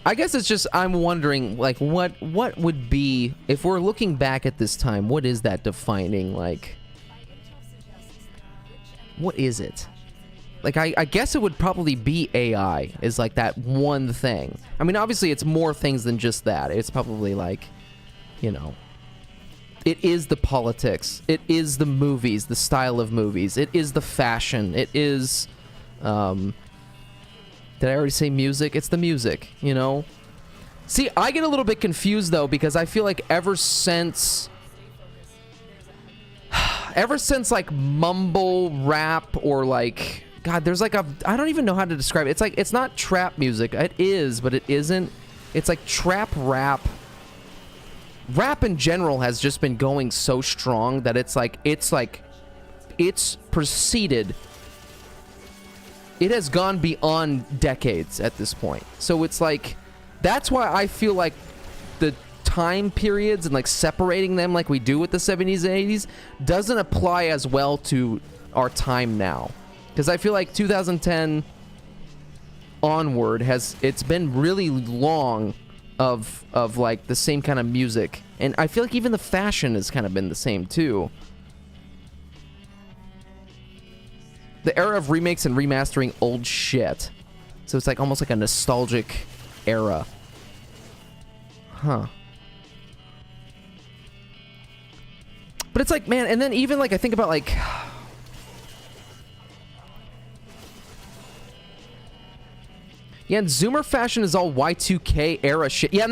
I guess it's just, I'm wondering, like, what would be, if we're looking back at this time, what is that defining, like, what is it? Like, I guess it would probably be AI, is like that one thing. I mean, obviously, it's more things than just that. It's probably like, you know, it is the politics. It is the movies, the style of movies. It is the fashion. It is, did I already say music? It's the music, you know? See, I get a little bit confused, though, because I feel like ever since, like, mumble rap or, like, God, there's, like, I don't even know how to describe it. It's, like, it's not trap music. It is, but it isn't. It's, like, trap rap. Rap in general has just been going so strong that it's proceeded. It has gone beyond decades at this point. So it's like, that's why I feel like the time periods and like separating them like we do with the 70s and 80s doesn't apply as well to our time now. Because I feel like 2010 onward it's been really long of like the same kind of music. And I feel like even the fashion has kind of been the same too. The era of remakes and remastering old shit. So it's like almost like a nostalgic era. Huh. But it's like, man, and then even like I think about like, yeah, and Zoomer fashion is all Y2K era shit. Yeah,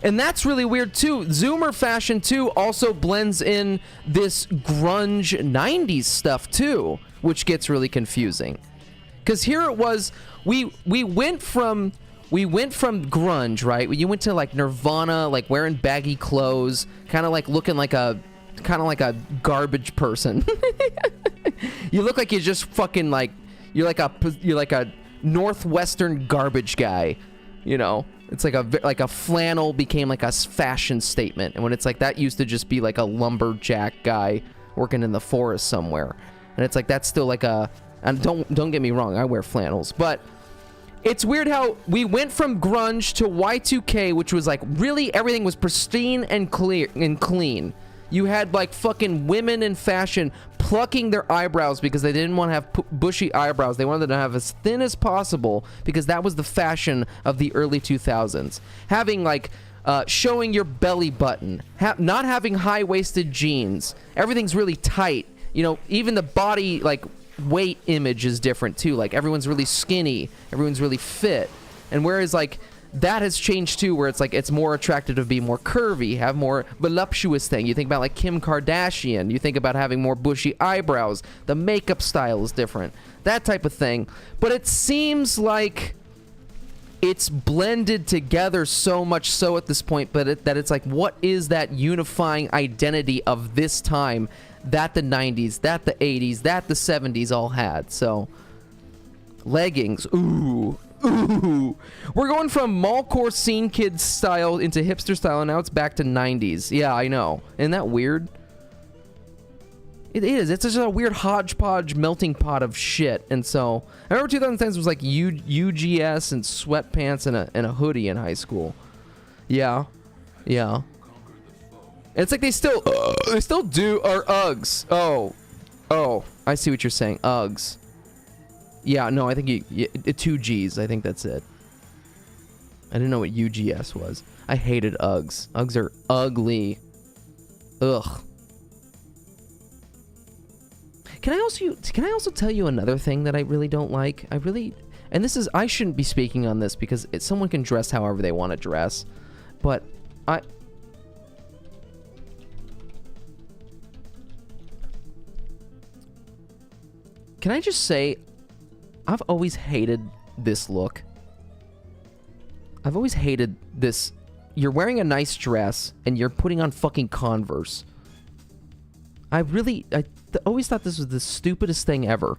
and that's really weird too. Zoomer fashion too also blends in this grunge 90s stuff too, which gets really confusing. Cuz here it was, we went from grunge, right? You went to like Nirvana, like wearing baggy clothes, kind of like looking like a garbage person. You look like you just fucking like you're like a Northwestern garbage guy, you know? It's like a flannel became like a fashion statement, and when it's like that used to just be like a lumberjack guy working in the forest somewhere, and it's like that's still like a, and don't get me wrong, I wear flannels, but it's weird how we went from grunge to Y2K, which was like really everything was pristine and clear and clean. You had like fucking women in fashion plucking their eyebrows because they didn't want to have bushy eyebrows. They wanted to have as thin as possible because that was the fashion of the early 2000s. Having like showing your belly button, not having high-waisted jeans. Everything's really tight. You know, even the body like weight image is different too. Like everyone's really skinny, everyone's really fit. And whereas like that has changed too, where it's like it's more attractive to be more curvy, have more voluptuous thing. You think about like Kim Kardashian, you think about having more bushy eyebrows, the makeup style is different, that type of thing. But it seems like it's blended together so much so at this point, but that it's like, what is that unifying identity of this time that the 90s, that the 80s, that the 70s all had? So leggings, ooh, we're going from mallcore scene kid style into hipster style, and now it's back to 90s. Yeah, I know. Isn't that weird? It is. It's just a weird hodgepodge melting pot of shit. And so, I remember 2010s was like UGS and sweatpants and a hoodie in high school. Yeah. Yeah. It's like they still do, or Uggs. Oh, I see what you're saying. Uggs. Yeah, no, I think 2 Gs. I think that's it. I didn't know what UGS was. I hated Uggs. Uggs are ugly. Ugh. Can I also tell you another thing that I really don't like? And this is, I shouldn't be speaking on this because someone can dress however they want to dress, but can I just say, I've always hated this look. I've always hated this. You're wearing a nice dress and you're putting on fucking Converse. I always thought this was the stupidest thing ever.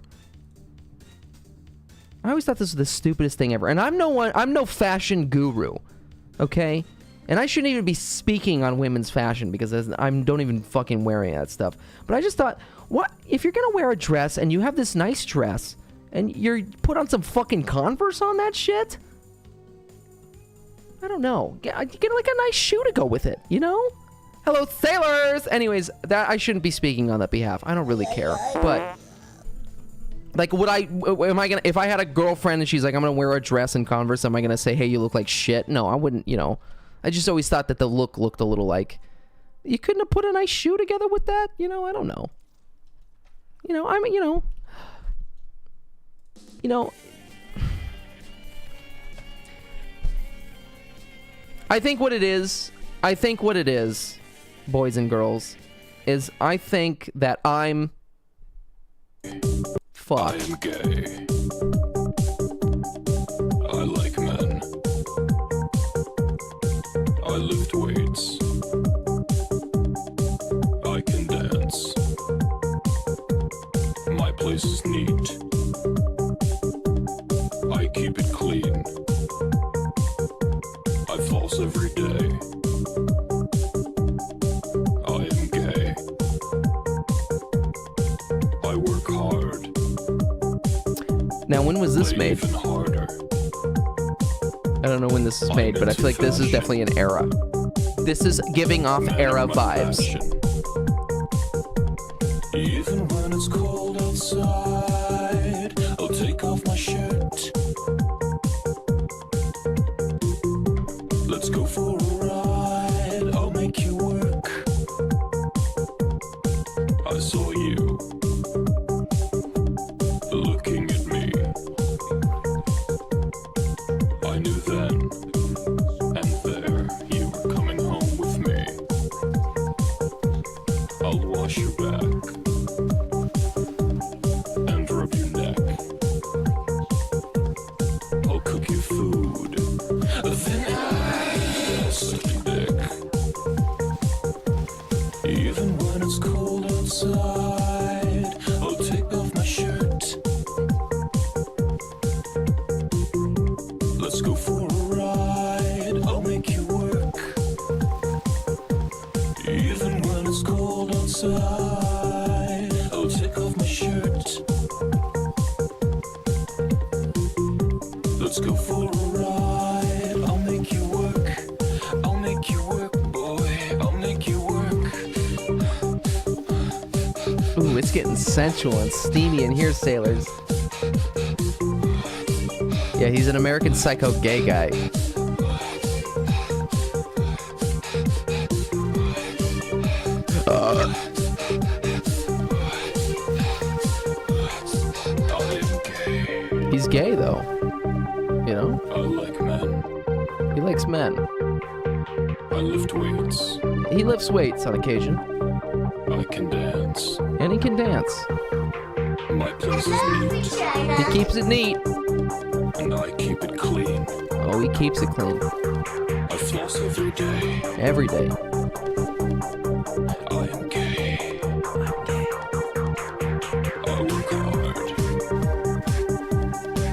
And I'm no fashion guru, okay? And I shouldn't even be speaking on women's fashion because I don't even fucking wear any of that stuff. But I just thought, what if you're gonna wear a dress and you have this nice dress and you're put on some fucking Converse on that shit? I don't know. Get like a nice shoe to go with it, you know? Hello, sailors! Anyways, that I shouldn't be speaking on that behalf. I don't really care. But, like, if I had a girlfriend and she's like, I'm gonna wear a dress and Converse, am I gonna say, hey, you look like shit? No, I wouldn't, you know. I just always thought that the look looked a little like, you couldn't have put a nice shoe together with that? You know, I don't know. You know, I mean, you know. I think what it is, boys and girls, is I think that I'm fucked. I am gay. I like men. I lift weights. I can dance. My place is neat. I keep it clean. I floss every day. I am gay. I work hard. Now, when was this made? Even harder. I don't know when this is made, but I feel like this is definitely an era. This is giving off era vibes. Even when it's cold outside, I'll take off my shirt. Let's go for a ride, I'll make you work. I saw you looking at me. I knew then and there you were coming home with me. I'll wash your back and rub your neck. I'll cook you food. Then I'll suck your dick. Even when it's cold outside, I'll take off my shirt. Let's go for a ride, I'll make you work. Even when it's cold outside, I'll take off my shirt. Let's go for a ride, I'll make you work. I'll make you work, boy, I'll make you work. Ooh, it's getting sensual and steamy in here, sailors. Yeah, he's an American Psycho gay guy. He's gay, though. You know? I like men. He likes men. I lift weights. He lifts weights on occasion. I can dance. And he can dance. My place is neat. He keeps it neat. And I keep it clean. Oh, he keeps it clean. I floss every day. Every day. I am gay. I'm gay. I work hard.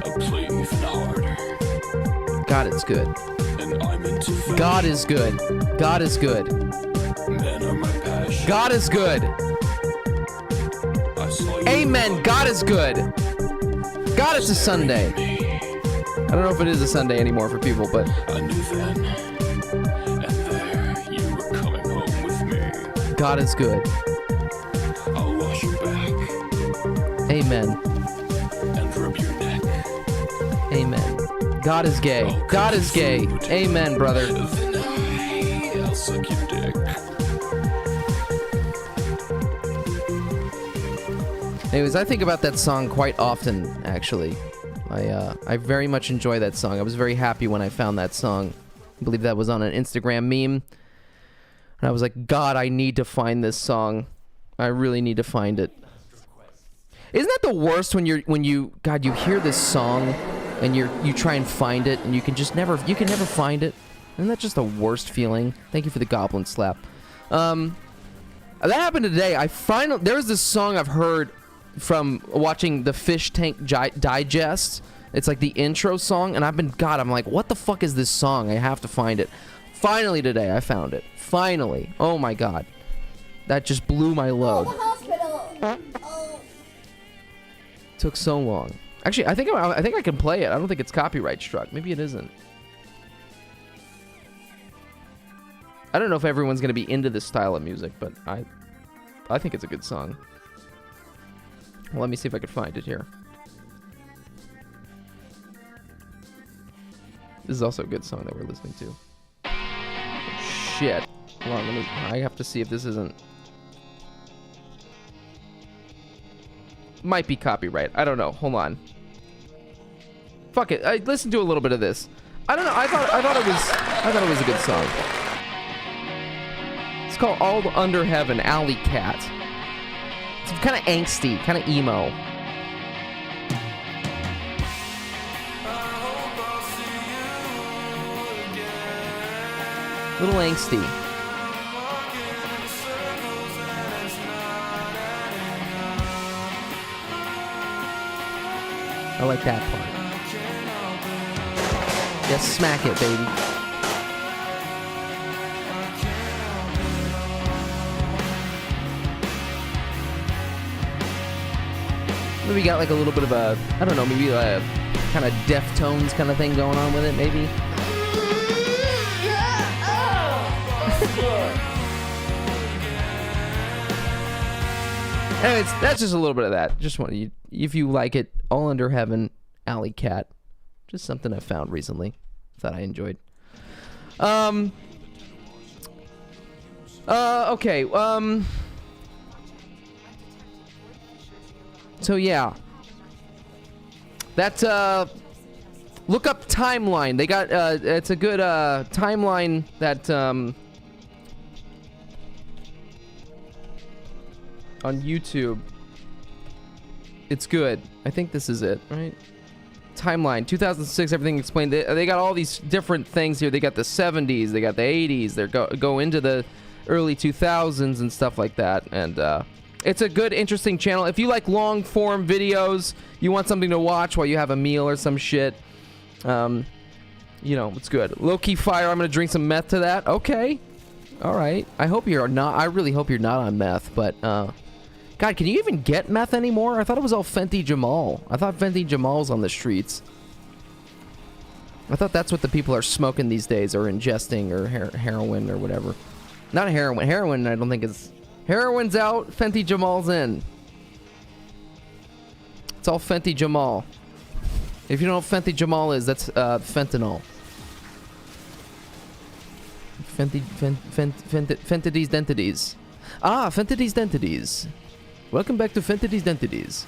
I play even harder. God, it's good. And I'm into fashion. God is good. God is good. Men are my passion. God is good. Amen. God is good. God, it's a Sunday. I don't know if it is a Sunday anymore for people, but I knew then, and there you were coming home with me. God is good. I'll wash your back Amen. and rub your neck. Amen. God is gay. God is gay. Amen, brother. Then I'll suck your dick. Anyways, I think about that song quite often, actually. I very much enjoy that song. I was very happy when I found that song. I believe that was on an Instagram meme. And I was like, God, I need to find this song. I really need to find it. Isn't that the worst when you hear this song and you try and find it and you can never find it? Isn't that just the worst feeling? Thank you for the goblin slap. That happened today. There was this song I've heard from watching the Fish Tank Digest. It's like the intro song, and I'm like, what the fuck is this song? I have to find it. Finally today, I found it. Finally. Oh my god. That just blew my load. Took so long. Actually, I think I can play it. I don't think it's copyright struck. Maybe it isn't. I don't know if everyone's gonna be into this style of music, but I think it's a good song. Well, let me see if I can find it here. This is also a good song that we're listening to. Shit. Hold on, I have to see if this isn't... Might be copyright. I don't know. Hold on. Fuck it. I listened to a little bit of this. I don't know. I thought it was a good song. It's called All Under Heaven, Alley Cat. It's kind of angsty, kind of emo. Little angsty. I like that part. Yeah, smack it, baby. Maybe got like a little bit of a, I don't know, maybe a kind of Deftones kind of thing going on with it, maybe. Anyways, that's just a little bit of that. Just want you, if you like it, All Under Heaven, Alley Cat. Just something I found recently. Thought I enjoyed. Okay, so yeah. That, look up Timeline. They got, it's a good, timeline that, on YouTube. It's good. I think this is it, right? Timeline, 2006, everything explained. They got all these different things here. They got the 70s, they got the 80s, they go into the early 2000s and stuff like that. And it's a good, interesting channel. If you like long form videos, you want something to watch while you have a meal or some shit, you know, it's good. Low-key fire, I'm gonna drink some meth to that. Okay. Alright. I hope you're not, I really hope you're not on meth, but God, can you even get meth anymore? I thought it was all Fenty Jamal. I thought Fenty Jamal's on the streets. I thought that's what the people are smoking these days, or ingesting, or heroin, or whatever. Not heroin. Heroin, I don't think is... Heroin's out, Fenty Jamal's in. It's all Fenty Jamal. If you don't know what Fenty Jamal is, that's fentanyl. Fentities Dentities. Ah, Fentities Dentities. Welcome back to Fentities Dentities.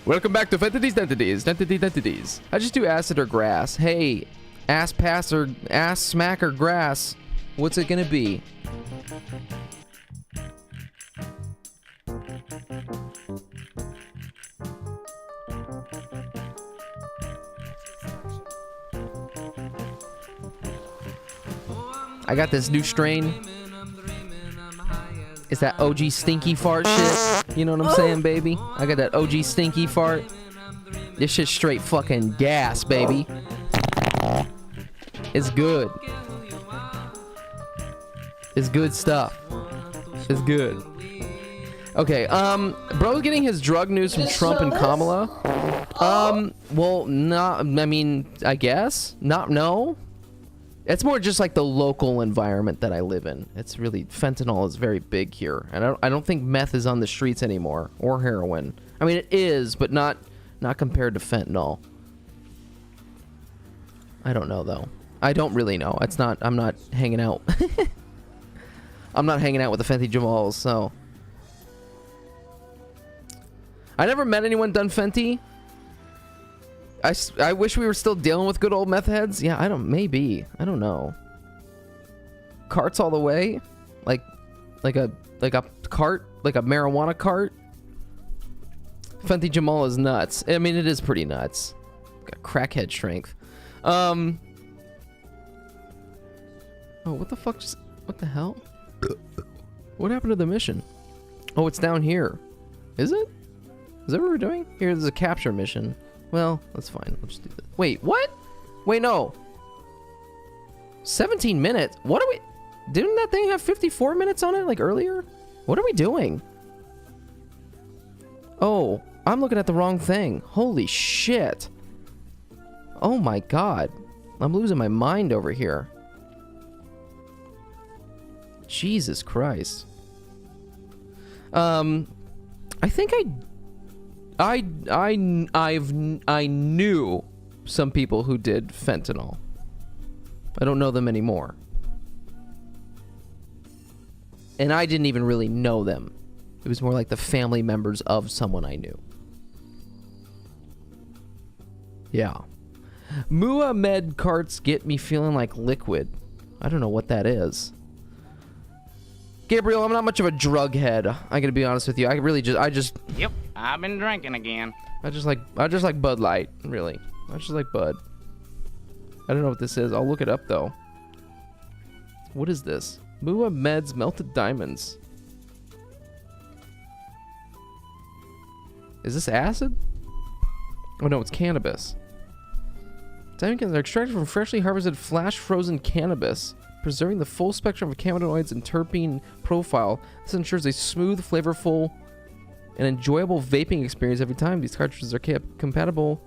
Welcome back to Fentities Dentities. Dentities. I just do acid or grass. Hey, ass pass or ass smack or grass. What's it gonna be? I got this new strain. It's that OG stinky fart shit. You know what I'm saying, baby? I got that OG stinky fart. This shit's straight fucking gas, baby. It's good. It's good stuff. It's good. Okay, bro's getting his drug news from Trump and Kamala. Well, not, I mean, I guess. No. It's more just like the local environment that I live in. It's really, fentanyl is very big here. And I don't think meth is on the streets anymore, or heroin. I mean, it is, but not compared to fentanyl. I don't know, though. I don't really know. I'm not hanging out. I'm not hanging out with the Fenty Jamals, so. I never met anyone done Fenty. I wish we were still dealing with good old meth heads. Yeah, maybe. I don't know. Carts all the way? Like a cart? Like a marijuana cart? Fenty Jamal is nuts. I mean, it is pretty nuts. Got crackhead strength. Oh, what the fuck what the hell? What happened to the mission? Oh, it's down here. Is it? Is that what we're doing? Here, there's a capture mission. Well, that's fine. Let's just do that. Wait, what? Wait, no. 17 minutes? What are we... Didn't that thing have 54 minutes on it, like, earlier? What are we doing? Oh, I'm looking at the wrong thing. Holy shit. Oh my god. I'm losing my mind over here. Jesus Christ. I think I knew some people who did fentanyl. I don't know them anymore. And I didn't even really know them. It was more like the family members of someone I knew. Yeah. Muhammad carts get me feeling like liquid. I don't know what that is. Gabriel, I'm not much of a drug head. I gotta be honest with you. I just. Yep, I've been drinking again. I just like Bud Light, really. I just like Bud. I don't know what this is. I'll look it up though. What is this? Muhammad's melted diamonds. Is this acid? Oh no, it's cannabis. Diamond cannabis are extracted from freshly harvested flash frozen cannabis, preserving the full spectrum of cannabinoids and terpene profile. This ensures a smooth, flavorful, and enjoyable vaping experience every time. These cartridges are compatible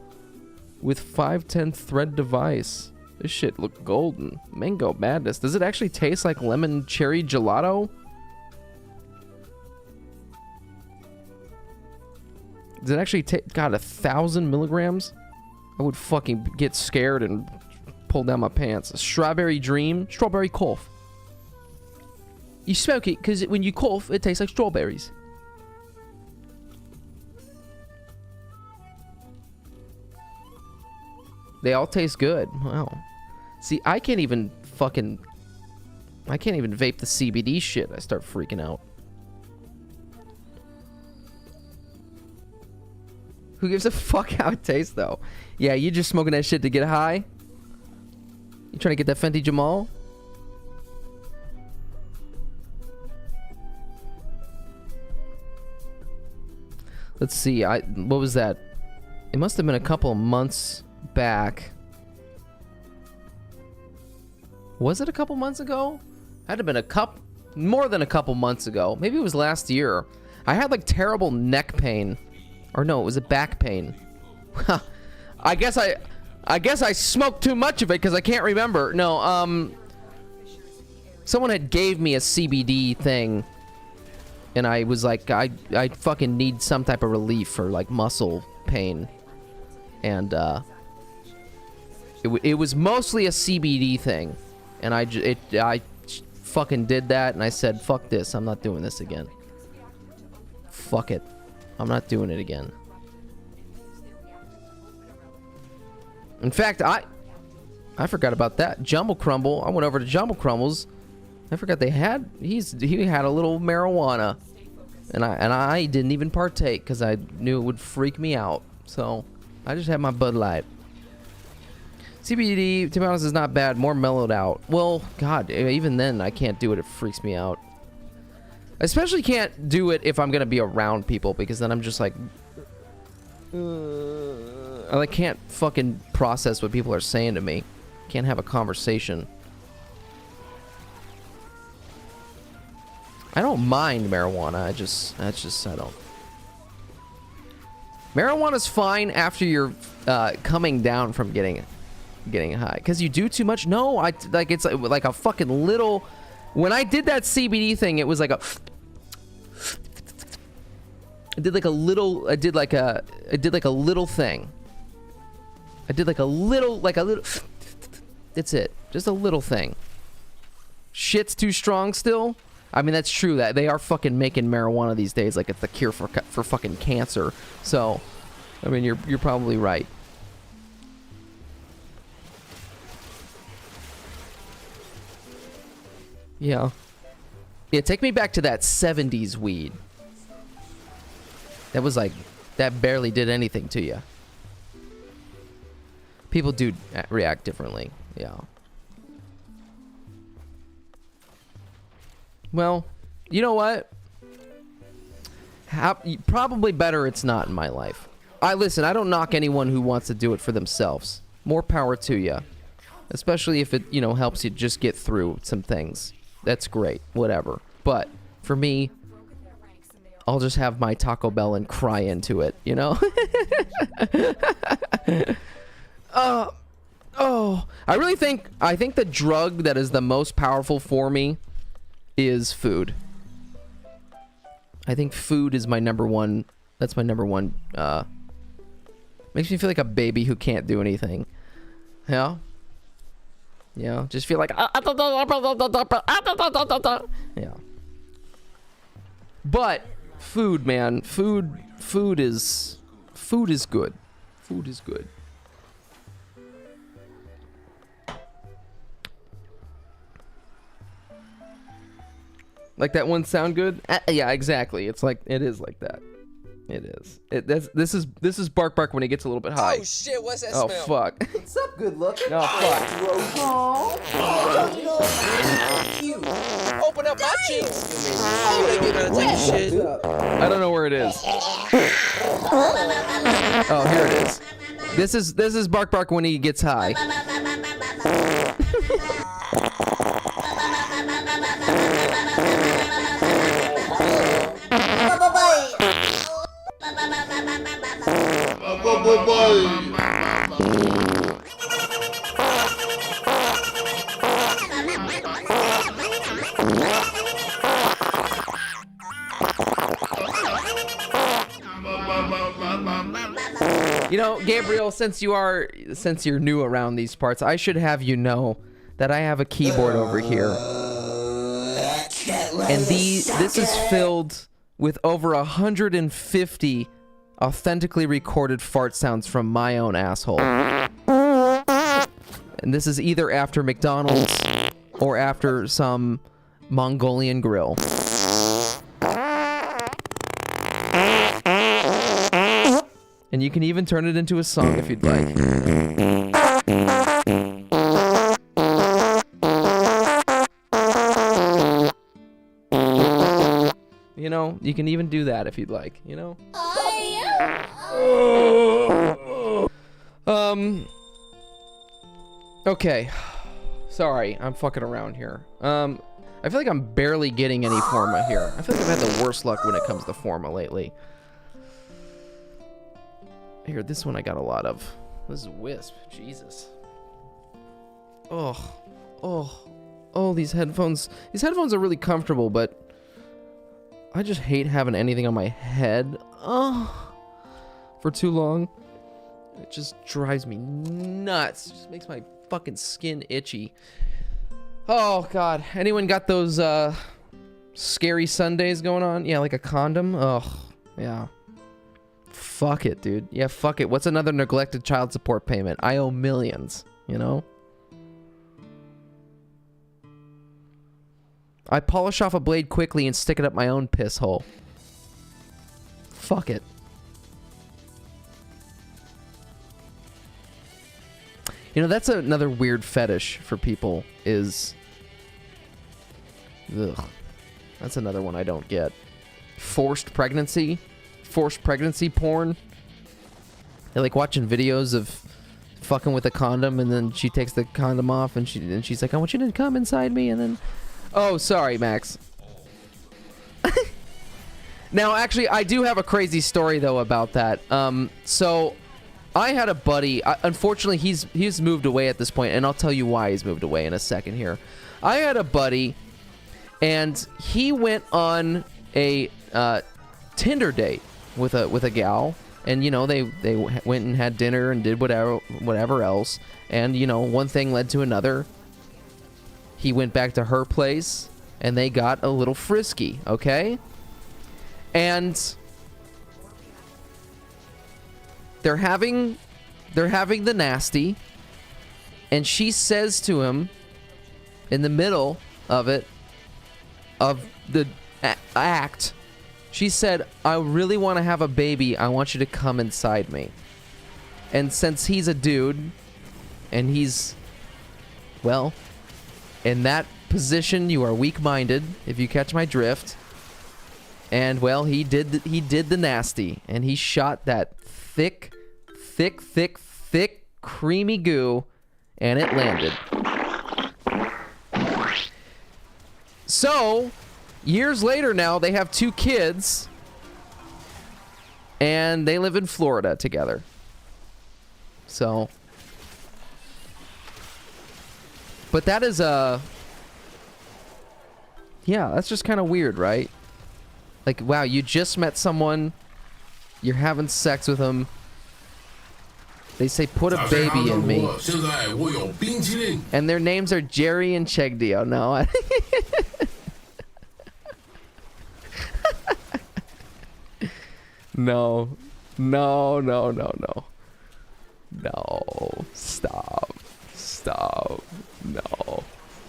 with 510 thread device. This shit look golden. Mango madness. Does it actually taste like lemon cherry gelato? Does it actually take, God, 1,000 milligrams? I would fucking get scared and pull down my pants. A strawberry dream. Strawberry cough. You smoke it because when you cough, it tastes like strawberries. They all taste good. Wow. See, I can't even vape the CBD shit. I start freaking out. Who gives a fuck how it tastes, though? Yeah, you just smoking that shit to get high? You trying to get that Fenty Jamal? Let's see. What was that? It must have been a couple of months back. Was it a couple months ago? Had to have been more than a couple months ago. Maybe it was last year. I had like terrible neck pain. Or no, it was a back pain. I guess I smoked too much of it because I can't remember. No, someone had gave me a CBD thing, and I was like, I fucking need some type of relief for like muscle pain, and it was mostly a CBD thing, and I fucking did that, and I said, fuck this, I'm not doing this again. Fuck it. I'm not doing it again. In fact, I forgot about that. Jumble Crumble. I went over to Jumble Crumbles. I forgot he had a little marijuana, and I didn't even partake because I knew it would freak me out. So I just had my Bud Light. CBD, to be honest, is not bad. More mellowed out. Well, God, even then I can't do it. It freaks me out. I especially can't do it if I'm gonna be around people, because then I'm just like, I like can't fucking process what people are saying to me. Can't have a conversation. I don't mind marijuana. I don't. Marijuana's fine after you're coming down from getting high. Because you do too much. No, it's like a fucking little. When I did that CBD thing, it was like a. I did like a little thing. I did like a little. That's it. Just a little thing. Shit's too strong still. I mean, that's true that they are fucking making marijuana these days like it's the cure for fucking cancer. So, I mean, you're probably right. Yeah. Yeah, take me back to that 70s weed. That was like, that barely did anything to you. People do react differently. Yeah. Well, you know what? Probably better it's not in my life. Listen, I don't knock anyone who wants to do it for themselves. More power to you. Especially if it, helps you just get through some things. That's great. Whatever. But for me, I'll just have my Taco Bell and cry into it, I think the drug that is the most powerful for me is food. I think food is my number one. That's my number one. Makes me feel like a baby who can't do anything. Yeah. Yeah. Just feel like. Yeah. But food, man. Food is good. Food is good. Like that one sound good? Yeah, exactly. It's like it is like that. It is. This is Bark Bark when he gets a little bit high. Oh shit, what's that smell? smell? Oh fuck. What's up, good looking? Oh fuck. Cute. Open up my cheeks. I don't know where it is. Oh, here it is. This is Bark Bark when he gets high. Gabriel, since you're new around these parts, I should have you know that I have a keyboard over here. And this is filled with over 150 authentically recorded fart sounds from my own asshole. And this is either after McDonald's or after some Mongolian grill. And you can even turn it into a song if you'd like. You can even do that if you'd like, Okay. Sorry, I'm fucking around here. I feel like I'm barely getting any Forma here. I feel like I've had the worst luck when it comes to Forma lately. Here, this one I got a lot of. This is Wisp. Jesus. Oh, these headphones. These headphones are really comfortable, but I just hate having anything on my head for too long. It just drives me nuts. It just makes my fucking skin itchy. Oh, God. Anyone got those scary Sundays going on? Yeah, like a condom? Ugh, yeah. Fuck it, dude. Yeah, fuck it. What's another neglected child support payment? I owe millions, I polish off a blade quickly and stick it up my own piss hole. Fuck it. That's another weird fetish for people is... Ugh. That's another one I don't get. Forced pregnancy porn. They like watching videos of fucking with a condom, and then she takes the condom off, and she's like, I want you to come inside me, and then... Oh, sorry, Max. Now, actually, I do have a crazy story though about that. So I had a buddy. Unfortunately, he's moved away at this point, and I'll tell you why he's moved away in a second here. I had a buddy, and he went on a Tinder date with a gal, and you know they went and had dinner and did whatever else, and you know one thing led to another. He went back to her place, and they got a little frisky, okay? And they're having the nasty, and she says to him in the middle of the act, she said, "I really want to have a baby. I want you to come inside me." And since he's a dude, and he's, well, in that position, you are weak-minded, if you catch my drift. And well, he did the nasty, and he shot that thick, creamy goo, and it landed. So, years later now, they have 2 kids, and they live in Florida together. So, but that is yeah, that's just kind of weird, right? Like, wow, you just met someone, you're having sex with them. They say, put a baby in me. And their names are Jerry and JerryG. Oh, no. No. No. Stop. No.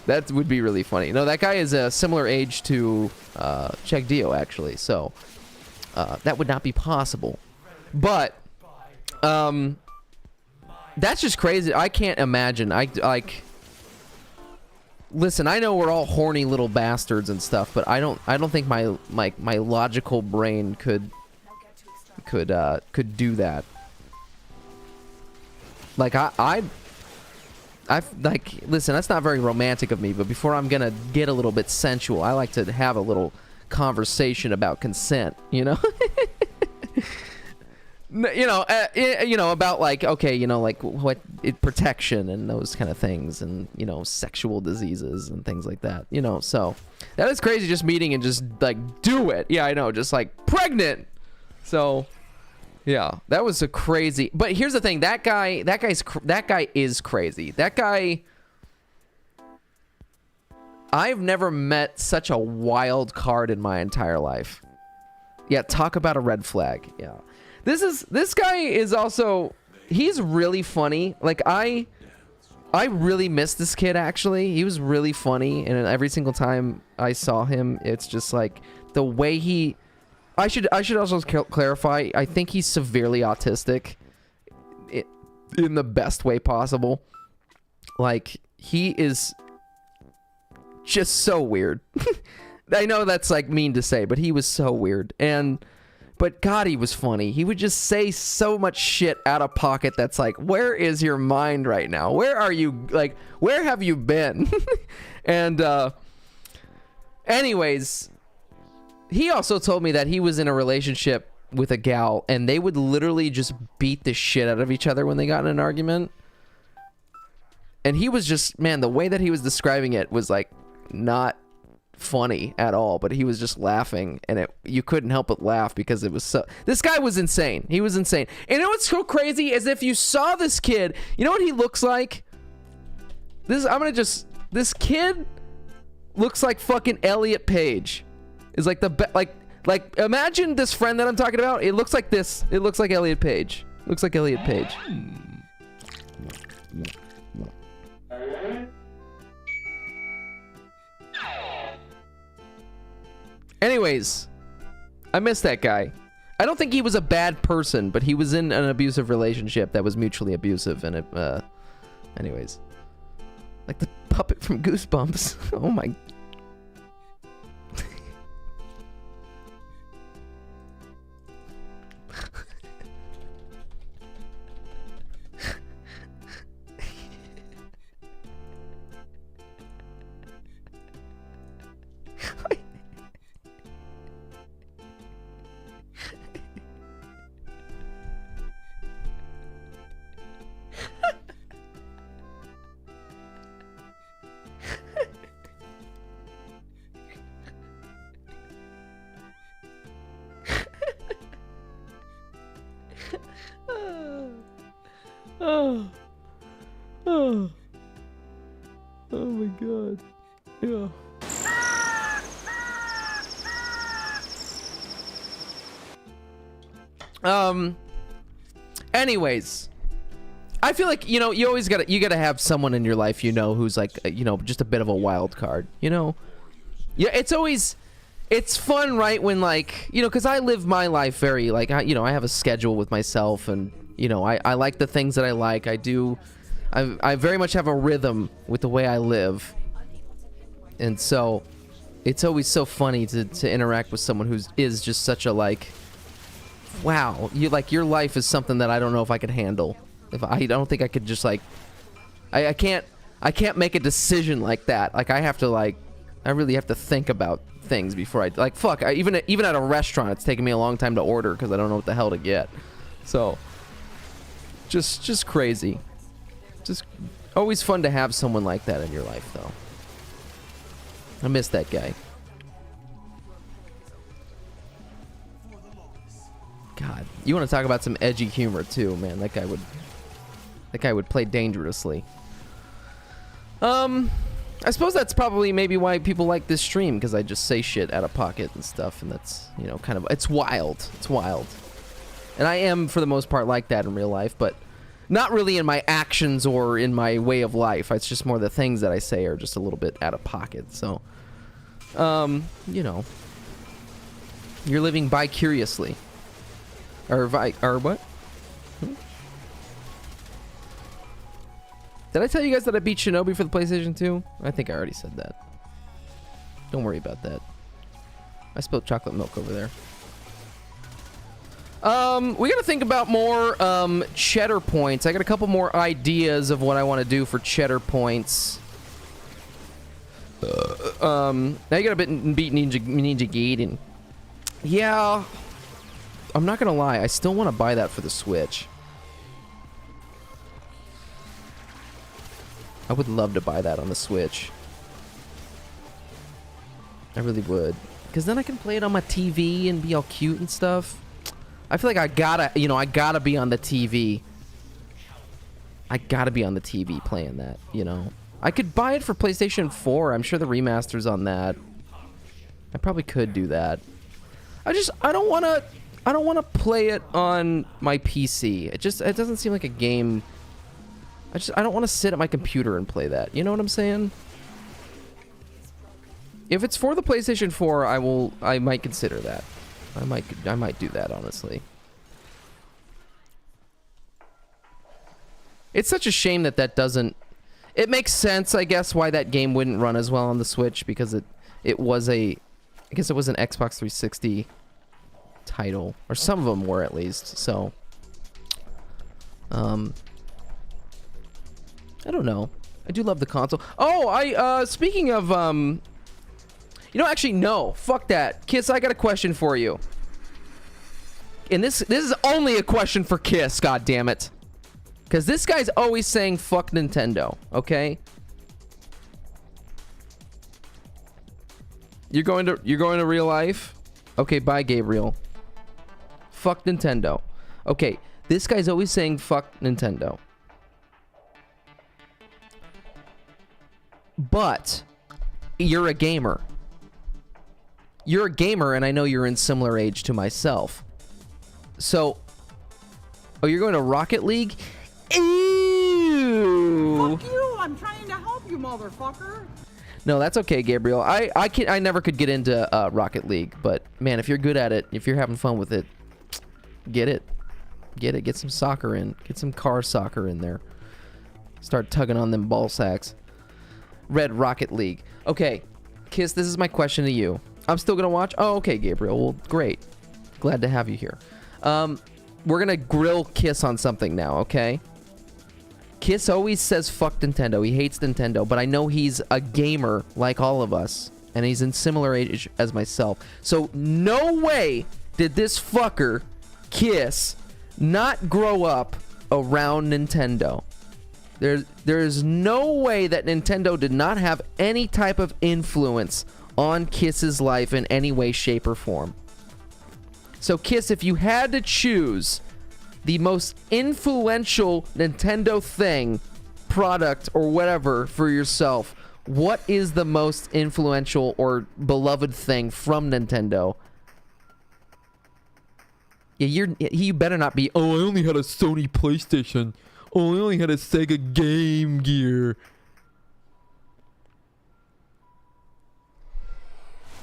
That would be really funny. No, that guy is a similar age to JerryG, actually. So, that would not be possible. But, that's just crazy. I can't imagine. Listen, I know we're all horny little bastards and stuff, but I don't think my logical brain could do that. Like listen, that's not very romantic of me, but before I'm gonna get a little bit sensual, I like to have a little conversation about consent, you know? You know, about like, okay, you know, like protection and those kind of things, and you know, sexual diseases and things like that, you know. So that is crazy, just meeting and just like do it. Yeah, I know, just like pregnant. So yeah, that was a crazy. But here's the thing, that guy is crazy. That guy, I've never met such a wild card in my entire life. Yeah, talk about a red flag. Yeah. This guy is also, he's really funny. Like I really miss this kid, actually. He was really funny, and every single time I saw him, it's just like the way he, I should also clarify, I think he's severely autistic in the best way possible. Like, he is just so weird. I know that's like mean to say, but he was so weird. But God, he was funny. He would just say so much shit out of pocket that's like, where is your mind right now? Where are you? Like, where have you been? And anyways, he also told me that he was in a relationship with a gal, and they would literally just beat the shit out of each other when they got in an argument. And he was just, man, the way that he was describing it was like not funny at all, but he was just laughing, and you couldn't help but laugh because it was so, this guy was insane. He was insane. And you know what's so crazy is if you saw this kid, you know what he looks like? This kid looks like fucking Elliot Page. Is like like imagine this friend that I'm talking about. It looks like this. It looks like Elliot Page. Looks like Elliot Page. Anyways, I miss that guy. I don't think he was a bad person, but he was in an abusive relationship that was mutually abusive, and it, anyways. Like the puppet from Goosebumps. Oh my. Oh. Oh. Oh my god. Yeah. Anyways, I feel like, you know, you always gotta have someone in your life, you know, who's like, you know, just a bit of a wild card, you know? Yeah, it's fun, right, when, like, you know, because I live my life very, like, you know, I have a schedule with myself, and, you know, I like the things that I like. I very much have a rhythm with the way I live. And so, it's always so funny to interact with someone who is just such a, like, wow, your life is something that I don't know if I could handle. I don't think I could just, like, I can't make a decision like that. Like, I really have to think about things before I, like, fuck, even at a restaurant, it's taking me a long time to order because I don't know what the hell to get. So, just crazy. Just always fun to have someone like that in your life, though. I miss that guy. God, you want to talk about some edgy humor too, man? That guy would play dangerously. I suppose that's probably maybe why people like this stream, because I just say shit out of pocket and stuff, and that's, you know, kind of, it's wild. It's wild. And I am, for the most part, like that in real life, but not really in my actions or in my way of life. It's just more the things that I say are just a little bit out of pocket. So, you know, you're living vicuriously. Or what? Did I tell you guys that I beat Shinobi for the PlayStation 2? I think I already said that. Don't worry about that. I spilled chocolate milk over there. We gotta think about more cheddar points. I got a couple more ideas of what I want to do for cheddar points. Now you gotta beat Ninja Gaiden. Yeah, I'm not gonna lie. I still want to buy that for the Switch. I would love to buy that on the Switch. I really would. Because then I can play it on my TV and be all cute and stuff. I feel like I gotta be on the TV. I gotta be on the TV playing that, you know. I could buy it for PlayStation 4. I'm sure the remaster's on that. I probably could do that. I don't want to play it on my PC. It doesn't seem like a game. I don't want to sit at my computer and play that. You know what I'm saying? If it's for the PlayStation 4, I might consider that. I might do that, honestly. It's such a shame that doesn't. It makes sense, I guess, why that game wouldn't run as well on the Switch, because it was I guess it was an Xbox 360 title, or some of them were at least. So, I don't know. I do love the console. Oh, speaking of, you know, actually, no. Fuck that. Kiss, I got a question for you. And this is only a question for Kiss, god damn it. Because this guy's always saying fuck Nintendo, okay? You're going to real life? Okay, bye, Gabriel. Fuck Nintendo. Okay, this guy's always saying fuck Nintendo. But you're a gamer. You're a gamer, and I know you're in similar age to myself. So, oh, you're going to Rocket League? Ew! Fuck you! I'm trying to help you, motherfucker! No, that's okay, Gabriel. I never could get into Rocket League, but man, if you're good at it, if you're having fun with it, get it. Get some soccer in. Get some car soccer in there. Start tugging on them ball sacks. Red Rocket League. Okay, Kiss, this is my question to you. I'm still gonna watch? Oh, okay, Gabriel. Well, great. Glad to have you here. We're gonna grill Kiss on something now, okay? Kiss always says fuck Nintendo. He hates Nintendo, but I know he's a gamer like all of us, and he's in similar age as myself. So no way did this fucker, Kiss, not grow up around Nintendo. There's no way that Nintendo did not have any type of influence on Kiss's life in any way, shape, or form. So Kiss, if you had to choose the most influential Nintendo thing, product, or whatever for yourself. What is the most influential or beloved thing from Nintendo? Yeah, you better not be, oh, I only had a Sony PlayStation. Oh, I only had a Sega Game Gear.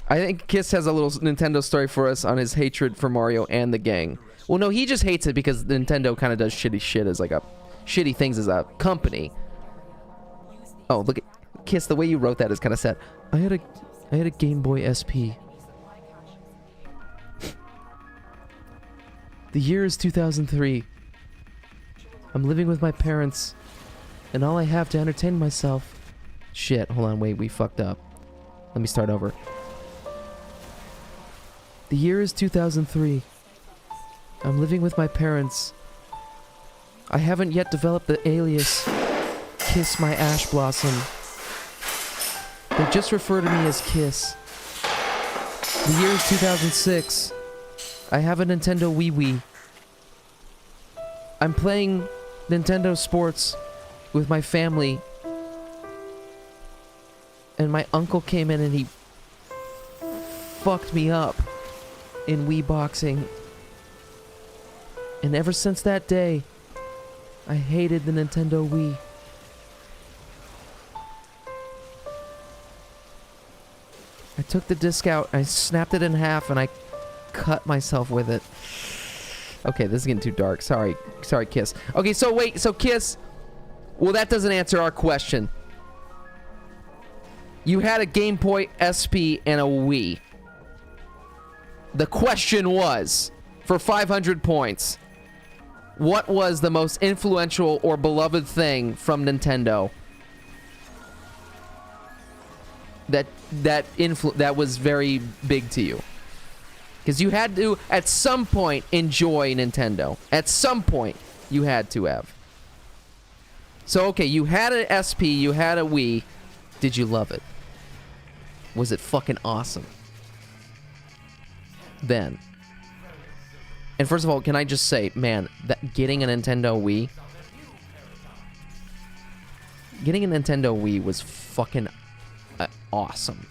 I think Kiss has a little Nintendo story for us on his hatred for Mario and the gang. Well, no, he just hates it because Nintendo kind of does shitty shit as like a... shitty things as a company. Oh, look at... Kiss, the way you wrote that is kind of sad. I had a Game Boy SP. The year is 2003. I'm living with my parents, and all I have to entertain myself... Shit, hold on, wait, we fucked up. Let me start over. The year is 2003. I'm living with my parents. I haven't yet developed the alias Kiss My Ash Blossom. They just refer to me as Kiss. The year is 2006. I have a Nintendo Wii Wii. I'm playing Nintendo Sports with my family. And my uncle came in and he fucked me up in Wii boxing. And ever since that day, I hated the Nintendo Wii. I took the disc out, I snapped it in half, and I cut myself with it. Okay, this is getting too dark. Sorry, Kiss. Okay, so wait, so Kiss... Well, that doesn't answer our question. You had a Game Boy SP and a Wii. The question was, for 500 points, what was the most influential or beloved thing from Nintendo that was very big to you? Because you had to, at some point, enjoy Nintendo. At some point, you had to have. So, okay, you had an SP, you had a Wii. Did you love it? Was it fucking awesome? Then. And first of all, can I just say, man, that getting a Nintendo Wii... Getting a Nintendo Wii was fucking awesome.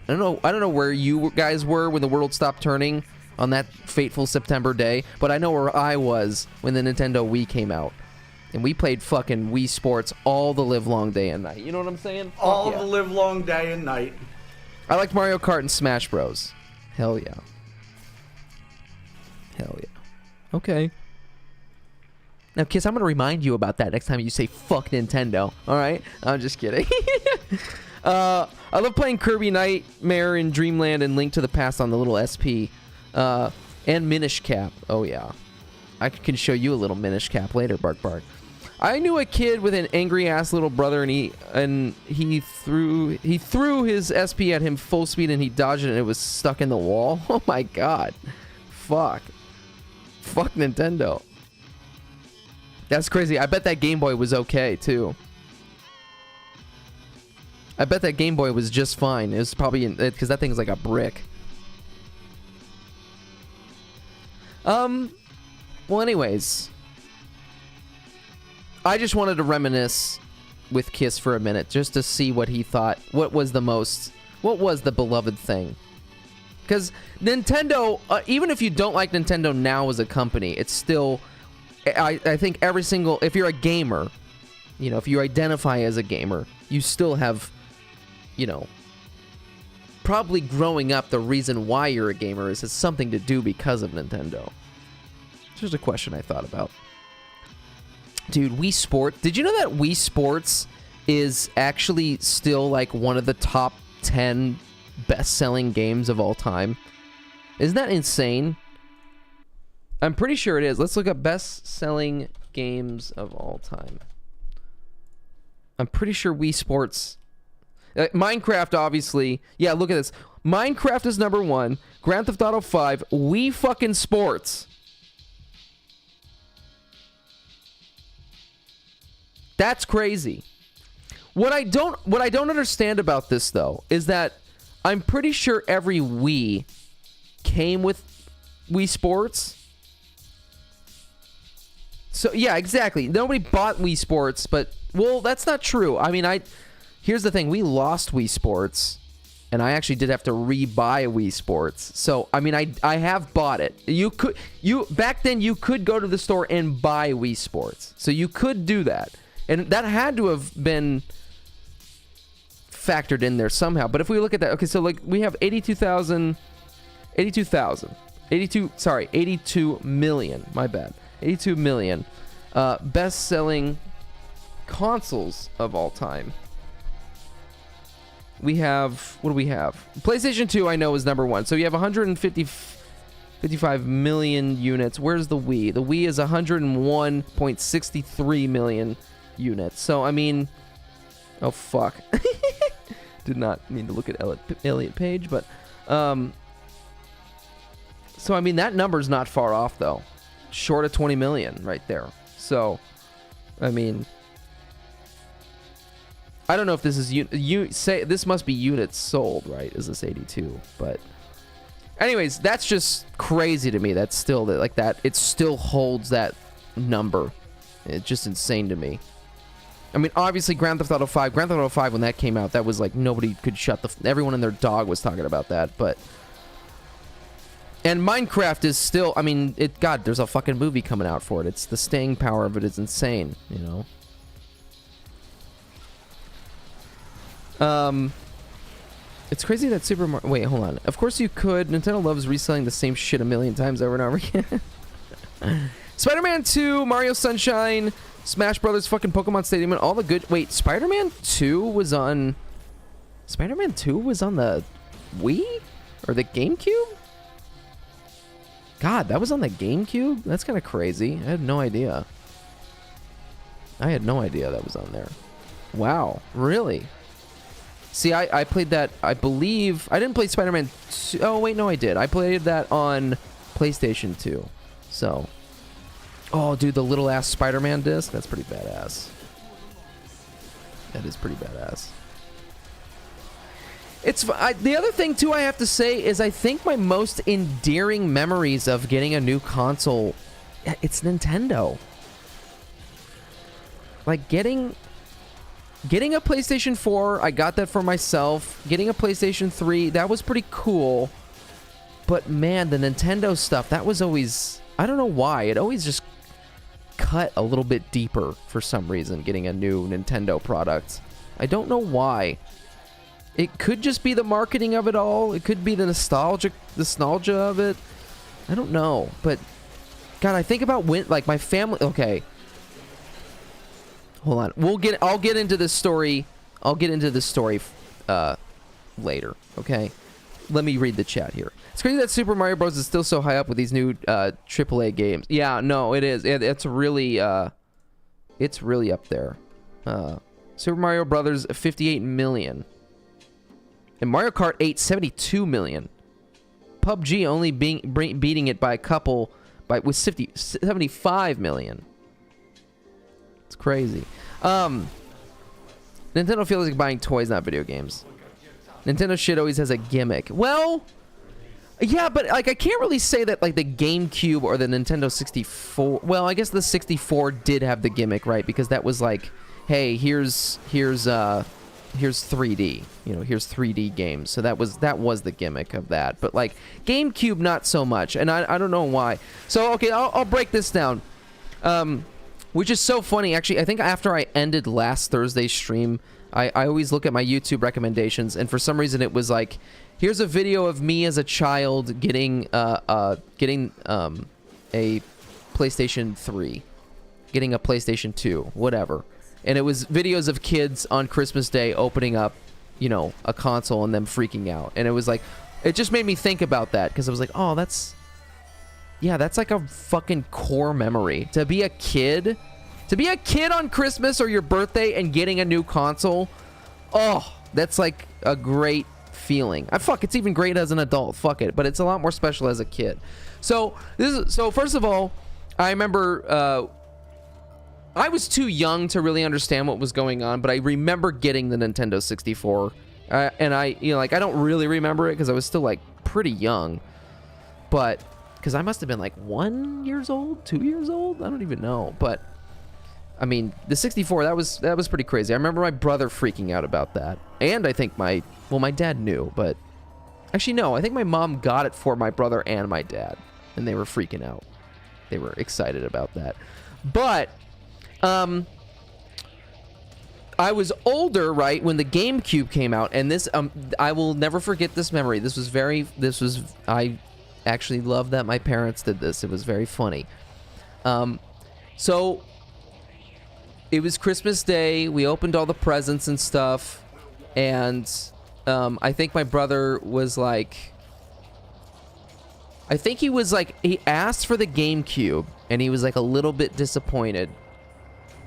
I don't know where you guys were when the world stopped turning on that fateful September day, but I know where I was when the Nintendo Wii came out. And we played fucking Wii Sports all the live long day and night. You know what I'm saying? All the live long day and night. I liked Mario Kart and Smash Bros. Hell yeah. Hell yeah. Okay. Now, Kiss, I'm going to remind you about that next time you say fuck Nintendo. Alright? I'm just kidding. I love playing Kirby Nightmare in Dreamland and Link to the Past on the little SP. And Minish Cap. Oh, yeah. I can show you a little Minish Cap later, Bark Bark. I knew a kid with an angry-ass little brother, and he threw his SP at him full speed, and he dodged it, and it was stuck in the wall. Oh, my God. Fuck. Fuck Nintendo. That's crazy. I bet that Game Boy was okay, too. I bet that Game Boy was just fine. It was probably... because that thing is like a brick. Well, anyways... I just wanted to reminisce with Kiss for a minute, just to see what he thought. What was the beloved thing? Because Nintendo, even if you don't like Nintendo now as a company, it's still, I think every single, if you're a gamer, you know, if you identify as a gamer, you still have, you know, probably growing up, the reason why you're a gamer is it's something to do because of Nintendo. It's just a question I thought about. Dude, Wii Sports. Did you know that Wii Sports is actually still like one of the top 10 best-selling games of all time? Isn't that insane? I'm pretty sure it is. Let's look up best-selling games of all time. I'm pretty sure Wii Sports... Minecraft, obviously. Yeah, look at this. Minecraft is number 1. Grand Theft Auto 5. Wii fucking Sports. That's crazy. What I don't understand about this, though, is that I'm pretty sure every Wii came with Wii Sports. So yeah, exactly. Nobody bought Wii Sports, but well, that's not true. I mean, here's the thing: we lost Wii Sports, and I actually did have to re-buy a Wii Sports. So I mean, I have bought it. Back then you could go to the store and buy Wii Sports, so you could do that, and that had to have been factored in there somehow. But if we look at that, okay, so like we have 82 million, my bad, 82 million best-selling consoles of all time. We have, what do we have? PlayStation 2 I know is number one. So you have 155 million units. Where's the Wii? The Wii is 101.63 million units. So I mean, oh fuck. Did not mean to look at Elliot Page, but so I mean that number's not far off though. Short of 20 million right there. So I mean, I don't know if this is you say this must be units sold, right? Is this 82? But anyways, that's just crazy to me. That's still like that. It still holds that number. It's just insane to me. I mean, obviously, Grand Theft Auto 5 when that came out, that was like nobody could everyone and their dog was talking about that. But and Minecraft is still, I mean, God, there's a fucking movie coming out for it. It's the staying power of it is insane, you know. It's crazy that Super Mario... Wait, hold on. Of course you could. Nintendo loves reselling the same shit a million times over and over again. Spider-Man 2, Mario Sunshine, Smash Brothers, fucking Pokemon Stadium, and all the good... Wait, Spider-Man 2 was on... Spider-Man 2 was on the Wii? Or the GameCube? God, that was on the GameCube? That's kind of crazy. I had no idea. I had no idea that was on there. Wow, really? See, I played that, I believe... I didn't play Spider-Man 2... Oh, wait, no, I did. I played that on PlayStation 2. So... Oh, dude, the little-ass Spider-Man disc? That's pretty badass. That is pretty badass. It's... the other thing, too, I have to say is I think my most endearing memories of getting a new console... It's Nintendo. Like, getting a PlayStation 4, I got that for myself. Getting a PlayStation 3, that was pretty cool. But man, the Nintendo stuff, that was always... I don't know why. It always just cut a little bit deeper for some reason, getting a new Nintendo product. I don't know why. It could just be the marketing of it all. It could be the nostalgia of it. I don't know. But, God, I think about when... Like, my family... Okay. Hold on. I'll get into this story. I'll get into this story later. Okay. Let me read the chat here. It's crazy that Super Mario Bros. Is still so high up with these new AAA games. Yeah, no, it is. It's really up there. Super Mario Brothers 58 million. And Mario Kart 8 72 million. PUBG only beating it by a couple with 75 million. It's crazy. Nintendo feels like buying toys, not video games. Nintendo shit always has a gimmick. Well, yeah, but like I can't really say that like the GameCube or the Nintendo 64. Well, I guess the 64 did have the gimmick, right? Because that was like, hey, here's 3D. You know, here's 3D games. So that was the gimmick of that. But like GameCube, not so much, and I don't know why. So okay, I'll break this down. Which is so funny, actually. I think after I ended last Thursday's stream, I always look at my YouTube recommendations, and for some reason it was like, here's a video of me as a child getting a PlayStation 3, getting a PlayStation 2, whatever. And it was videos of kids on Christmas Day opening up, you know, a console and them freaking out. And it was like, it just made me think about that, because I was like, oh, that's like a fucking core memory. To be a kid on Christmas or your birthday and getting a new console, oh, that's like a great feeling. It's even great as an adult, fuck it, but it's a lot more special as a kid. So first of all, I remember I was too young to really understand what was going on, but I remember getting the Nintendo 64, and I don't really remember it because I was still like pretty young, but because I must have been like 1 year old, 2 years old. I don't even know. But I mean, the 64, that was pretty crazy. I remember my brother freaking out about that. And I think my dad knew, but actually no, I think my mom got it for my brother and my dad, and they were freaking out. They were excited about that. But I was older, right, when the GameCube came out, and this I will never forget this memory. I actually love that my parents did this. It was very funny. So it was Christmas Day. We opened all the presents and stuff, and I think my brother was like, he asked for the GameCube, and he was like a little bit disappointed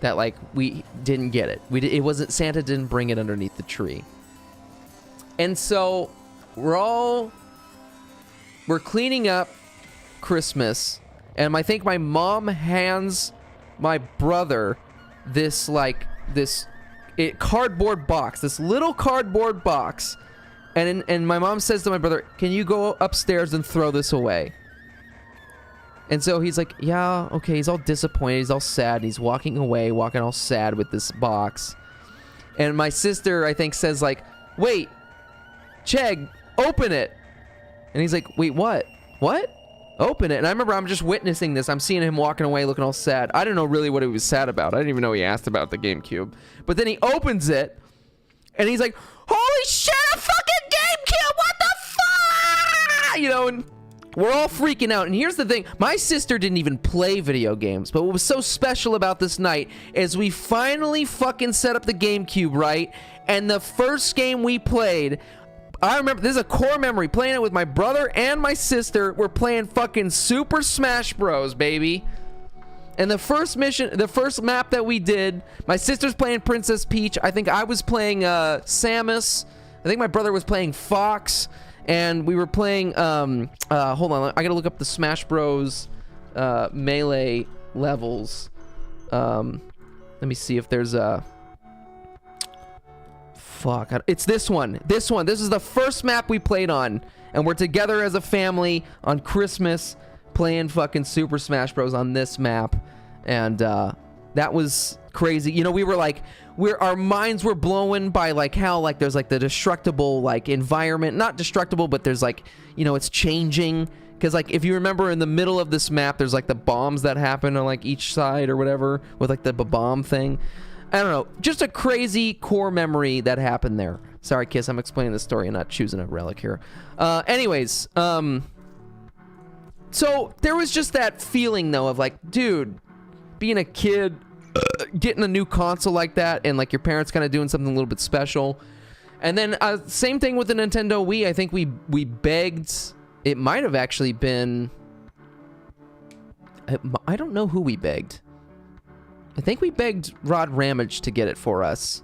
that like we didn't get it. It wasn't, Santa didn't bring it underneath the tree. And so we're cleaning up Christmas, and I think my mom hands my brother this cardboard box, this little cardboard box, and my mom says to my brother, "Can you go upstairs and throw this away?" And so he's like, "Yeah, okay." He's all disappointed, he's all sad, and he's walking away, walking all sad with this box. And my sister, I think, says like, "Wait, Chegg, open it." And he's like, "Wait, what? What? Open it?" And I remember I'm just witnessing this. I'm seeing him walking away looking all sad. I didn't know really what he was sad about. I didn't even know he asked about the GameCube. But then he opens it, and he's like, "Holy shit, a fucking GameCube! What the fuck?" You know, and we're all freaking out. And here's the thing. My sister didn't even play video games. But what was so special about this night is we finally fucking set up the GameCube, right? And the first game we played, I remember, this is a core memory, playing it with my brother and my sister. We're playing fucking Super Smash Bros, baby. And the first map that we did, my sister's playing Princess Peach. I think I was playing Samus. I think my brother was playing Fox. And we were playing, hold on, I gotta look up the Smash Bros Melee levels. Let me see if there's a... Fuck, it's this one. This is the first map we played on. And we're together as a family on Christmas playing fucking Super Smash Bros on this map. And that was crazy. You know, we were like, our minds were blown by like how like there's like the destructible like environment. Not destructible, but there's like, you know, it's changing. Because like if you remember in the middle of this map, there's like the bombs that happen on like each side or whatever with like the bomb thing. I don't know, just a crazy core memory that happened there. Sorry, Kiss, I'm explaining the story and not choosing a relic here. Anyways, so there was just that feeling though of like, dude, being a kid, getting a new console like that, and like your parents kind of doing something a little bit special. And then same thing with the Nintendo Wii. I think we begged. It might have actually been, I don't know who we begged. I think we begged Rod Ramage to get it for us.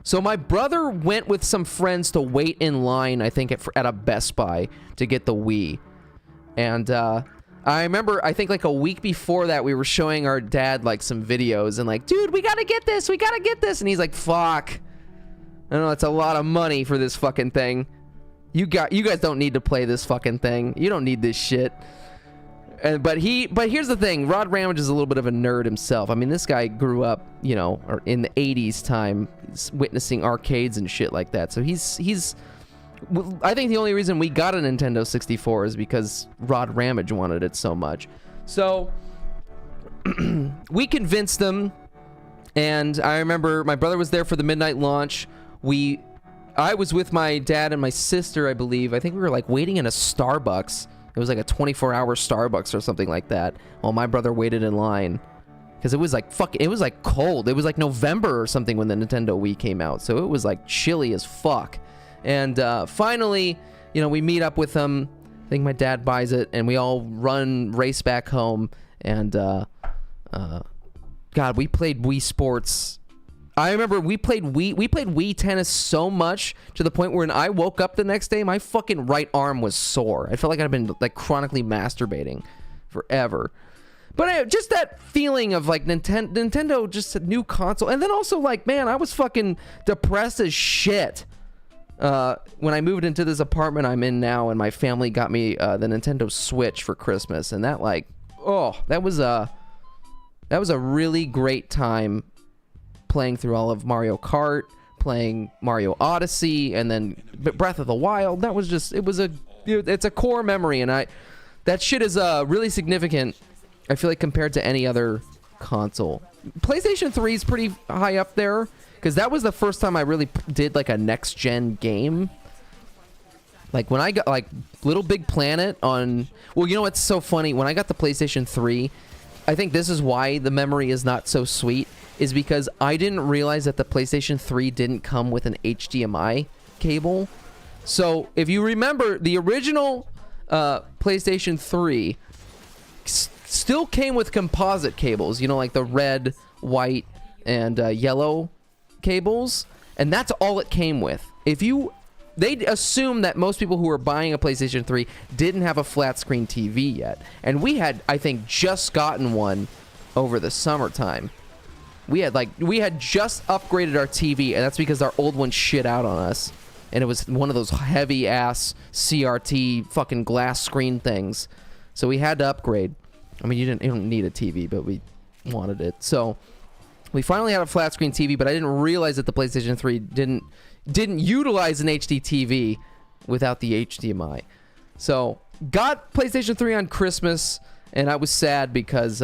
So my brother went with some friends to wait in line, I think, at a Best Buy to get the Wii. And I remember, I think like a week before that, we were showing our dad like some videos and like, "Dude, we gotta get this, we gotta get this." And he's like, "Fuck. I don't know, it's a lot of money for this fucking thing. You guys don't need to play this fucking thing. You don't need this shit." But here's the thing, Rod Ramage is a little bit of a nerd himself. I mean, this guy grew up, you know, in the 80s time, witnessing arcades and shit like that. So he's I think the only reason we got a Nintendo 64 is because Rod Ramage wanted it so much. So we convinced them, and I remember my brother was there for the midnight launch. I was with my dad and my sister, I believe. I think we were like waiting in a Starbucks. It was like a 24-hour Starbucks or something like that, while my brother waited in line. Because it was like, it was like cold. It was like November or something when the Nintendo Wii came out. So it was like chilly as fuck. And finally, you know, we meet up with them. I think my dad buys it, and we all race back home. And, God, we played Wii Sports. I remember we played Wii Tennis so much to the point where when I woke up the next day, my fucking right arm was sore. I felt like I'd been like chronically masturbating forever. But just that feeling of like Nintendo, just a new console. And then also like, man, I was fucking depressed as shit. when I moved into this apartment I'm in now, and my family got me the Nintendo Switch for Christmas, and that like, oh, that was a really great time playing through all of Mario Kart, playing Mario Odyssey, and then Breath of the Wild. That was just, it's a core memory, and that shit is really significant, I feel like, compared to any other console. PlayStation 3 is pretty high up there, because that was the first time I really did like a next gen game. Like when I got like Little Big Planet on, well, you know what's so funny, when I got the PlayStation 3, I think this is why the memory is not so sweet, is because I didn't realize that the PlayStation 3 didn't come with an HDMI cable. So if you remember, the original PlayStation 3 still came with composite cables, you know, like the red, white, and yellow cables, and that's all it came with. They'd assume that most people who were buying a PlayStation 3 didn't have a flat screen TV yet, and we had, I think, just gotten one over the summertime. We had just upgraded our TV, and that's because our old one shit out on us, and it was one of those heavy ass CRT fucking glass screen things, so we had to upgrade. I mean, you don't need a TV, but we wanted it, so we finally had a flat screen TV, but I didn't realize that the PlayStation 3 didn't utilize an HD TV without the HDMI. So got PlayStation 3 on Christmas, and I was sad because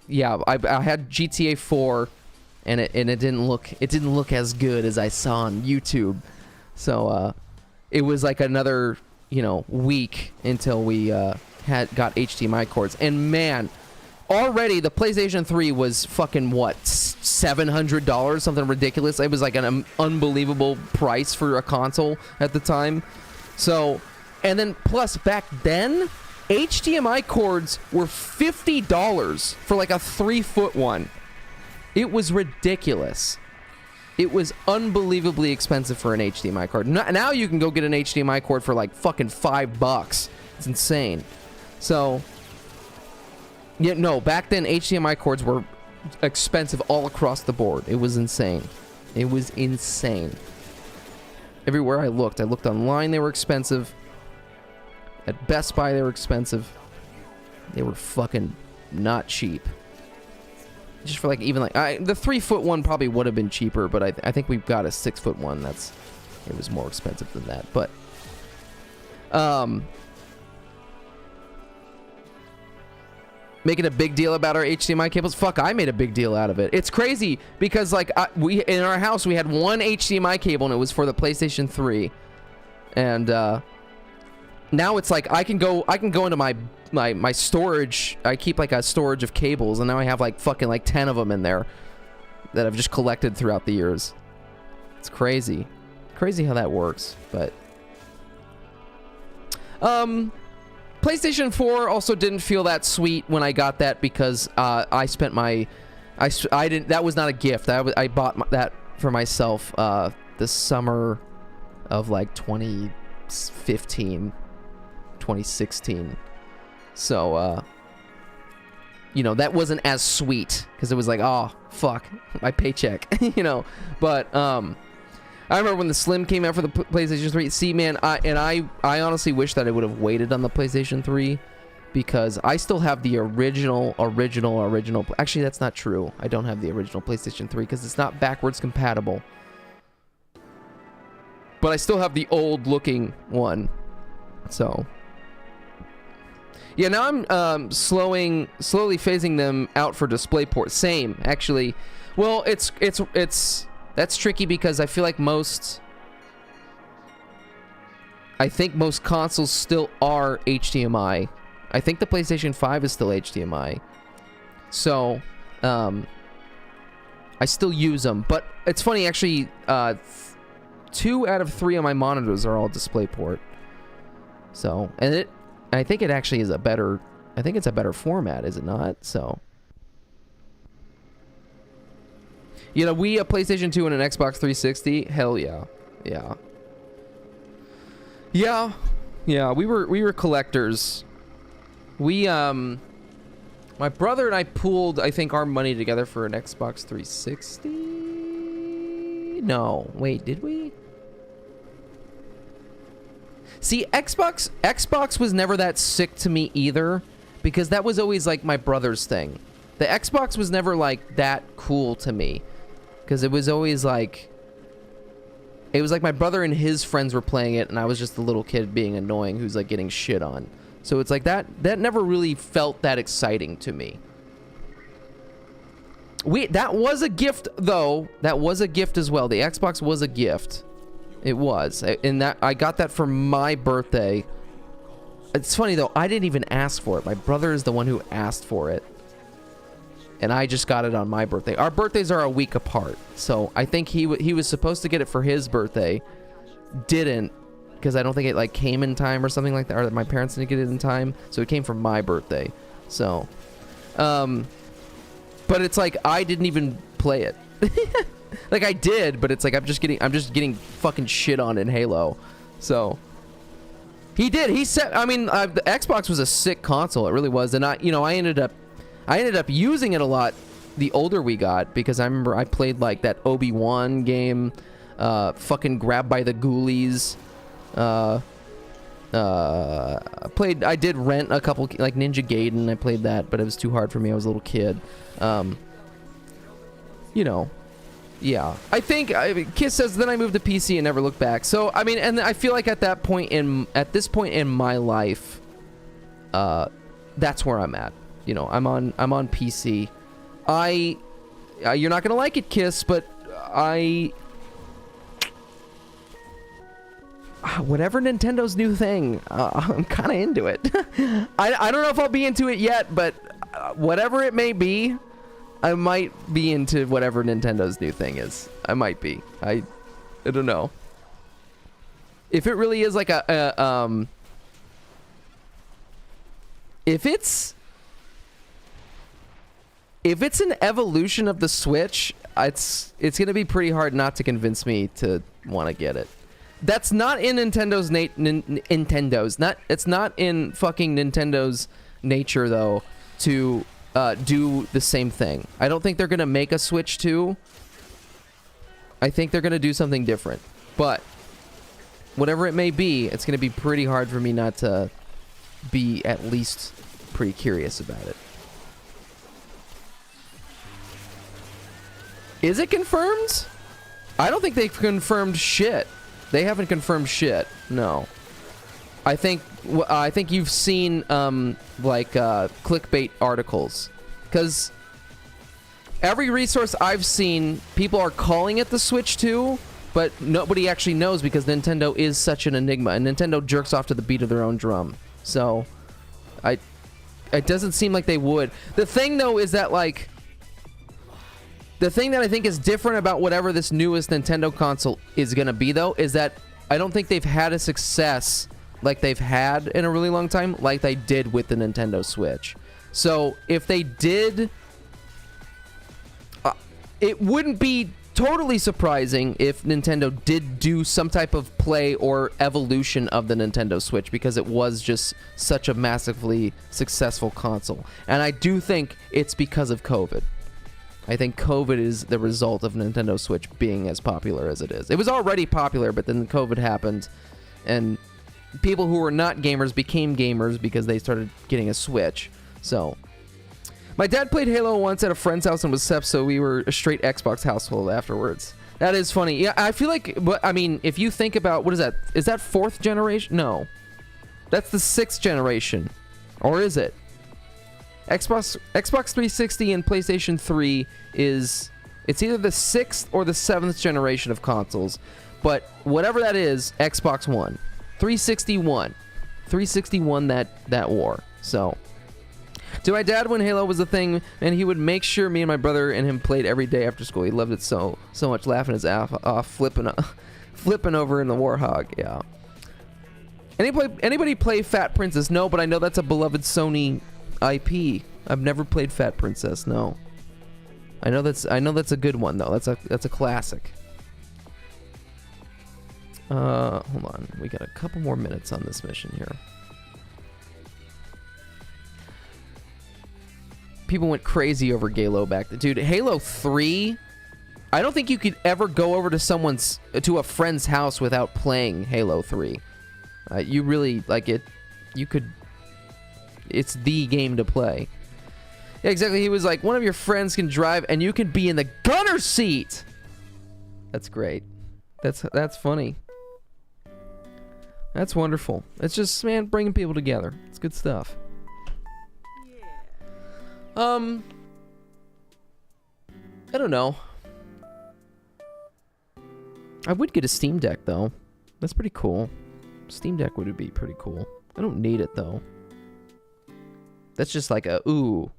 yeah, I had GTA 4, and it didn't look as good as I saw on YouTube. So it was like another, you know, week until we got HDMI cords, and man, already the PlayStation 3 was fucking what, $700, something ridiculous. It was like an unbelievable price for a console at the time. So, and then plus back then, HDMI cords were $50 for like a 3-foot one. It was ridiculous. It was unbelievably expensive for an HDMI cord. Now you can go get an HDMI cord for like fucking $5. It's insane. So, yeah, no, back then HDMI cords were expensive all across the board. It was insane. It was insane. Everywhere I looked online, they were expensive. At Best Buy, they were expensive. They were fucking not cheap. Just for like, even like, the 3-foot one probably would have been cheaper, but I think we've got a 6-foot one. It was more expensive than that. But, making a big deal about our HDMI cables. Fuck, I made a big deal out of it. It's crazy because like we in our house we had one HDMI cable and it was for the PlayStation 3, and now it's like I can go into my storage. I keep like a storage of cables, and now I have like fucking like 10 of them in there that I've just collected throughout the years. It's crazy how that works. But PlayStation 4 also didn't feel that sweet when I got that because I spent I didn't, that was not a gift. I bought that for myself the summer of like 2015, 2016. So you know, that wasn't as sweet because it was like, oh fuck, my paycheck, you know. But I remember when the Slim came out for the PlayStation 3. See, man, I honestly wish that I would have waited on the PlayStation 3 because I still have the original. Actually, that's not true. I don't have the original PlayStation 3 because it's not backwards compatible. But I still have the old-looking one. So, yeah, now I'm slowly phasing them out for DisplayPort. Same, actually. Well, that's tricky because I feel like I think most consoles still are HDMI. I think the PlayStation 5 is still HDMI. So, I still use them. But it's funny, actually, 2 out of 3 of my monitors are all DisplayPort. So, and I think it actually is I think it's a better format, is it not? So, you know, a PlayStation 2 and an Xbox 360, hell yeah. Yeah, we were collectors. My brother and I pooled, I think, our money together for an Xbox 360. No, wait, did we? See, Xbox was never that sick to me either, because that was always like my brother's thing. The Xbox was never like that cool to me, because it was always like, it was like my brother and his friends were playing it, and I was just the little kid being annoying who's like getting shit on. So it's like that never really felt that exciting to me. That was a gift though. That was a gift as well. The Xbox was a gift. It was. And that I got that for my birthday. It's funny though, I didn't even ask for it. My brother is the one who asked for it. And I just got it on my birthday. Our birthdays are a week apart. So I think he was supposed to get it for his birthday. Didn't, because I don't think it like came in time or something like that, or that my parents didn't get it in time. So it came for my birthday. So but it's like I didn't even play it. Like I did, but it's like I'm just getting fucking shit on in Halo. So he did. He said, I mean, the Xbox was a sick console. It really was. And I ended up using it a lot the older we got, because I remember I played like that Obi-Wan game, fucking Grabbed by the Ghoulies. I did rent a couple, like Ninja Gaiden. I played that, but it was too hard for me. I was a little kid. Yeah. I think Kiss says, then I moved to PC and never looked back. So I mean, and I feel like at this point in my life, that's where I'm at. I'm on PC. You're not gonna like it, Kiss, but whatever Nintendo's new thing, I'm kind of into it. I don't know if I'll be into it yet, but whatever it may be, I might be into whatever Nintendo's new thing is. I might be. I don't know. If it really is like if it's an evolution of the Switch, it's gonna be pretty hard not to convince me to want to get it. That's not in Nintendo's it's not in fucking Nintendo's nature though to do the same thing. I don't think they're gonna make a Switch 2. I think they're gonna do something different. But whatever it may be, it's gonna be pretty hard for me not to be at least pretty curious about it. Is it confirmed? I don't think they've confirmed shit. They haven't confirmed shit. No. I think you've seen clickbait articles, because every resource I've seen, people are calling it the Switch 2, but nobody actually knows, because Nintendo is such an enigma, and Nintendo jerks off to the beat of their own drum. So it doesn't seem like they would. The thing though is that like, the thing that I think is different about whatever this newest Nintendo console is gonna be though, is that I don't think they've had a success like they've had in a really long time, like they did with the Nintendo Switch. So if they did, it wouldn't be totally surprising if Nintendo did do some type of play or evolution of the Nintendo Switch, because it was just such a massively successful console. And I do think it's because of COVID. I think COVID is the result of Nintendo Switch being as popular as it is. It was already popular, but then COVID happened, and people who were not gamers became gamers because they started getting a Switch. So, my dad played Halo once at a friend's house and was SEP, so we were a straight Xbox household afterwards. That is funny. Yeah, I feel like, but I mean, if you think about, what is that? Is that 4th generation? No. That's the 6th generation. Or is it? Xbox 360 and PlayStation 3 it's either the 6th or the 7th generation of consoles. But whatever that is, Xbox One. 361 that war. So, to my dad, when Halo was a thing, and he would make sure me and my brother and him played every day after school. He loved it so much, laughing his ass off, flipping over in the Warhog. Yeah. Anybody play Fat Princess? No, but I know that's a beloved Sony IP. I've never played Fat Princess. No. I know that's a good one though. That's a classic. Hold on. We got a couple more minutes on this mission here. People went crazy over Halo back then. Dude, Halo 3, I don't think you could ever go over to a friend's house without playing Halo 3. You really like it. You could. It's the game to play. Yeah, exactly. He was like, one of your friends can drive, and you can be in the gunner seat. That's great. That's funny. That's wonderful. It's just, man, bringing people together. It's good stuff. I don't know. I would get a Steam Deck though. That's pretty cool. Steam Deck would be pretty cool. I don't need it though. That's just like a ooh.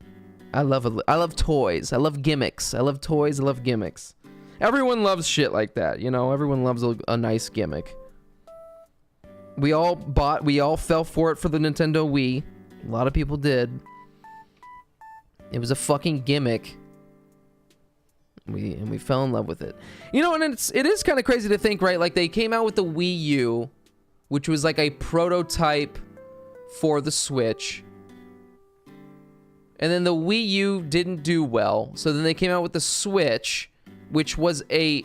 I love toys. I love gimmicks. I love toys. I love gimmicks. Everyone loves shit like that, you know. Everyone loves a nice gimmick. We all fell for it for the Nintendo Wii. A lot of people did. It was a fucking gimmick. We fell in love with it. You know, and it is kind of crazy to think, right? Like, they came out with the Wii U, which was like a prototype for the Switch. And then the Wii U didn't do well. So then they came out with the Switch, which was a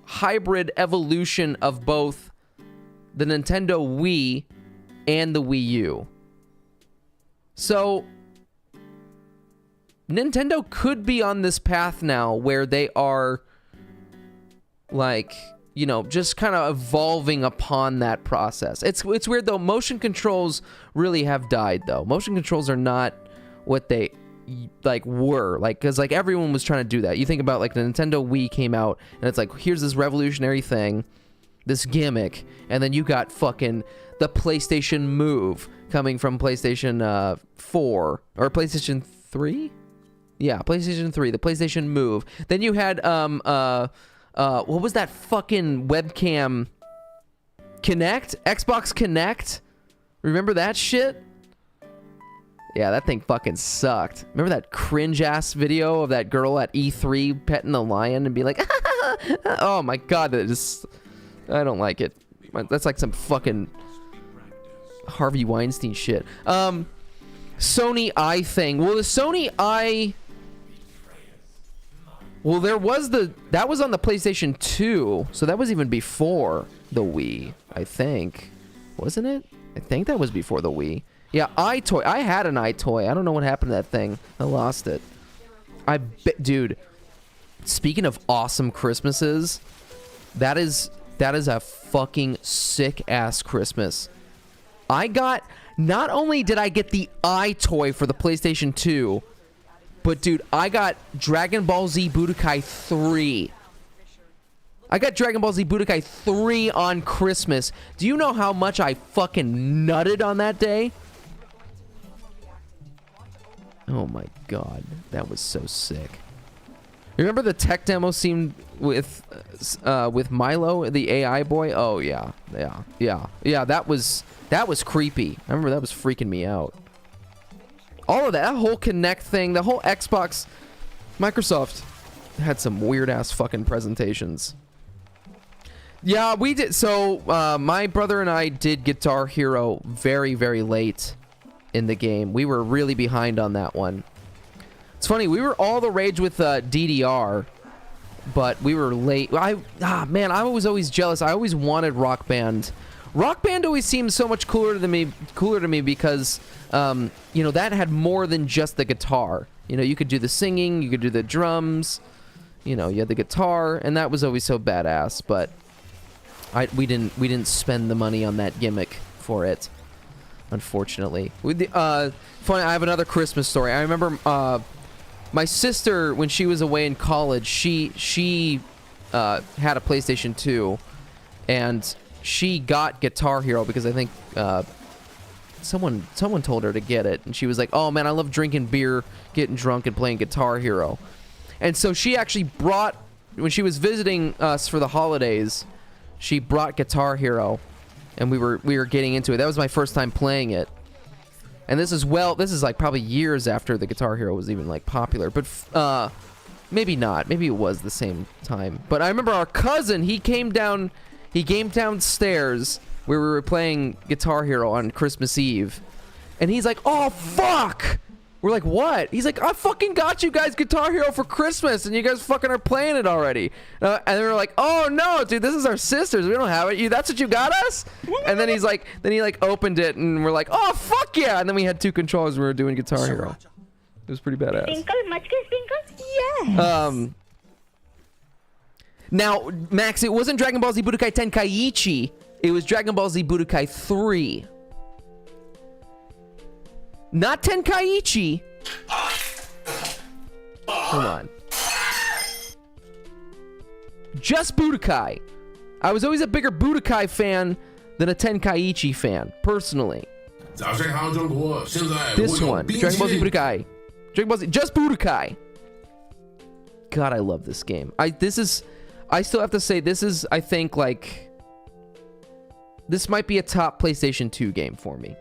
hybrid evolution of both the Nintendo Wii and the Wii U. So Nintendo could be on this path now where they are, like, you know, just kind of evolving upon that process. It's weird though. Motion controls really have died though. Motion controls are not what they like were, like, because like everyone was trying to do that. You think about like the Nintendo Wii came out and it's like, here's this revolutionary thing, this gimmick, and then you got fucking the PlayStation Move coming from PlayStation 4 or PlayStation 3. Yeah, PlayStation 3, the PlayStation Move. Then you had what was that fucking webcam? Kinect? Xbox Kinect? Remember that shit? Yeah, that thing fucking sucked. Remember that cringe-ass video of that girl at E3 petting the lion and be like, oh my god, that just... I don't like it. That's like some fucking Harvey Weinstein shit. Sony I thing. Well, the Sony I... Well, that was on the PlayStation 2, so that was even before the Wii, I think. Wasn't it? I think that was before the Wii. Yeah, iToy. I had an iToy. I don't know what happened to that thing. I lost it. I bet, dude. Speaking of awesome Christmases, that is a fucking sick ass Christmas. Not only did I get the iToy for the PlayStation 2, but dude, I got Dragon Ball Z Budokai 3. I got Dragon Ball Z Budokai 3 on Christmas. Do you know how much I fucking nutted on that day? Oh my god, that was so sick. Remember the tech demo scene with Milo, the AI boy? Oh yeah, that was creepy. I remember that was freaking me out. All of that whole Kinect thing, the whole Xbox, Microsoft had some weird ass fucking presentations. Yeah, we did. So my brother and I did Guitar Hero very, very late in the game. We were really behind on that one. It's funny, we were all the rage with DDR, but we were late. Man, I was always jealous. I always wanted Rock Band. Rock Band always seemed so much cooler to me because you know, that had more than just the guitar. You know, you could do the singing, you could do the drums, you know, you had the guitar, and that was always so badass. But we didn't spend the money on that gimmick for it, unfortunately. Funny, I have another Christmas story. I remember my sister, when she was away in college, she had a PlayStation 2, and she got Guitar Hero because I think someone told her to get it, and she was like, oh man, I love drinking beer, getting drunk, and playing Guitar Hero. And so she actually brought, when she was visiting us for the holidays, she brought Guitar Hero, and we were getting into it. That was my first time playing it. And this is like probably years after the Guitar Hero was even like popular, but maybe not. Maybe it was the same time. But I remember our cousin, he came downstairs where we were playing Guitar Hero on Christmas Eve, and he's like, oh fuck, We're like, what? He's like, I fucking got you guys Guitar Hero for Christmas, and you guys fucking are playing it already. And then we're like, oh no, dude, this is our sisters. We don't have it. That's what you got us? And then he's like, then he like opened it, and we're like, oh fuck yeah! And then we had 2 controllers. And we were doing Guitar Hero. It was pretty badass. Yes. Now, Max, it wasn't Dragon Ball Z Budokai Tenkaichi. It was Dragon Ball Z Budokai 3. Not Tenkaichi. Hold on. Just Budokai. I was always a bigger Budokai fan than a Tenkaichi fan, personally. This one, Dragon Ball Z Budokai. Dragon Ball Z, just Budokai. God, I love this game. I still have to say, this is, I think, like, this might be a top PlayStation 2 game for me.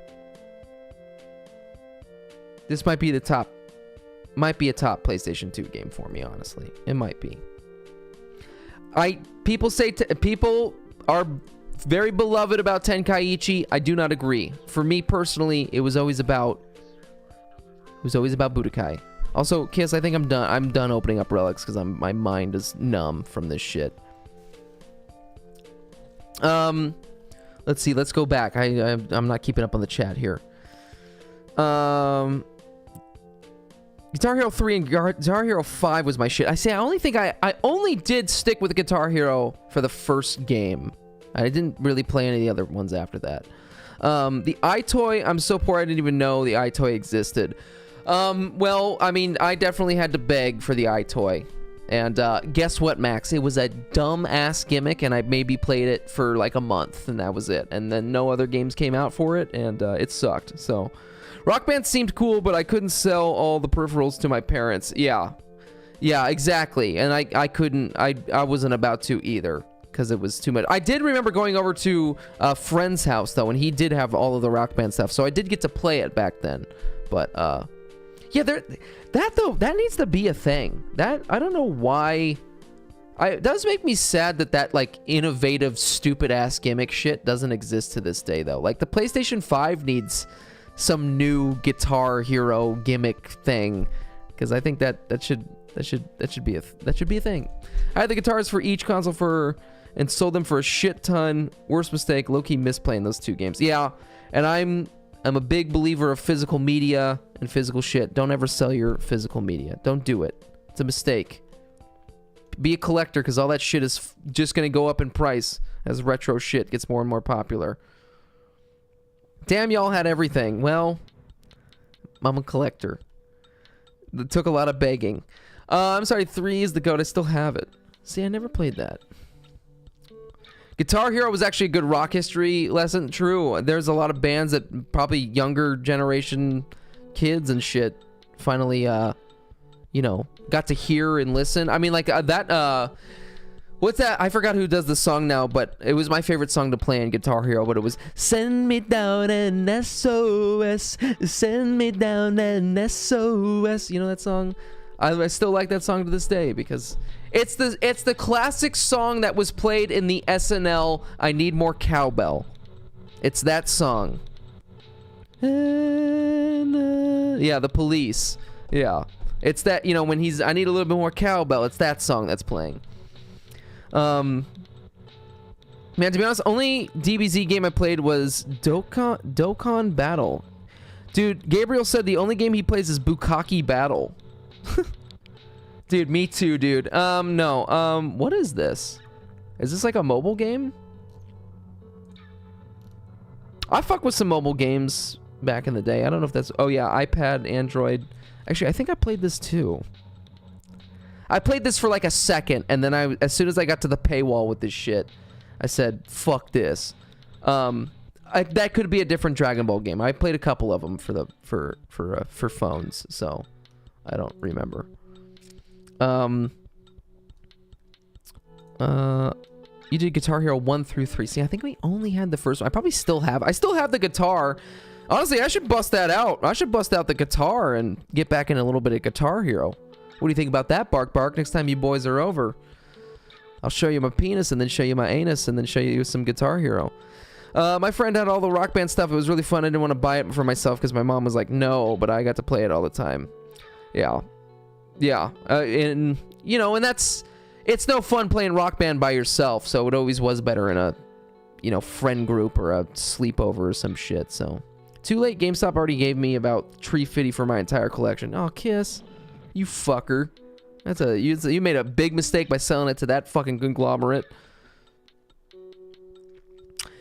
This might be a top PlayStation 2 game for me, honestly. It might be. People are very beloved about Tenkaichi. I do not agree. For me personally, it was always about Budokai. Also, Kiss, I think I'm done. I'm done opening up relics because my mind is numb from this shit. Let's see. Let's go back. I'm not keeping up on the chat here. Guitar Hero 3 and Guitar Hero 5 was my shit. I only did stick with Guitar Hero for the first game. I didn't really play any of the other ones after that. The iToy, I'm so poor I didn't even know the iToy existed. Well, I mean, I definitely had to beg for the iToy. And guess what, Max? It was a dumb-ass gimmick, and I maybe played it for like a month, and that was it. And then no other games came out for it, and it sucked, so... Rock Band seemed cool, but I couldn't sell all the peripherals to my parents. Yeah, exactly. And I couldn't, I wasn't about to either, because it was too much. I did remember going over to a friend's house, though, and he did have all of the Rock Band stuff, so I did get to play it back then. But, yeah, that needs to be a thing. I don't know why... It does make me sad that like, innovative, stupid-ass gimmick shit doesn't exist to this day, though. Like, the PlayStation 5 needs... some new Guitar Hero gimmick thing, because I think that should be a thing. I had the guitars for each console and sold them for a shit ton. Worst mistake, low-key misplaying those 2 games. Yeah, and I'm a big believer of physical media and physical shit. Don't ever sell your physical media. Don't do it. It's a mistake. Be a collector, because all that shit is just gonna go up in price as retro shit gets more and more popular. Damn, y'all had everything. Well, I'm a collector. It took a lot of begging. I'm sorry, 3 is the GOAT. I still have it. See, I never played that. Guitar Hero was actually a good rock history lesson. True. There's a lot of bands that probably younger generation kids and shit finally, you know, got to hear and listen. I mean, like, what's that? I forgot who does the song now, but it was my favorite song to play in Guitar Hero, but it was Send Me Down an SOS, Send Me Down an SOS. You know that song? I still like that song to this day because it's the classic song that was played in the SNL I Need More Cowbell. It's that song. Yeah, The Police. Yeah. It's that, you know, when he's I need a little bit more cowbell, it's that song that's playing. Man, to be honest, only DBZ game I played was Dokkan Battle. Dude, Gabriel said the only game he plays is Bukkake Battle. Dude, me too, dude. No. What is this? Is this like a mobile game? I fuck with some mobile games back in the day. I don't know if that's... Oh, yeah, iPad, Android. Actually, I think I played this too. I played this for like a second, and then as soon as I got to the paywall with this shit, I said, fuck this. That could be a different Dragon Ball game. I played a couple of them for phones, so I don't remember. You did Guitar Hero 1 through 3. See, I think we only had the first one. I still have the guitar. Honestly, I should bust that out. I should bust out the guitar and get back in a little bit of Guitar Hero. What do you think about that, Bark Bark? Next time you boys are over, I'll show you my penis and then show you my anus and then show you some Guitar Hero. My friend had all the Rock Band stuff. It was really fun. I didn't want to buy it for myself because my mom was like, no, but I got to play it all the time. Yeah. Yeah. And, you know, and it's no fun playing Rock Band by yourself, so it always was better in a, you know, friend group or a sleepover or some shit, so. Too late, GameStop already gave me about $350 for my entire collection. Oh, Kiss. You fucker. You made a big mistake by selling it to that fucking conglomerate.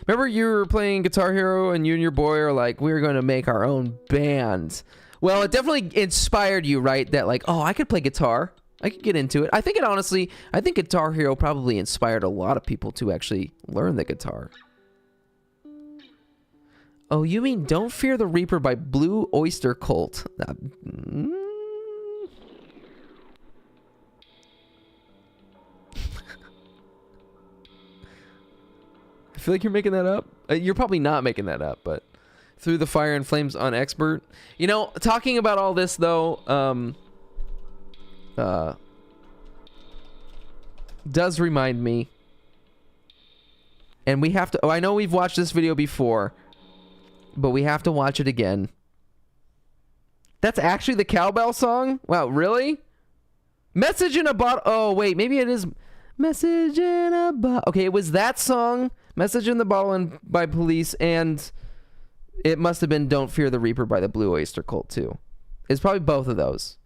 Remember you were playing Guitar Hero and you and your boy are like, we're going to make our own band. Well, it definitely inspired you, right? That like, oh, I could play guitar. I could get into it. I think Guitar Hero probably inspired a lot of people to actually learn the guitar. Oh, you mean Don't Fear the Reaper by Blue Oyster Cult? I feel like you're making that up. You're probably not making that up, but Through the Fire and Flames on Expert. You know, talking about all this though, does remind me, and we have to. Oh, I know we've watched this video before, but we have to watch it again. That's actually the cowbell song? Wow, really? Message in a Bottle. Oh, wait, maybe it is Message in a Bottle. Okay, it was that song, Message in the Bottle and by Police, and it must have been Don't Fear the Reaper by the Blue Oyster Cult, too. It's probably both of those.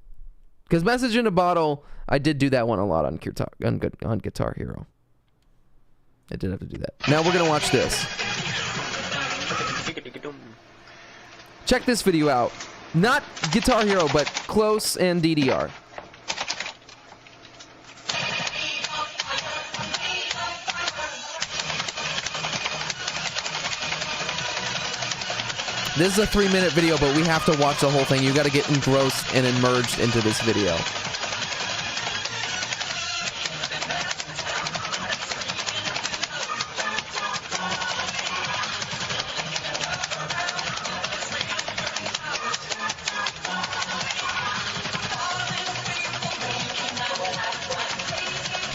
Because Message in a Bottle, I did do that one a lot on Guitar Hero. I did have to do that. Now we're going to watch this. Check this video out. Not Guitar Hero, but Close and DDR. This is a 3-minute video, but we have to watch the whole thing. You got to get engrossed and immersed into this video.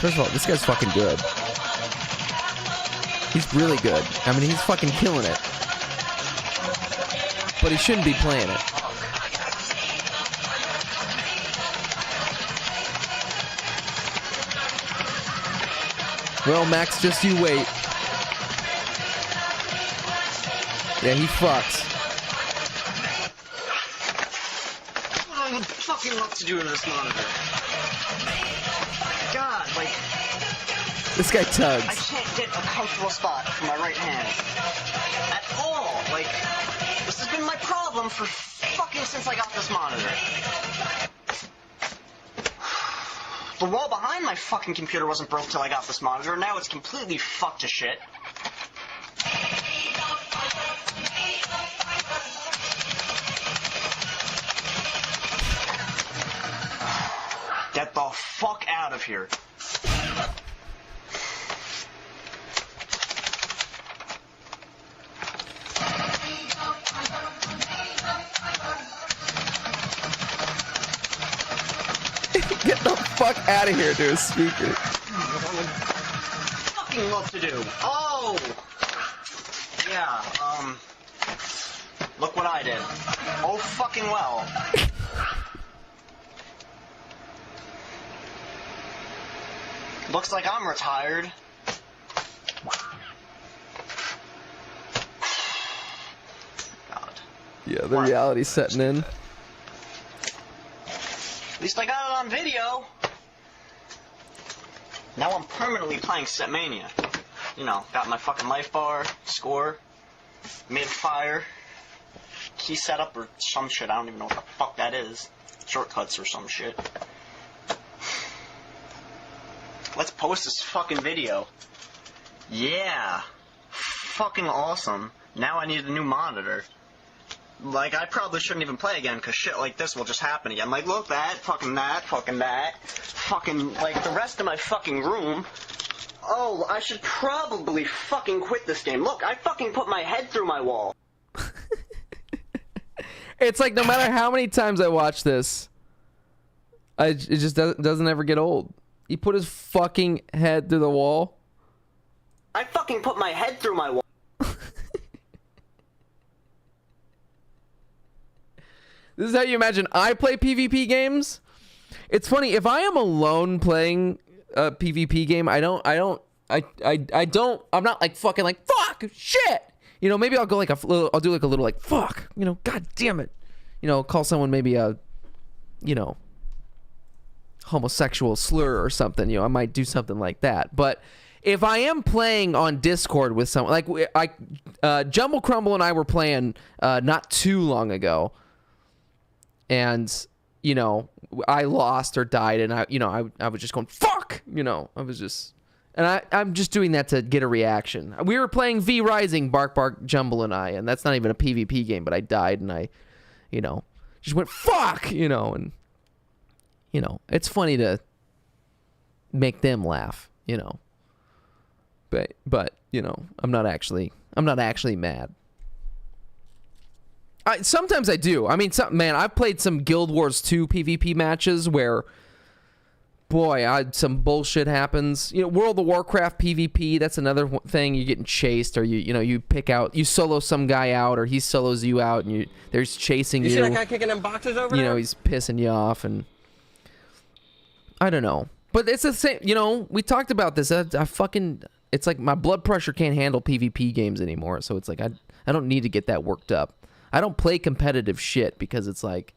First of all, this guy's fucking good. He's really good. I mean, he's fucking killing it. But he shouldn't be playing it. Well, Max, just you wait. Yeah, he fucks. I would fucking love to do in this monitor. God, like... This guy tugs. I can't get a comfortable spot for my right hand. At all. Like, this has been my problem for fucking since I got this monitor. The wall behind my fucking computer wasn't broke till I got this monitor, and now it's completely fucked to shit. Get the fuck out of here. Get the fuck out of here, dude. Speaker. Fucking love to do. Oh! Yeah, look what I did. Oh, fucking well. Looks like I'm retired. God. Yeah, the reality's setting in. At least I got it on video. Now I'm permanently playing Setmania. You know, got my fucking life bar, score, mid fire, key setup or some shit. I don't even know what the fuck that is. Shortcuts or some shit. Let's post this fucking video. Yeah. Fucking awesome. Now I need a new monitor. Like, I probably shouldn't even play again, because shit like this will just happen again. Like, look, that, fucking like, the rest of my fucking room. Oh, I should probably fucking quit this game. Look, I fucking put my head through my wall. It's like, no matter how many times I watch this, it just doesn't ever get old. He put his fucking head through the wall. I fucking put my head through my wall. This is how you imagine I play PvP games. It's funny, if I am alone playing a PvP game, I'm not like fucking like, fuck, shit. You know, maybe I'll go like I'll do like a little like, fuck, you know, god damn it. You know, call someone maybe a, you know, homosexual slur or something. You know, I might do something like that. But if I am playing on Discord with someone, like Jumble Crumble and I were playing not too long ago, and you know, I lost or died, and I was just going fuck, you know, I was just, and I'm just doing that to get a reaction. We were playing V Rising, Bark Bark Jumble and I, and that's not even a PvP game, but I died and I, you know, just went fuck, you know, and you know, it's funny to make them laugh, you know. But you know, I'm not actually mad. Sometimes I do. I mean, man, I've played some Guild Wars 2 PvP matches where, boy, some bullshit happens. You know, World of Warcraft PvP, that's another thing. You're getting chased, or you solo some guy out, or he solos you out, and there's chasing you. You see that guy kicking them boxes over there? You know, he's pissing you off, and I don't know. But it's the same, you know, we talked about this. It's like my blood pressure can't handle PvP games anymore, so it's like I don't need to get that worked up. I don't play competitive shit because it's like,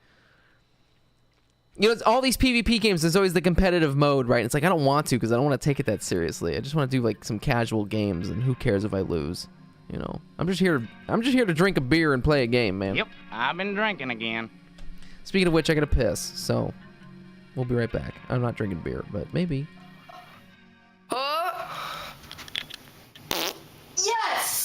you know, it's all these PvP games, there's always the competitive mode, right? It's like I don't want to because I don't want to take it that seriously. I just want to do like some casual games, and who cares if I lose, you know? I'm just here to drink a beer and play a game, man. Yep, I've been drinking again. Speaking of which, I gotta piss, so we'll be right back. I'm not drinking beer, but maybe. Yes!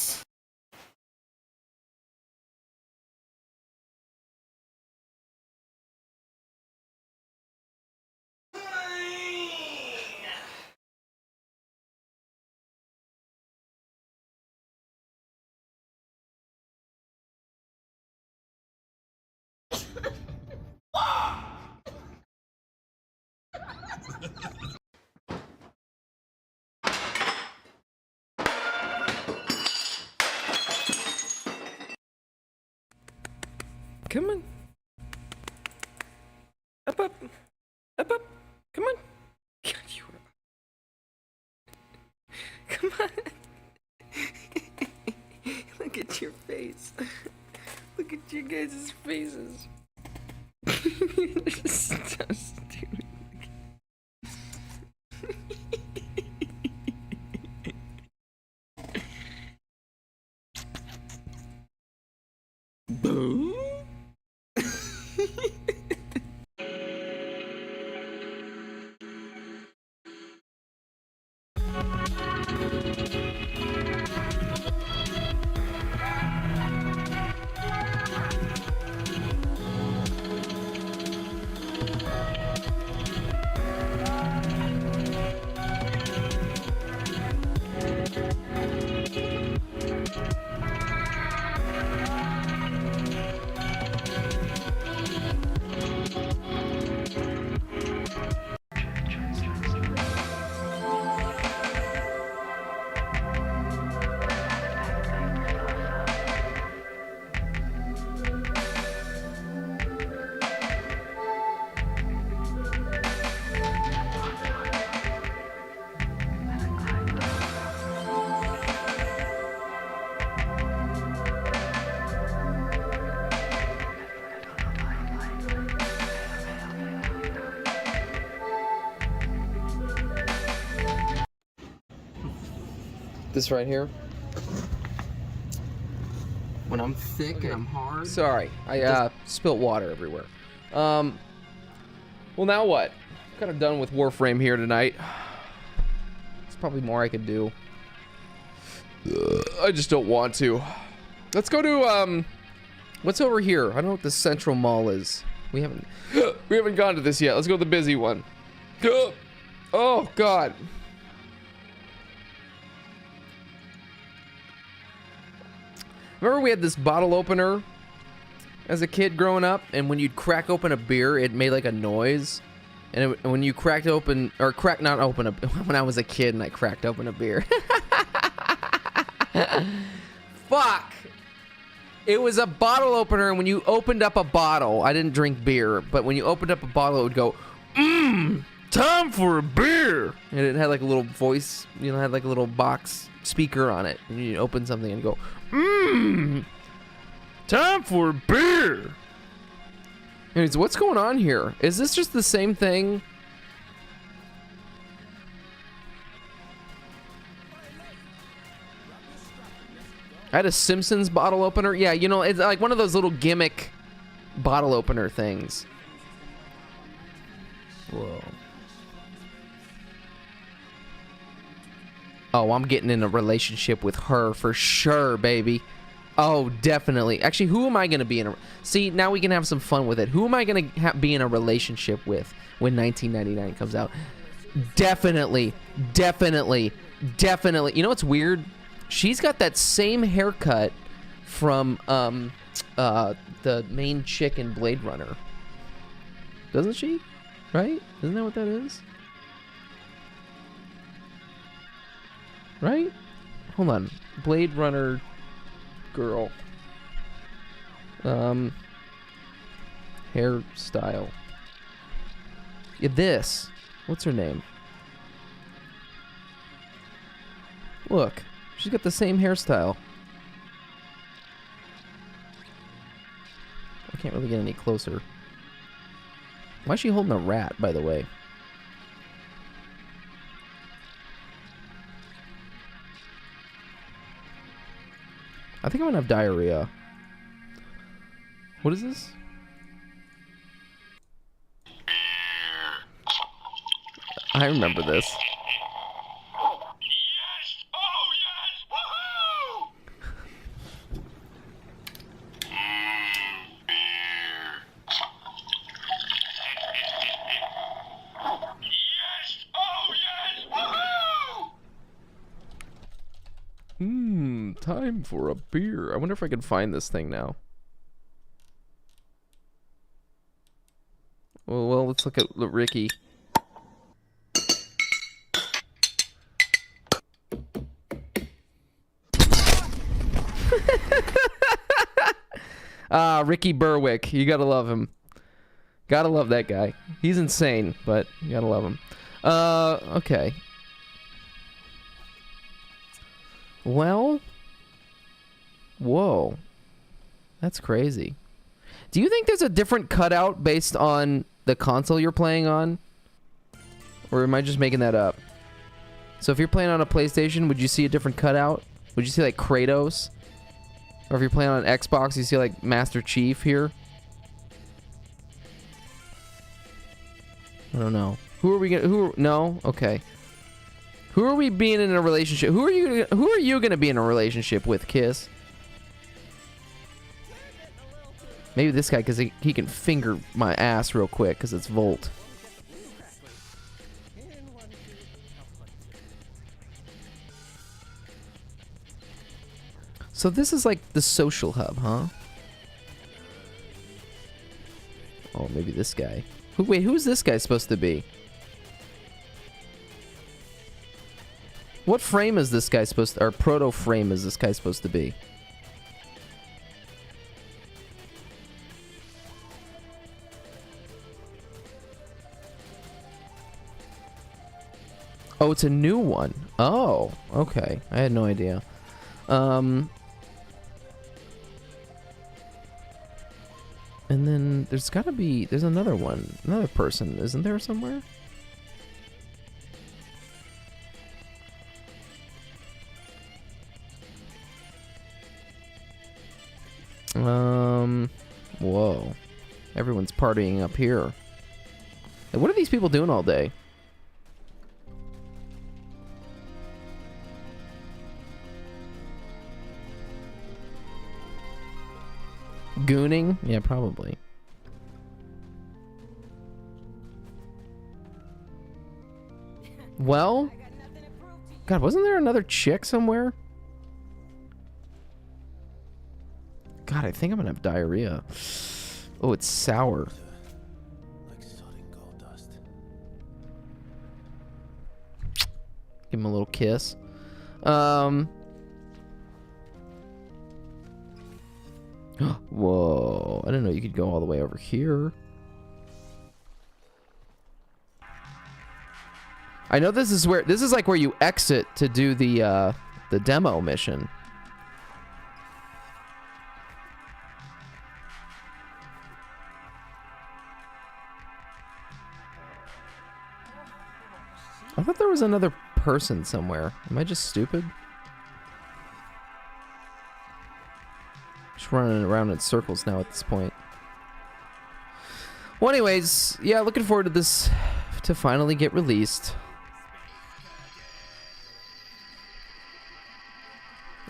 Come on. Up, up. Up, up. Come on. God, you are... Come on. Look at your face. Look at you guys' faces. You're just so stupid. Boom. This right here. When I'm thick and I'm hard. Sorry, I spilt water everywhere. Well, now what? Kind of done with Warframe here tonight. There's probably more I could do. I just don't want to. Let's go to what's over here? I don't know what the Central Mall is. We haven't gone to this yet. Let's go to the busy one. Oh God. Remember we had this bottle opener as a kid growing up, and when you'd crack open a beer, it made like a noise. And when you cracked open, or not open when I was a kid and I cracked open a beer. Fuck! It was a bottle opener, and when you opened up a bottle, I didn't drink beer, but when you opened up a bottle, it would go, time for a beer. And it had like a little voice, you know, had like a little box speaker on it. And you open something and go, time for a beer. Anyways, what's going on here? Is this just the same thing? I had a Simpsons bottle opener. Yeah, you know, it's like one of those little gimmick bottle opener things. Whoa. Oh, I'm getting in a relationship with her for sure, baby. Oh, definitely. Actually, who am I going to be in a... See, now we can have some fun with it. Who am I going to be in a relationship with when 1999 comes out? Definitely. Definitely. Definitely. You know what's weird? She's got that same haircut from the main chick in Blade Runner. Doesn't she? Right? Isn't that what that is? Right? Hold on. Blade Runner girl. Hairstyle. Yeah, this. What's her name? Look. She's got the same hairstyle. I can't really get any closer. Why is she holding a rat, by the way? I think I'm gonna have diarrhea. What is this? I remember this. Time for a beer. I wonder if I can find this thing now. Well, let's look at Ricky. Ricky Berwick. You gotta love him. Gotta love that guy. He's insane, but you gotta love him. Okay. Well... Whoa. That's crazy. Do you think there's a different cutout based on the console you're playing on? Or am I just making that up? So if you're playing on a PlayStation, would you see a different cutout? Would you see like Kratos? Or if you're playing on an Xbox, you see like Master Chief here? I don't know. Who are we gonna... No? Okay. Who are we being in a relationship? Who are you gonna be in a relationship with, Kiss? Maybe this guy, because he can finger my ass real quick, because it's Volt. So this is like the social hub, huh? Oh, maybe this guy. Wait, who's this guy supposed to be? What frame is this guy supposed to... Or proto frame is this guy supposed to be? Oh, it's a new one. Oh, okay. I had no idea. And then there's gotta be... There's another one. Another person. Isn't there somewhere? Whoa. Everyone's partying up here. And what are these people doing all day? Gooning? Yeah, probably. Well? God, wasn't there another chick somewhere? God, I think I'm gonna have diarrhea. Oh, it's sour. Give him a little kiss. Whoa, I didn't know you could go all the way over here. I know this is like where you exit to do the demo mission. I thought there was another person somewhere. Am I just stupid? Just running around in circles now at this point. Well, anyways, yeah, looking forward to this to finally get released.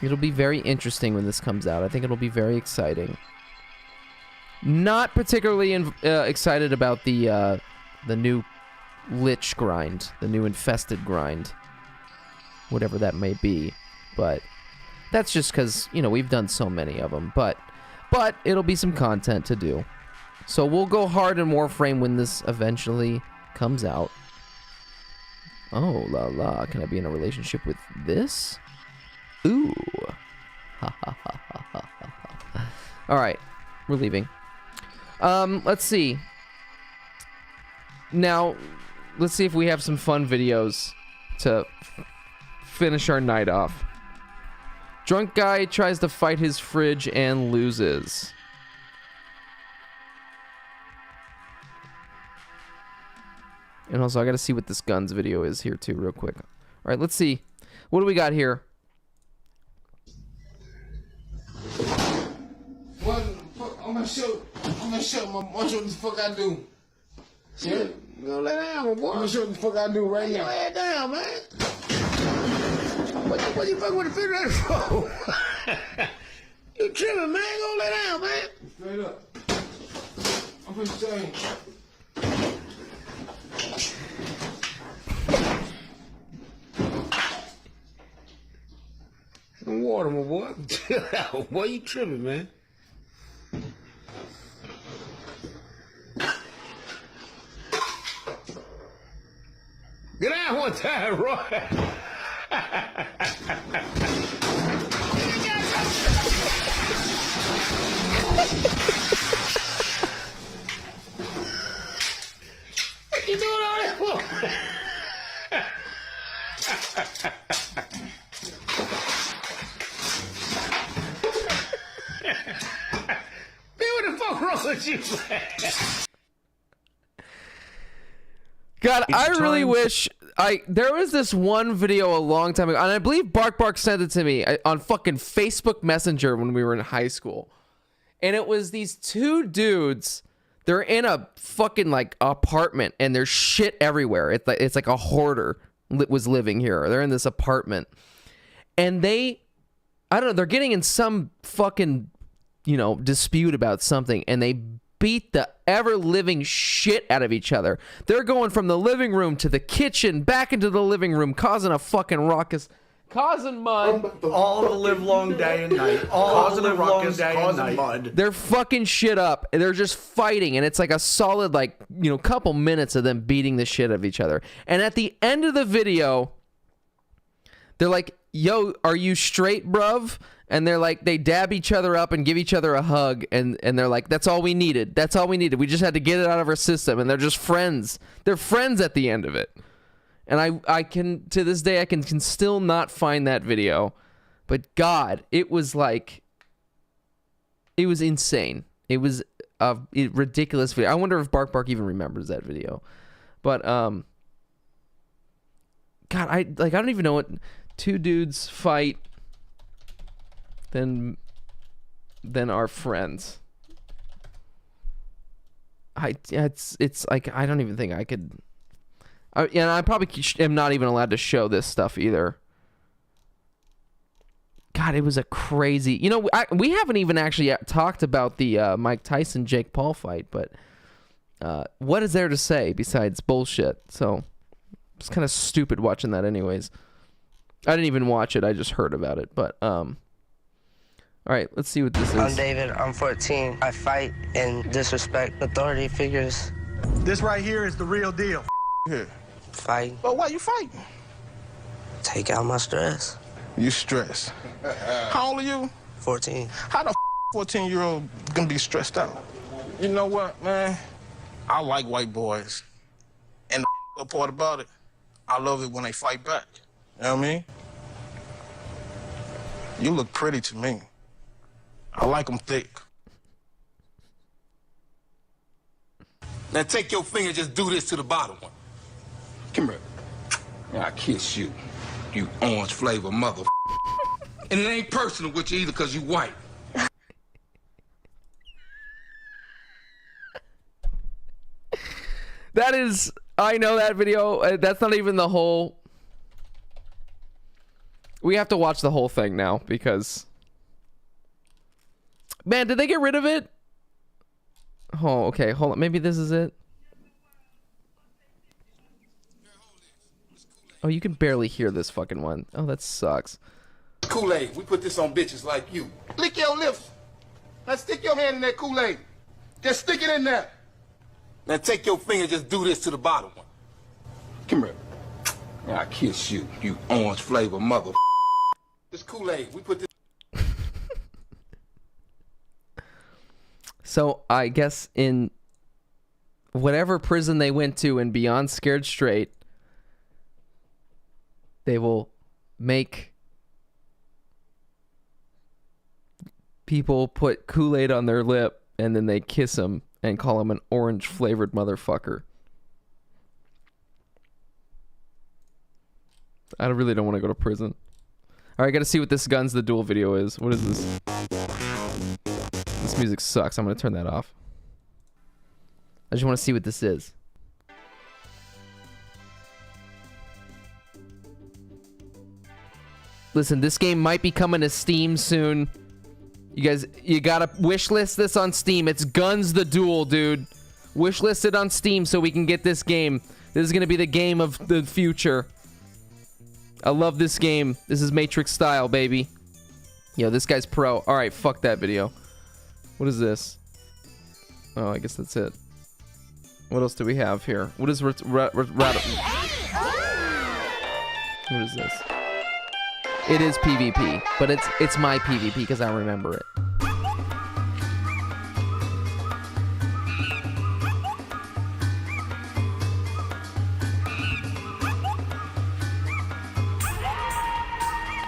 It'll be very interesting when this comes out. I think it'll be very exciting. Not particularly excited about the new Lich grind, the new infested grind, whatever that may be, but that's just because, you know, we've done so many of them, but it'll be some content to do. So we'll go hard in Warframe when this eventually comes out. Oh la la, can I be in a relationship with this? Ooh. Ha ha ha ha ha ha. Alright, we're leaving. Let's see. Now, let's see if we have some fun videos to finish our night off. Drunk guy tries to fight his fridge and loses. And also, I gotta see what this guns video is here too, real quick. Alright, let's see. What do we got here? I'm gonna show what the fuck I do. Yeah. Go lay down, my boy. I'm gonna show what the fuck I do right now. Lay down, man. What you fucking with the refrigerator for? You tripping, man. Go lay down, man. Straight up. I'm gonna say. Some water, my boy. Chill out. Boy, you tripping, man. Get out one time, Roy. What you doing all that for? Man, what the fuck wrong with you, man? God, I really wish there was this one video a long time ago, and I believe Bark sent it to me on fucking Facebook Messenger when we were in high school. And it was these two dudes. They're in a fucking like apartment, and there's shit everywhere. It's like a hoarder was living here. They're in this apartment, and I don't know, they're getting in some fucking, you know, dispute about something, and they beat the ever-living shit out of each other. They're going from the living room to the kitchen, back into the living room, causing a fucking ruckus, causing mud. All the live long day and night. All the live long day and night. Mud. They're fucking shit up. And they're just fighting, and it's like a solid, like, you know, couple minutes of them beating the shit out of each other. And at the end of the video, they're like, yo, are you straight, bruv? And they're like, they dab each other up and give each other a hug, and they're like, that's all we needed. That's all we needed. We just had to get it out of our system, and they're just friends. They're friends at the end of it. And I can, to this day, I can still not find that video. But God, it was like, it was insane. It was a ridiculous video. I wonder if Bark even remembers that video. But, God, I don't even know what, two dudes fight, then our friends. It's like, I don't even think I could. And I probably am not even allowed to show this stuff either. God, it was a crazy. You know, we haven't even actually talked about the Mike Tyson Jake Paul fight, but what is there to say besides bullshit? So it's kind of stupid watching that, anyways. I didn't even watch it. I just heard about it, but all right, let's see what this is. I'm David. I'm 14. I fight and disrespect authority figures. This right here is the real deal. Here. Fight. But why you fighting? Take out my stress. You stress. How old are you? 14. How the 14-year-old gonna be stressed out. You know what, man? I like white boys. And the part about it, I love it when they fight back. You know what I mean? You look pretty to me. I like them thick. Now take your finger, just do this to the bottom one. Come here. Now I kiss you, you orange flavor mother. And it ain't personal with you either, cause you white. That is, I know that video. That's not even the whole. We have to watch the whole thing now because. Man, did they get rid of it? Oh, okay. Hold on. Maybe this is it. Oh, you can barely hear this fucking one. Oh, that sucks. Kool-Aid, we put this on bitches like you. Lick your lips. Now stick your hand in that Kool-Aid. Just stick it in there. Now take your finger, just do this to the bottom one. Come here. Now I kiss you, you orange flavor mother. This Kool-Aid, we put this. So I guess in whatever prison they went to in Beyond Scared Straight, they will make people put Kool-Aid on their lip and then they kiss them and call him an orange flavored motherfucker. I really don't want to go to prison. All right, I got to see what this Guns the Duel video is. What is this? This music sucks. I'm going to turn that off. I just want to see what this is. Listen, this game might be coming to Steam soon. You guys, you gotta wishlist this on Steam. It's Guns the Duel, dude. Wishlist it on Steam so we can get this game. This is gonna be the game of the future. I love this game. This is Matrix style, baby. Yo, this guy's pro. Alright, fuck that video. What is this? Oh, I guess that's it. What else do we have here? What is what is this? It is PvP, but it's my PvP because I remember it.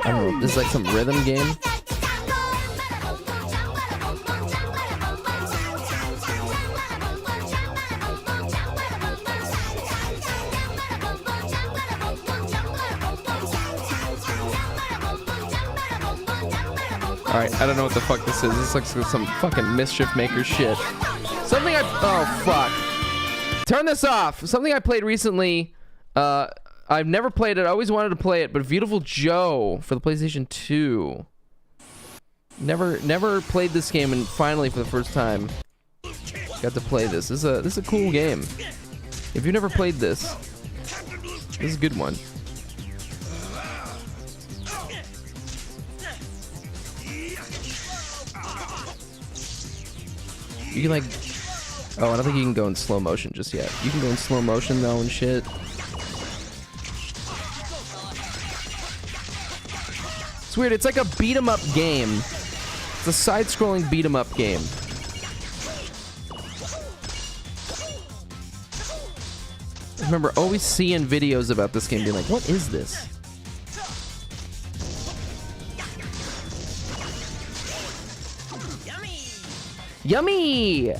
I don't know, this is like some rhythm game. Alright, I don't know what the fuck this is. This looks like some fucking Mischief Maker shit. Something oh, fuck. Turn this off. Something I played recently. I've never played it. I always wanted to play it, but Beautiful Joe for the PlayStation 2. Never played this game, and finally, for the first time, got to play this. This is a cool game. If you've never played this, this is a good one. You can like, oh, I don't think you can go in slow motion just yet. You can go in slow motion though and shit. It's weird. It's like a beat 'em up game. It's a side-scrolling beat 'em up game. I remember always seeing videos about this game being like, what is this? Yummy!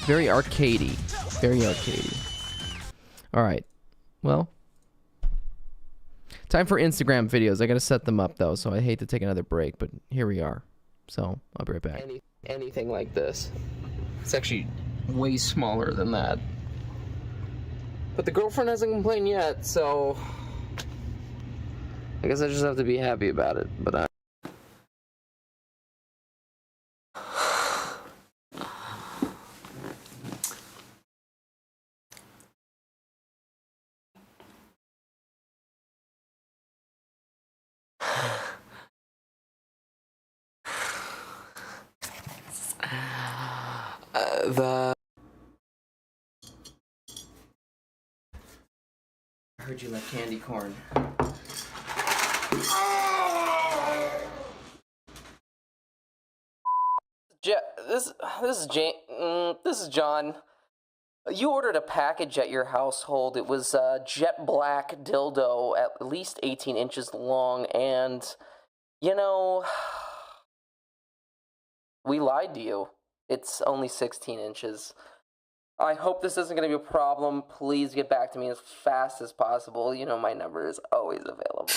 Very arcadey. Very arcadey. Alright. Well. Time for Instagram videos. I gotta set them up though, so I hate to take another break, but here we are. So, I'll be right back. Anything like this. It's actually way smaller than that. But the girlfriend hasn't complained yet, so I guess I just have to be happy about it, but I I heard you like candy corn. this is John. You ordered a package at your household. It was a jet black dildo at least 18 inches long, and, you know, we lied to you. It's only 16 inches. I hope this isn't going to be a problem. Please get back to me as fast as possible. You know my number is always available.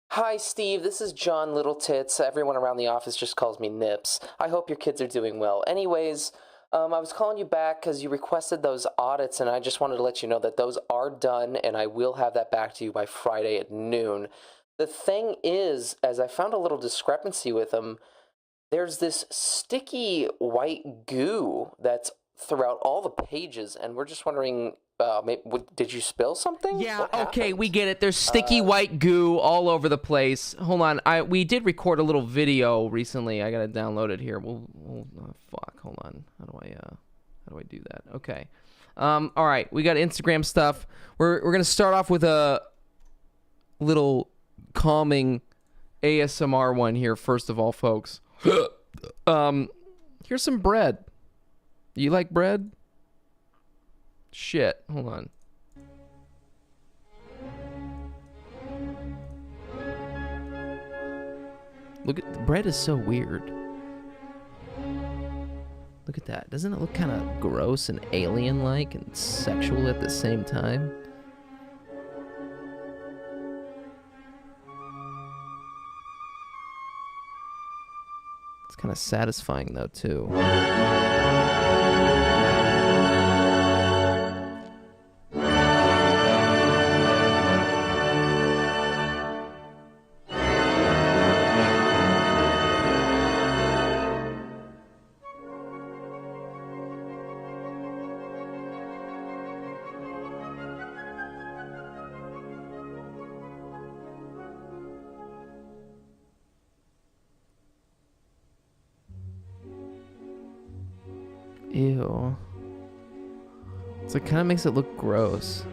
Hi, Steve. This is John Little Tits. Everyone around the office just calls me Nips. I hope your kids are doing well. Anyways, I was calling you back because you requested those audits, and I just wanted to let you know that those are done, and I will have that back to you by Friday at noon. The thing is, as I found a little discrepancy with them, there's this sticky white goo that's throughout all the pages, and we're just wondering... did you spill something? Yeah, okay, we get it. There's sticky white goo all over the place. Hold on, we did record a little video recently. I gotta download it here. Fuck, hold on. How do I do that? Okay. All right, we got Instagram stuff. We're gonna start off with a little calming ASMR one here. First of all, folks. Here's some bread. You like bread? Shit, hold on. Look at the bread is so weird. Look at that. Doesn't it look kind of gross and alien-like and sexual at the same time? It's kind of satisfying though, too. Ew. So it kind of makes it look gross.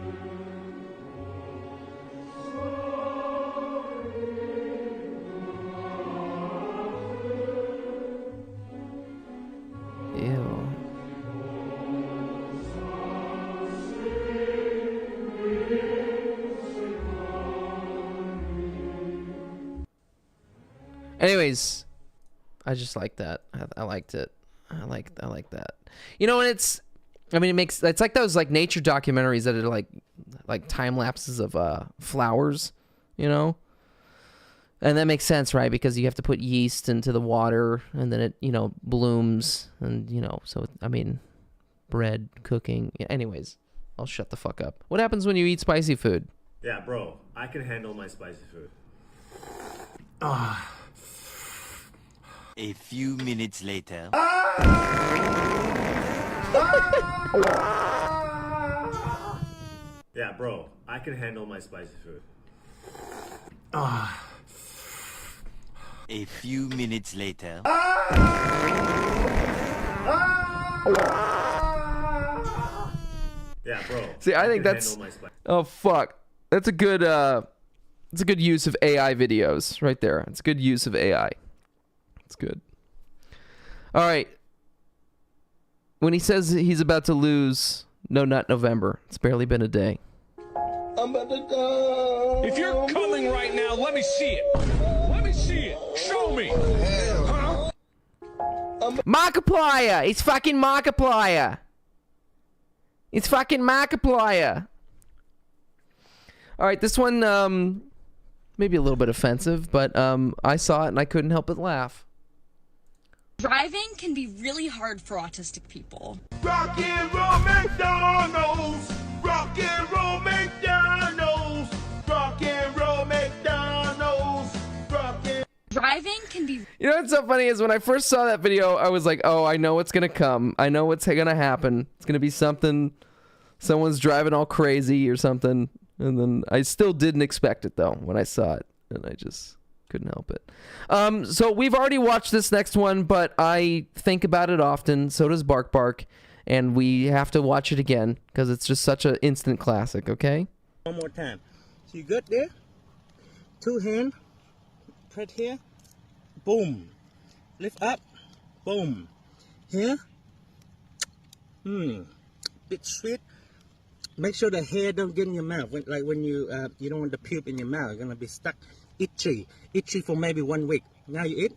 Ew. Anyways, I just like that. I liked it. I like that. You know, and it's like those like nature documentaries that are like time lapses of flowers, you know? And that makes sense, right? Because you have to put yeast into the water and then it, you know, blooms and, you know, so I mean, bread, cooking. Anyways, I'll shut the fuck up. What happens when you eat spicy food? Yeah, bro, I can handle my spicy food. A few minutes later. Yeah, bro, I can handle my spicy food. A few minutes later. Yeah, bro. See, I think that's... Oh, fuck. That's a good use of AI videos right there. It's a good use of AI. It's good. All right. When he says he's about to lose No Nut November, it's barely been a day. I'm about to go. If you're coming right now, let me see it. Let me see it. Show me. Huh? Markiplier! It's fucking Markiplier! It's fucking Markiplier! Alright, this one, maybe a little bit offensive, but, I saw it and I couldn't help but laugh. Driving can be really hard for autistic people. Rock and roll McDonald's. Rock and roll McDonald's. Rock and roll McDonald's. Rock and... Driving can be... You know what's so funny is when I first saw that video, I was like, oh, I know what's gonna come. I know what's gonna happen. It's gonna be something, someone's driving all crazy or something. And then I still didn't expect it though when I saw it. And I just couldn't help it. So we've already watched this next one, but I think about it often. So does Bark Bark. And we have to watch it again because it's just such an instant classic, okay? One more time. So you good there? Two hand. Right here. Boom. Lift up. Boom. Here. Bit sweet. Make sure the hair don't get in your mouth. When you don't want the pube in your mouth. It's gonna be stuck. Itchy. Itchy for maybe 1 week. Now you eat.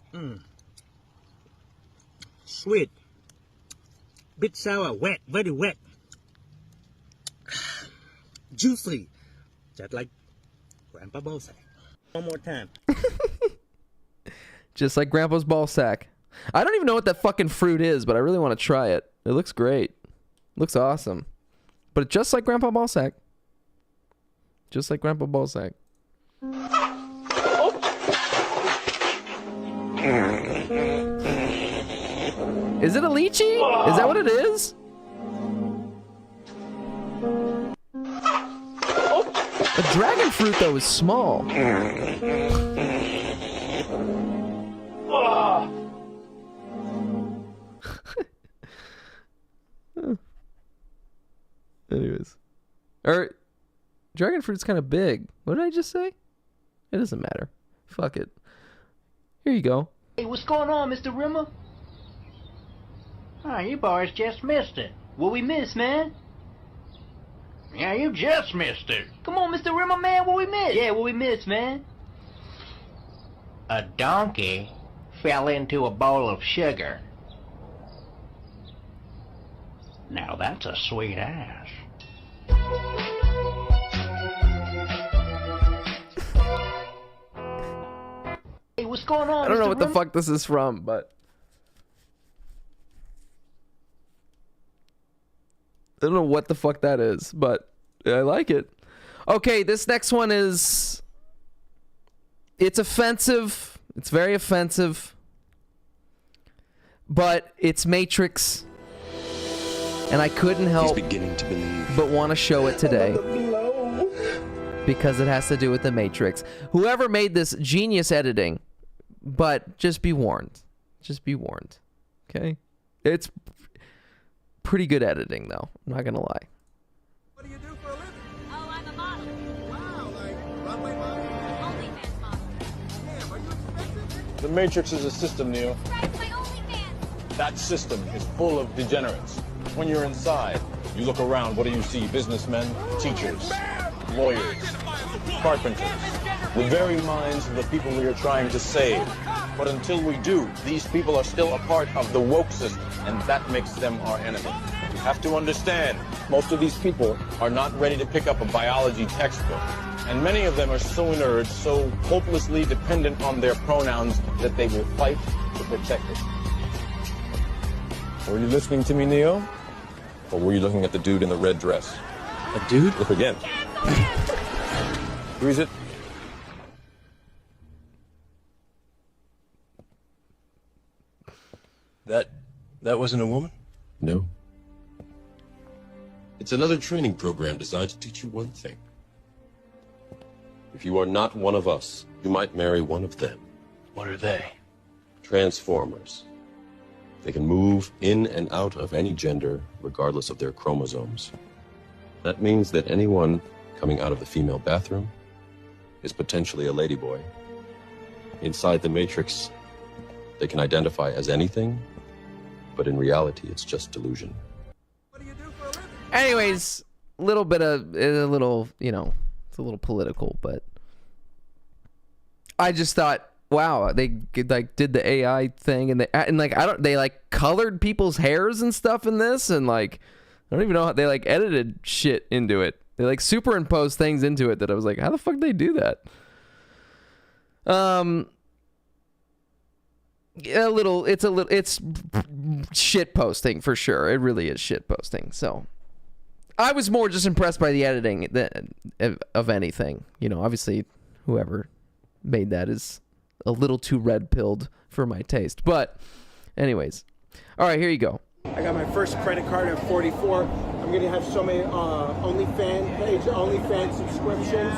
Sweet. Bit sour. Wet. Very wet. Juicy. Just like Grandpa Ballsack. One more time. Just like Grandpa's ball sack. I don't even know what that fucking fruit is, but I really want to try it. It looks great. Looks awesome. But just like Grandpa Ballsack. Just like Grandpa Ballsack. Is it a lychee? Is that what it is? A dragon fruit, though, is small. Anyways. Dragon fruit's kind of big. What did I just say? It doesn't matter. Fuck it. Here you go. Hey, what's going on, Mr. Rimmer? Oh, you boys just missed it. What we miss, man? Yeah, you just missed it. Come on, Mr. Rimmer, man, what we miss? Yeah, what we miss, man? A donkey fell into a bowl of sugar. Now that's a sweet ass. Hey, what's going on, I don't know Mr. what the Rimmer? fuck this is from, but I don't know what the fuck that is, but I like it. Okay, this next one is... It's offensive. It's very offensive. But it's Matrix. And I couldn't help but want to show it today. Because it has to do with the Matrix. Whoever made this, genius editing. But just be warned. Just be warned. Okay? It's pretty good editing, though. I'm not gonna lie. What do you do for a living? Oh, I'm a model. Wow, like runway model? OnlyFans model. Damn, are you expensive? The Matrix is a system, Neo. That system is full of degenerates. When you're inside, you look around, what do you see? Businessmen, teachers, lawyers, carpenters, the very minds of the people we are trying to save. But until we do, these people are still a part of the woke system, and that makes them our enemy. You have to understand, most of these people are not ready to pick up a biology textbook. And many of them are so inert, so hopelessly dependent on their pronouns that they will fight to protect it. Were you listening to me, Neo? Or were you looking at the dude in the red dress? A dude? Look again. Who is it? That wasn't a woman? No. It's another training program designed to teach you one thing. If you are not one of us, you might marry one of them. What are they? Transformers. They can move in and out of any gender, regardless of their chromosomes. That means that anyone coming out of the female bathroom is potentially a ladyboy. Inside the Matrix, they can identify as anything, but in reality, it's just delusion. Anyways, a little, you know, it's a little political, but I just thought, wow, they like did the AI thing, and they like colored people's hairs and stuff in this, and like I don't even know how they like edited shit into it. They like superimposed things into it that I was like, how the fuck did they do that? It's shit posting for sure. It really is shit posting. So I was more just impressed by the editing of anything. You know, obviously whoever made that is a little too red-pilled for my taste. But anyways, all right, here you go. I got my first credit card at 44. I'm gonna have so many OnlyFans subscriptions.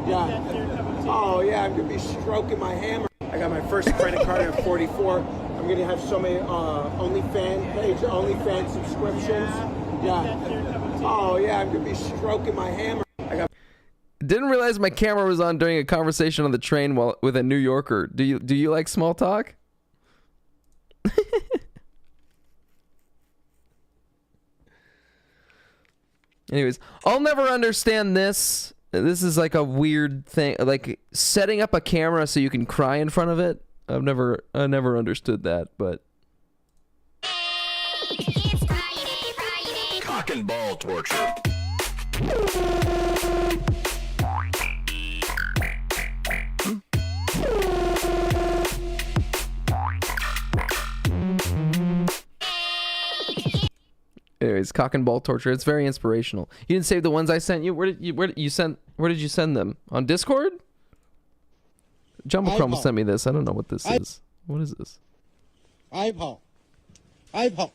Yeah. Oh yeah, I'm gonna be stroking my hammer. I got my first credit card at 44. I'm gonna have so many OnlyFans subscriptions. Yeah. Oh yeah, I'm gonna be stroking my hammer. Didn't realize my camera was on during a conversation on the train with a New Yorker. Do you like small talk? Anyways, I'll never understand this. This is like a weird thing, like setting up a camera so you can cry in front of it. I never understood that, but Cock and ball torture. anyways, cock and ball torture. It's very inspirational. You didn't save the ones I sent you. Where did you send them? On Discord? Jumbo Chrome sent me this. I don't know what this is. What is this? iPhone. iPhone.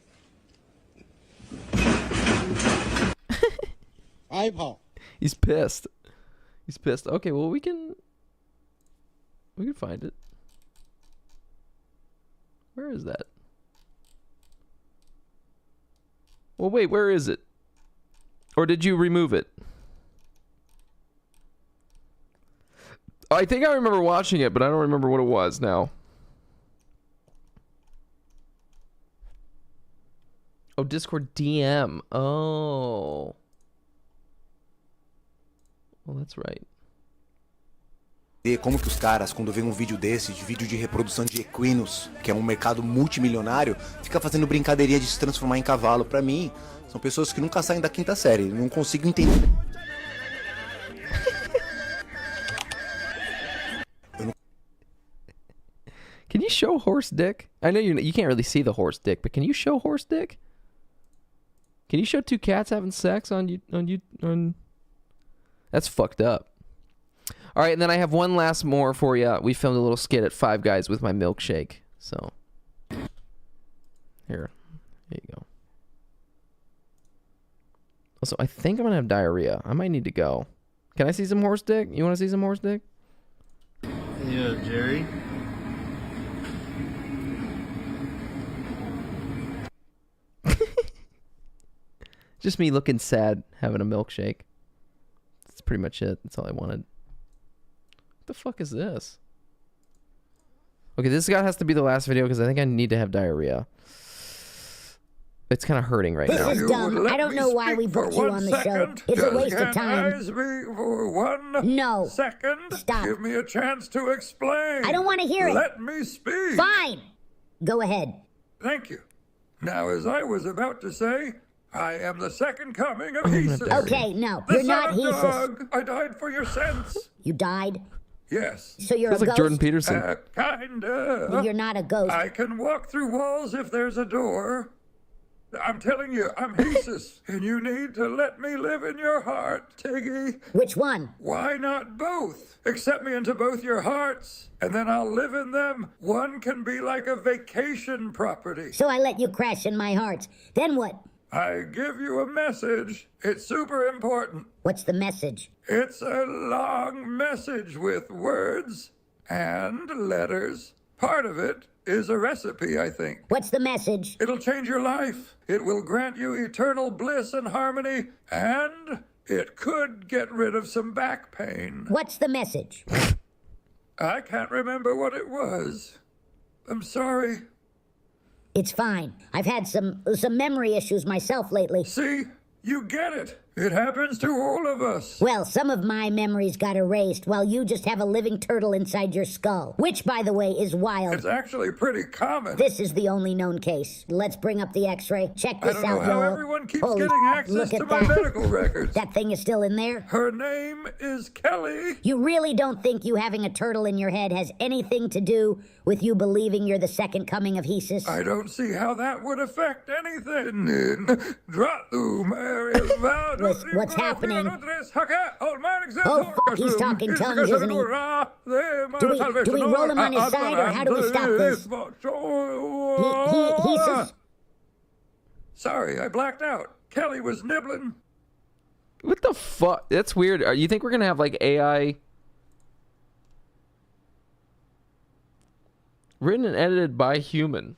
He's pissed. He's pissed. Okay, well we can find it. Where is that? Well, wait, where is it? Or did you remove it? I think I remember watching it, but I don't remember what it was now. Oh, Discord DM. Oh. Well, that's right. E como que os caras, quando vê um vídeo desse, de vídeo de reprodução de equinos, que é um mercado multimilionário, fica fazendo brincadeirinha de se transformar em cavalo. Pra mim, são pessoas que nunca saem da quinta série. Não consigo entender. Can you show horse dick? I know you can't really see the horse dick, but can you show horse dick? Can you show two cats having sex on you? That's fucked up. All right, and then I have one last more for you. We filmed a little skit at Five Guys with my milkshake. So, here you go. Also, I think I'm gonna have diarrhea. I might need to go. Can I see some horse dick? You want to see some horse dick? Yeah, Jerry. Just me looking sad, having a milkshake. That's pretty much it. That's all I wanted. What the fuck is this? Okay, this guy has to be the last video because I think I need to have diarrhea. It's kind of hurting right now. This is dumb. I don't know why we booked you on the show. It's a waste of time. Me for 1 second. Stop. Give me a chance to explain. I don't want to hear it. Let me speak. Fine. Go ahead. Thank you. Now, as I was about to say, I am the second coming of Hesus. Okay, no, you're not Hesus. I died for your sins. You died? Yes. So you're a ghost? Like Jordan Peterson. Kinda. You're not a ghost. I can walk through walls if there's a door. I'm telling you, I'm Hesus, and you need to let me live in your heart, Tiggy. Which one? Why not both? Accept me into both your hearts, and then I'll live in them. One can be like a vacation property. So I let you crash in my heart. Then what? I give you a message. It's super important. What's the message? It's a long message with words and letters. Part of it is a recipe, I think. What's the message? It'll change your life. It will grant you eternal bliss and harmony, and it could get rid of some back pain. What's the message? I can't remember what it was. I'm sorry. It's fine. I've had some memory issues myself lately. See? You get it. It happens to all of us. Well, some of my memories got erased while you just have a living turtle inside your skull. Which, by the way, is wild. It's actually pretty common. This is the only known case. Let's bring up the x-ray. Check I this don't know out, how Joel. everyone keeps Holy getting access look to at my that. medical records. That thing is still in there? Her name is Kelly. You really don't think you having a turtle in your head has anything to do with you believing you're the second coming of Jesus? I don't see how that would affect anything. What's happening? Oh, fuck, he's talking tongues, isn't he? Do we roll him on his side, or how do we stop this? He's Sorry, I blacked out. Kelly was nibbling. What the fuck? That's weird. You think we're gonna have like AI written and edited by human?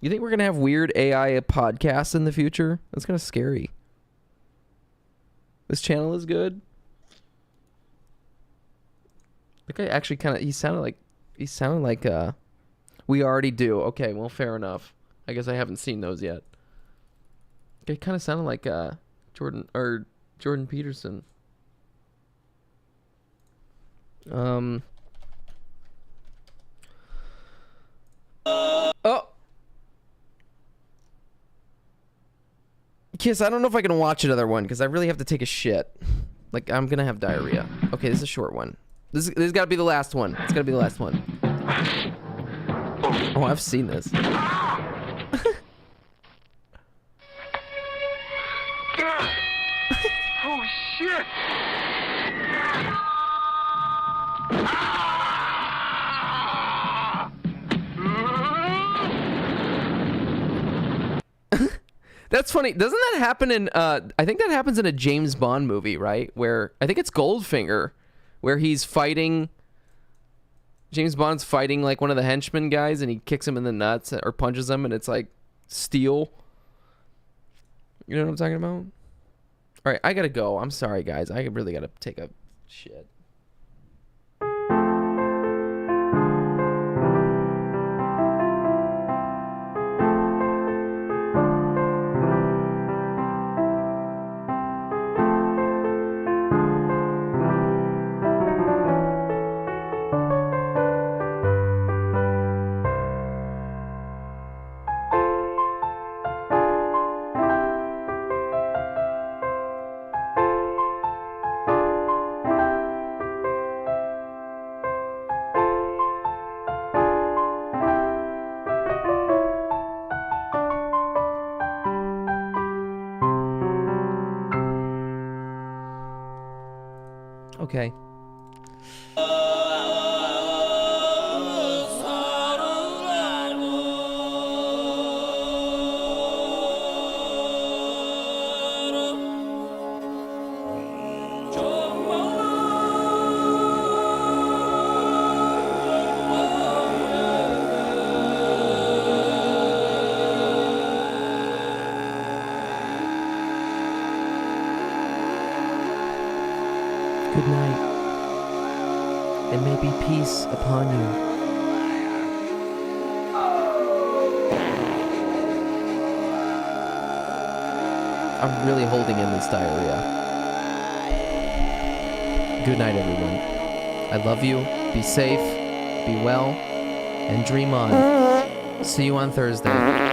You think we're gonna have weird AI podcasts in the future? That's kind of scary. This channel is good. The guy actually kind of, he sounded like we already do. Okay, well, fair enough. I guess I haven't seen those yet. It kind of sounded like Jordan Peterson. Oh. Kiss, I don't know if I can watch another one because I really have to take a shit. Like, I'm gonna have diarrhea. Okay, this is a short one. This has got to be the last one. It's got to be the last one. Oh, I've seen this. Oh shit! That's funny. Doesn't that happen in, I think that happens in a James Bond movie, right? Where, I think it's Goldfinger, where he's fighting, James Bond's fighting like one of the henchmen guys and he kicks him in the nuts or punches him and it's like steel. You know what I'm talking about? All right, I gotta go. I'm sorry, guys. I really gotta take a shit. Okay. Good night, and may be peace upon you. I'm really holding in this diarrhea. Good night, everyone. I love you. Be safe, be well, and dream on. See you on Thursday.